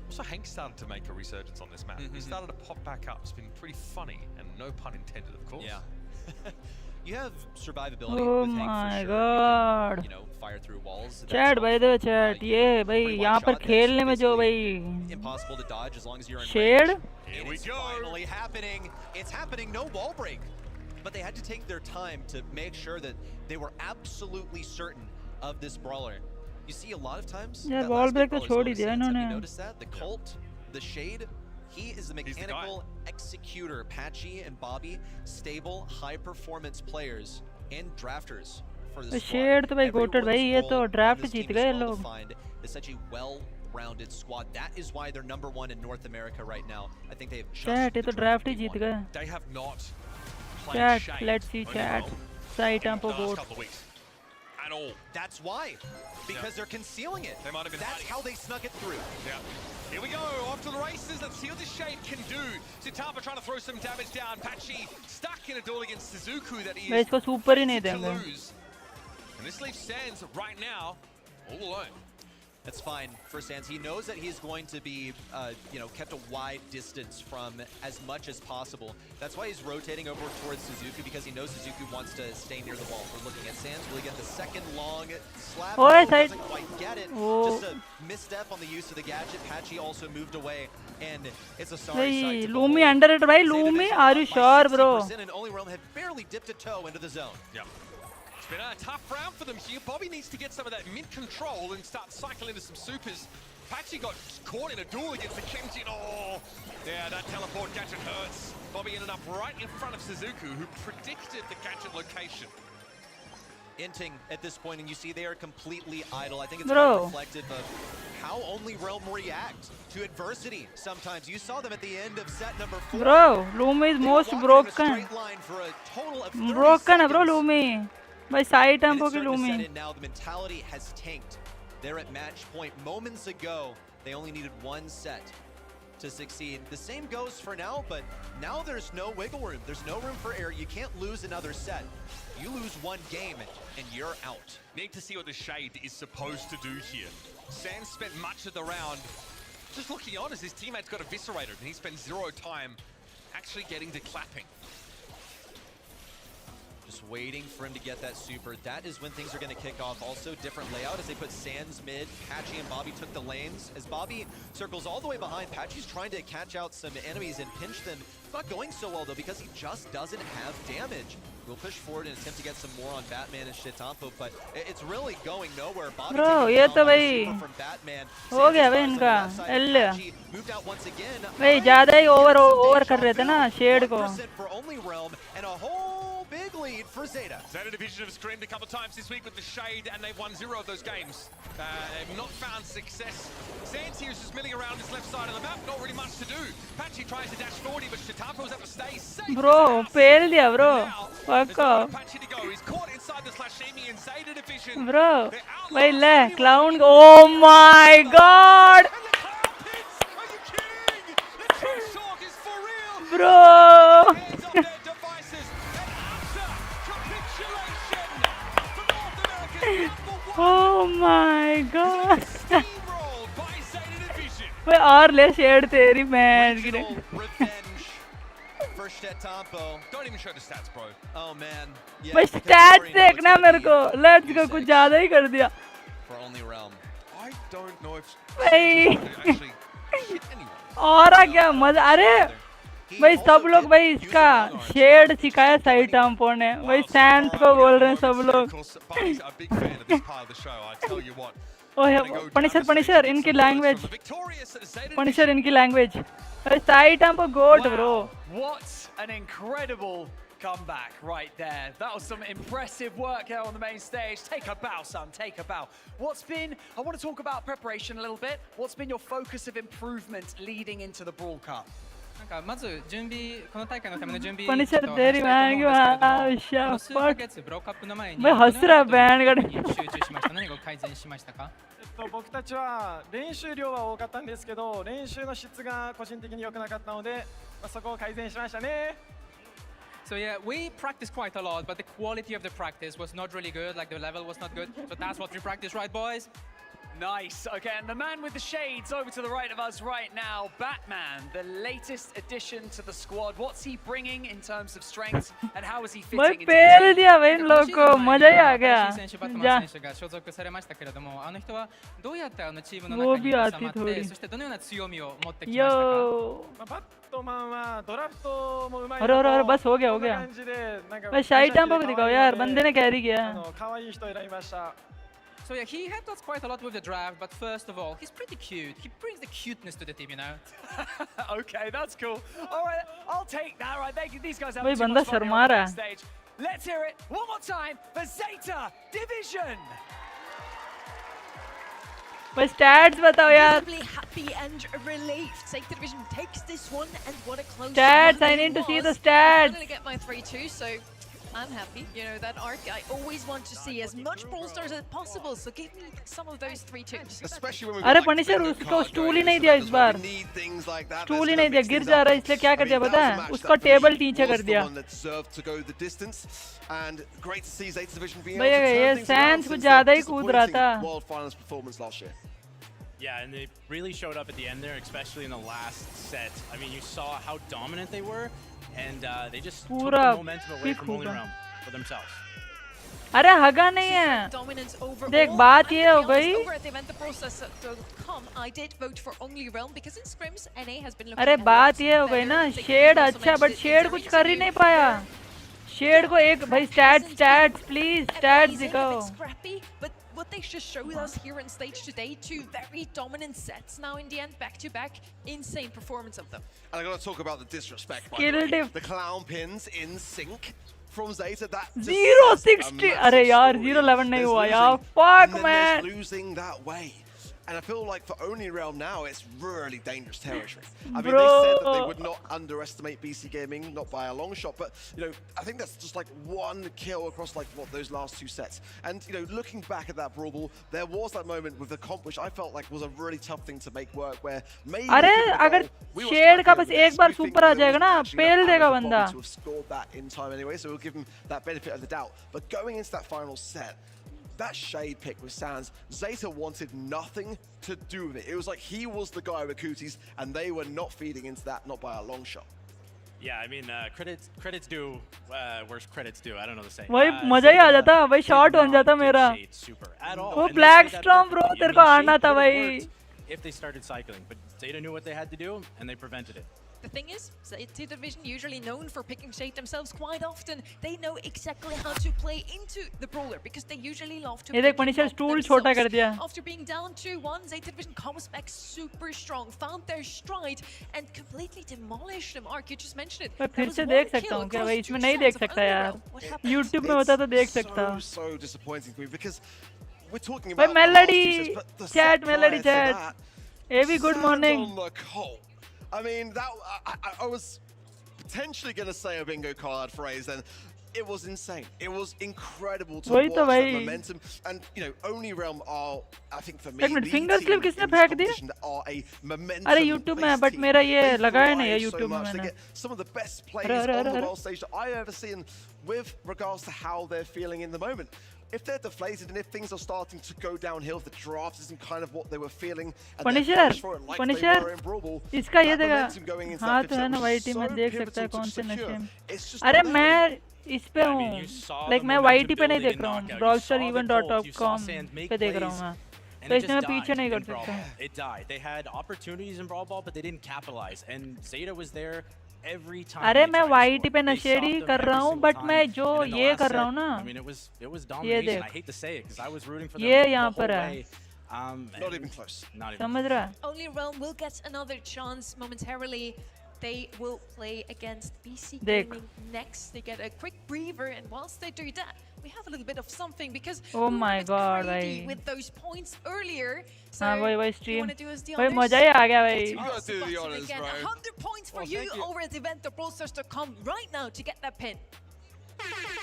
Also, Hank started to make a resurgence on this map. He started to pop back up. It's been pretty funny, and no pun intended, of course. Yeah. You have survivability Oh with Hank my for sure. God. You can, fire through walls. Chat by the chat. ये भाई यहाँ पर खेलने में जो भाई impossible to dodge as long as you're in Shade. range. Here we go. Finally happening. It's happening. No wall break. But they had to take their time to make sure that they were absolutely certain of this brawler. You see a lot of times. यार wall break तो छोड़ ही दिया इन्होंने. Have you noticed that? The Colt, the Shade. He is the mechanical executor. Patchy and Bobby, stable, high-performance players and drafters for the squad. Shade तो भाई goated भाई ये तो draft जीत गए लोग. It's such a well-rounded squad. That is why they're #1 in North America right now. I think they have just. Chat ये तो draft ही जीत गए. They have not played Chat, Shade let's see chat. Side tempo board. At all. That's why. Because they're concealing it. They might have been That's how they snuck it through. Yeah. Here we go, off to the races. Let's see what this Shade can do. Sitapa trying to throw some damage down. Patchy stuck in a duel against Suzuku that he भाई is इसको super ही नहीं to देंगे. lose. And this leaves Sands right now all alone. That's fine for Sands. He knows that he's going to be, kept a wide distance from as much as possible. That's why he's rotating over towards Suzuku, because he knows Suzuku wants to stay near the wall. We're looking at Sands. Will he get the second long slap? Oh, no, side. doesn't quite get it. Oh. Just a misstep on the use of the gadget. Patchy also moved away, and it's a sorry भाई sight to Lumi behold. underrated भाई Lumi. Are you sure bro? 60% and Only Realm had barely dipped a toe into the zone. Yep. It's been a tough round for them here. Bobby needs to get some of that mid control and start cycling into some supers. Patchy got caught in a duel against the Kenji. Oh, yeah, that teleport gadget hurts. Bobby ended up right in front of Suzuku, who predicted the gadget location. Inting at this point, and you see they are completely idle. I think it's Bro. very reflective of how Only Realm react to adversity sometimes. You saw them at the end of set number 4. Bro, Lumi is most broken. Broken है bro Lumi. भाई side tempo की Lumi. Now the mentality has tanked. They're at match point. Moments ago, they only needed one set to succeed. The same goes for now, but now there's no wiggle room. There's no room for error. You can't lose another set. You lose one game and you're out. Need to see what the Shade is supposed to do here. Sands spent much of the round just looking on as his teammates got eviscerated, and he spent 0 time actually getting to clapping. Just waiting for him to get that super. That is when things are going to kick off. Also, different layout as they put Sands mid. Patchy and Bobby took the lanes. As Bobby circles all the way behind, Patchy's trying to catch out some enemies and pinch them. Not going so well, though, because he just doesn't have damage. We'll push forward and attempt to get some more on Batman and Shitampo, but it's really going nowhere. Bobby Bro, ये तो भाई हो गया भाई इनका L. भाई ज़्यादा ही over कर रहे थे ना Shade को. For Only Realm and a whole big lead for Zeta. Zeta Division have screamed a couple times this week with the Shade, and they've won 0 of those games. They've not found success. Sands here is just milling around his left side of the map, not really much to do. Patchy tries to dash 40, but Shitampo's have to stay safe. Bro, fail दिया bro. Fuck off. Patchy to go. He's caught inside the Slashimi and Zeta Division. Bro, भाई ले clown. Oh my god. Bro. Oh my god. भाई और ले Shade तेरी match की. Don't even show the stats, bro. Oh man. Yeah, भाई stats देखना मेरे को. Let's go कुछ ज़्यादा ही कर दिया. For Only Realm. I don't know if भाई actually hit anyone. और क्या मजा. अरे भाई सब लोग भाई इसका Shade सिखाया साइड टम्पो ने. भाई Sands को बोल रहे हैं सब लोग. ओह Punisher इनकी language. Punisher इनकी language. भाई side tempo goat bro. What an incredible comeback right there. That was some impressive work there on the main stage. Take a bow, son, take a bow. I want to talk about preparation a little bit. What's been your focus of improvement leading into the Brawl Cup? なんかまず準備この大会のための準備 Punisher ちょっと तेरी 話したいと思うんですけれども、 बहन की 数ヶ fuck 月ブローカップの前に मैं हंस रहा band का 集中しました。何が改善しましたか？僕たちは練習量は多かったんですけど、練習の質が個人的に良くなかったので、そこを改善しましたね。So yeah, we practiced quite a lot, but the quality of the practice was not really good. Like the level was not good. So that's what we practice, right, boys? Nice. Okay, and the man with the shades over to the right of us right now, Batman, the latest addition to the squad. What's he bringing in terms of strength, and how is he fitting भाई into pail the team? दिया भाई इन लोग को मजा ही आ गया 新しい選手バットマजा ン選手が所属されましたけれども、あの人はどうやってチームのवो 中に भी 収 आती まっ थोड़ी て、そしてどのような強みを持ってきましたか？ यो バットマンはドラフトもうまい अरे の अरे と बस हो गया हो こんな गया 感じでなんか भाई शाही टाइम पे दिखाओ यार बंदे ने कैरी किया 可愛い人選びました。 So yeah, he helped us quite a lot with the draft, but first of all, he's pretty cute. He brings the cuteness to the team, you know. Okay, that's cool. All right, I'll take that. Right, these guys have भाई too बंदा much fun here Sharma on the रहा main है stage. Let's hear it one more time for Zeta Division. भाई stats बताओ यार Visibly happy and relieved. Safety Division takes this one, and what a close Stats, one I it need to see was. the stats. I'm gonna get my 3-2, so I'm happy. You know, that arc, I always want to see as much Brawl Stars as possible, so give me some of those 3-2s. Especially when we've अरे got, like, Punisher Bingo उसको card stool going ही नहीं into दिया it इस as well. Bar We need things like that. Stool That's he gonna नहीं दिया mix गिर things जा up. रहा है इसलिए क्या I कर mean, दिया that पता was a है match उसको that for टेबल me नीचे कर was the दिया one that deserved to go the distance, and great to see Zeta Division being भाई able to ये turn things around सैंस कुछ since ज्यादा their ही कूद रहा था disappointing World Finals performance last year. Yeah, and they really showed up at the end there, especially in the last set. I mean, you saw how dominant they were, and they just took पूरा the momentum away from Only होगा Realm for themselves. अरे हगा नहीं है Dominance overall. देख बात ये हो I'm gonna be गई honest, over at eventtheprocess.com, I did vote for Only Realm because in scrims, NA has been looking अरे a lot बात ये हो गई better. ना They शेड also अच्छा mentioned but it in Shade their कुछ कर ही interview. नहीं पाया शेड को एक भाई stats please stats Amazing, a दिखाओ bit scrappy, but what they just showed us here on stage today, two very dominant sets now in the end, back to back, insane performance of them. And I got to talk about the disrespect. By Skill the way. diff. The clown pins in sync from Zeta. That just 0-60 says a अरे massive यार story. 0-11 नहीं There's हुआ losing, यार fuck and then man there's losing that way. And I feel like for Only Realm now, it's really dangerous territory. I mean, they said that they would not underestimate BC Gaming, not by a long shot, but you know, I think that's just like one kill across like what those last two sets. And you know, looking back at that Brawl Ball, there was that moment with the comp, which I felt like was a really tough thing to make work. Where maybe अरे अगर shade का बस एक बार super आ जाएगा ना पेल देगा बंदा to have scored that in time anyway, so we'll give him that benefit of the doubt. But going into that final set, that shade pick with Sans, Zeta wanted nothing to do with it. It was like he was the guy with cooties, and they were not feeding into that, not by a long shot. Yeah, I mean, credits due where credits due. I don't know the saying. वही मजा ही आ जाता भाई shot बन जाता मेरा वो black storm bro तेरे को आना था भाई if they started cycling, but Zeta knew what they had to do and they prevented it. The thing is, Zeta Division usually known for picking Shade themselves quite often. They know exactly how to play into the brawler because they usually love to. ये देख Punisher stool छोटा कर दिया After being down 2-1, Zeta Division comes back super strong, found their stride and completely demolished them. Ark, you just mentioned it. मैं फिर से देख सकता हूँ क्या भाई इसमें नहीं देख सकता यार YouTube में होता तो देख सकता So disappointing to me because we're talking भाई about Melodie chat Melodie chat एवी good morning I mean, that I was potentially going to say a bingo card phrase, and it was insane. It was incredible to watch that momentum. And you know, Only Realm are, I think for me, the team in this competition that are a momentum. अरे YouTube में but मेरा ये लगा है नहीं YouTube में They मैंने get some of the best players on the world stage that I've ever seen with regards to how they're feeling in the moment. If they're deflated and if things are starting to go downhill, if the draft isn't kind of what they were feeling, and Punisher, like Punisher, they were in Brawl Ball, इसका ये that देगा momentum going into हाँ that तो है ना was Y T में so देख सकता है pivotal कौन to से नशे secure. में It's just अरे not मैं there. इस पे हूँ लाइक मैं वाई टी पे नहीं देख रहा हूँ brawlstarevent.com पे देख रहा हूँ मैं तो इसमें मैं पीछे नहीं कर सकता It died. They had opportunities in Brawl Ball, but they didn't capitalize. And Zeta was there every time. अरे मैं वाई टी पे नशेड़ी कर रहा हूँ बट मैं जो ये कर रहा हूँ ना I mean, it was domination. I hate to say it because I was rooting for them ये the यहाँ whole पर है way. Not even close. Not even समझ रहा है Only Realm will get another chance momentarily. they will play against BC Dekh. Gaming next. They get a quick breather, and whilst they do that, we have a little bit of something because Oh we were my a bit God, greedy भाई. with those points earlier. So हाँ भाई you stream. want to do us the भाई honors? मजा ही आ गया भाई. You gotta do the honors, Again, bro. 100 points for Oh, you thank you. over at the event. The Brawl Stars to come right now to get that pin.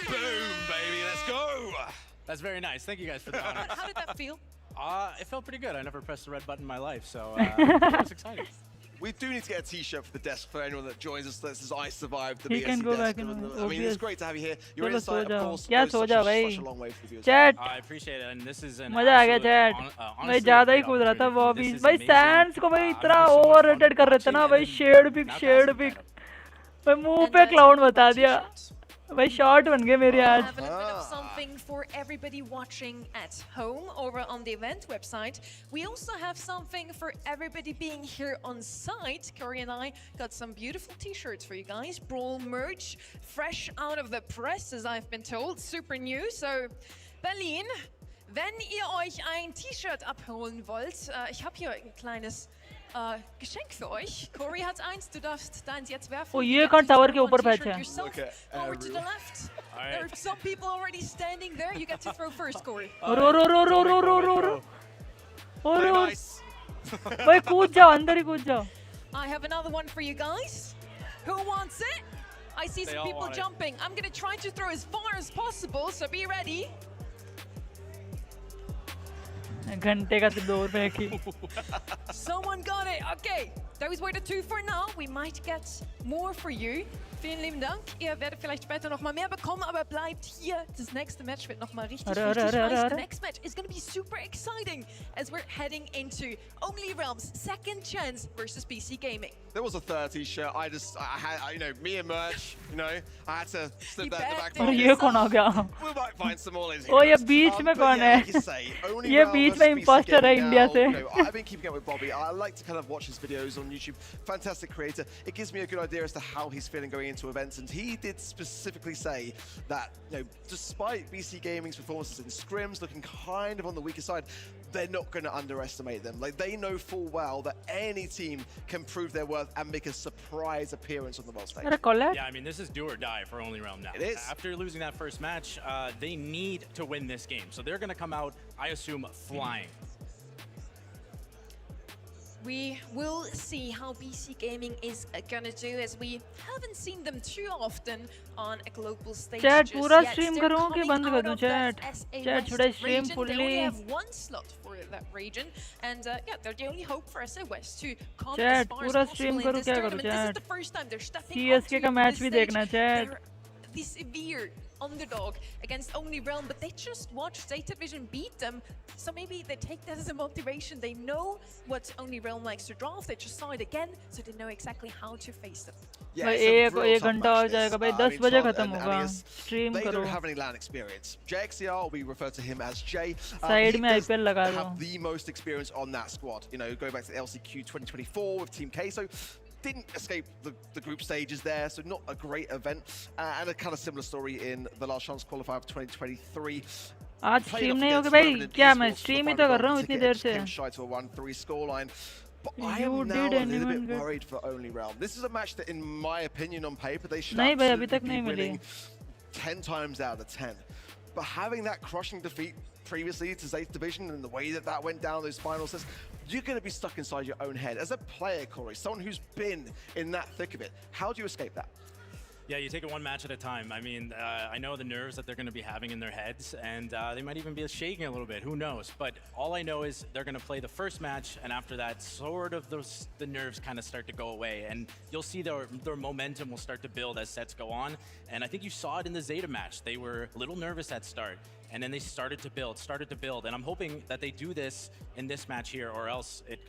Boom, baby, let's go. That's very nice. Thank you guys for the honor. How did that feel? It felt pretty good. I never pressed the red button in my life, so it was exciting. We do need to get a t-shirt for the desk for anyone that joins us that says I survived the He BSC can go desk. back in I mean, OBS. it's great to have you here. Your चलो सो insight, of जाओ. course, क्या goes सो such जाओ a भाई. long way for the BSC. Chat. I appreciate it, and this is an मजा आ गया absolute chat. भाई honestly, ज्यादा ही great कूद रहा था opportunity. बॉबी. This is भाई amazing. सैंड्स को भाई I'm इतना having so much over fun rated कर रहे थे ना watching भाई. and Shade now pick to have Shade some pick. kind भाई मुंह And पे you क्लाउड got बता दिया. t-shirts. भाई शॉर्ट बन गए मेरे आज. Have a little bit of something for everybody watching at home over on the event website. We also have something for everybody being here on site. Corey and I got some beautiful t-shirts for you guys. Brawl merch, fresh out of the press, as I've been told. Super new. So, Berlin, wenn ihr euch ein T-Shirt abholen wollt, ich habe hier ein kleines Geschenk für euch. Corey hat eins, du darfst deins jetzt werfen. Oh, You ये get कौन to tower throw के one ऊपर t-shirt बैठे हैं? yourself. Look at Over to the everyone. left. All There right. are some people already standing there. You get to throw first, Corey. Row row row row row row row row. Very row. nice. भाई कूद जाओ अंदर ही कूद जाओ. I have another one for you guys. Who wants it? I see They some all people want it. jumping. I'm going to try to throw as far as possible, so be ready. घंटे का तो दौर पे की. Someone got it. Okay, those were the two for now. We might get more for you. Vielen lieben Dank. Ihr werdet vielleicht später noch mal mehr bekommen, aber bleibt hier. Das nächste Match wird noch mal richtig, Arre, richtig arre, arre, heiß. arre. The next match is going to be super exciting as we're heading into Only Realms' second chance versus BC Gaming. There was a 30 shirt. I had, you know, me and merch, you know, I had to slip You that in the bet, back dude. और pocket. ये कौन आ गया? We might find some more in O here. ये बीच में But कौन yeah, है? like you say, only ये round बीच versus में BC imposter है Gaming इंडिया now, से. you know, I've been keeping up with Bobby. I like to kind of watch his videos on YouTube. Fantastic creator. It gives me a good idea as to how he's feeling going into events. And he did specifically say that, you know, despite BC Gaming's performances in scrims looking kind of on the weaker side, they're not going to underestimate them. Like, they know full well that any team can prove their worth and make a surprise appearance on the world stage. अरे call है? Yeah, I mean, this is do or die for Only Realm now. It is. After losing that first match, they need to win this game. So they're going to come out, I assume, flying. We will see how BC Gaming is gonna do, as we haven't seen them too often on a global stage. Chat just पूरा yet. stream They're करूँ कि coming बंद कर out दूँ of that chat? SA Chat, West should I stream region. They only fully? have one slot for that region, and yeah, they're the only hope for SA West to come Chat, as far as पूरा possible stream in करूँ this क्या करूँ tournament. This is chat? the first time they're stepping CSK onto का match this भी stage. देखना chat. They're the severe underdog against Only Realm, but they just watched Data Vision beat them, so maybe they take that as a motivation. They know what Only Realm likes to draft, they just saw it again, so they know exactly how to face them. Yeah, भाई it's a एक real एक tough घंटा हो match, this. जाएगा भाई. I 10 mean, बजे Todd खत्म and होगा. Anius, Stream they करो. don't have any LAN experience. JXCR, we refer to him as Jay. Side He में does IPL लगा दो. have the most experience on that squad. You know, going back to the LCQ 2024 with Team K, so didn't escape the group stages there, so not a great event. And a kind of similar story in the Last Chance qualifier of 2023. आज Played stream off नहीं against होगी भाई. Revenant क्या मैं Esports for the stream he final तो कर रहा हूँ golden इतनी ticket, देर just से. came shy to a 1-3 scoreline. But I You am now did a little anyone bit get- worried for Only Realm. This is a match that, in my opinion, on paper, they should नहीं भाई, अभी absolutely तक be नहीं मिली. winning 10 times out of 10. But having that crushing defeat previously to Zayth Division and the way that that went down those final sets, you're going to be stuck inside your own head. As a player, Corey, someone who's been in that thick of it, how do you escape that? Yeah, you take it one match at a time. I mean, I know the nerves that they're going to be having in their heads, and they might even be shaking a little bit. Who knows? But all I know is they're going to play the first match, and after that, sort of the nerves kind of start to go away, and you'll see their momentum will start to build as sets go on. And I think you saw it in the Zeta match. They were a little nervous at start, and then they started to build. And I'm hoping that they do this in this match here, or else it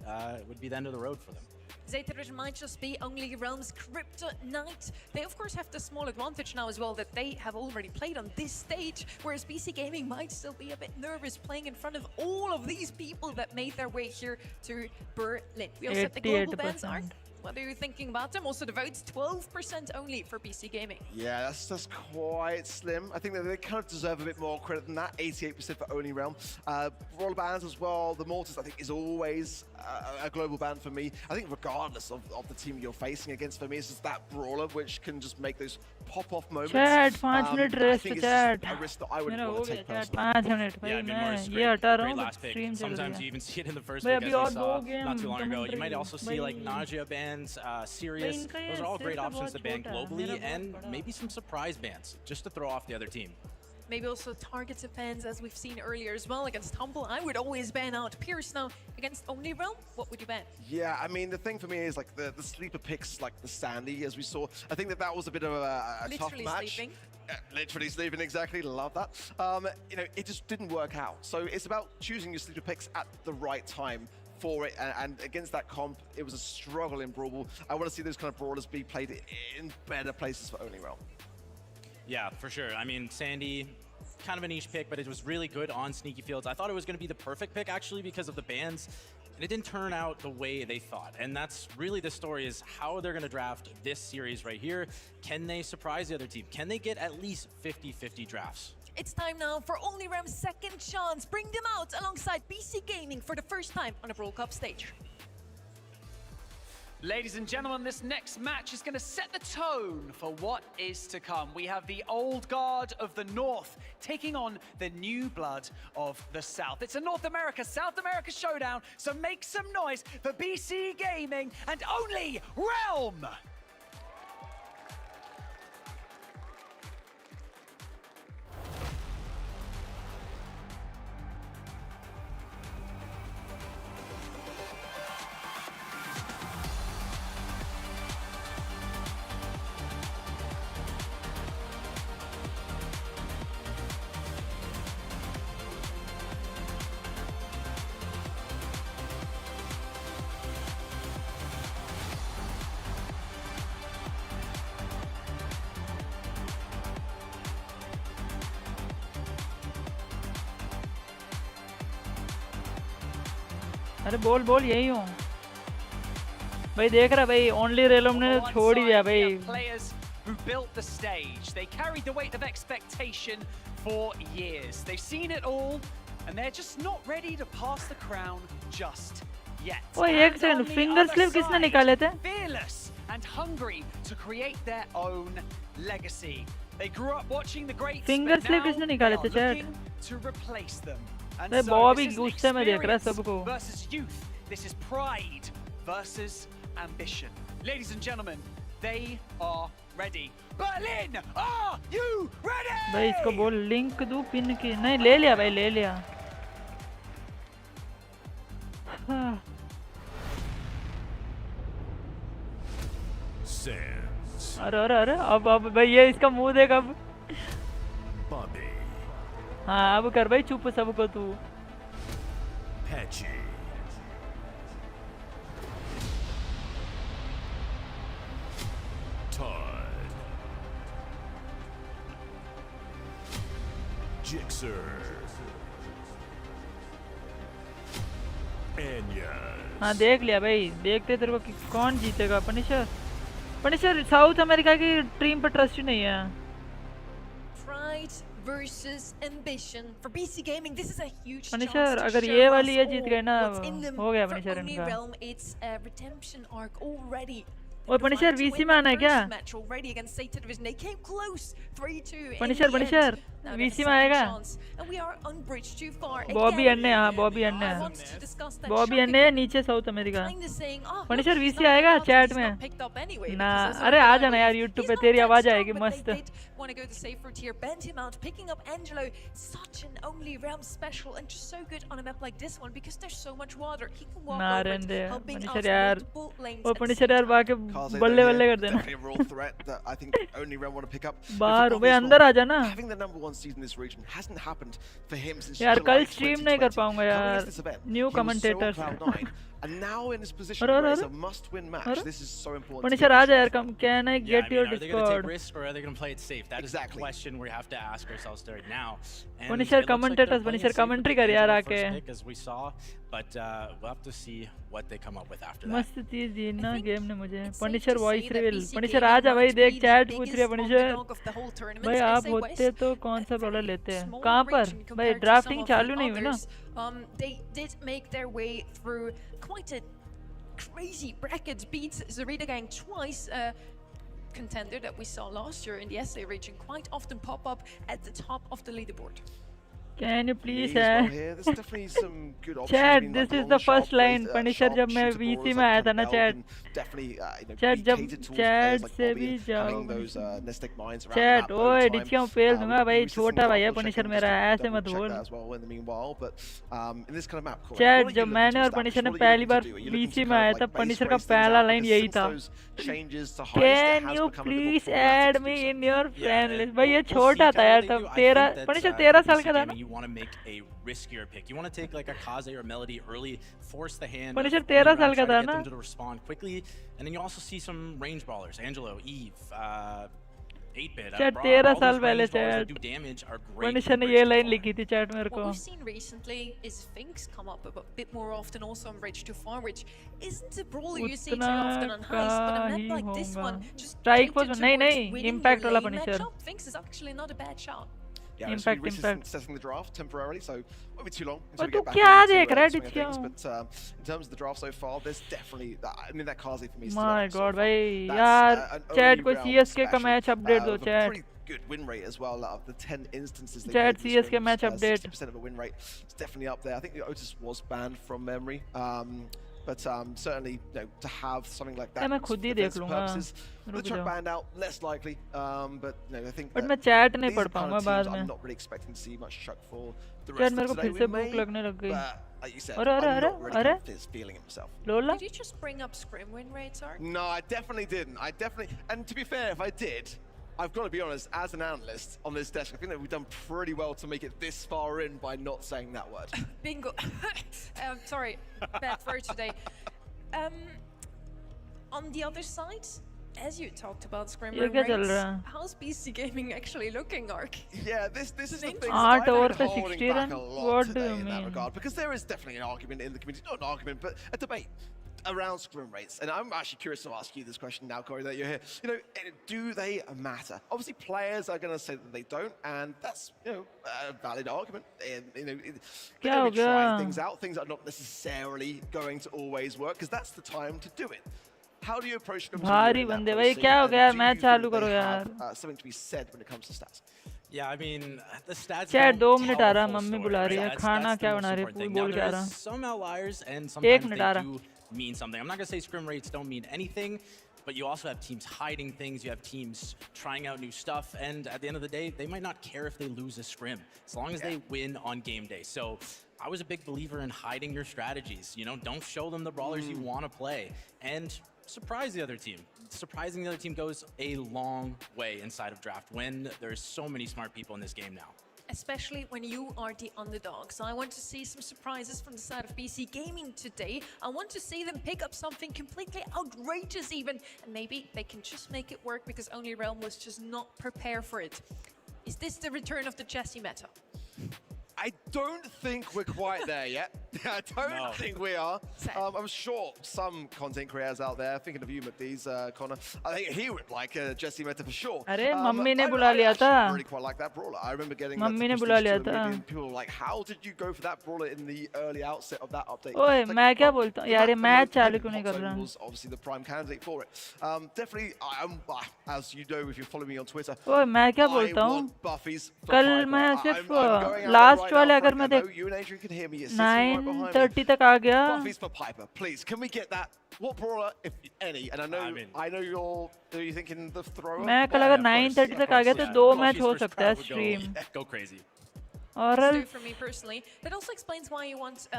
would be the end of the road for them. Zeta Vision might just be Only Realms Kryptonite. They of course have the small advantage now as well that they have already played on this stage, whereas BC Gaming might still be a bit nervous playing in front of all of these people that made their way here to Berlin. We also said the global bans are What are you thinking about them? Also, the votes 12% only for PC Gaming. Yeah, that's quite slim. I think that they kind of deserve a bit more credit than that. 88% for Only Realm. Roller bands as well. The Mortis, I think, is always a global ban for me. I think regardless of the team you're facing against, for me, it's just that brawler which can just make those pop-off moments. Chat 5 minute rest chat. A risk that I wouldn't want to take chat personally. 5 minute. Yeah, Mid-Mars, ये great, हटा रहा great हूँ last pick. stream चल रही Sometimes है. you even see it in the first भाई pick, अभी as we और saw दो game not too long ago. You might commentary. also see like Nausea bans, Sirius. इनका ये Those are all great सिर तो options to बहुत ban छोटा है, globally, मेरा बहुत and बड़ा. maybe some surprise bans just to throw off the other team. Maybe also targeted bans, as we've seen earlier as well against Humble. I would always ban out Pierce. Now, against Only Realm, what would you ban? Yeah, I mean, the thing for me is like the sleeper picks, like the Sandy, as we saw. I think that was a bit of a tough Literally match. sleeping. Literally sleeping, exactly. Love that. You know, it just didn't work out. So it's about choosing your sleeper picks at the right time for it, and against that comp, it was a struggle in Brawl. I want to see those kind of brawlers be played in better places for Only Realm. Yeah, for sure. I mean, Sandy, kind of a niche pick, but it was really good on Sneaky Fields. I thought it was going to be the perfect pick, actually, because of the bans, and it didn't turn out the way they thought. And that's really the story, is how they're going to draft this series right here. Can they surprise the other team? Can they get at least 50-50 drafts? It's time now for Only Realm's second chance. Bring them out alongside PC Gaming for the first time on a Brawl Cup stage. Ladies and gentlemen, this next match is going to set the tone for what is to come. We have the old guard of the North taking on the new blood of the South. It's a North America, South America showdown, so make some noise for BC Gaming and Only Realm! अरे बोल बोल यही हूँ भाई देख रहा भाई only रेलम ने छोड़ ही दिया भाई Players who built the stage. They carried the weight of expectation for years. They've seen it all, and they're just not ready to pass the crown just yet. ओए एक सेकंड फिंगर स्लिप किसने निकाले थे Fearless and hungry to create their own legacy. They grew up watching the greats, finger but slip now किसने they निकाले are थे chat looking to replace them. And भाई so Bobby this is गुस्से में देख रहा है experience सबको versus youth. This is pride versus ambition. Ladies and gentlemen, they are ready. Berlin, are you ready? भाई इसको बोल लिंक दूं पिन की नहीं ले लिया भाई ले लिया हाँ। Sands. अरे अरे अरे अब भाई ये इसका मुंह देख अब Bobby. हाँ अब कर भाई चुप सबको तू Patchy. Todd. Jixer. Anya. हाँ देख लिया भाई देखते तेरे को कि कौन जीतेगा पनिशर पनिशर साउथ अमेरिका की टीम पर ट्रस्ट ही नहीं है Pride versus ambition for BC Gaming. This is a huge Punisher, chance to अगर show ये us वाली ये all जीत गए ना, what's in them. हो गया For Punisher Only इनका। Realm, it's a redemption arc already. ओए पनिशर वीसी में आना है क्या Match already against Satan Division. They came close 3-2 Punisher Punisher VC में आएगा and we are unbridged too far. Bobby अन्ने हाँ बॉबी अन्ने I wanted to discuss that Bobby shocking अन्ने नीचे south America kind of saying, oh, Punisher look, he's VC not आएगा allowed to, chat he's में not picked up anyway, ना because there's अरे only आ one जाना way. यार यूट्यूब पे He's तेरी not आवाज that आएगी strong, but मस्त they did want to go the safe route here. Bent him out, picking up Angelo. Such an Only Realm special, and just so good on a map like this one because there's so much water. He can walk ना over it, रहने helping out punisher यार multiple lanes oh at the punisher same यार time. बाके Kaze बल्ले though बल्ले here, कर देना definitely a real threat that I think Only Realm want to pick up. बाहर Bobby भाई as well, अंदर आ जाना having the #1 seed in this region hasn't happened for him since यार July कल स्ट्रीम नहीं कर 2020. पाऊंगा Coming यार into this event, new he was so on commentator cloud 9, and now in his position अरे, where it's अरे, a must-win match. अरे? This is so important. to punisher get आ this जा यार shot. Come can I Yeah, get I mean, your are they going to take Discord risks or are they going to play it safe? That is the question we have to ask ourselves right now. And Punisher it looks like they're commentators, playing it Punisher safe with commentary the कर यार Angelo first आके। pick, as we saw. But we'll have to see what they come up with after that. मस्त चीज दी ना game ने मुझे Punisher voice reveal Punisher आ जा भाई देख चैट पूछ रही है पनिशर भाई आप होते तो कौन सा बॉलर लेते हैं कहाँ पर भाई ड्राफ्टिंग चालू नहीं हुई ना They did make their way through quite a crazy bracket, beat Zarita Gang twice. Contender that we saw last year in the SA region quite often pop up at the top of the leaderboard. Can you please There's definitely some good options. Chat, this is the first line. Punisher जब मैं VC में आया था ना chat. Chat जब chat से भी जाओ. Chat, ओए डिचियों फेल दूँगा भाई छोटा भाई है Punisher मेरा ऐसे मत बोल. Chat जब मैंने और Punisher ने पहली बार VC में आया था Punisher का पहला लाइन यही था. Can you please add me in your friend list? भाई ये छोटा था यार तब Punisher 13 साल का था ना. You want to make a riskier pick. You want to take like a Kaze or Melody early, force the hand. Punisher 13 साल का था ना. Get them to respond quickly, and then you also see some range brawlers, Angelo, Eve, 8-bit. Chat 13 साल पहले chat. Punisher ने ये line लिखी थी chat मेरे को. What we've seen recently is Finks come up a bit more often also on Bridge to Far, which isn't a brawler you see too often on Heist, but a map like this one just strike force नहीं impact वाला Punisher. Finks is actually not a bad shot. Yeah, impact, setting the draft temporarily, so it won't be too long. But तू क्या देख रहा है डिचियों? But in terms of the draft so far, there's definitely I mean that Kaze for me is My God भाई यार chat को CSK का match update दो chat. Pretty good win rate as well. Out of the 10 instances they chat CSK match update. 60% of a win rate. It's definitely up there. I think the Otis was banned from memory. But certainly, to have something like that for defense purposes, the truck banned out, less likely. But I think मैं chat नहीं पढ़ पाऊँगा बाद में. I'm not really expecting to see much truck for the Chat rest मेरे of को today. फिर से भूख लगने लग गई. Like you said, अरे I'm not really feeling himself. Lola? Did you just bring up scrim win rates, Ark? No, I definitely didn't. And to be fair, if I did, I've got to be honest, as an analyst on this desk, I think that we've done pretty well to make it this far in by not saying that word. Bingo. Sorry, bad word today. On the other side, as you talked about scrim win rates, how's PC Gaming actually looking, Ark? Yeah, this is the thing. 8 over 60 run? What do you mean? In that regard, because there is definitely an argument in the community, not an argument, but a debate around scrim rates. And I'm actually curious to ask you this question now, Corey, that you're here. Do they matter? Obviously, players are going to say that they don't, and that's, a valid argument. They're going to be trying things out, things that are not necessarily going to always work, because that's the time to do it. How do you approach them? भारी बंदे भाई क्या हो गया match चालू करो यार. Something to be said when it comes to stats. Yeah, I mean the stats. Chat 2 minute आ रहा मम्मी बुला रही है खाना क्या बना रही है बोल क्या रहा. Some outliers and sometimes they do mean something. I'm not gonna say scrim rates don't mean anything, but you also have teams hiding things. You have teams trying out new stuff, and at the end of the day, they might not care if they lose a scrim as long as they win on game day. So I was a big believer in hiding your strategies. Don't show them the brawlers you want to play, and surprise the other team. Surprising the other team goes a long way inside of draft when there's so many smart people in this game now. Especially when you are the underdog. So I want to see some surprises from the side of PC Gaming today. I want to see them pick up something completely outrageous even. And maybe they can just make it work because Only Realm was just not prepared for it. Is this the return of the Jesse meta? I don't think we're quite there yet. I don't think we are. I'm sure some content creators out there, thinking of you, McDee's, Connor, I think he would like Jesse meta for sure. अरे mummy ने बुला लिया था. I really quite like that brawler. I remember getting mummy ने बुला लिया था. People were like, how did you go for that brawler in the early outset of that update? ओए मैं क्या बोलता हूँ यार ये मैच चालू क्यों नहीं कर रहा? Was obviously the prime candidate for it. Definitely, as you know if you follow me on Twitter. ओए मैं क्या बोलता हूँ? कल मैं सिर्फ last वाले अगर मैं देख 9:30 तक आ गया. Buffy's for Piper, please. Can we get that? What brawler, if any? And I know you're thinking the thrower. मैं कल अगर 9:30 तक आ गया तो 2 मैच हो सकता है स्ट्रीम. Go crazy. और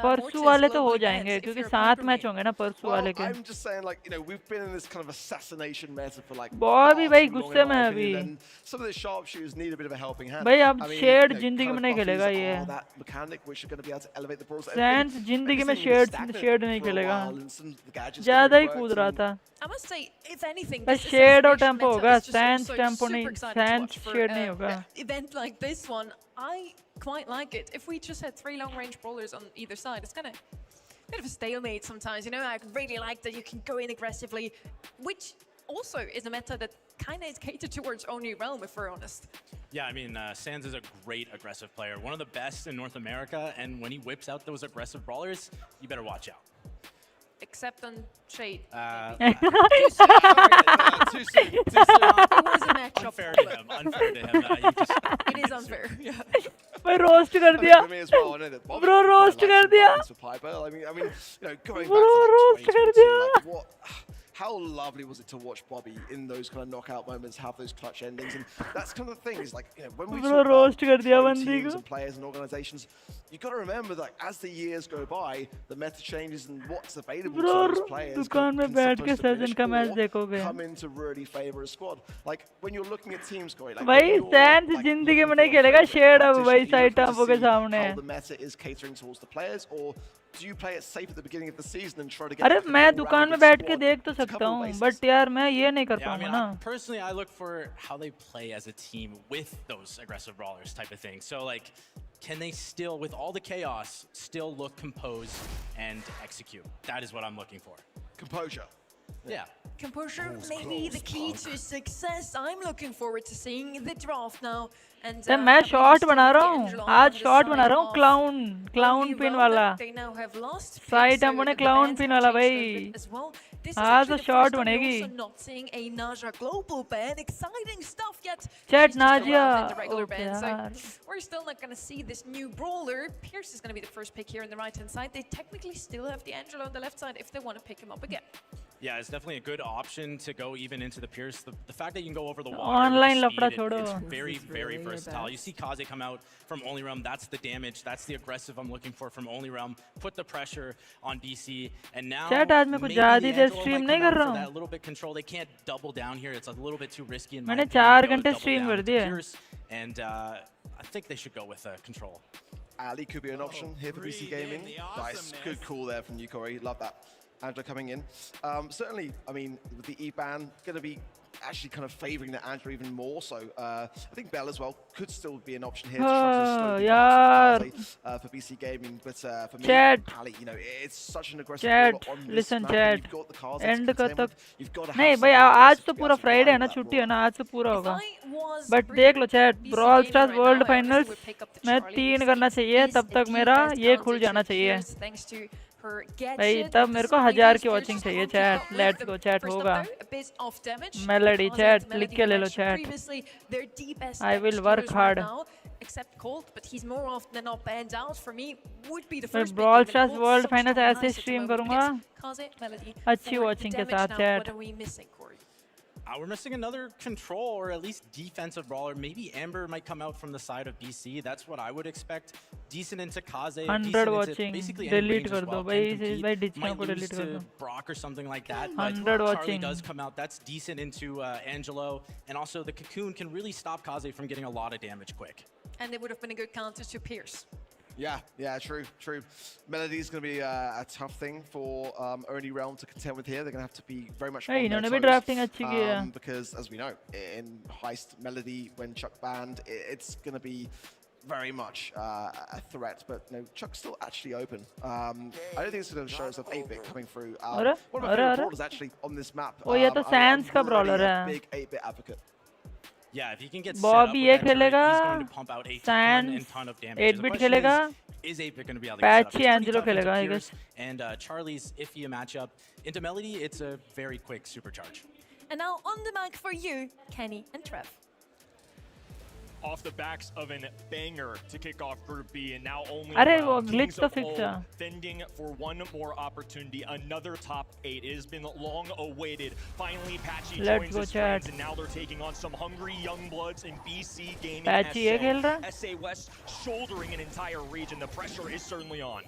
परसों वाले तो हो जाएंगे क्योंकि 7 मैच होंगे ना परसों वाले के. I'm just saying, we've been in this kind of assassination meta for Bobby भाई गुस्से में है अभी. Some of the sharpshooters need a bit of a helping hand. भाई अब शेड जिंदगी में नहीं खेलेगा ये. सैंस जिंदगी में शेड नहीं खेलेगा. ज्यादा ही कूद रहा था. शेड और टेम्पो होगा. सैंस टेम्पो नहीं. सैंस शेड नहीं होगा. Event like this one, I quite like it. If we just had 3 long-range brawlers on either side, it's gonna bit of a stalemate sometimes, you know. I really like that you can go in aggressively, which also is a meta that kind of is catered towards only Realm, if we're honest. Yeah, I mean, Sands is a great aggressive player, one of the best in North America, and when he whips out those aggressive brawlers, you better watch out. Except on Shade. Too soon. It was a matchup. Unfair to him. Unfair to him. It is unfair. Yeah. भाई roast कर दिया. For me as well, I know that Bobby Bro roast कर दिया. for Piper. I mean, you know, going Bro back to roast like कर 2022, दिया. like what? How lovely was it to watch Bobby in those kind of knockout moments have those clutch endings? And that's kind of the thing is like, you know, when we Bro talk roast कर about दिया pro बंदी teams को. and players and organizations, you got to remember that as the years go by, the meta changes and what's available Bro to those players दुकान में बैठ के सजन का match देखोगे. come into really favor a squad. Like when you're looking at teams going, like भाई Sands जिंदगी में नहीं खेलेगा शेड अब भाई साइड टापों के सामने. how the meta is catering towards the players, or do you play it safe at the beginning of the season and try to get? अरे मैं दुकान में बैठ के देख तो सकता हूँ, but यार मैं ये नहीं कर पाऊँगा ना. Personally, I look for how they play as a team with those aggressive brawlers type of thing. So like, can they still, with all the chaos, still look composed and execute? That is what I'm looking for. Composure. Yeah. Composure may be the key to success. I'm looking forward to seeing the draft now. And तो मैं shot बना रहा हूँ. आज shot बना रहा हूँ clown pin वाला. साइड हम बने क्लाउन पिन वाला भाई. आज तो शॉट बनेगी. Chat Nadia. Okay, यार. We're still not going to see this new brawler. Pierce is going to be the first pick here on the right-hand side. They technically still have the Angelo on the left side if they want to pick him up again. Yeah, it's definitely a good option to go even into the Pierce. The fact that you can go over the water, Online with लफड़ा speed, छोड़ो. it's very, very versatile. You see Kaze come out from Only Realm. That's the damage. That's the aggressive I'm looking for from Only Realm. Put the pressure on BC. And now Chat आज मैं कुछ ज़्यादा ही देर Angelo stream might नहीं come कर out रहा for हूँ. that little bit control. They can't double down here. It's a little bit too risky in my मैंने opinion 4 to go घंटे double stream down कर to दिए. Pierce. And I think they should go with control. Ali could be an option here for BC Gaming. Nice, good call there from you, Corey. Love that. Angela coming in. Certainly, I mean, with the E-ban, going to be actually kind of favouring the Angela even more. So I think Bell as well could still be an option here to try to slow down for BC Gaming. But for me, Ali, you know, it's such an aggressive Chat, on this listen, map. chat. You've got the cards End to का contend तक with. You've got to नहीं have भाई something आज aggressive तो to be पूरा able to Friday है ना that छुट्टी role. है ना आज तो पूरा होगा. was बट really देख लो chat BC brawl Gaming stars right world now, I finals honestly would pick up the मैं Charlie 3 because करना he चाहिए is तब the तक मेरा defense ये counter खुल to जाना चाहिए. Pierce, thanks to her gadget. भाई तब मेरे को 1000 की वॉचिंग चाहिए चैट. लेट्स गो चैट होगा. मेलोडी चैट लिख के ले लो chat. I will work hard. Except Colt, but he's more often than not banned out. For me, would be the मैं first brawl pick stars given world Colt. Finals Such ऐसे nice at the stream moment. करूंगा. Yes, Kaze, Melody, अच्छी for watching के damage साथ now. Chat. What are we missing, Corey? We're missing another control or at least defensive brawler. Maybe Amber might come out from the side of BC. That's what I would expect. Decent into Kaze. 100 decent watching. into basically any Delete range कर as दो well. भाई. Can compete. भाई डिचना Might को lose delete कर to दो. Brock or something like that. But 100 Charlie watching. does come out. That's decent into Angelo. And also the Cocoon can really stop Kaze from getting a lot of damage quick. And it would have been a good counter to Pierce. Yeah, true. Melody is going to be a tough thing for Only Realm to contend with here. They're going to have to be very much on Hey, their इन्होंने भी toes, drafting अच्छी की है. because as we know, in Heist Melody, when Chuck banned, it's going to be very much a threat. But no, Chuck's still actually open. I don't think it's going to show us an 8-bit coming through. One of my favorite brawlers actually on this map. ओ ये तो Sands का brawler a है. big 8-bit advocate. Yeah, if he can get Bobby ये set up with that turret, खेलेगा. he's going to pump out a ton and ton of damage. 8-bit खेलेगा. Is 8-bit going to be able to get set up? Patchy It's pretty Angelo tough into खेलेगा I Pierce, guess. And Charlie's iffy a matchup. Into Melody, it's a very quick supercharge. And now on the mic for you, Kenny and Trev. Off the backs of a banger to kick off Group B, and now only अरे वो round. glitch Kings तो of fix All है. fending for one more opportunity, another top 8. It has been long awaited. Finally, Patchy Let's joins go, his chat. friends, and now they're taking on some hungry young bloods in BC Gaming. Patchy ये खेल रहा. SA West shouldering an entire region. The pressure is certainly on.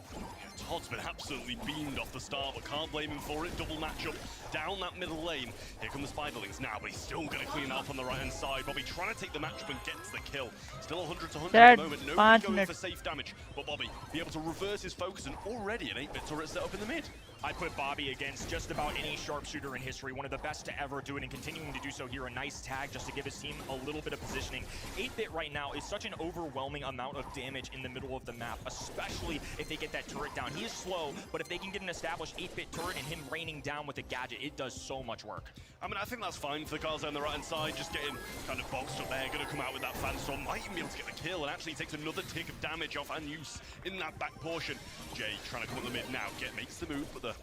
Todd's been absolutely beamed off the start, but can't blame him for it. Double matchup down that middle lane. Here come the Spiderlings now, but he's still going to clean up on the right-hand side. Bobby trying to take the matchup and gets the kill. Still 100 to 100 at the moment. Nobody going for safe damage, but Bobby be able to reverse his focus and already an 8-bit turret set up in the mid. I put Bobby against just about any sharpshooter in history, one of the best to ever do it, and continuing to do so here. A nice tag just to give his team a little bit of positioning. 8-Bit right now is such an overwhelming amount of damage in the middle of the map, especially if they get that turret down. He is slow, but if they can get an established 8-Bit turret and him raining down with a gadget, it does so much work. I mean, I think that's fine for the guys on the right-hand side, just getting kind of boxed up there, going to come out with that Fanstorm, might even be able to get the kill, and actually takes another tick of damage off Anus in that back portion. Jay trying to come up the mid now, makes the move, but the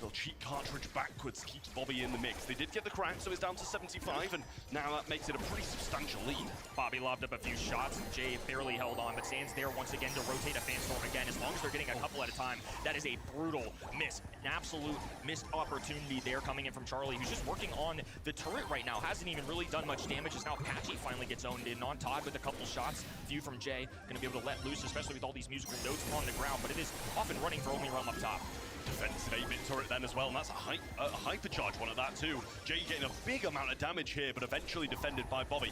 little cheat cartridge backwards keeps Bobby in the mix. They did get the crack, so it's down to 75, and now that makes it a pretty substantial lead. Bobby lobbed up a few shots, and Jay barely held on, but Sands there once again to rotate a Fanstorm again. As long as they're getting a couple at a time, that is a brutal miss, an absolute missed opportunity there coming in from Charlie, who's just working on the turret right now. Hasn't even really done much damage, as now Patchy finally gets owned in on Todd with a couple shots. Few from Jay, gonna be able to let loose, especially with all these musical notes on the ground, but it is off and running for Only Realm up top. Defensive 8-Bit turret then as well, and that's a hypercharge one at that too. Jay getting a big amount of damage here, but eventually defended by Bobby.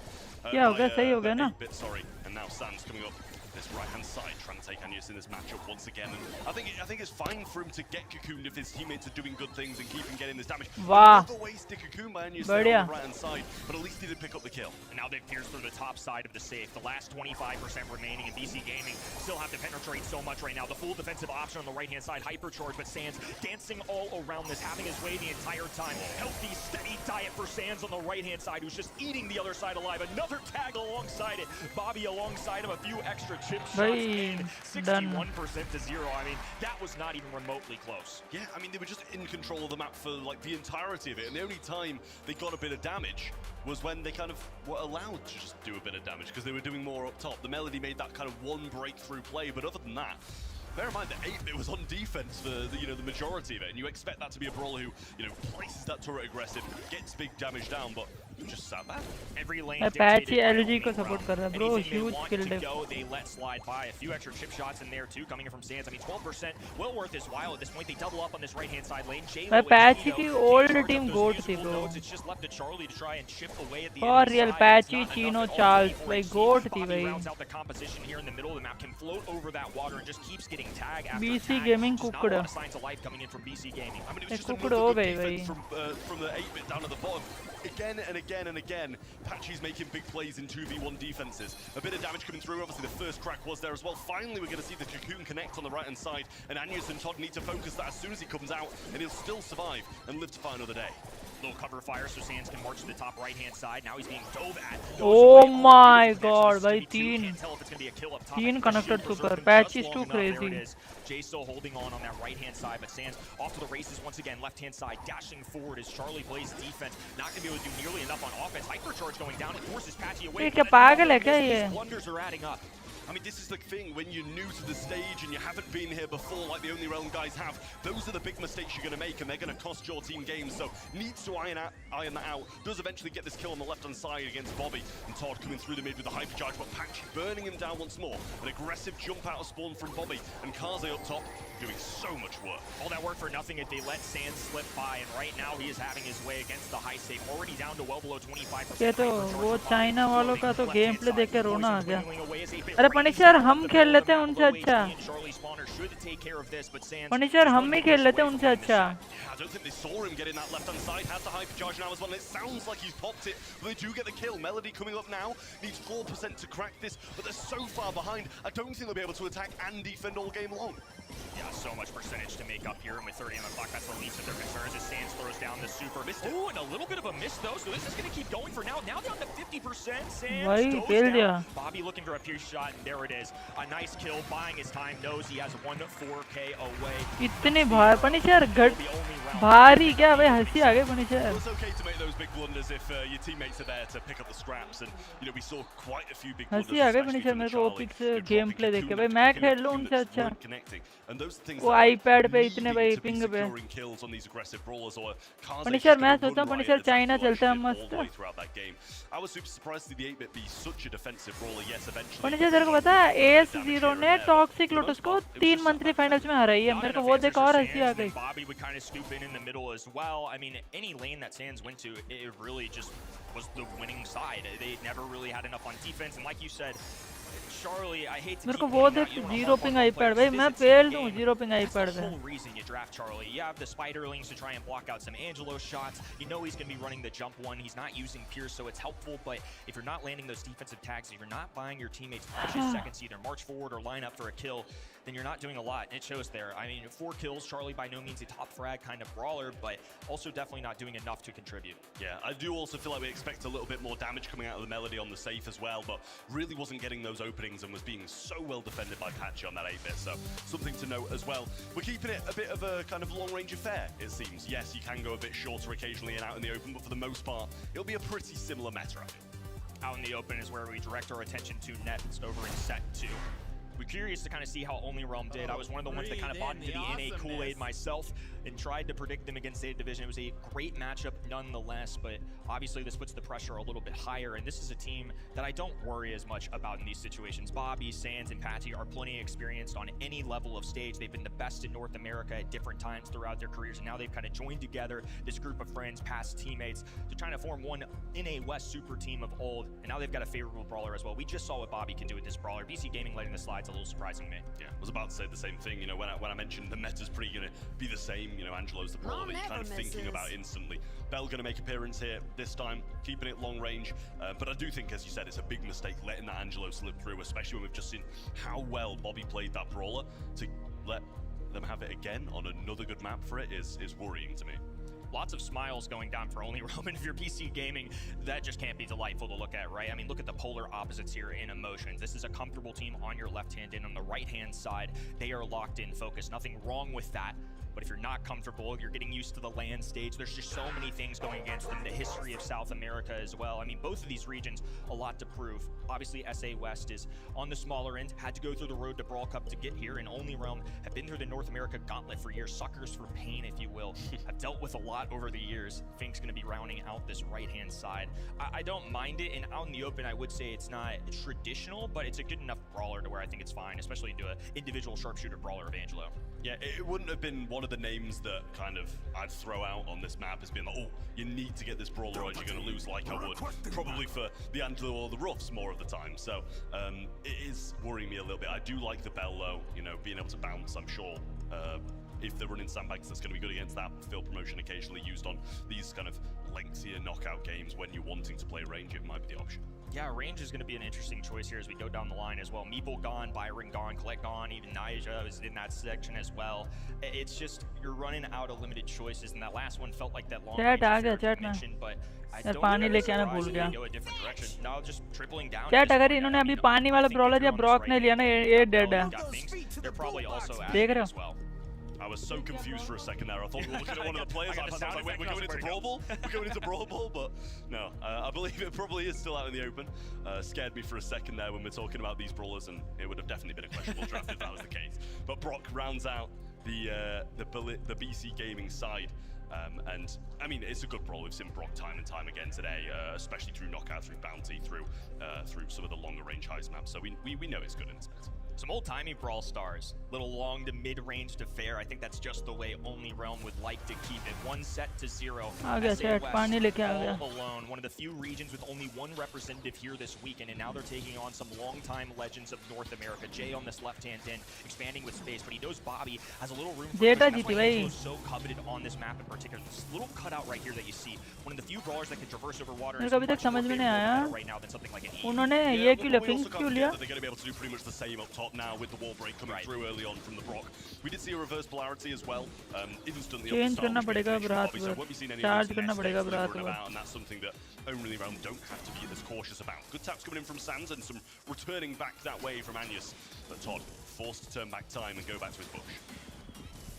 Yeah, okay, सही हो गया ना? 8-Bit, sorry, and now Sam's coming up this right-hand side, trying to take Anus in this matchup once again. And I think it's fine for him to get cocooned if his teammates are doing good things and keep him getting this damage. Wow. Another wasted cocoon by Anus there on the right-hand side, but at least he did pick up the kill. And now they've pierced through the top side of the safe. The last 25% remaining, and BC Gaming still have to penetrate so much right now. The full defensive option on the right-hand side, hypercharge, but Sands dancing all around this, having his way the entire time. Healthy, steady diet for Sands on the right-hand side, who's just eating the other side alive. Another tag alongside it. Bobby alongside him, a few extra chip shots. 61% to 0. I mean, that was not even remotely close. Yeah, I mean, they were just in control of the map for like the entirety of it, and the only time they got a bit of damage was when they kind of were allowed to just do a bit of damage because they were doing more up top. The Melody made that kind of one breakthrough play, but other than that, bear in mind that 8-Bit was on defense for the majority of it, and you expect that to be a brawler who places that turret aggressive, gets big damage down, but just sat back. Every lane Patchy LG को support कर रहा है, bro. Huge kill diff. They let slide by a few extra chip shots in there too, coming in from Sands. I mean, 12%, well worth his while at this point. They double up on this right-hand side lane. मैं Patchy की old team goat थी, bro. It's just left to Charlie to try and chip away at the For real, Patchy, Chino, Charles, भाई goat थी भाई. Rounds out the composition here in the middle of the map, can float over that water and just keeps getting tag after BC tag. Gaming Just not a cooked. lot of signs of life coming in from BC Gaming. I mean, it was just another good defense from the 8-Bit down at the bottom. Again and again and again, Patchy's making big plays in 2v1 defenses. A bit of damage coming through. Obviously, the first crack was there as well. Finally, we're going to see the cocoon connect on the right-hand side, and Anus and Todd need to focus that as soon as he comes out, and he'll still survive and live to fight another day. Little cover fire, so Sands can march to the top right-hand side. Now he's being dove at. Oh my god, भाई तीन connected super. Patchy is too crazy. Jay still holding on that right-hand side, but Sands off to the races once again. Left-hand side, dashing forward as Charlie plays defense. Not going to be able to do nearly enough on offense. Hypercharge going down. It forces Patchy away. ये क्या पागल है क्या ये? These blunders are adding up. I mean, this is the thing, when you're new to the stage and you haven't been here before like the Only Realm guys have, those are the big mistakes you're going to make, and they're going to cost your team games, so needs to iron that out. Does eventually get this kill on the left-hand side against Bobby, and Todd coming through the mid with the hypercharge, but Patchy burning him down once more. An aggressive jump out of spawn from Bobby, and Kaze up top doing so much work. All that work for nothing if they let Sands slip by, and right now he is having his way against the high safe, already down to well below 25%. ये तो वो China वालों का तो game play देख के रोना आ गया. अरे पनिशर हम खेल लेते हैं उनसे अच्छा. पनिशर हम ही खेल लेते हैं उनसे अच्छा. I don't think they saw him getting that left-hand side. Has the hypercharge now as well, and it sounds like he's popped it, but they do get the kill. Melody coming up now, needs 4% to crack this, but they're so far behind, I don't think they'll be able to attack and defend all game long. Yeah, so much percentage to make up here, and with 30 on the clock, that's the least of their concerns as Sands throws down the super. Oh, and a little bit of a miss, though, so this is going to keep going for now. Now down to 50%. Sands goes down. Bobby looking for a pure shot, and there it is. A nice kill, buying his time, knows he has 1-4K away. इतने भार Punisher घट भारी क्या भाई हंसी आ गई Punisher. It's okay to make those big blunders if your teammates are there to pick up the scraps, and we saw quite a few big blunders. हंसी आ गई पनिशर मेरे को ओपिक से गेम प्ले देख के भाई मैं खेल लूं उनसे अच्छा. वो आईपैड पे इतने भाई पिंग पे. पनिशर मैं सोचता हूँ पनिशर चाइना चलता है मस्त. पनिशर तेरे को पता है AS0 ने टॉक्सिक लोटस को 3 मंथली फाइनल्स में हराई है. मेरे को वो देखा और हंसी आ गई. Bobby would kind of scoop in the middle as well. I mean, any lane that Sands went to, it really just was the winning side. They never really had enough on defense, and like you said, Charlie, I hate to मेरे keep को वो pointing देख out, you don't 0 wanna ping harp on iPad players. भाई This मैं is a team fail दूं game. 0 ping That's iPad the पे whole reason you draft Charlie. You have the spiderlings to try and block out some Angelo shots. You know he's going to be running the jump one. He's not using Pierce, so it's helpful. But if you're not landing those defensive tags, if you're not buying your teammates precious seconds to either march forward or line up for a kill, then you're not doing a lot. And it shows there. I mean, 4 kills. Charlie by no means a top frag kind of brawler, but also definitely not doing enough to contribute. Yeah, I do also feel like we expect a little bit more damage coming out of the Melody on the safe as well, but really wasn't getting those openings and was being so well defended by Patchy on that 8-bit, so something to note as well. We're keeping it a bit of a kind of long-range affair, it seems. Yes, you can go a bit shorter occasionally and out in the open, but for the most part, it'll be a pretty similar meta, I think. Out in the open is where we direct our attention to Nets over in set 2. We're curious to kind of see how Only Realm did. I was one of the ones that kind of bought into the NA Kool-Aid myself and tried to predict them against State Division. It was a great matchup nonetheless, but obviously this puts the pressure a little bit higher, and this is a team that I don't worry as much about in these situations. Bobby, Sands, and Patchy are plenty experienced on any level of stage. They've been the best in North America at different times throughout their careers, and now they've kind of joined together, this group of friends, past teammates, to trying to form one NA West super team of old, and now they've got a favorable brawler as well. We just saw what Bobby can do with this brawler. BC Gaming letting the slide's a little surprising to me. Yeah, I was about to say the same thing. You know, when I mentioned the meta's pretty going to be the same, you know, Angelo's the brawler that you're kind of thinking about instantly. Bell going to make appearance here this time, keeping it long range. But I do think, as you said, it's a big mistake letting that Angelo slip through, especially when we've just seen how well Bobby played that brawler. To let them have it again on another good map for it is worrying to me. Lots of smiles going down for Only Roman. If you're PC Gaming, that just can't be delightful to look at, right? I mean, look at the polar opposites here in emotions. This is a comfortable team on your left hand, and on the right hand side, they are locked in focus. Nothing wrong with that. But if you're not comfortable, you're getting used to the land stage. There's just so many things going against them. The history of South America as well. I mean, both of these regions, a lot to prove. Obviously, SA West is on the smaller end, had to go through the road to Brawl Cup to get here, and Only Realm have been through the North America gauntlet for years. Suckers for pain, if you will. Have dealt with a lot over the years. Fink's going to be rounding out this right-hand side. I don't mind it, and out in the open, I would say it's not traditional, but it's a good enough brawler to where I think it's fine, especially into an individual sharpshooter brawler of Angelo. Yeah, it wouldn't have been one of the names that kind of I'd throw out on this map as being like, oh, you need to get this brawler or you're going to lose, like I would probably for the Angelo or the Ruffs more of the time. So it is worrying me a little bit. I do like the Bell though, you know, being able to bounce, I'm sure. If they're running sandbags, that's going to be good against that. Field promotion occasionally used on these kind of lengthier knockout games when you're wanting to play range, it might be the option. Yeah, range is going to be an interesting choice here as we go down the line as well. Meeple gone, Byron gone, Collect gone, even Nyjah is in that section as well. It's just, you're running out of limited choices, and that last one felt like that long range affair you mentioned, but I don't पानी know लेके आना भूल if गया। go a different direction. Now just tripling down. Chat अगर इन्होंने अभी पानी वाला ब्रॉलर या ब्रॉक ने लिया ना ये डेड है। They're probably also देख रहे as well. I was so confused for a second there. I thought we were looking at one of the players. I was like, wait, we're going into Brawl Ball? We're going into Brawl Ball? But no, I believe it probably is still out in the open. Scared me for a second there when we're talking about these brawlers, and it would have definitely been a questionable draft if that was the case. But Brock rounds out the BC Gaming side. And I mean, it's a good brawl. We've seen Brock time and time again today, especially through knockout, through bounty, through some of the longer range heist maps. So we know it's good in this meta. Some old-timey Brawl stars. Little long to mid-range to fair. I think that's just the way Only Realm would like to keep it. 1-0. आ गया chat पानी लेके आ गया। All alone. One of the few regions with only one representative here this weekend, and now they're taking on some long-time legends of North America. Jay on this left-hand end, expanding with space, but he knows Bobby has a little room for Data pushing. जीती That's why भाई। Angelo's so coveted on this map in particular. This little cutout right here that you see, one of the few brawlers that can traverse over water. मेरे को अभी तक समझ में नहीं आया। Right now than something like an उन्होंने ये क्यों लिया पिंक क्यों लिया? They're going to be able to do pretty much the same up top now with the wall break coming through early on from the Brock. We did see a reverse polarity as well. Instantly Change करना पड़ेगा रात so भर। won't be seeing any Charge of these करना पड़ेगा next रात steps भर। and that's something that Only Realm don't have to be as cautious about. Good taps coming in from Sands and some returning back that way from Anyas. But Todd forced to turn back time and go back to his bush.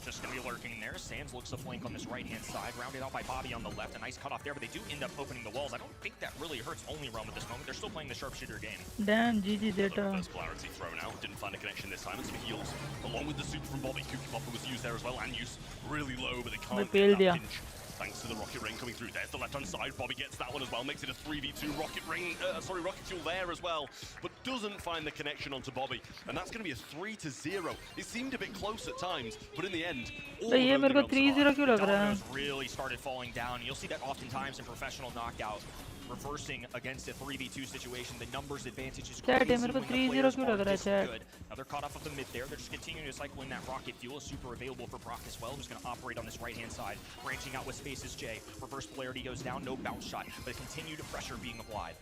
Just going to be lurking there. Sands looks to flank on this right-hand side, rounded out by Bobby on the left. A nice cutoff there, but they do end up opening the walls. I don't think that really hurts Only Realm at this moment. They're still playing the sharpshooter game. Damn, GG data. First polarity thrown out, didn't find a connection this time, and some heals along with the super from Bobby. Kooky Popper was used there as well, and used really low, but they can't get that pinch. Thanks to the rocket ring coming through. There's the left-hand side. Bobby gets that one as well. Makes it a 3v2 rocket ring. Rocket fuel there as well, but doesn't find the connection onto Bobby, and that's going to be a 3-0. It seemed a bit close at times, but in the end, all ये मेरे को 3-0 क्यों लग रहा है? Really started falling down. You'll see that oftentimes in professional knockout. reversing against a 3v2 situation. The numbers advantage is Chat, crazy मेरे को when the 3-0 players क्यों are लग रहा है, this chat? good. Now they're caught off of the mid there. They're just continuing to cycle in that rocket fuel. Super available for Brock as well, who's going to operate on this right-hand side. Branching out with spaces, Jay. Reverse polarity goes down, no bounce shot, but continued pressure being applied.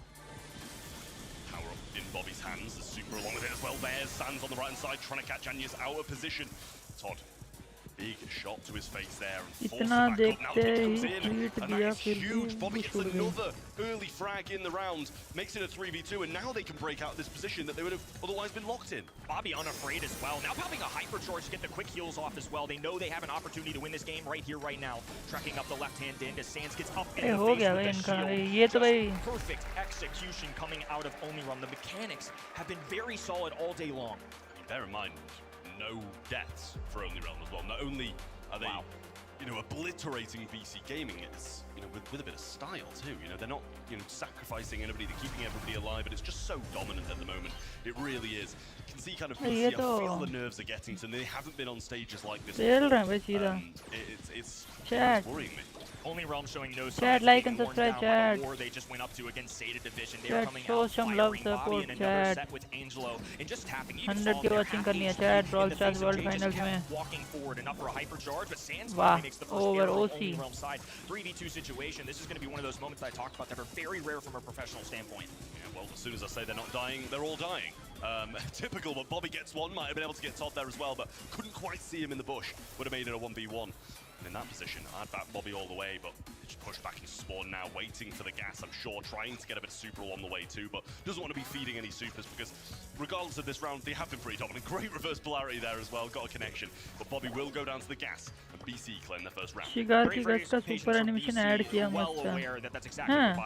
Power up in Bobby's hands. The super along with it as well. There's Sands on the right-hand side, trying to catch Anya's out of position. Todd, big shot to his face there and forced इतना it back up. Now the देखते pick he comes in, tweet and दिया that is फिर भी huge. Bobby वो gets छूट गई. another early frag in the round, makes it a 3v2, and now they can break out this position that they would have otherwise been locked in. Bobby unafraid as well. Now popping a hypercharge to get the quick heals off as well. They know they have an opportunity to win this game right here, right now. Tracking up the left-hand end as Sands gets up in the हो face गया with भाई the इनका shield. भाई ये तो भाई Just perfect execution coming out of Only Run. The mechanics have been very solid all day long. Bear in mind, no deaths for Only Realm as well. Not only are they, obliterating BC Gaming, it's, with a bit of style too. They're not, sacrificing anybody, they're keeping everybody alive, and it's just so dominant at the moment. It really is. You can see kind of BC, I feel the nerves are getting to them. They haven't been on stages like this before. It's worrying me. Only Realm showing no signs Chat, of like being and worn subscribe, down by the chat. war they just went up to against Zeta Division. They Chat, were coming show out some love, firing Bobby support, in another chat. set with Angelo and just tapping. 100 की watching करनी है chat, Brawl Stars World Finals में. Walking forward enough for a hypercharge, but Sands वाह, finally makes the first over error on OC. Only Realm side. 3v2 situation. This is going to be one of those moments that I talked about that are very rare from a professional standpoint. Yeah, well, as soon as I say they're not dying, they're all dying. Typical, but Bobby gets one. Might have been able to get Todd there as well, but couldn't quite see him in the bush. Would have made it a 1v1. And in that position, I'd back Bobby all the way, but just pushed back into spawn now, waiting for the gas, I'm sure, trying to get a bit of super along the way too, but doesn't want to be feeding any supers because regardless of this round, they have been pretty dominant. Great reverse polarity there as well, got a connection. But Bobby will go down to the gas, and BC claim their first round. Cigar की guts का super animation add किया मस्त है. हाँ,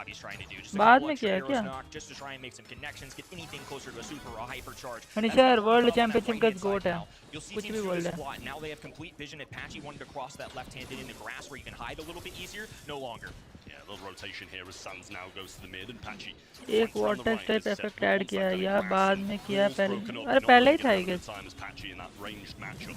बाद में किया क्या? Just to try and make some connections, get anything closer to a super or a hypercharge. Finisher World Championship का गोट है. You'll see कुछ teams भी do बोल this they. a lot. Now they have complete vision. If Patchy wanted to cross that left-handed in the grass where you can hide a little bit easier, no longer. Yeah, a little rotation here as Sands now goes to the mid and Patchy. एक water type effect add किया है या बाद में किया पहले. अरे पहले ही था I guess. Time as Patchy in that ranged matchup.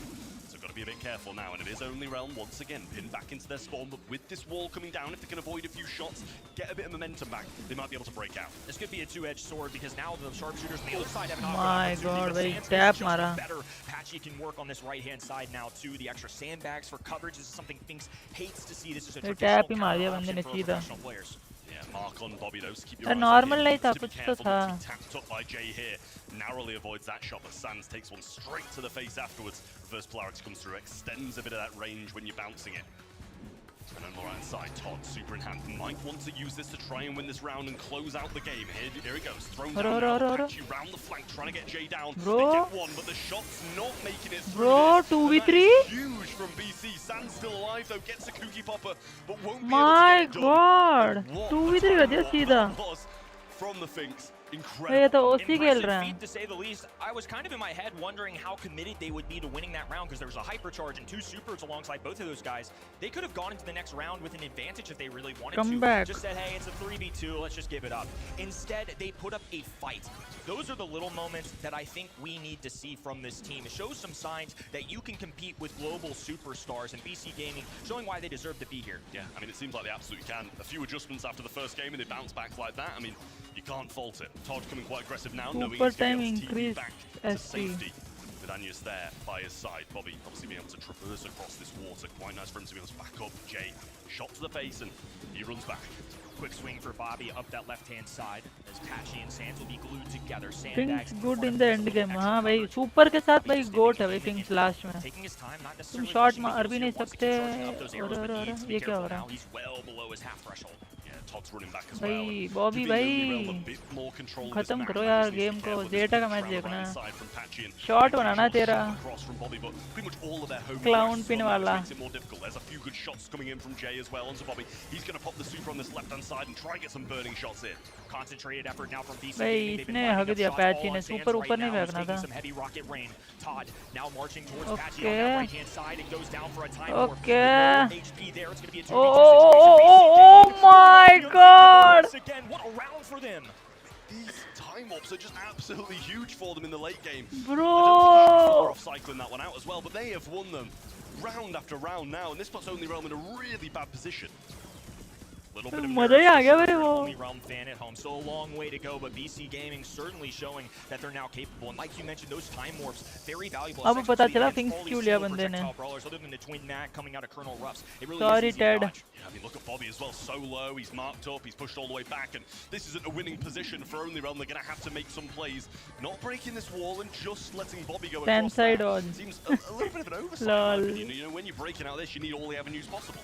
So got to be a bit careful now, and it is Only Realm once again pinned back into their spawn, but with this wall coming down, if they can avoid a few shots, get a bit of momentum back, they might be able to break out. This could be a two-edged sword because now the sharpshooters on the other side have an My God, भाई tap मारा. better. Patchy can work on this right-hand side now too. The extra sandbags for coverage this is something Finks hates to see. This is a traditional tap ही मार दिया बंदे ने option for सीधा. professional players. Yeah, mark on Bobby though, so keep your eyes normal on नहीं him. था, To be कुछ तो careful था. not to be tapped up by Jay here. Narrowly avoids that shot, but Sands takes one straight to the face afterwards. Reverse polarity comes through, extends a bit of that range when you're bouncing it. And on the right side, Todd, super in hand, might want to use this to try and win this round and close out the game. Here he goes, thrown down now, Patchy round the flank, trying to get Jay down. Bro. They get one, but the shot's not making it through. Bro, this. 2v3? And that is huge from BC. Sands still alive though, gets a cookie popper, but won't be My able to get it done. God, What 2v3 कर दिया सीधा. was from the Finks. ये Incredible. तो OC खेल Impressive रहा है. feat, to say the least. I was kind of in my head wondering how committed they would be to winning that round because there was a hypercharge and two supers alongside both of those guys. They could have gone into the next round with an advantage if they really wanted Come to. back. Just said, hey, it's a 3v2, let's just give it up. Instead, they put up a fight. Those are the little moments that I think we need to see from this team. It shows some signs that you can compete with global superstars, and BC Gaming showing why they deserve to be here. Yeah, I mean, it seems like they absolutely can. A few adjustments after the first game and they bounce back like that. I mean, you can't fault it. Todd coming quite aggressive now, knowing Super he's going time to be able to TP increase back to SP. safety. With Anya's there by his side. Bobby obviously being able to traverse across this water. Quite nice for him to be able to back up. Jay, shot to the face and he runs back. Quick swing for Bobby up that left-hand side as Patchy and Sands will be glued together. Finks Sandbags good in the end game. हाँ भाई super के साथ भाई goat है भाई Finks last में. taking his time, not तुम necessarily shot rushing मार because भी he नहीं wants to सकते. keep charging up those arrows, but he needs to be ये क्या careful हो रहा now. है? He's well below his half threshold. Yeah, Todd's running back as भाई well. Bobby To be भाई in the realm, a bit more control of this खत्म match. करो He यार just needs to game be को. careful. Zeta There's का a match travel देखना right है. side from Patchy and Shot making banana sure तेरा. shot across from Bobby, but pretty much all of their home Clown backs pin on that, वाला. which makes it more difficult. There's a few good shots coming in from Jay as well onto Bobby. He's going to pop the super on this left-hand side and try and get some burning shots in. Concentrated effort now from BC. भाई इसने हग दिया Patchy ने. Super ऊपर नहीं फेंकना था. Some heavy rocket rain. Todd now marching towards Patchy on Okay. that right-hand side and goes down for a time warp. Okay. HP there. It's going to be a 2v2 Oh my God. Again, what a round for them. These time ops are just absolutely huge for them in the late game. Bro. I don't think you should be far off cycling that one out as well, but they have won them round after round now, and this puts Only Realm in a really bad position. little bit of मजा ही आ गया भाई वो only realm fan at home. So a long way to go, but BC Gaming certainly showing that they're now capable. And like you mentioned, those time warps very valuable. अब पता चला Finks क्यों लिया बंदे ने Other than the twin mag coming out of Colonel Ruffs, it really Sorry, is easy Ted. dodge. Yeah, I mean, look at Bobby as well, so low, he's marked up, he's pushed all the way back, and this isn't a winning position for Only Realm. They're going to have to make some plays, not breaking this wall and just letting Bobby go across side that. on. Seems a little bit of an oversight, in my opinion. You know, when you're breaking out this, you need all the avenues possible.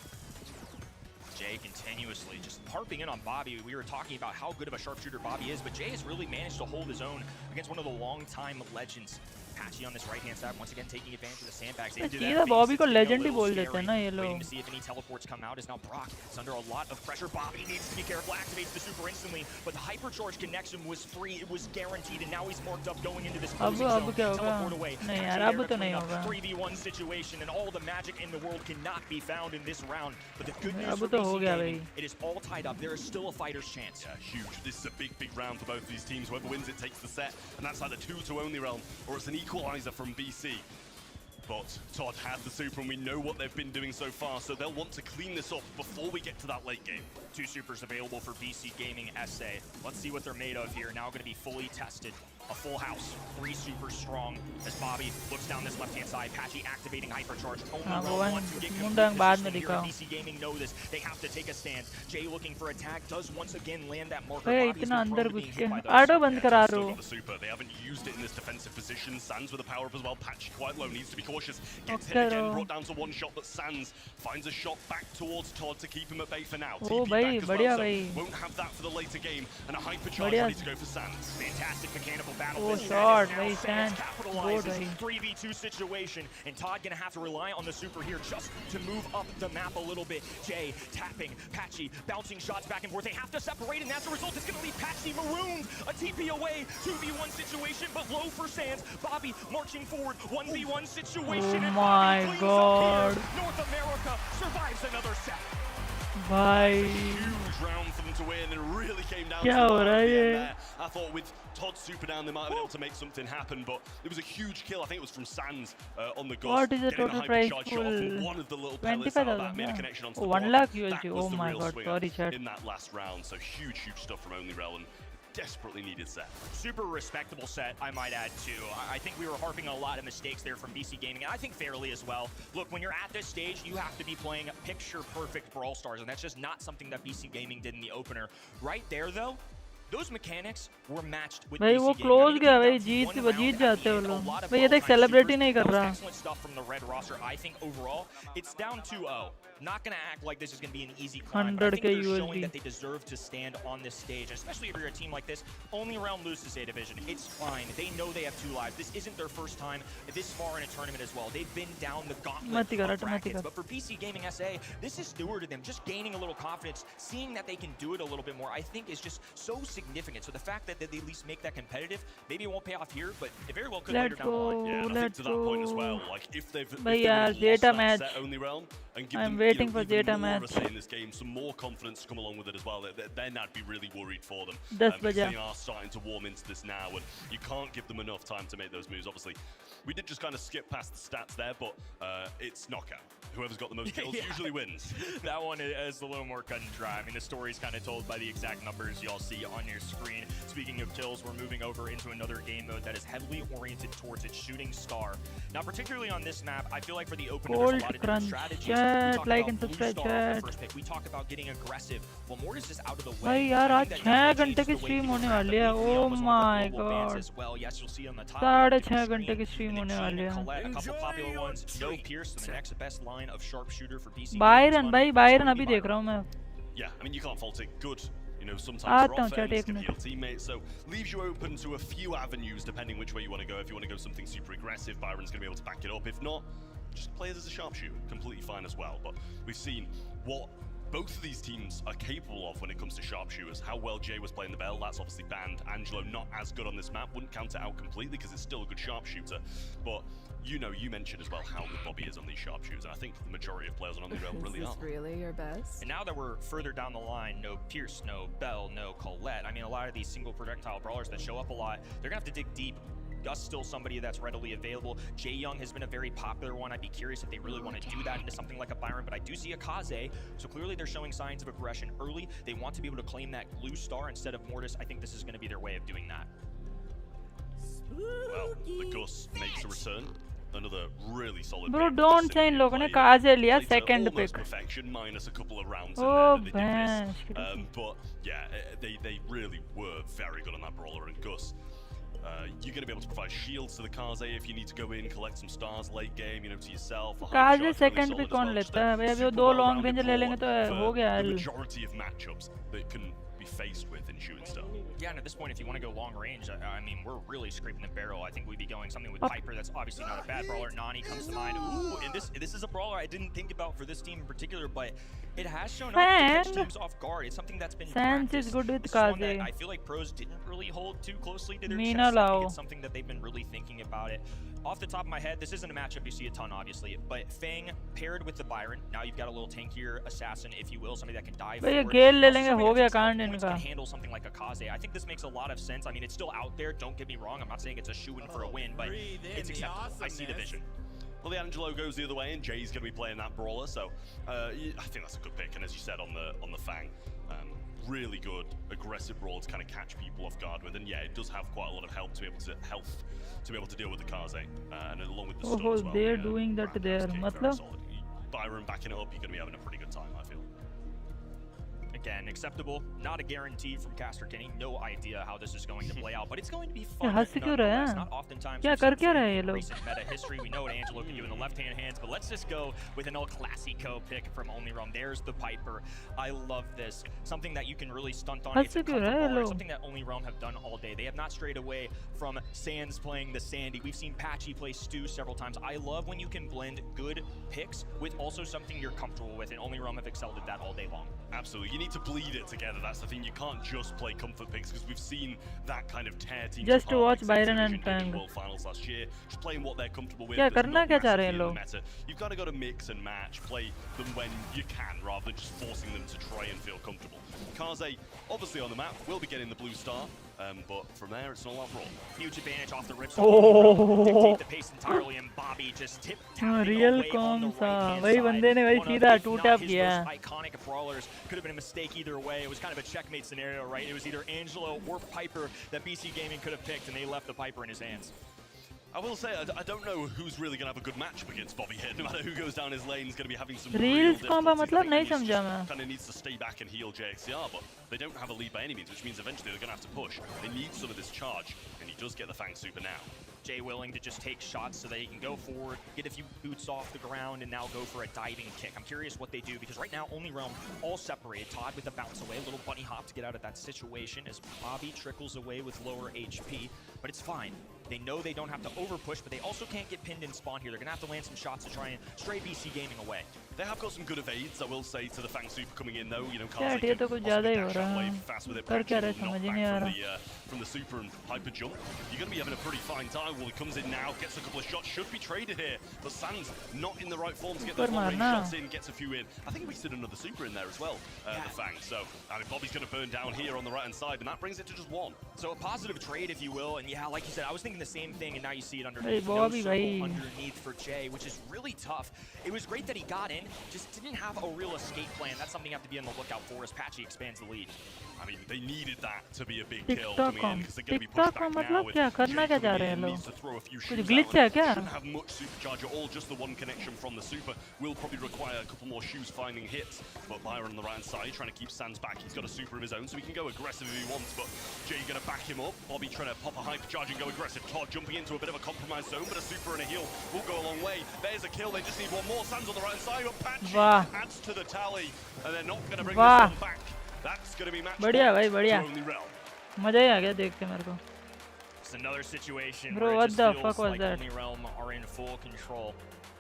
Jay continuously just harping in on Bobby. We were talking about how good of a sharpshooter Bobby is, but Jay has really managed to hold his own against one of the long-time legends. Patchy on this right-hand side, once again taking advantage of the sandbags. सीधा बॉबी को legend ही बोल देते हैं ना ये लोग. Waiting to see if any teleports come out is now Brock. It's under a lot of pressure. Bobby needs to be careful. Activates the super instantly, but the hypercharge connection was free. It was guaranteed, and now he's marked up going into this closing zone. अब क्या होगा? Teleport away. नहीं यार अब तो नहीं होगा. 3v1 situation, and all the magic in the world cannot be found in this round. But the good news अब for तो हो BC गया Gaming, भाई. it is all tied up. There is still a fighter's chance. Yeah, huge. This is a big, big round for both these teams. Whoever wins it takes the set, and that's either 2 to Only Realm, or it's an equalizer from BC. But Todd has the super, and we know what they've been doing so far, so they'll want to clean this up before we get to that late game. 2 supers available for BC Gaming SA. Let's see what they're made of here. Now going to be fully tested. A full house, 3 supers strong. As Bobby looks down this left-hand side, Patchy activating hypercharge. Only Realm wants to get complete positioning here. BC Gaming know this. They have to take a stand. Jay looking for attack does once again land that marker. Bobby's इतना been अंदर prone to घुस being के hit by those. Auto बंद करा Still रहे got the super. They haven't used it in this defensive position. Sands with a power up as well. Patchy quite low, needs to be cautious. Gets hit again, brought down to 1 shot, but Sands finds a shot back towards Todd to keep him at bay for now. Oh, TP भाई, back as बढ़िया well, भाई. so won't have that for the later game. And a hypercharge ready to go for Sands. Fantastic mechanical battle. Oh, This shot, is now भाई, Sands Sands. capitalizes. Good, 3v2 situation, and Todd gonna have to rely on the super here just to move up the map a little bit. Jay tapping, Patchy bouncing shots back and forth. They have to separate, and as a result, it's gonna leave Patchy marooned. A TP away, 2v1 situation, but low for Sands. Bobby marching forward, 1v1 situation. Oh and my Bobby God. Here. North America survives another set. भाई Huge round for them to win, and it really came down क्या to हो रहा है the ये? end there. I thought with Todd's super down, they might have been able to make something happen, but it was a huge kill. I think it was from Sands on the ghost. What is the Getting total the price hypercharge shot off, pool? and one of the little pellets out of that 25,000, made a yeah. connection onto Oh, the 1 block. lakh That USD. was Oh the my real God, swinger sorry chat. in that last round. So huge, huge stuff from Only Realm, and desperately needed set. Super respectable set, I might add, too. I think we were harping on a lot of mistakes there from BC Gaming, and I think fairly as well. Look, when you're at this stage, you have to be playing picture-perfect Brawl Stars, and that's just not something that BC Gaming did in the opener. Right there, though, those mechanics were matched with भाई BC वो Gaming. Close गया भाई One जीत round जाते हो and a लोग lot of भाई ये देख well-timed सेलिब्रेट ही supers. नहीं कर That was रहा excellent stuff from the red roster. I think overall, it's down 2-0. Not going to act like this is going to be an easy climb, but I think 100K they're showing USD. that they deserve to stand on this stage, especially if you're a team like this. Only Realm loses a division. It's fine. They know they have 2 lives. This isn't their first time this far in a tournament as well. They've been down the gauntlet of brackets. But for BC Gaming SA, this is stewarded them. Just gaining a little confidence, seeing that they can do it a little bit more, I think is just so significant. So the fact that they at least make that competitive, maybe it won't pay off here, but it very well could later down the line. Yeah, and I think to that point as well, like if they've भाई यार lost Zeta that match. set Only Realm and give I'm them waiting for even Zeta more match. of a say in this game, some more confidence to come along with it as well, then I'd be really worried for them. 10 Because बजा. they are starting to warm into this now, and you can't give them enough time to make those moves. Obviously, we did just kind of skip past the stats there, but it's knockout. Whoever's got the most kills usually wins. That one is a little more cut and dry. I mean, the story's kind of told by the exact numbers y'all see on your screen. Speaking of kills, we're moving over into another game mode that is heavily oriented towards its shooting star. Now, particularly on this map, I feel like for the opener, there's a lot of different strategies. Chat, We talk like about and blue subscribe, star off the chat. first pick. We talk about getting aggressive. Well, more is just out of the way. भाई यार I आज think that 6 definitely घंटे की changes the way stream people होने grab वाली the है lead. Leon oh was one of the my global bans god as well. Yes, you'll see on the top 6:30 screen. घंटे की stream होने वाली है Colette, a couple popular ones. No Pierce, the next best line of sharpshooter for BC. Byron भाई Byron अभी देख रहा हूँ मैं Yeah, I mean, you can't fault it. Good. You know, sometimes आता for हूँ chat offense, एक give minute your teammates, so leaves you open to a few avenues depending which way you want to go. If you want to go something super aggressive, Byron's going to be able to back it up. If not, just play it as a sharpshooter, completely fine as well. But we've seen what both of these teams are capable of when it comes to sharpshooters. How well Jay was playing the Bell, that's obviously banned. Angelo not as good on this map, wouldn't count it out completely because it's still a good sharpshooter. But you know, you mentioned as well how good Bobby is on these sharpshooters, and I think the majority of players on the Realm really Is are. this really your best? And now that we're further down the line, no Pierce, no Bell, no Colette. I mean, a lot of these single projectile brawlers that show up a lot, they're gonna have to dig deep Gus still somebody that's readily available. Jae Young has been a very popular one. I'd be curious if they really want to do that into something like a Byron, but I do see a Kaze, so clearly they're showing signs of aggression early. They want to be able to claim that glue star instead of Mortis. I think this is going to be their way of doing that. Well, the Gus makes a return. Another really solid Bro, pick. don't say इन लोगों ने Kaze लिया second pick. Almost perfection minus a couple of rounds in Oh, there that they bench. did miss. But yeah, they really were very good on that brawler, and Gus. You're going to be able to provide shields to the Kaze if you need to go in, collect some stars late game, you know, to yourself. Kaze second pick कौन लेता है? भाई अभी वो दो long range ले लेंगे तो हो गया. The majority of matchups that can be faced with in Shooting Star. Yeah, and at this point, if you want to go long range, I mean, we're really scraping the barrel. I think we'd be going something with Piper. That's obviously not a bad brawler. Nani comes to mind. Ooh, and this is a brawler I didn't think about for this team in particular, but it has shown up to catch teams off guard. It's something that's been practiced. Is good with This is one that Kaze. I feel like pros didn't really hold too closely to their Meena chest. I Lao. think it's something that they've been really thinking about it. Off the top of my head, this isn't a matchup you see a ton, obviously, but Fang paired with the Byron. Now you've got a little tankier assassin, if you will, somebody that can dive भाई ये forward. गेल ले Also लेंगे somebody हो that गया takes out कांड points, इनका. can handle something like a Kaze. I think this makes a lot of sense. I mean, it's still out there. Don't get me wrong. I'm not saying it's a shoo-in for a win, but it's acceptable. I see the vision. Well, the Angelo goes the other way, and Jay's going to be playing that brawler, so I think that's a good pick. And as you said on the Fang, really good aggressive brawler to kind of catch people off guard with, and yeah, it does have quite a lot of help to be able to deal with the Kaze, and along with the stun as well. They're doing that there. मतलब Byron backing it up, you're going to be having a pretty good time, I feel. Again, acceptable. Not a guarantee from Caster Kenny. No idea how this is going to play out, but it's going to be fun. हंस क्यों रहे nonetheless. हैं? Not oftentimes क्या we've कर seen क्या रहे हैं ये in लोग? recent meta history. We know what Angelo can do in the left-hand hands, but let's just go with an El Clasico pick from Only Realm. There's the Piper. I love this. Something that you can really stunt on. It's a क्यों रहे हैं comfort लोग? something that Only Realm have done all day. They have not strayed away from Sands playing the Sandy. We've seen Patchy play Stu several times. I love when you can blend good picks with also something you're comfortable with, and Only Realm have excelled at that all day long. Absolutely. You need to bleed it together. That's the thing. You can't just play comfort picks, because we've seen that kind of tear teams Just to apart, watch like Byron and Division did in Fang. World Finals last year, just playing what they're comfortable with. क्या There's करना not क्या चाह रहे हैं massively in the लोग? meta. You've got to go to mix and match, play them when you can, rather than just forcing them to try and feel comfortable. Kaze, obviously on the map, will be getting the blue star, but from there it's an all-out brawl. Huge advantage off the rip. Oh. Dictate the pace entirely, and Bobby just tip-tapping Real away on the कौन सा? right-hand वही side. बंदे ने वही One of, सीधा if two not tap his किया. most iconic brawlers. Could have been a mistake either way. It was kind of a checkmate scenario, right? It was either Angelo or Piper that BC Gaming could have picked, and they left the Piper in his hands. I will say, I don't know who's really going to have a good matchup against Bobby here. No matter who goes down his lane is going to be having some Reels combo मतलब नहीं समझा मैं. Kind of needs to stay back and heal JXCR, but they don't have a lead by any means, which means eventually they're going to have to push. They need some of this charge, and he does get the Fang Super now. Jay willing to just take shots so that he can go forward, get a few boots off the ground, and now go for a diving kick. I'm curious what they do, because right now, Only Realm all separated. Todd with the bounce away, a little bunny hop to get out of that situation as Bobby trickles away with lower HP, but it's fine. They know they don't have to overpush, but they also can't get pinned in spawn here. They're going to have to land some shots to try and stray BC Gaming away. They have got some good evades, I will say, to the Fang Super coming in, though. You know, Chat, ये तो कुछ ज़्यादा ही हो रहा है. कर क्या रहे हैं समझ ही नहीं आ रहा. From the Super and Hyper Jump, you're going to be having a pretty fine time. Well, he comes in now, gets a couple of shots, should be traded here, but Sands not in the right form to get those long-range shots in, gets a few in. I think we still another Super in there as well, the Fang. So, I mean, Bobby's going to burn down here on the right-hand side, and that brings it to just one. So a positive trade, if you will, and yeah, like you said, I was thinking the same thing, and now you see it Hey, underneath. No Bobby, circle bhai. underneath for Jay, which is really tough. It was great that he got in, just didn't have a real escape plan. That's something you have to be on the lookout for as Patchy expands the lead. I mean, they needed that to be a big kill TikTok coming in, because they're going to be TikTok pushed में back now मतलब with क्या Jay करना क्या चाह coming रहे हैं in, लोग? needs to throw a few कुछ shoes glitch out. है क्या? Shouldn't have much supercharge at all, just the one connection from the Super. Will probably require a couple more shoes finding hits, but Byron on the right hand side trying to keep Sands back. He's got a Super of his own, so he can go aggressive if he wants, but Jay going to back him up. Bobby trying to pop a hyper charge and go aggressive. Todd jumping into a bit of a compromised zone, but a Super and a heal will go a long way. There's a kill, they just need one more. Sands on the right hand side, but Patchy adds to the tally, and they're not going to bring this one back. That's going to be match बढ़िया भाई point बढ़िया. for Only Realm. मजा ही आ गया देख के मेरे को. It's another situation Bro, where what it just the feels fuck was like that? Only Realm are in full control.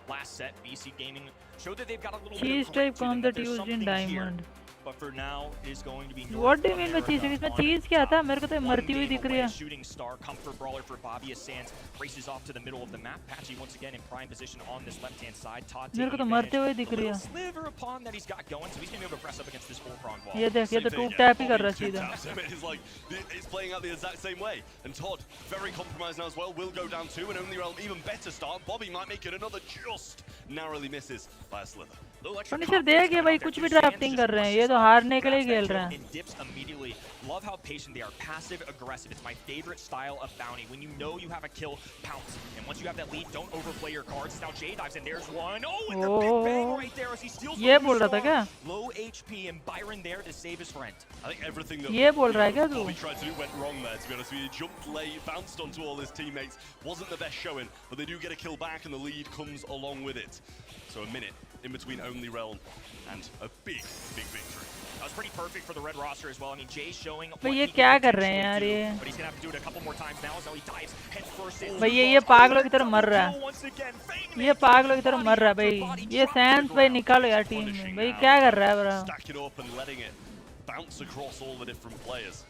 Last set, BC Gaming showed that they've got a little Cheese bit of type grit to them, comp that that there's used in something here. Diamond. but for now it is going to be What do you mean by cheese? इसमें cheese क्या था? मेरे को तो मरती हुई दिख रही है. Shooting star, comfort brawler for Bobby as Sands races off to the middle of the map. Patchy once again in prime position on this left-hand side. Todd मेरे को तो मरते हुए दिख रही है. Sliver upon that he's got going, so he's going to be able to press up against this four-prong ball. ये देख, ये तो two tap ही कर रहा है सीधा. It's like it's playing out the exact same way, and Todd very compromised now as well. Will go down 2, and Only Realm even better start. Bobby might make it another, just narrowly misses by a slither. Punisher देख ये भाई कुछ भी drafting कर रहे हैं. ये तो हारने के लिए खेल रहे हैं. Dips immediately. Love how patient they are. Passive aggressive. It's my favorite style of bounty. When you know you have a kill, pounce. And once you have that lead, don't overplay your cards. Now Jay dives in. There's one. Oh, and the big bang right there as he steals. ये बोल रहा था क्या? Low HP and Byron there to save his friend. I think everything that ये बोल रहा है क्या तू? Bobby tried to do went wrong there. To be honest with you, he jumped late, bounced onto all his teammates. Wasn't the best showing, but they do get a kill back, and the lead comes along with it. So a minute in between Only Realm and a big victory. That was pretty perfect for the red roster as well. I mean, Jay's showing what भाई he ये can क्या कर रहे हैं यार potentially ये? do, but he's gonna have to do it a couple more times now as he dives head first in. भाई ये पागलों की तरह मर रहा है. ये पागलों की तरह मर रहा है भाई. ये सैंस भाई निकालो यार टीम में. भाई क्या कर रहा है बड़ा? Stacking up and letting it bounce across all the different players.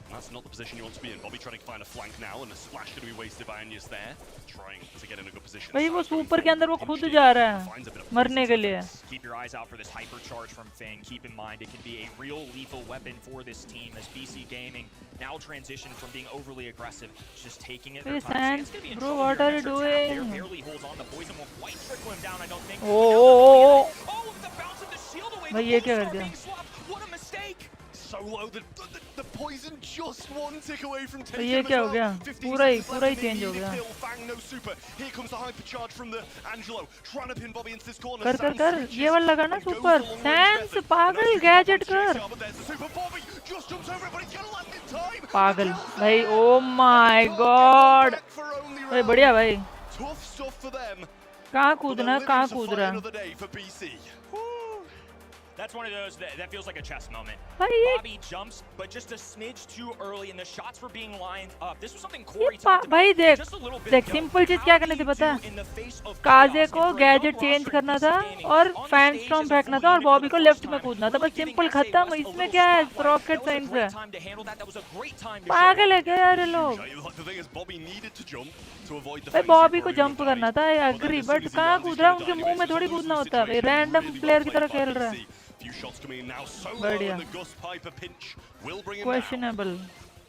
And that's not the position you want to be in. Bobby trying to find a flank now, and a splash going to be wasted by Anyas there. Trying to get in a good position. भाई वो super के अंदर वो खुद जा रहा है मरने के लिए. Keep your eyes out for this hypercharge from Fang. Keep in mind it can be a real lethal weapon for this team as BC Gaming now transition from being overly aggressive, just taking it. Hey Sans, bro, what are you doing? Barely holds on. The poison will quite trickle him down, I don't think. Oh, the bounce of the shield away. भाई ये क्या कर दिया? What a mistake. So low, the poison just one tick away from taking ये him क्या as हो well. गया? 15 पूरा ही seconds left in change the हो गया. kill. Fang no super. Here comes the hypercharge from the Angelo, trying to pin Bobby into this corner. कर कर कर ये वाला लगा ना सुपर. सैंस पागल गैजेट कर. पागल भाई. Oh my God. भाई बढ़िया भाई. Tough stuff for them. कहाँ कूदना? कहाँ कूद रहा? Another day for BC. That's one of those that feels like a chess moment. Bobby jumps, but just a smidge too early, and the shots were being lined up. This was something Corey talked about. भाई देख just a little bit देख ago. Simple चीज क्या करनी थी पता है? काजे को गैजेट चेंज करना था और फैन स्टॉर्म फेंकना था और बॉबी को लेफ्ट में कूदना था. बस सिंपल खत्म. इसमें क्या है? रॉकेट साइंस है. पागल है क्या यार ये लोग? भाई बॉबी को जंप करना था. आई एग्री, बट कहाँ कूद रहा है? उनके मुंह में थोड़ी कूदना होता है. रैंडम प्लेयर की तरह खेल रहा है. Few shots coming in now, solo बढ़िया. and the Gus Piper pinch will bring him down. Questionable.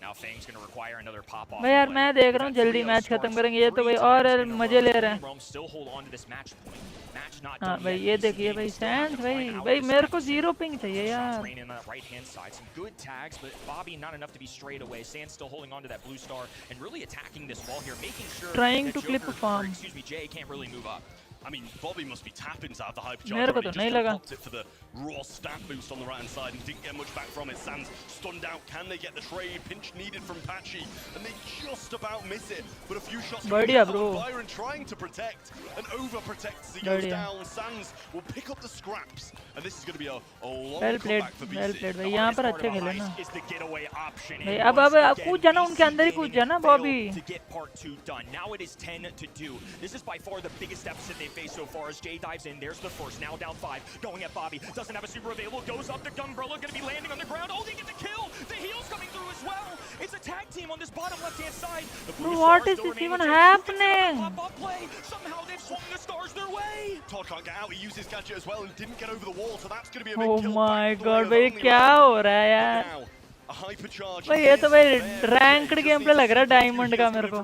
Now Fang's going to require another pop off. भाई यार मैं देख रहा हूँ जल्दी मैच खत्म करेंगे. ये तो भाई और मजे ले रहे हैं. Still hold on to this match point. Match not हाँ done भाई yet. ये देखिए भाई सैंस भाई मेरे को 0 पिंग चाहिए यार. Train in the right-hand side, some good tags, but Bobby not enough to be straight away. Sands still holding on to that blue star and really attacking this wall here, making sure Trying that to clip Joker, a farm. or excuse me, Jay can't really move up. I mean, Bobby must be tapping to have the hypercharge. मेरे को तो already. नहीं Just लगा. popped it for the raw stat boost on the right hand side and didn't get much back from it. Sands stunned out. Can they get the trade? Pinch needed from Patchy, and they just about miss it. But a few shots. बढ़िया bro. Byron trying to protect and overprotect as he goes down. Sands will pick up the scraps, and this is going to be a long Well played, comeback for BC. well played भाई. यहाँ पर अच्छे खेले ना. Is the getaway option. भाई अब कूद जाना उनके अंदर ही कूद जाना Bobby. To get part 2 done. Now it is 10 to do. This is by far the biggest deficit they face so far as Jay dives in. There's the first. Now down 5. Going at Bobby. Doesn't have a super available. Goes up to Gunbrella. Going to be landing on the ground. Oh, they get the kill. The heal's coming through as well. It's a tag team on this bottom left-hand side. Bro, what is this even happening? Somehow they've swung the stars their way. Todd can't get out. He used his gadget as well and didn't get over the wall, so that's going to be a big Oh kill. my God भाई क्या हो रहा है यार? A hypercharge. भाई ये तो भाई रैंक्ड गेम प्ले लग रहा है डायमंड का मेरे को.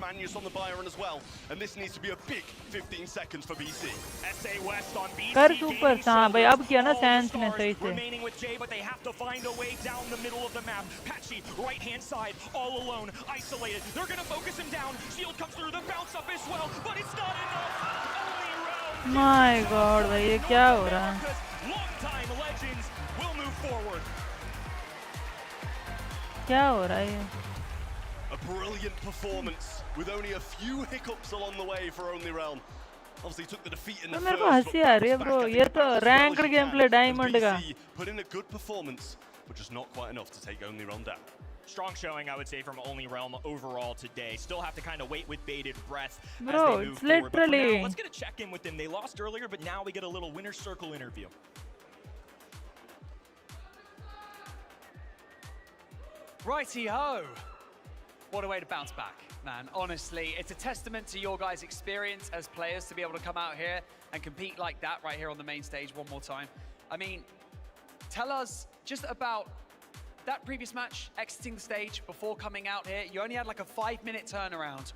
And this needs to be a big 15 seconds for BC. SA West on BC. कर सुपर. हाँ भाई अब किया ना सैंस ने सही से. Remaining with Jay, but they have to find a way down the middle of the map. Patchy, right-hand side, all alone, isolated. They're going to focus him down. Shield comes through, the bounce up as well, but it's not enough. Only round. My God भाई ये क्या हो रहा है? Long-time legends will move forward. क्या हो रहा है ये? A brilliant performance with only a few hiccups along the way for Only Realm. Obviously took the defeat in the मेरे को first, हंसी आ रही है ब्रो. ये तो रैंक्ड गेम प्ले डायमंड का. put in a good performance, but just not quite enough to take Only Realm down. Strong showing, I would say, from Only Realm overall today. Still have to kind of wait with bated breath Bro, as they move it's forward. But for now, literally- let's get a check-in with them. They lost earlier, but now we get a little winner's circle interview. Righty-ho. What a way to bounce back, man. Honestly, it's a testament to your guys' experience as players to be able to come out here and compete like that right here on the main stage one more time. I mean, tell us just about that previous match, exiting the stage before coming out here. You only had like a 5-minute turnaround.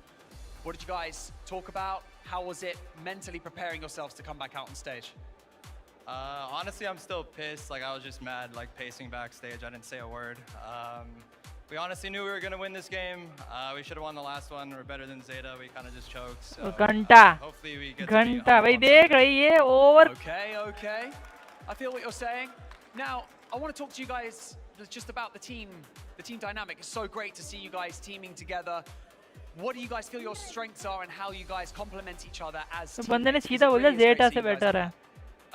What did you guys talk about? How was it mentally preparing yourselves to come back out on stage? Honestly, I'm still pissed. Like, I was just mad, like, pacing backstage. I didn't say a word. We honestly knew we were going to win this game. We should have won the last one. We're better than Zeta. We kind of just choked. So, hopefully we get to beat Humble. Okay. I feel what you're saying. Now, I want to talk to you guys just about the team dynamic. It's so great to see you guys teaming together. What do you guys feel your strengths are and how you guys complement each other as teammates?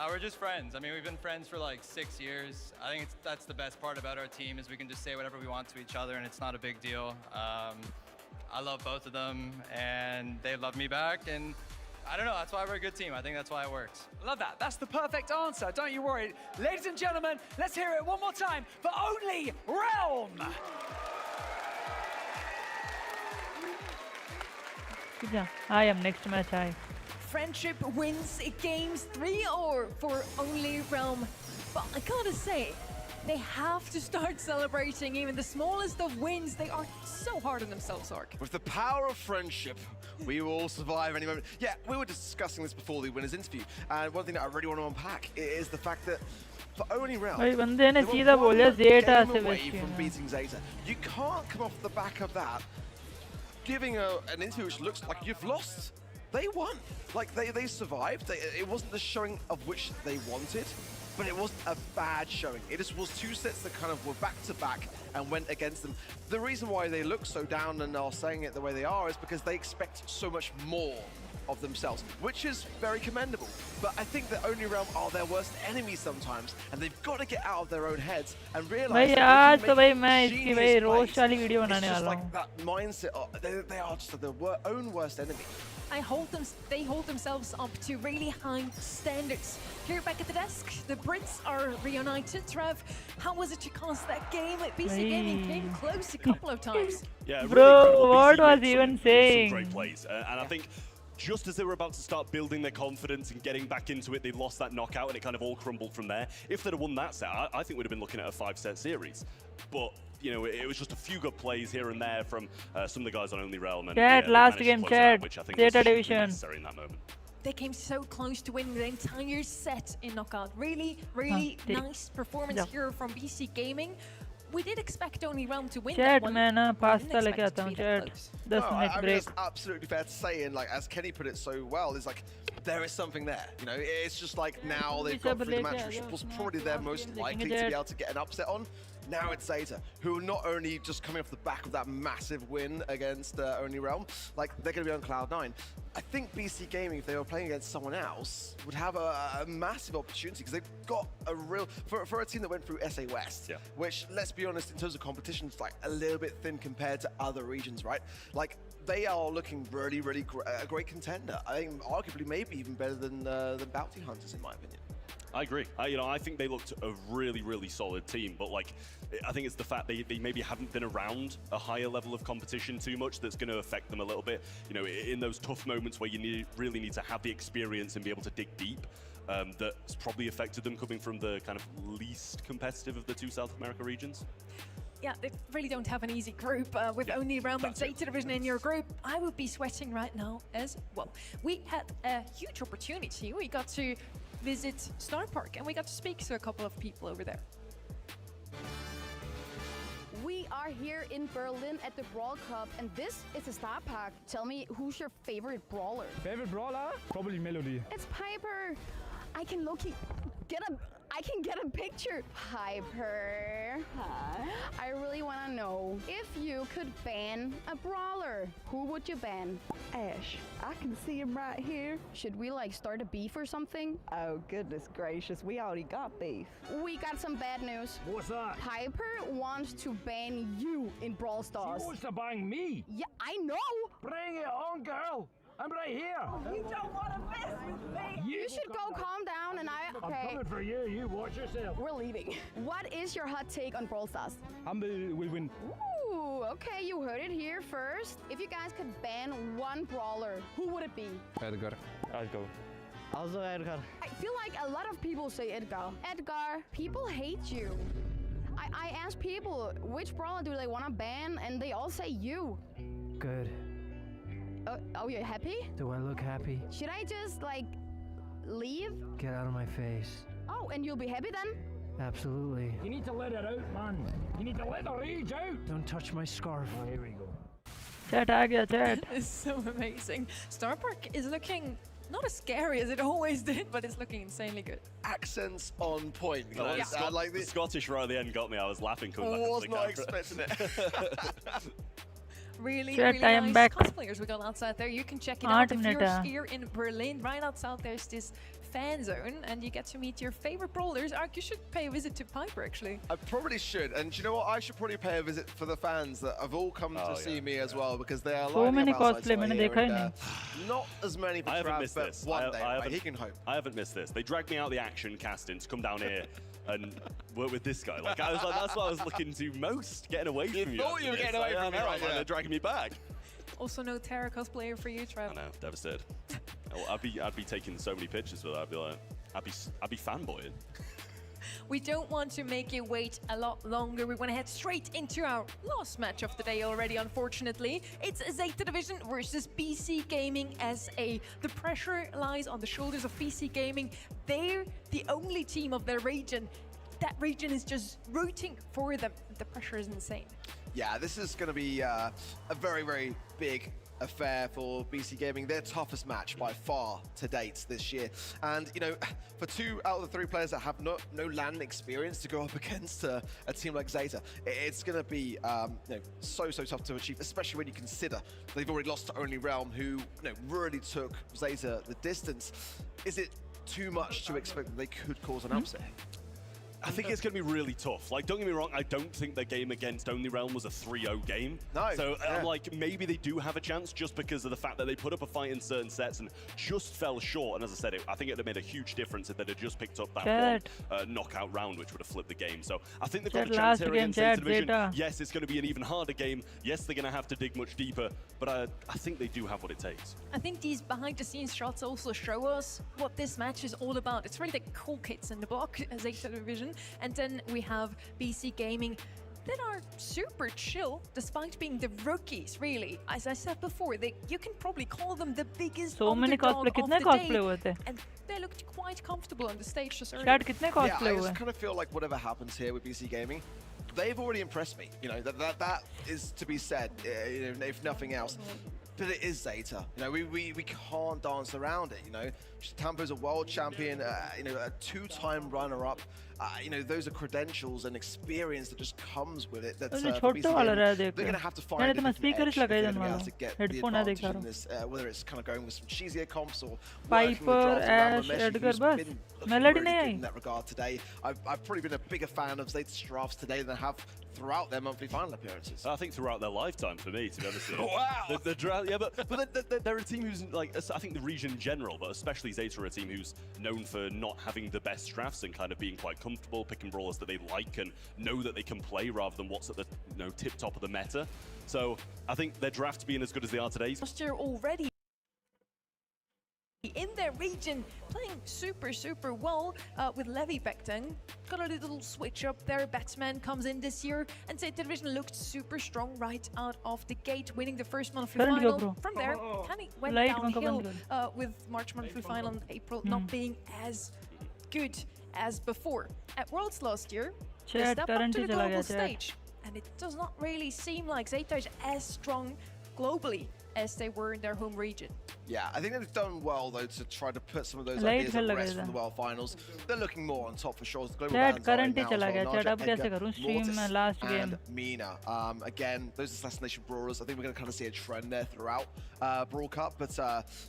We're just friends. I mean, we've been friends for like 6 years. I think that's the best part about our team is we can just say whatever we want to each other and it's not a big deal. I love both of them and they love me back, and I don't know, that's why we're a good team. I think that's why it works. Love that. That's the perfect answer. Don't you worry. Ladies and gentlemen, let's hear it one more time for Only Realm. I am next match. Friendship wins games 3-0 for Only Realm. But I gotta say, they have to start celebrating even the smallest of wins. They are so hard on themselves, Ark. With the power of friendship, we will all survive any moment. Yeah, we were discussing this before the winners interview, and one thing that I really want to unpack is the fact that for Only Realm, they were one game away from beating Zeta. You can't come off the back of that giving an interview which looks like you've lost. They won. Like, they survived. It wasn't the showing of which they wanted, but it wasn't a bad showing. It just was 2 sets that kind of were back-to-back and went against them. The reason why they look so down and are saying it the way they are is because they expect so much more of themselves, which is very commendable. But I think that Only Realm are their worst enemies sometimes, and they've got to get out of their own heads and realize that it's just like that mindset. They are just their own worst enemy. They hold themselves up to really high standards. Here back at the desk, the Brits are reunited. Trev, how was it to cast that game? BC Gaming came close a couple of times. Yeah, bro, what was he even saying? Some great plays, and I think just as they were about to start building their confidence and getting back into it, they lost that knockout and it kind of all crumbled from there. If they'd have won that set, I think we'd have been looking at a 5-set series. But you know, it was just a few good plays here and there from some of the guys on Only Realm. And Chat, last game, chat. Zeta Division. Necessary in that moment. They came so close to winning the entire set in knockout. Really nice performance here from BC Gaming. We did expect Only Realm to win that one. Pasta लेके आता हूँ chat. 10 minute break. It's absolutely fair to say, and like as Kenny put it so well, is like there is something there. You know, it's just like now they've got through the match, which was probably their most likely to be able to get an upset on. Now it's Zeta, who are not only just coming off the back of that massive win against Only Realm, like they're going to be on Cloud 9. I think BC Gaming, if they were playing against someone else, would have a massive opportunity because they've got a real, for a team that went through SA West, which, let's be honest, in terms of competition, it's like a little bit thin compared to other regions, right? Like, they are looking really, a great contender. I think arguably maybe even better than Bounty Hunters, in my opinion. I agree. I think they looked a really solid team, but like, I think it's the fact they maybe haven't been around a higher level of competition too much that's going to affect them a little bit. You know, in those tough moments where you really need to have the experience and be able to dig deep, that's probably affected them coming from the kind of least competitive of the 2 South America regions. Yeah, they really don't have an easy group. With Only Realm and Zeta Division in your group, I would be sweating right now as well. We had a huge opportunity. We got to visit Star Park and we got to speak to a couple of people over there. We are here in Berlin at the Brawl Cup, and this is a Star Park. Tell me, who's your favorite brawler? Favorite brawler? Probably Melody. It's Piper. I can get a picture. Piper. Hi. I really want to know, if you could ban a brawler, who would you ban? Ash. I can see him right here. Should we like start a beef or something? Oh, goodness gracious. We already got beef. We got some bad news. What's that? Piper wants to ban you in Brawl Stars. She wants to ban me? Yeah, I know. Bring it on, girl. I'm right here. You don't want to mess with me. You should go calm down Sean and I, okay. I'm coming for you. You watch yourself. We're leaving. What is your hot take on Brawl Stars? Humble will win. Ooh, okay, you heard it here first. If you guys could ban one brawler, who would it be? Edgar. I'll go. Also Edgar. I feel like a lot of people say Edgar. Edgar, people hate you. I ask people, which brawler do they want to ban, and they all say you. Good. Oh, you're happy? Do I look happy? Should I just, like, leave? Get out of my face. Oh, and you'll be happy then? Absolutely. You need to let it out, man. You need to let the rage out. Don't touch my scarf. Oh, here we go. Chat aa gaya, chat. It's so amazing. Star Park is looking not as scary as it always did, but it's looking insanely good. Accents on point. Oh, Guys. the, like the Scottish right at the end got me. I was laughing. I was not expecting it. Really, Chat, really I am nice back. cosplayers we got outside there. You can check it out if you're minutes. here in Berlin. Right outside there's this fan zone, and you get to meet your favorite brawlers. Ark, you should pay a visit to Piper, actually. I probably should, and you know what? I should probably pay a visit for the fans that have all come to see me as well, because they are So lining many up outside cosplay my मैंने here, देखा ही and, नहीं. not as many for I haven't Trav, missed but this. one day, right? He can hope. I haven't missed this. They dragged me out the action casting to come down here and work with this guy. Like, I was like, that's what I was looking to most, getting away from you. thought you were getting away from me, right? They're dragging me back. Also no Terra cosplayer for you, Trav. I know, devastated. I'd be taking so many pictures for that. I'd be like, I'd be fanboying. We don't want to make you wait a lot longer. We want to head straight into our last match of the day already, unfortunately. It's Zeta Division versus BC Gaming SA. The pressure lies on the shoulders of BC Gaming. They're the only team of their region. That region is just rooting for them. The pressure is insane. Yeah, this is going to be a very, very big affair for BC Gaming. Their toughest match by far to date this year. And, you know, for 2 out of the 3 players that have no LAN experience to go up against a team like Zeta, it's going to be you know, so tough to achieve, especially when you consider they've already lost to Only Realm, who really took Zeta the distance. Is it too much to expect that they could cause an upset? I think it's going to be really tough. Like, don't get me wrong, I don't think their game against Only Realm was a 3-0 game. No. So, like, maybe they do have a chance just because of the fact that they put up a fight in certain sets and just fell short. And as I said, I think it would have made a huge difference if they'd have just picked up that one knockout round, which would have flipped the game. So, I think they've got a chance here against Zeta Division. Yes, it's going to be an even harder game. Yes, they're going to have to dig much deeper. But I think they do have what it takes. I think these behind-the-scenes shots also show us what this match is all about. It's really the cool kids in the block, Zeta Division. And then we have BC Gaming that are super chill, despite being the rookies, really. As I said before, you can probably call them the biggest underdog of the day. And they looked quite comfortable on the stage just earlier. Yeah, I just kind of feel like whatever happens here with BC Gaming, they've already impressed me. You know, that is to be said, you know, if nothing else. But it is Zeta. You know, we can't dance around it. You know, Tampo's a world champion. You know, a 2-time runner-up. You know, those are credentials and experience that just comes with it. That's they're going to have to find a different edge if they're going to be able to get the advantage in this, whether it's kind of going with some cheesier comps or Piper, Ash, Edgar, bus. Melody nahi in that regard today. I've probably been a bigger fan of Zeta's drafts today than I have throughout their monthly final appearances. I think throughout their lifetime, for me, to be honest. Wow! The draft, yeah, but they're a team who's, like, I think the region in general, but especially Zeta are a team who's known for not having the best drafts and kind of being quite comfortable, picking brawlers that they like and know that they can play rather than what's at the tip top of the meta. So I think their drafts being as good as they are today. Last year already in their region, playing super well with Levy back then. Got a little switch up there. Batsman comes in this year, and Zeta Division looked super strong right out of the gate, winning the first monthly final. From there, kind of went downhill with March monthly final in April not being as good as before. At Worlds last year, they stepped up to the global stage, and it does not really seem like Zeta is as strong globally as they were in their home region. Yeah, I think they've done well, though, to try to put some of those ideas at rest from the World Finals. They're looking more on top for sure. The global bands are right now as well. And Mina. Again, those assassination brawlers, I think we're going to kind of see a trend there throughout Brawl Cup. But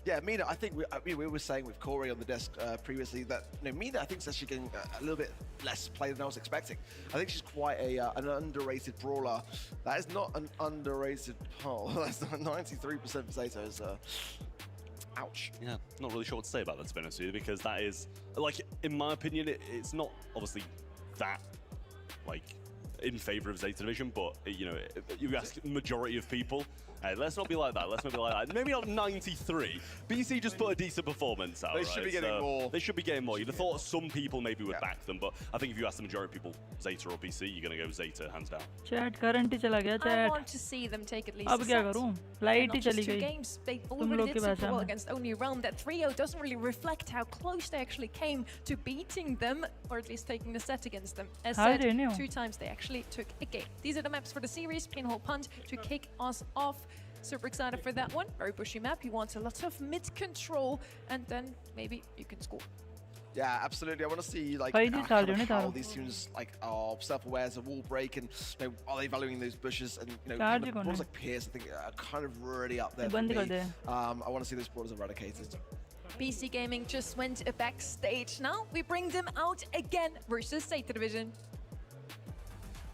yeah, Mina, I think we were saying with Corey on the desk previously that Mina, I think, is actually getting a little bit less play than I was expecting. I think she's quite an underrated brawler. That is not an underrated poll. That's 93% for Zeta is ouch. Yeah, not really sure what to say about that, to be honest with you, because that is, like, in my opinion, it's not obviously that, like, in favor of Zeta Division, but, you know, you ask majority of people, hey, let's not be like that. Let's not be like that. Maybe not 93. BC just put a decent performance out. They should be getting more. They should be getting more. You'd have thought some people maybe would back them, but I think if you ask the majority of people, Zeta or BC, you're going to go Zeta hands down. Chat current ही चला गया chat. I want to see them take at least अब a क्या set. करूं? Light he Not just चली 2 गई. games. They तुम already लोग did की super भाषा well में. against Only Realm. That 3-0 doesn't really reflect how close they actually came to beating them, or at least taking the set against them. As How said, do you know? 2 times they actually took a game. These are the maps for the series. Pinhole Punt to kick us off. Super excited for that one. Very bushy map. He wants a lot of mid control, and then maybe you can score. Yeah, absolutely. I want to see like ਭਾਈ ਜੀ kind ਚੱਲ of ਜਾਓ ਨੀ how Taro. these teams like are self-aware as a wall break, and you know, are they valuing those bushes? And you know, Charge kind of कौन brawlers है? like Pierce, I think, are kind of really up there for बंद me. कर दे. I want to see those brawlers eradicated. BC Gaming just went backstage. Now we bring them out again versus Zeta Division.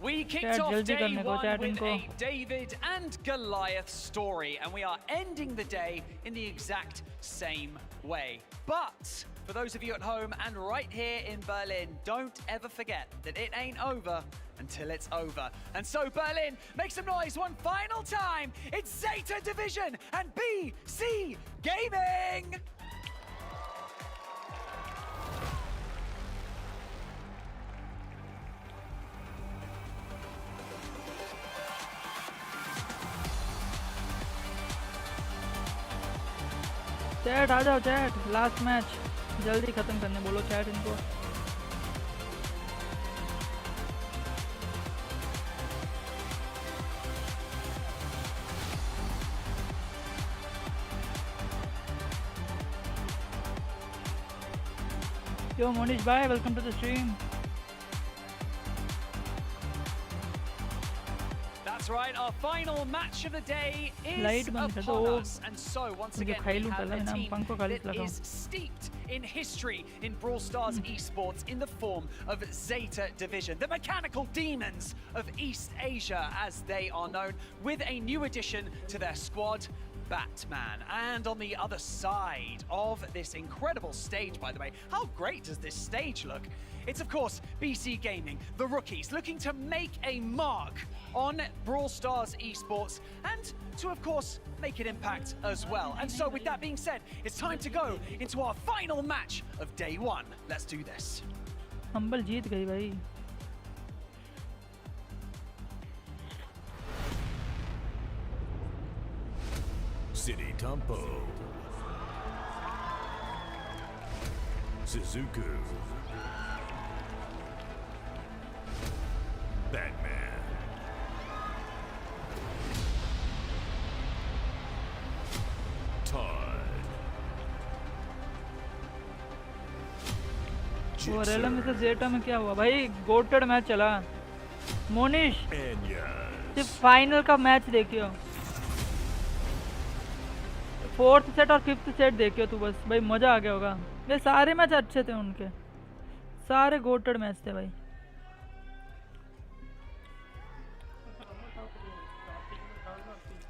We kicked Chat, off jaldi day करने को, one chat with इनको. a David and Goliath story, and we are ending the day in the exact same way. But for those of you at home and right here in Berlin, don't ever forget that it ain't over until it's over. And so Berlin, make some noise one final time. It's Zeta Division and BC Gaming. Chat आ जाओ chat. Last match. जल्दी खत्म करने बोलो chat इनको. Yo Monish, bye. Welcome to the stream. That's right, our final match of the day Light is बंद कर upon दो. us. And so, once मुझे again, खाई we लूं have पहले, a ना team पंख को खाली that लगाओ. is steeped in history in Brawl Stars esports in the form of Zeta Division, the mechanical demons of East Asia, as they are known, with a new addition to their squad, Batman. And on the other side of this incredible stage, by the way, how great does this stage look? It's, of course, BC Gaming, the rookies, looking to make a mark on Brawl Stars esports and to, of course, make an impact as well. And so, with that being said, it's time to go into our final match of day one. Let's do this. Humble जीत गई भाई. City Tampo. Suzuku. Batman. Todd. वो रेला में से जेटा में क्या हुआ भाई? गोटेड मैच चला. मोनिश सिर्फ फाइनल का मैच देखियो. 4th सेट और 5th सेट देखियो तू बस भाई, मजा आ गया होगा. ये सारे मैच अच्छे थे उनके, सारे गोटेड मैच थे भाई.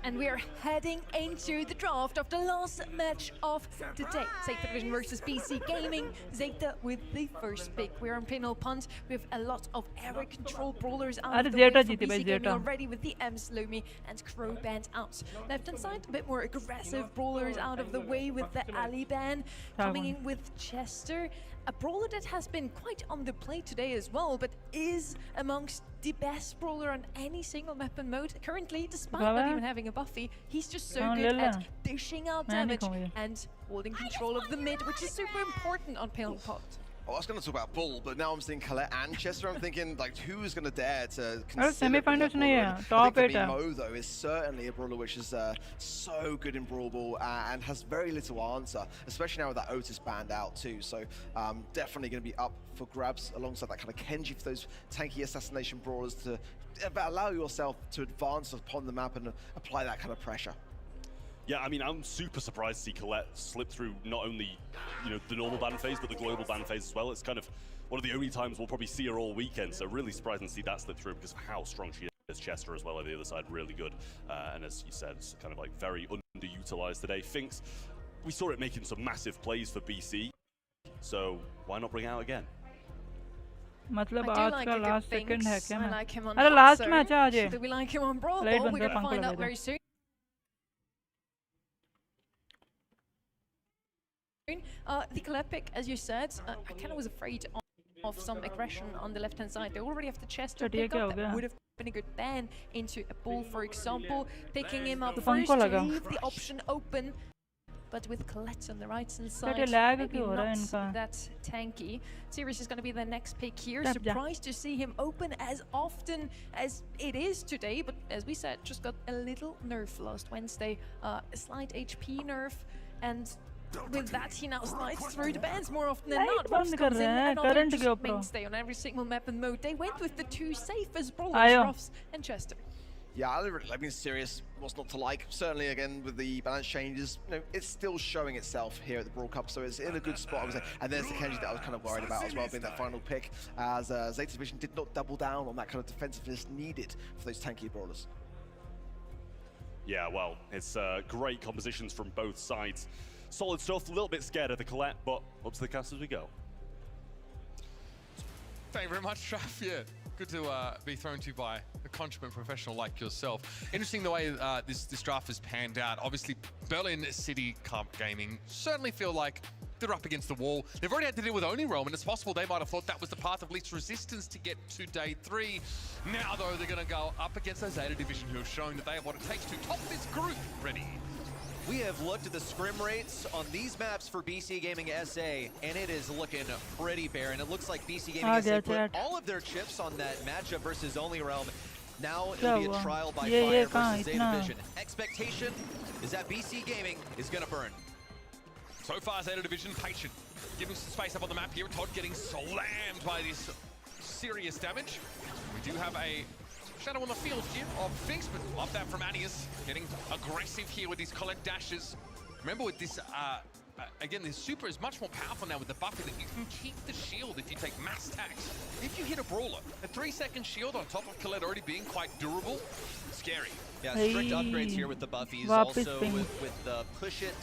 And we are heading into the draft of the last match of the day. Zeta Division versus BC Gaming. Zeta with the first pick. We are on Pinhole Punt. We have a lot of area control brawlers out of the way Zeta for जीती भाई, BC Gaming Zeta. already with the Ems, Lumi and Crow Band out. Left hand side, a bit more aggressive brawlers out of the way with the Ali Band. Coming in with Chester. A brawler that has been quite on the play today as well, but is amongst the best brawler on any single map and mode. Currently, despite not even having a Buffy, he's just so good at dishing out damage and holding control of the mid, which is super important on Pinhole Punt. I was going to talk about Bull, but now I'm seeing Colette and Chester. I'm thinking, like, who's going to dare to अरे consider semi-finals being नहीं that है, brawler? top I 8 think for है. me, Mo, though, is certainly a brawler which is so good in Brawl Ball and has very little answer, especially now with that Otis band out too. So definitely going to be up for grabs alongside that kind of Kenji for those tanky assassination brawlers to allow yourself to advance upon the map and apply that kind of pressure. Yeah, I mean, I'm super surprised to see Colette slip through not only, you know, the normal ban phase, but the global ban phase as well. It's kind of one of the only times we'll probably see her all weekend, so really surprising to see that slip through because of how strong she is. Chester as well on the other side, really good. And as you said, it's kind of like very underutilized today. Finks, we saw it making some massive plays for BC, so why not bring it out again? मतलब I do आज like का a good last second है Binks. क्या I मैं like him on अरे hot last zone. match है आज ये Do we like him on Brawl? Light We're बंद going कर to पंखा find लगा out they very soon. The Colette pick, as you said, I kind of was afraid of some aggression on the left-hand side. They already have the chest to Chatia pick क्या up. हो That गया would have been a good ban into a bull, for example. Picking him up तो first पंखा to लगा leave the option open. But with Colette on the right-hand side, ये lag maybe क्यों हो रहा है not इनका? that tanky. Sirius is going to be the next pick here. Jab, jab. Surprised to see him open as often as it is today. But as we said, just got a little nerf last Wednesday. A slight HP nerf. And with that, he now slides through the bans more often than Light not. बंद Ruffs कर comes in, रहे हैं, another current just के ऊपर। mainstay on every single map and mode. They went with the two safest brawlers, आयो। Ruffs and Chester. Yeah, I mean, Sirius, what's not to like? Certainly, again, with the balance changes, you know, it's still showing itself here at the Brawl Cup, so it's in a good spot, I would say. And there's the Kenji that I was kind of worried about as well, being that final pick, as Zeta's Vision did not double down on that kind of defensiveness needed for those tanky brawlers. Yeah, well, it's great compositions from both sides. Solid stuff, a little bit scared of the Colette, but up to the cast as we go. Thank you very much, Trav. Yeah, good to be thrown to by a consummate professional like yourself. Interesting the way this draft has panned out. Obviously, Berlin City Cup Gaming certainly feel like they're up against the wall. They've already had to deal with Oni Realm, and it's possible they might have thought that was the path of least resistance to get to day 3. Now, though, they're going to go up against those Zeta Division, who have shown that they have what it takes to top this group. Ready. We have looked at the scrim rates on these maps for BC Gaming SA, and it is looking pretty barren. It looks like BC Gaming SA put all of their chips on that matchup versus Only Realm. Now it'll be a trial by fire versus Zeta Division. Expectation is that BC Gaming is going to burn. So far, Zeta Division patient, giving some space up on the map here. Todd getting slammed by this serious damage. We do have a shadow on the field here of Finks, but love that from Anius, getting aggressive here with these Colette dashes. Remember with this, again, this super is much more powerful now with the buffer that you can keep the shield if you take mass tax. If you hit a brawler, a 3-second shield on top of Colette already being quite durable, scary. Yeah, strict upgrades here with the buffies. Also with the push it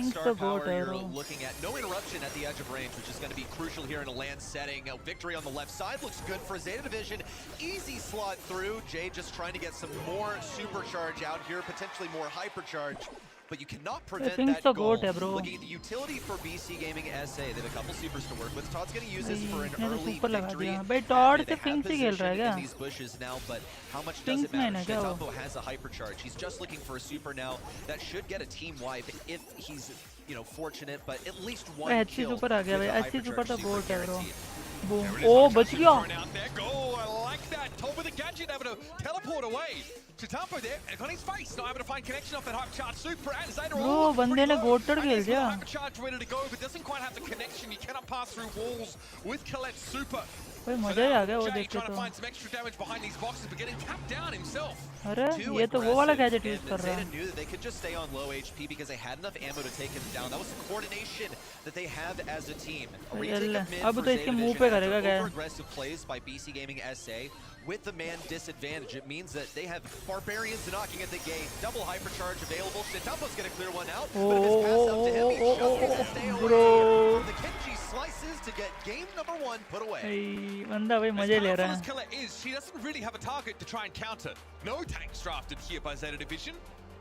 star power, you're looking at no interruption at the edge of range, which is going to be crucial here in a land setting. A victory on the left side looks good for Zeta Division. Easy slot through. Jay just trying to get some more supercharge out here, potentially more hypercharge. But you cannot prevent that goal. Looking at the utility for BC Gaming SA, they have a couple supers to work with. Todd's going to use this for an early victory. भाई Tod से Finks ही खेल रहा है क्या? In these bushes now, but how much does it matter? Shetampo has a hypercharge. He's just looking for a super now that should get a team wipe if he's, you know, fortunate. But at least one kill with a hypercharge super guaranteed. Boom. Oh, बच गया. Go, I like that. Todd with a gadget able to teleport away. Shetampo there, and on his face, not able to find connection off that hypercharge super, and Zeta all बंदे ने गोटड़ खेल दिया. Hypercharge ready to go, but doesn't quite have the connection. You cannot pass through walls with Colette super. भाई मजा ही आ गया वो Jay देख के trying to तो. find some extra damage behind these boxes, but getting tapped down himself. अरे ये तो वो वाला गैजेट यूज कर रहा Zeta है. knew that they could just stay on low HP because they had enough ammo to take him down. That was the coordination that they have as a team. A retake of mid for Zeta Division after over-aggressive plays by BC Gaming SA. With the man disadvantage, it means that they have Barbarians knocking at the gate. Double hypercharge available. Shetampo's going to clear one out. But if his pass up to him, he shuffles to stay away. The Kenji slices to get game number 1 put away. बंदा भाई मजे ले रहा है. Colette is, she doesn't really have a target to try and counter. No tanks drafted here by Zeta Division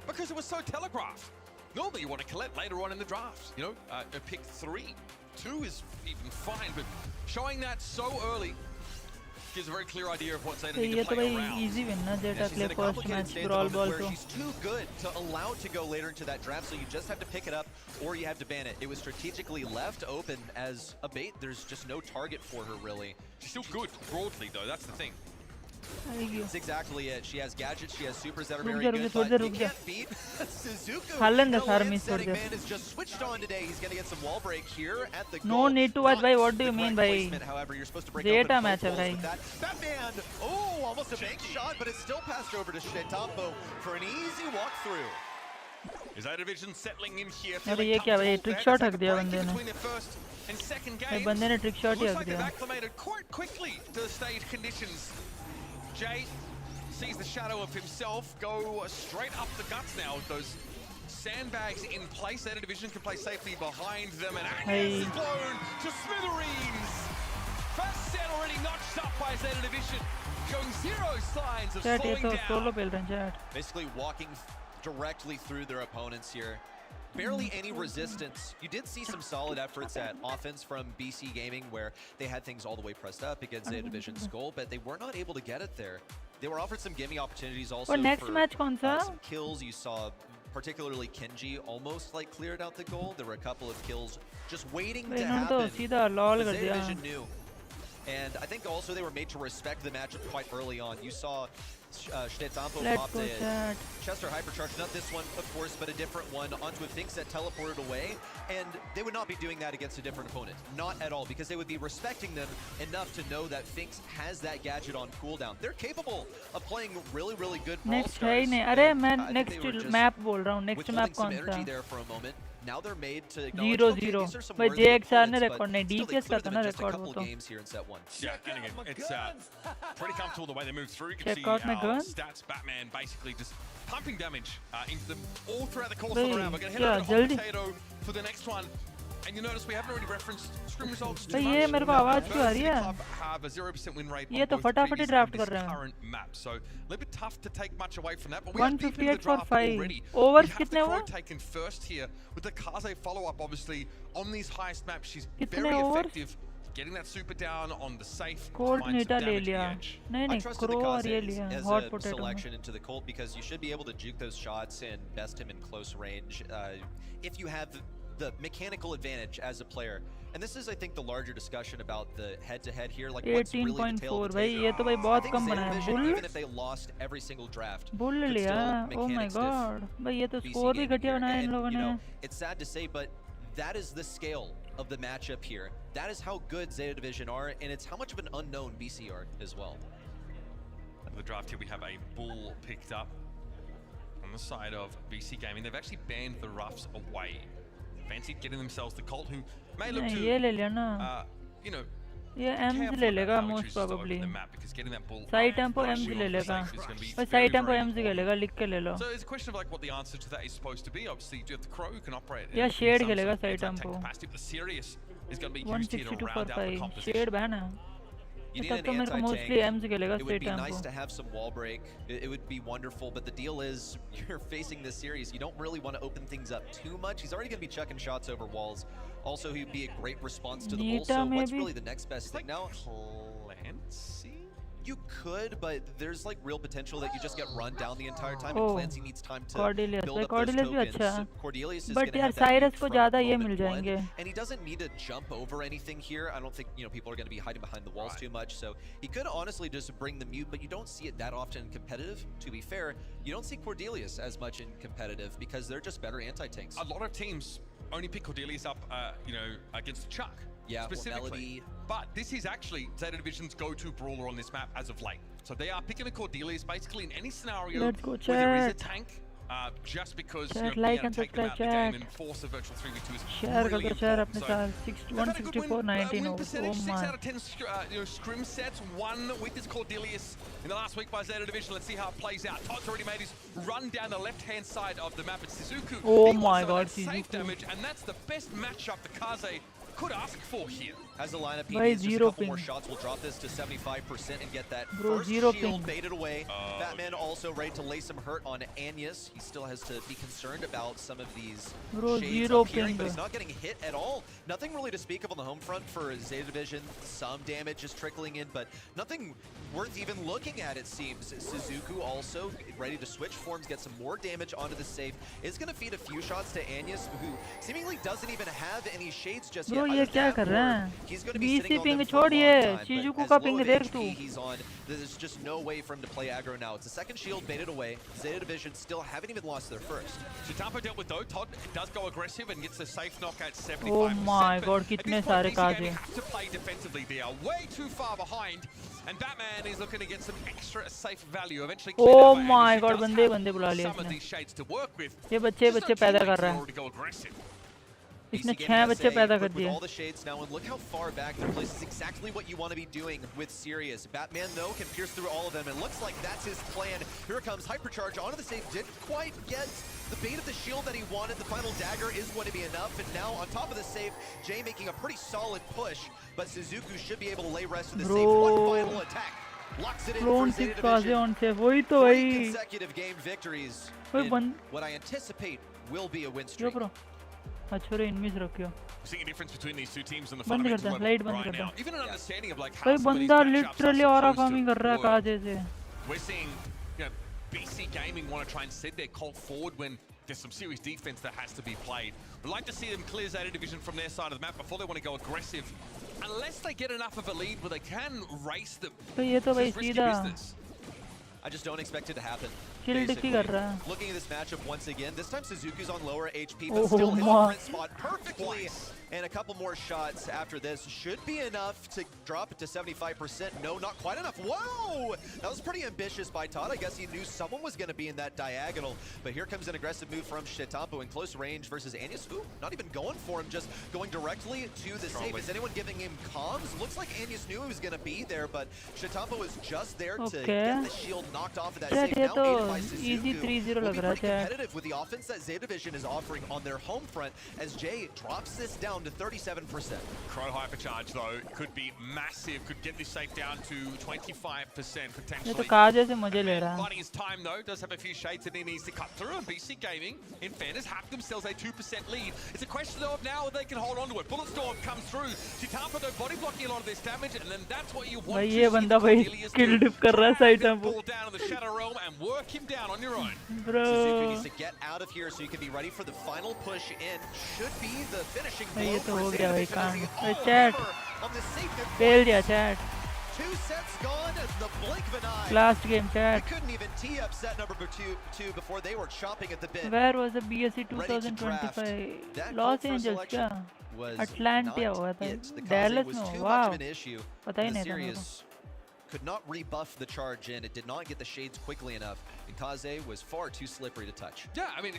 because it was so telegraphed. Normally you want to Colette later on in the draft. You know, a pick 3. 2 is even fine, but showing that so early gives a very clear idea of what Zeta need to play around. Easy win na Zeta play first match Brawl ball to. She's too good to allow to go later into that draft, so you just have to pick it up or you have to ban it. It was strategically left open as a bait. There's just no target for her really. She's still good broadly though, that's the thing. That's exactly it. She has gadgets, she has supers that are very good, but you can't beat Suzuku. Haaland The setting man is just switched on today. He's going to get some wall break here at the goal. No need to watch, bhai. What do you mean, bhai? However, you're supposed to break Zeta match hai, bhai. That man, oh, almost a bank shot, but it's still passed over to Shetampo for an easy walkthrough. Is Zeta Division settling in here? अरे ये क्या भाई trick shot हक दिया बंदे ने. भाई बंदे ने ट्रिक शॉट ही हक दिया. Acclimated quite quickly to the stage conditions. Jay sees the shadow of himself go straight up the guts now with those sandbags in place. Zeta Division can play safely behind them, and Agnes is blown to smithereens. First set already notched up by Zeta Division, showing zero signs of slowing down. Basically walking directly through their opponents here. Barely any resistance. You did see some solid efforts at offense from BC Gaming where they had things all the way pressed up against Zeta Division's goal, but they were not able to get it there. They were offered some gimme opportunities also for some kills. You saw particularly Kenji almost like cleared out the goal. There were a couple of kills just waiting to happen. Zeta Division knew. And I think also they were made to respect the matchup quite early on. You saw Shtetampo popped a Chester Hypercharge, not this one, of course, but a different one onto a Finks that teleported away. And they would not be doing that against a different opponent. Not at all, because they would be respecting them enough to know that Finks has that gadget on cooldown. They're capable of playing really, really good Brawl stars. Next map बोल रहा हूँ. Next map कौन सा? There for a moment. Now they're made to 0-0. भाई JXR ने record नहीं, DPS का था ना record वो तो. Yeah, and again, it's pretty comfortable the way they move through. You can see our stats. Batman basically just pumping damage into them all throughout the course of the round. We're going to head over to Hot Potato for the next one. And you notice we haven't already referenced scrim results too much. ये मेरे को आवाज क्यों आ रही है? Have a 0% win rate ये तो फटाफट draft कर रहे हैं. Current map, so a little bit tough to take much away from that. But we 158 for 5. Overs कितने हुए? Taken first here with the Kaze follow-up, obviously on these highest maps. She's very effective. Getting that super down on the safe. Cold Nita ले लिया. नहीं Crow और ये लिया. Hot Potato. Selection into the Colt because you should be able to juke those shots and best him in close range if you have the mechanical advantage as a player. And this is, I think, the larger discussion about the head-to-head here. Like, what's really the tail of the tape? ये तो भाई बहुत कम बना है. Bull. Even if they lost every single draft. Bull लिया. Oh my God. भाई ये तो score भी घटिया बनाया इन लोगों ने. It's sad to say, but that is the scale of the matchup here. That is how good Zeta Division are, and it's how much of an unknown BC are as well. At the draft here, we have a Bull picked up on the side of BC Gaming. They've actually banned the Roughs away. Fancied getting themselves the Colt, who may look to, you know, ये M's ले लेगा most probably. Side tempo M's ले लेगा. पर side tempo M's खेलेगा, लिख के ले लो. So it's a question of like what the answer to that is supposed to be. Obviously, you do have the Crow who can operate. Yeah, Shade खेलेगा side tempo. The Sirius is going to be used here to round out the composition. Shade ban है. You need an anti-tank. It would be nice to have some wall break. It would be wonderful, but the deal is you're facing this series. You don't really want to open things up too much. He's already going to be chucking shots over walls. Also, he'd be a great response to the bull. So what's really the next best thing now? Clancy? You could, but there's like real potential that you just get run down the entire time, and Clancy needs time to build up those tokens. Cordelius is going to have that from moment one, and he doesn't need to jump over anything here. I don't think people are going to be hiding behind the walls too much, so he could honestly just bring the mute, but you don't see it that often in competitive. To be fair, you don't see Cordelius as much in competitive because they're just better anti-tanks. A lot of teams only pick Cordelius up, against Chuck. Yeah, specifically. But this is actually Zeta Division's go-to brawler on this map as of late. So they are picking a Cordelius basically in any scenario where there is a tank, just because you know, being able to take them out of the game and force a virtual 3v2 is really important. So they've had a good win percentage, 6 out of 10 scrim sets, 1 with this Cordelius in the last week by Zeta Division. Let's see how it plays out. Todd's already made his run down the left-hand side of the map. It's Shizuku. Oh my God, safe damage, and that's the best matchup the Kaze could ask for here. As the lineup, he needs just a couple more shots. We'll drop this to 75% and get that first shield baited away. Batman also ready to lay some hurt on Agnes. He still has to be concerned about some of these shades up here, but he's not getting hit at all. Nothing really to speak of on the home front for Zeta Division. Some damage is trickling in, but nothing worth even looking at, it seems. Shizuku also ready to switch forms, get some more damage onto the safe. Is going to feed a few shots to Agnes, who seemingly doesn't even have any shades just yet. ये क्या कर रहा है? BC ping छोड़िए, शिजुकू का ping देख तू. There's just no way for him to play aggro now. It's the second shield baited away. Zeta Division still haven't even lost their first. Shtetampo dealt with though. Todd does go aggressive and gets a safe knock at 75%. Oh my God, कितने सारे काजे. Have to play defensively. They are way too far behind, and Batman is looking to get some extra safe value. Eventually, oh my God, बंदे बुला लिए some of these shades to work with. ये बच्चे पैदा कर रहा है. इसने BC 6 बच्चे पैदा कर with दिए all the shades now, and look how far back they're placed. Is exactly what you want to be doing with Sirius. Batman though can pierce through all of them. It looks like that's his plan. Here it comes, hypercharge onto the safe. Didn't quite get the bait of the shield that he wanted. The final dagger is going to be enough, and now on top of the safe, Jay making a pretty solid push, but Suzuku should be able to lay rest to the safe. One final attack. Locks it in for Zeta Division. वही तो 3 भाई consecutive game victories. कोई in बंद what I anticipate will be a win जो streak. Bro अच्छा रे इनमिस रखियो We're seeing a difference between these two teams on the बंद fundamental करता level लाइट बंद right करता now. Even an understanding of like how भाई some of these बंदा matchups are literally aura supposed farming to कर रहा है work. काजे से We're seeing, you know, BC Gaming want to try and set their call forward when there's some serious defense that has to be played. We'd like to see them clear Zeta Division from their side of the map before they want to go aggressive. Unless they get enough of a lead where they can race them. तो ये तो भाई This is risky सीधा business. I just don't expect it to happen. Kill basically. कर रहा है Looking at this matchup once again, this time Suzuki's on lower HP, Oh but still his my. sprint spot perfectly. And a couple more shots after this should be enough to drop it to 75%. No, not quite enough. Whoa! That was pretty ambitious by Todd. I guess he knew someone was going to be in that diagonal. But here comes an aggressive move from Shitampo in close range versus Anyas. Ooh, not even going for him, just going directly to the safe. Is anyone giving him comms? Looks like Anyas knew he was going to be there, but Shitampo was just there to get the shield knocked off of that safe. ये Now तो aided by Suzuku. easy 3-0 Will लग be रहा pretty है competitive with the offense that Zeta Division is offering on their home front as Jay drops this down to 37%. Crow hypercharge though could be massive, could get this safe down to 25% ये potentially. तो काजे से मजे ले रहा है Biding his time though, does have a few shades that he needs to cut through, and BC Gaming, in fairness, have themselves a 2% lead. It's a question though of now if they can hold on to it. Bulletstorm comes through. Shitampo though body blocking a lot of this damage, and then that's what you want भाई to ये see बंदा from भाई Cordelius kill do. Dip कर रहा है side में Ball down in the Shadow Realm and work him down on your own. Suzuki needs to get out of here so you can be ready for the final push in. Should be the finishing भाई blow ये तो for हो Zeta गया भाई Division काम as the भाई all chat over on the safe at fail once. दिया chat 2 sets gone in the blink of an eye. Last game They chat couldn't even tee up set number two before they were chomping at the bit. Where was the BSC Ready to draft. 2025 That Los cult for Angeles selection क्या was Atlanta not हुआ था it. The Dallas was में too much वाह of an issue. पता ही and the नहीं था मेरे को series could not rebuff the charge in. It did not get the shades quickly enough. And Kaze was far too slippery to touch. Yeah, I mean,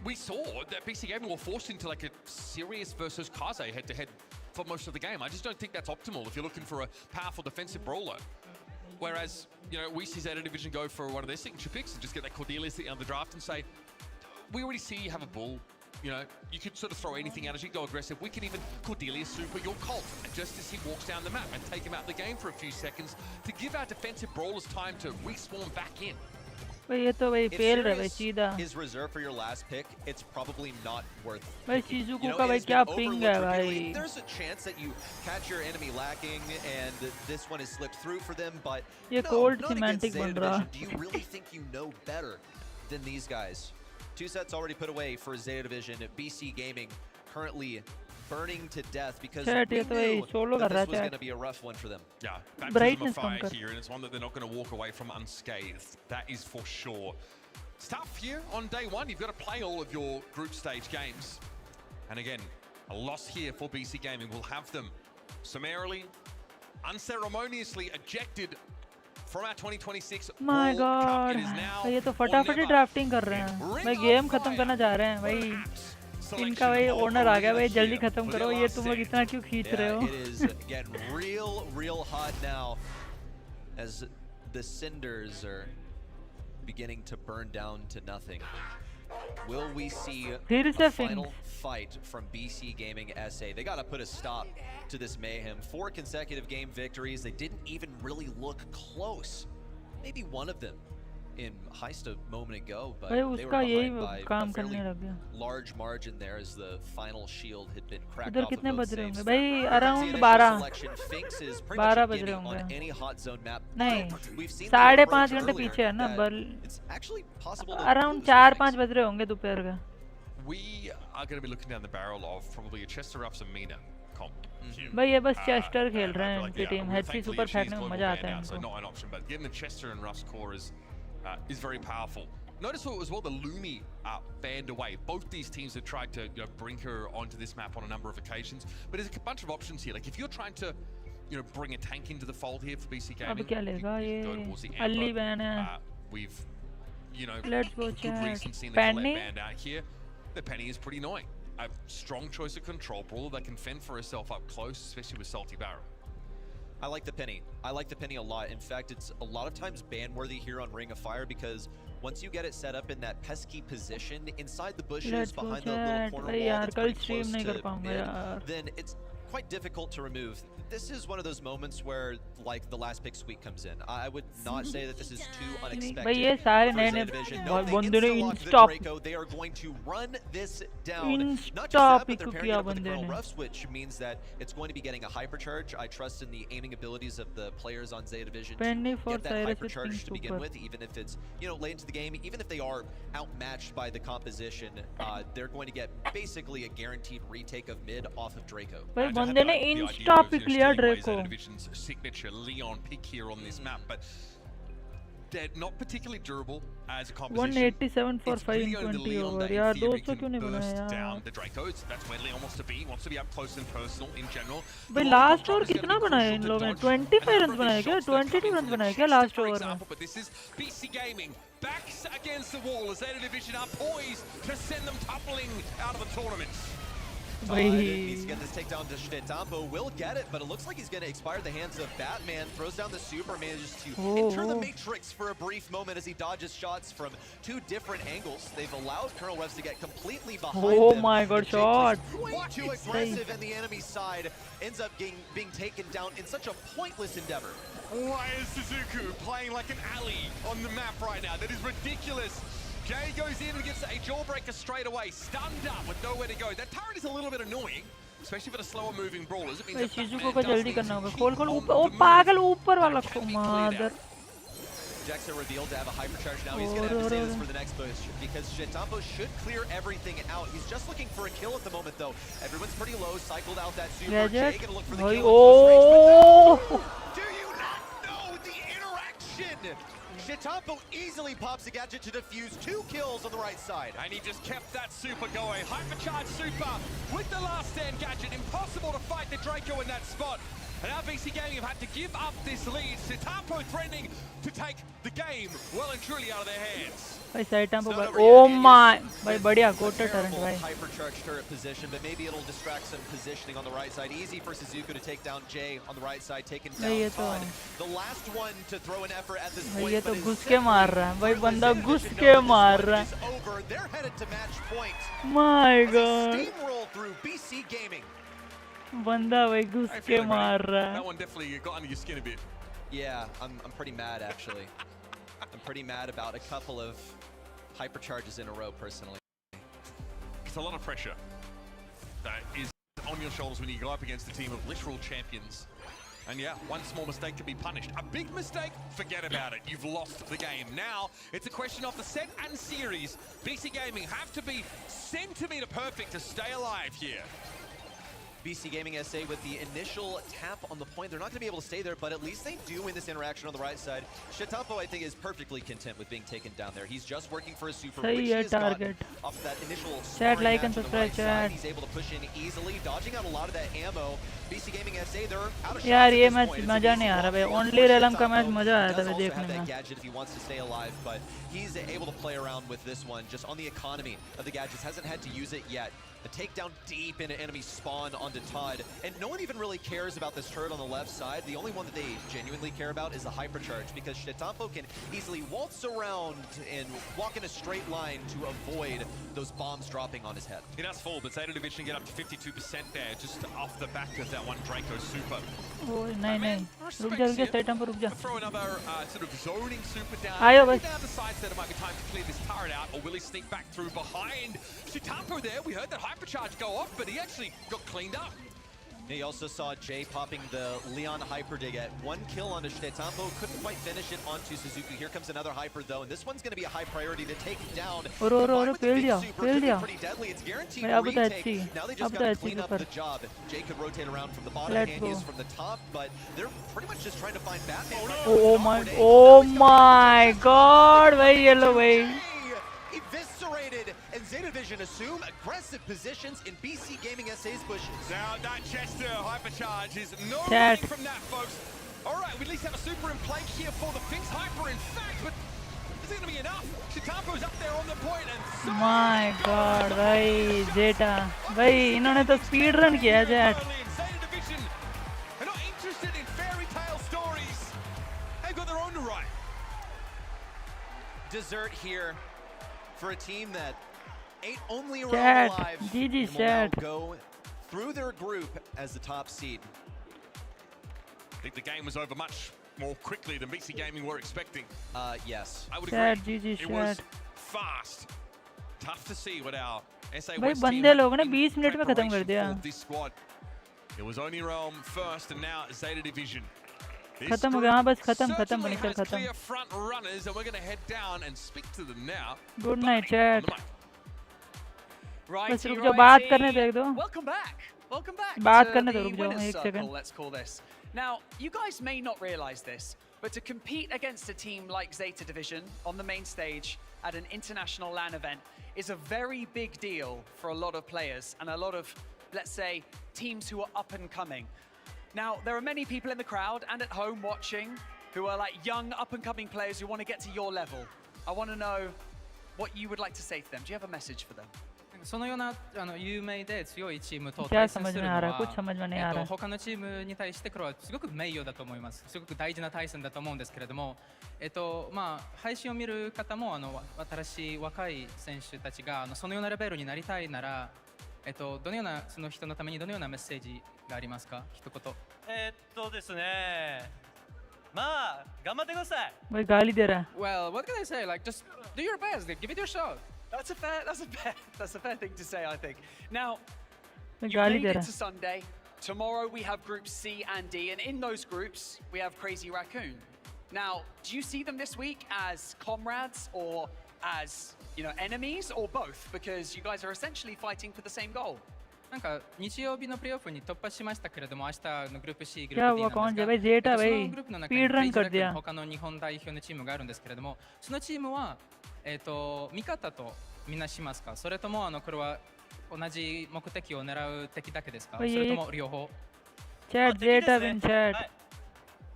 we saw that BC Gaming were forced into like a serious versus Kaze head-to-head for most of the game. I just don't think that's optimal if you're looking for a powerful defensive brawler. Whereas, you know, we see Zeta Division go for one of their signature picks and just get that Cordelius on the draft and say, we already see you have a bull. You know, you could sort of throw anything at us, you go aggressive. We can even Cordelius super your cult, and just as he walks down the map and take him out of the game for a few seconds to give our defensive brawlers time to respawn back in. भाई ये तो भाई If fail रहा है भाई Sirius सीधा is reserved for your last pick, it's probably not worth भाई picking. शिजुकू You know, का it भाई has क्या been पिंग overlooked है repeatedly. भाई There's a chance that you catch your enemy lacking and this one is slipped through for them, but ये no, cold not against semantic Zeta बन रहा Division. Do you really think you know better than these guys? 2 sets already put away for Zeta Division. BC Gaming currently burning to death because Chat, we ये तो भाई knew solo that कर रहा this was है going chat. to be a rough one for them. Yeah, baptism Brightness of fire कम कर here, and it's one that they're not going to walk away from unscathed. That is for sure. It's tough here on day one. You've got to play all of your group stage games. And again, a loss here for BC Gaming will have them summarily, unceremoniously ejected from our 2026 My World Cup. God, It is now भाई ये तो or फटाफट ही never. Drafting कर रहे हैं भाई game खत्म करना चाह रहे हैं भाई इनका भाई ओनर आ गया भाई जल्दी खत्म करो ये तुम लोग इतना क्यों खींच रहे Yeah, हो it is getting real hot now as the cinders are beginning to burn down to nothing. Will we see फिर a से final Finks. fight from BC Gaming SA? They got to put a stop to this mayhem. 4 consecutive game victories. They didn't even really look close. Maybe one of them in Heist a moment ago, but भाई they were उसका यही behind by a काम fairly करने लग गया large margin there as the final shield had been cracked इधर off of कितने both बज रहे saves. होंगे भाई The around initial 12 selection, Finks is pretty 12 much बज a रहे gimme on होंगे any hot zone map. नहीं We've seen the साढ़े approach 5 घंटे earlier पीछे है ना that बल it's actually possible to around lose 4-5 बज रहे होंगे दोपहर का We are going to be looking down the barrel of probably a Chester Ruffs and Mina comp. भाई ये बस चेस्टर खेल And I रहे feel हैं like, इनकी yeah, टीम well, हेड सी thankfully सुपर she's फेंकने में global मजा banned आता है out, so इनको not an option. But getting the Chester and Ruffs core is very powerful. Notice as well the Lumi banned away. Both these teams have tried to bring her onto this map on a number of occasions, but there's a bunch of options here. Like if you're trying to bring a tank into the fold here for BC Gaming, अब क्या लेगा you ये go towards the अल्ली Amber. Ban है We've Let's go good chat. reason seeing the Colette Penny? banned out here. The Penny is pretty annoying. a strong choice of control brawler that can fend for herself up close, especially with Salty Barrow. I like the penny. I like the penny a lot. In fact, it's a lot of times ban-worthy here on Ring of Fire because once you get it set up in that pesky position inside the bushes behind the little corner wall that's pretty close to mid, then it's quite difficult to remove. This is one of those moments where, like, the last pick sweep comes in. I would not say that this is too unexpected. They are going to run this down. Not just that, but they're pairing it up with the Colonel Ruffs, which means that it's going to be getting a hypercharge. I trust in the aiming abilities of the players on Zeta Division to get that hypercharge to begin with, even if it's, you know, late into the game, even if they are outmatched by the composition, they're going to get basically a guaranteed retake of mid off of Draco. बंदे ने Insta pick लिया ड्रेको Division's signature Leon pick here on this map, but they're not particularly durable as a composition. 187 for 520 over. यार 200 क्यों नहीं बनाया यार? Down the Dracos. That's where Leon wants to be. Wants to be up close and personal in general. भाई last over कितना बनाया इन लोगों ने? 25 रन बनाया क्या? 22 रन बनाया क्या लास्ट ओवर में? But this is BC Gaming backs against the wall as Zeta Division are poised to send them toppling out of the tournament. Needs to get this takedown to Shnetampo. Will get it, but it looks like he's going to expire the hands of Batman. Throws down the super, manages to enter the Matrix for a brief moment as he dodges shots from two different angles. They've allowed Colonel Ruffs to get completely behind them. Oh my god, shot! Way too aggressive, and the enemy side ends up being taken down in such a pointless endeavor. Why is Suzuku playing like an alley on the map right now? That is ridiculous. Jay goes in and gets a jawbreaker straight away, stunned up with nowhere to go. That turret is a little bit annoying, especially for the slower moving brawlers. It means that Shizuko को जल्दी करना होगा. खोल ऊपर. ओ पागल ऊपर वाला को मादर. Jaxa revealed to have a hypercharge now. He's going to have to save this for the next push because Shnetampo should clear everything out. He's just looking for a kill at the moment though. Everyone's pretty low, cycled out that super. Jay gonna look for the kill. Oh! Do you not know the interaction? Shnetampo easily pops a gadget to defuse 2 kills on the right side. And he just kept that super going. Hypercharged super with the last stand gadget. Impossible to fight the Draco in that spot. And now BC Gaming have had to give up this lead. Shnetampo threatening to take the game well and truly out of their hands. भाई side tempo पर oh my भाई बढ़िया गोटा turn भाई hypercharged turret position, but maybe it'll distract some positioning on the right side. Easy for Suzuku to take down Jay on the right side, taking down Todd. The last one to throw an effort at this point, ये तो घुस के मार रहा है भाई बंदा घुस के मार रहा है over. They're headed to match point. My god Steamroll through BC Gaming. बंदा भाई घुस के मार रहा है That one definitely got under your skin a bit. Yeah, I'm pretty mad actually. I'm pretty mad about a couple of hypercharges in a row personally. It's a lot of pressure that is on your shoulders when you go up against a team of literal champions. And yeah, one small mistake can be punished. A big mistake, forget about it. You've lost the game. Now, it's a question of the set and series. BC Gaming have to be centimeter perfect to stay alive here. BC Gaming SA with the initial tap on the point. They're not going to be able to stay there, but at least they do win this interaction on the right side. Shnetampo, I think, is perfectly content with being taken down there. He's just working for a super, which he has gotten off that initial chat like and subscribe chat. He's able to push in easily, dodging out a lot of that ammo. BC Gaming SA, they're out of shots यार ये at this match point. मजा नहीं आ रहा भाई only रेलम का match मजा आया था देखने में gadget if he wants to stay alive, but he's able to play around with this one just on the economy of the gadgets. Hasn't had to use it yet. The takedown deep into enemy spawn onto Todd, and no one even really cares about this turret on the left side. The only one that they genuinely care about is the hypercharge, because Shnetampo can easily waltz around and walk in a straight line to avoid those bombs dropping on his head. He does fall, but Zeta Division get up to 52% there, just off the back of that one Draco super. Oh, नहीं रुक जा side tempo रुक जा Throw another sort of zoning super down. आयो बस Now decides that it might be time to clear this turret out, or will he sneak back through behind? Shnetampo there, we heard that hypercharge go off, but he actually got cleaned up. He also saw Jay popping the Leon hyper dig at 1 kill onto Shnetampo. Couldn't quite finish it onto Suzuki. Here comes another hyper though, and this one's going to be a high priority to take down. Pretty deadly. It's guaranteed retake. Now they just got to clean up the job. Jay could rotate around from the bottom and use from the top, but they're pretty much just trying to find Batman. Oh my god, very yellow way. Eviscerated, and Zeta Division assume aggressive positions in BC Gaming SA's bushes. Now that Chester hypercharge is no running from that, folks. All right, we at least have a super in play here for the fixed hyper, in fact, but Is it going to be enough? Chitampo's up there on the point and so My God, भाई जेटा भाई इन्होंने तो speed run किया है chat. Zeta Division are not interested in fairy tale stories. They've got their own to write. Dessert here for a team that ain't only a Chat, round alive GG and will now chat. go through their group as the top seed. I think the game was over much more quickly than BC Gaming were expecting. Yes. I would Chat, agree. GG It was chat. fast. Tough to see what our SA भाई West team बंदे had लोगों ने in 20 minute में खत्म कर preparation दिया. for this squad. It was only Realm first and now Zeta Division. This खत्म हो group गया. हाँ बस खत्म certainly बनीकर has खत्म. clear front runners and we're going to head down and speak to them now. Good night chat. Righty, बस रुक जाओ बात righty. करने दे दो. Welcome back. Welcome back बात to करने the दो, रुक जाओ, winner's एक circle, second. let's call this. Now, you guys may not realize this, but to compete against a team like Zeta Division on the main stage at an international LAN event is a very big deal for a lot of players and a lot of, let's say, teams who are up and coming. Now, there are many people in the crowd and at home watching who are like young up and coming players who want to get to your level. I want to know what you would like to say to them. Do you have a message for them? そのような有名で強いチームと क्या 対戦 समझ する में の आ रहा है? は कुछ समझ में नहीं आ रहा है. 他のチームに対してこれはすごく名誉だと思います。すごく大事な対戦だと思うんですけれども、まあ配信を見る方も新しい若い選手たちがそのようなレベルになりたいなら、どのようなその人のためにどのようなメッセージがありますか？一言。ですね。まあ頑張ってください。भाई गाली दे रहा है. Well, what can I say? Like just do your best. Give it your shot. That's a fair thing to say, I think. Now, भाई you गाली made दे it रहा to है. Sunday. Tomorrow we have groups C and D, and in those groups we have Crazy Raccoon. Now, do you see them this week as comrades or as, enemies or both? Because you guys are essentially fighting for the same goal. なんか日曜日のプレーオフに突破しましたけれども、明日のグループ C、グル क्या ープ D な हुआ んですが、कौन से भाई जेटा そ भाई のグループの中に speed クレ run イジー कर ラクーン दिया. 他の日本代表のチームがあるんですけれども、そのチームは味方とみなしますか？それともこれは同じ目的を狙う敵だけですか？それとも両方？ Chat Zeta win chat.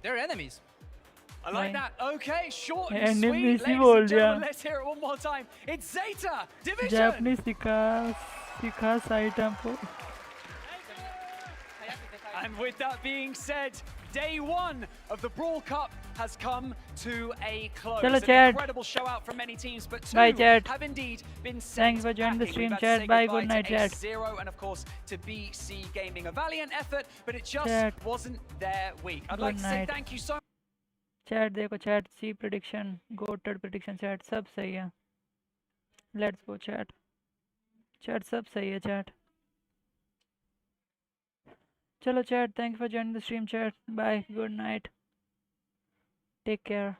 They're enemies. I like that. Okay, short and Enemies sweet. He Ladies बोल and gentlemen, दिया. let's hear it one more time. It's Zeta Division. Japanese सिखा Sai tempo. And with that being said, day one of the Brawl Cup has come to a close. Chalo, An chat. incredible show out from many teams, but two Bye, chat. have indeed been sent Thanks for joining the packing. stream, We've had to chat. say Bye, goodbye good night, to chat. Zero and of course to BC Gaming. A valiant effort, but it just Chat. wasn't their week. I'd Good like to say night. thank you so much. Chat देखो chat C prediction, goated prediction chat सब सही है. Let's go chat. Chat सब सही है chat. चलो chat, thanks for joining the stream chat. Bye, good night. Take care.